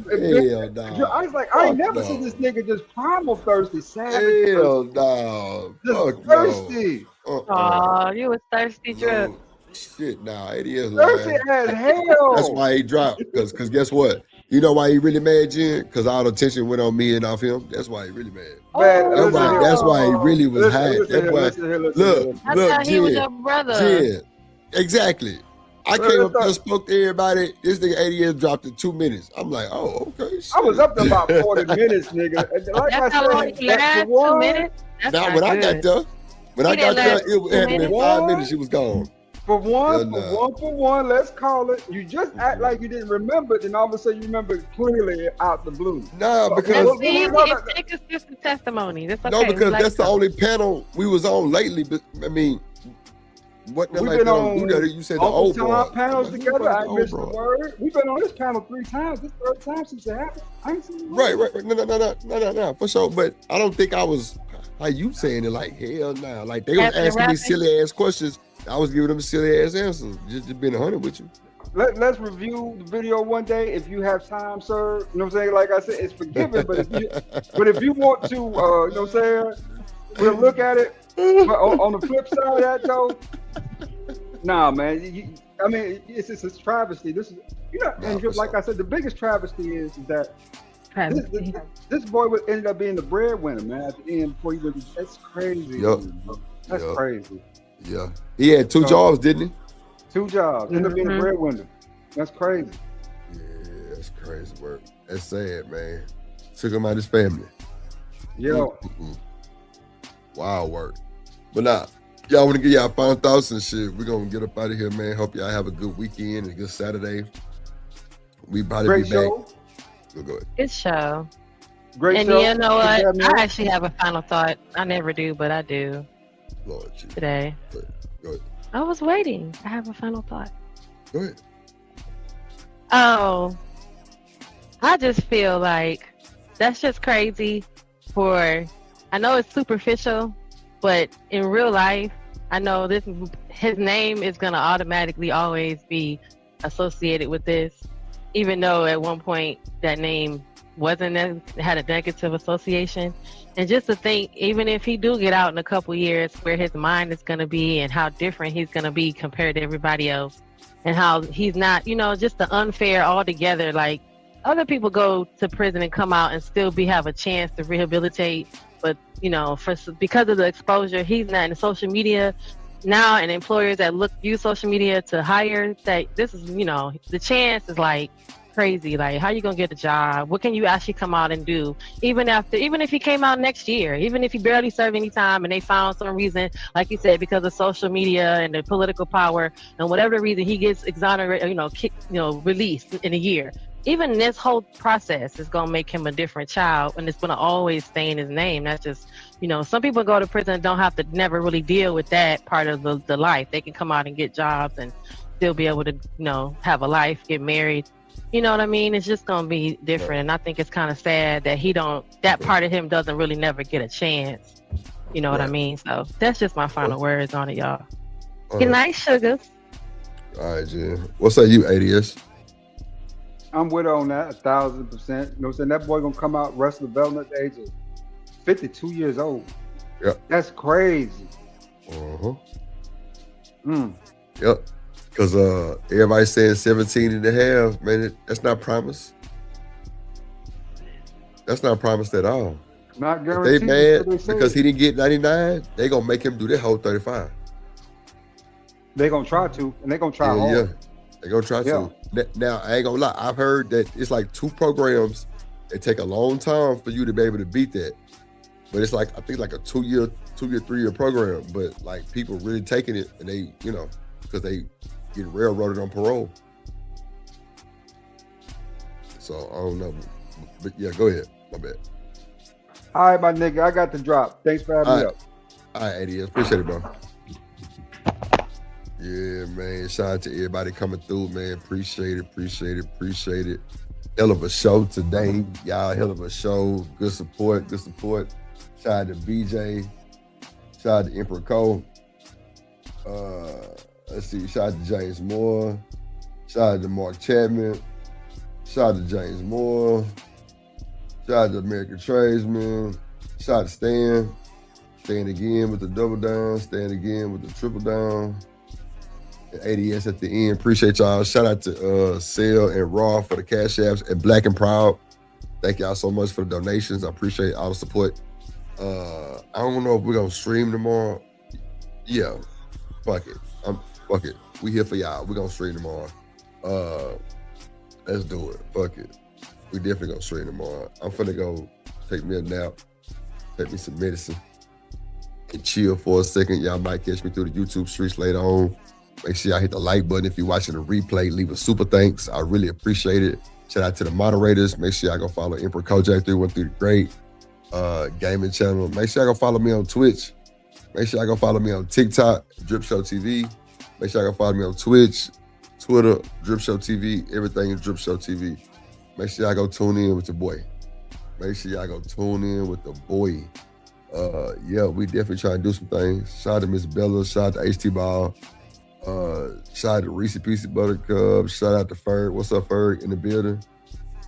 Hell nah. I was like, I ain't Fuck never no. seen this nigga just primal thirsty, savage. Hell no. Just Fuck thirsty. no. Oh, you was thirsty, Drip. Shit, nah, ADS Thirsty lying. as hell. That's why he dropped. Cause guess what? You know why he really mad, Jen? Because all the attention went on me and off him. That's why he really mad. That's why he really was hot. Look, I thought he was Jen. your brother. Jen. Exactly. I came up there, spoke to everybody. This nigga ADS dropped in 2 minutes. I'm like, oh, okay. Shit. I was up there about 40 minutes, nigga. And like That's I how long said, he had? 2 minutes? That's Now, not when I good. got there, it had been 5 minutes. She was gone. For one, let's call it. You just act like you didn't remember it, and all of a sudden you remember it clearly out the blue. No, because It's inconsistent testimony. That's okay. no, because Like that's the only panel we was on lately. But I mean, what the We've like been on on you said the Uncle old Tom bro. panels Like, together. I old missed the bro. word. We've been on this panel 3 times. This third time since it happened. I ain't seen it. Right. No, for sure. But I don't think I was how you saying it like hell no. Like they was After asking me rapping? silly ass questions. I was giving them silly ass answers. Just being 100 with you. Let's review the video one day if you have time, sir. You know what I'm saying? Like I said, it's forgiven, but if you want to, you know what I'm saying? We'll look at it. But on the flip side of that, though, Nah, man. I mean, it's a travesty. This is, and just like I said, the biggest travesty is that this boy ended up being the breadwinner, man. At the end, before he was, that's crazy. Yup. That's crazy. Yeah. He had two jobs, didn't he? 2 jobs. Ended up being a breadwinner. That's crazy. Yeah, that's crazy work. That's sad, man. Took him out of his family. Yo. Wild work. But nah, y'all want to get y'all final thoughts and shit. We're going to get up out of here, man. Hope y'all have a good weekend and a good Saturday. We probably be back. Go ahead. Good show. Great and show. You know what? Good job, I actually have a final thought. I never do, but I do. Lord, Jesus. Today. Go ahead. I was waiting. I have a final thought. Go ahead. Oh, I just feel like that's just crazy I know it's superficial, but in real life, I know his name is going to automatically always be associated with this, even though at one point that name had a negative association. And just to think, even if he do get out in a couple years, where his mind is going to be and how different he's going to be compared to everybody else, and how he's not, just the unfair altogether. Like, other people go to prison and come out and still have a chance to rehabilitate, but because of the exposure, he's not in social media now, and employers that use social media to hire, that this is, the chance is like crazy. Like, how you gonna get a job? What can you actually come out and do? Even if he came out next year, even if he barely served any time and they found some reason, like you said, because of social media and the political power and whatever reason he gets exonerated, released in a year. Even this whole process is gonna make him a different child, and it's gonna always stay in his name. That's just, some people go to prison and don't have to never really deal with that part of the life. They can come out and get jobs and still be able to, have a life, get married. You know what I mean? It's just gonna be different, and I think it's kind of sad that that part of him doesn't really never get a chance. You know what I mean? So that's just my final words on it, y'all. Good night, sugars. All right, Jen. What's that, you ADS? I'm with her on that 1,000%. You know what I'm saying? That boy gonna come out wrestling development at the age of 52 years old. Yeah. That's crazy. Yep. Because everybody's saying 17 and a half, man, that's not promised. That's not promised at all. Not If guaranteed. they mad because he didn't get 99, they gonna make him do that whole 35. They gonna try to, and they gonna try hard. Yeah. They gonna try to. Now, I ain't gonna lie. I've heard that it's like 2 programs. It take a long time for you to be able to beat that. But it's like, I think like a 2-year, 3-year program. But like people really taking it, and they, because they getting railroaded on parole. So I don't know. But yeah, go ahead. My bad. All right, my nigga. I got the drop. Thanks for having me up. All right, ADS. Appreciate it, bro. Yeah, man. Shout out to everybody coming through, man. Appreciate it. Hell of a show today. Y'all, hell of a show. Good support. Shout out to BJ. Shout out to Emperor Cole. Let's see. Shout out to James Moore. Shout out to Mark Chapman. Shout out to James Moore. Shout out to American Tradesman. Shout out to Stan. Stan again with the double down. Stan again with the triple down. ADS at the end. Appreciate y'all. Shout out to Sale and Raw for the cash apps and Black and Proud. Thank y'all so much for the donations. I appreciate all the support. I don't know if we're gonna stream tomorrow. Yeah, fuck it. Fuck it. We here for y'all. We're gonna stream tomorrow. Let's do it. Fuck it. We definitely gonna stream tomorrow. I'm finna go take me a nap, take me some medicine, and chill for a second. Y'all might catch me through the YouTube streets later on. Make sure y'all hit the like button if you're watching the replay. Leave a super thanks. I really appreciate it. Shout out to the moderators. Make sure y'all go follow Emperor Kojak 313 the Great gaming channel. Make sure y'all go follow me on Twitch. Make sure y'all go follow me on TikTok, Drip Show TV. Make sure y'all go follow me on Twitch, Twitter, Drip Show TV. Everything is Drip Show TV. Make sure y'all go tune in with your boy. Yeah, we definitely trying to do some things. Shout out to Miss Bella. Shout out to HT Ball. Shout out to Reese Piece Buttercup. Shout out to Ferg. What's up, Ferg? In the building.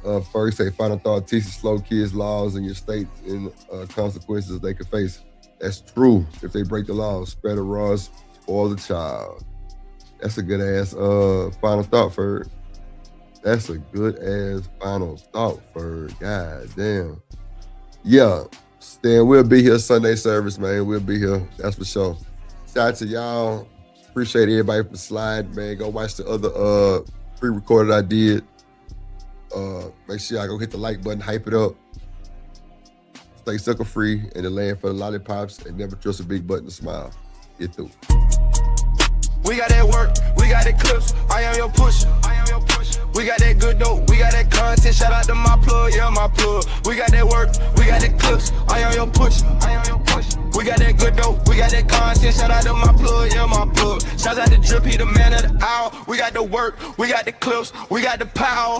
Ferg say, final thought, teach slow kids laws in your state and consequences they could face. That's true. If they break the laws, spare the rods, spoil the child. That's a good ass final thought, Ferg. That's a good ass final thought, Ferg. God damn. Yeah. Stan, we'll be here Sunday service, man. We'll be here. That's for sure. Shout out to y'all. Appreciate everybody for slide, man. Go watch the other pre-recorded I did. Make sure y'all go hit the like button, hype it up. Stay sucker free in the land for the lollipops and never trust a big button to smile. Get through. We got that work, we got that clips, I am your pusher. We got that good dope, we got that content, shout out to my plug, yeah, my plug. We got that work, we got that clips, I am your pusher. We got that good dope, we got that content, shout out to my plug, yeah, my plug. Shout out to Drip, he the man of the hour. We got the work, we got the clips, we got the power.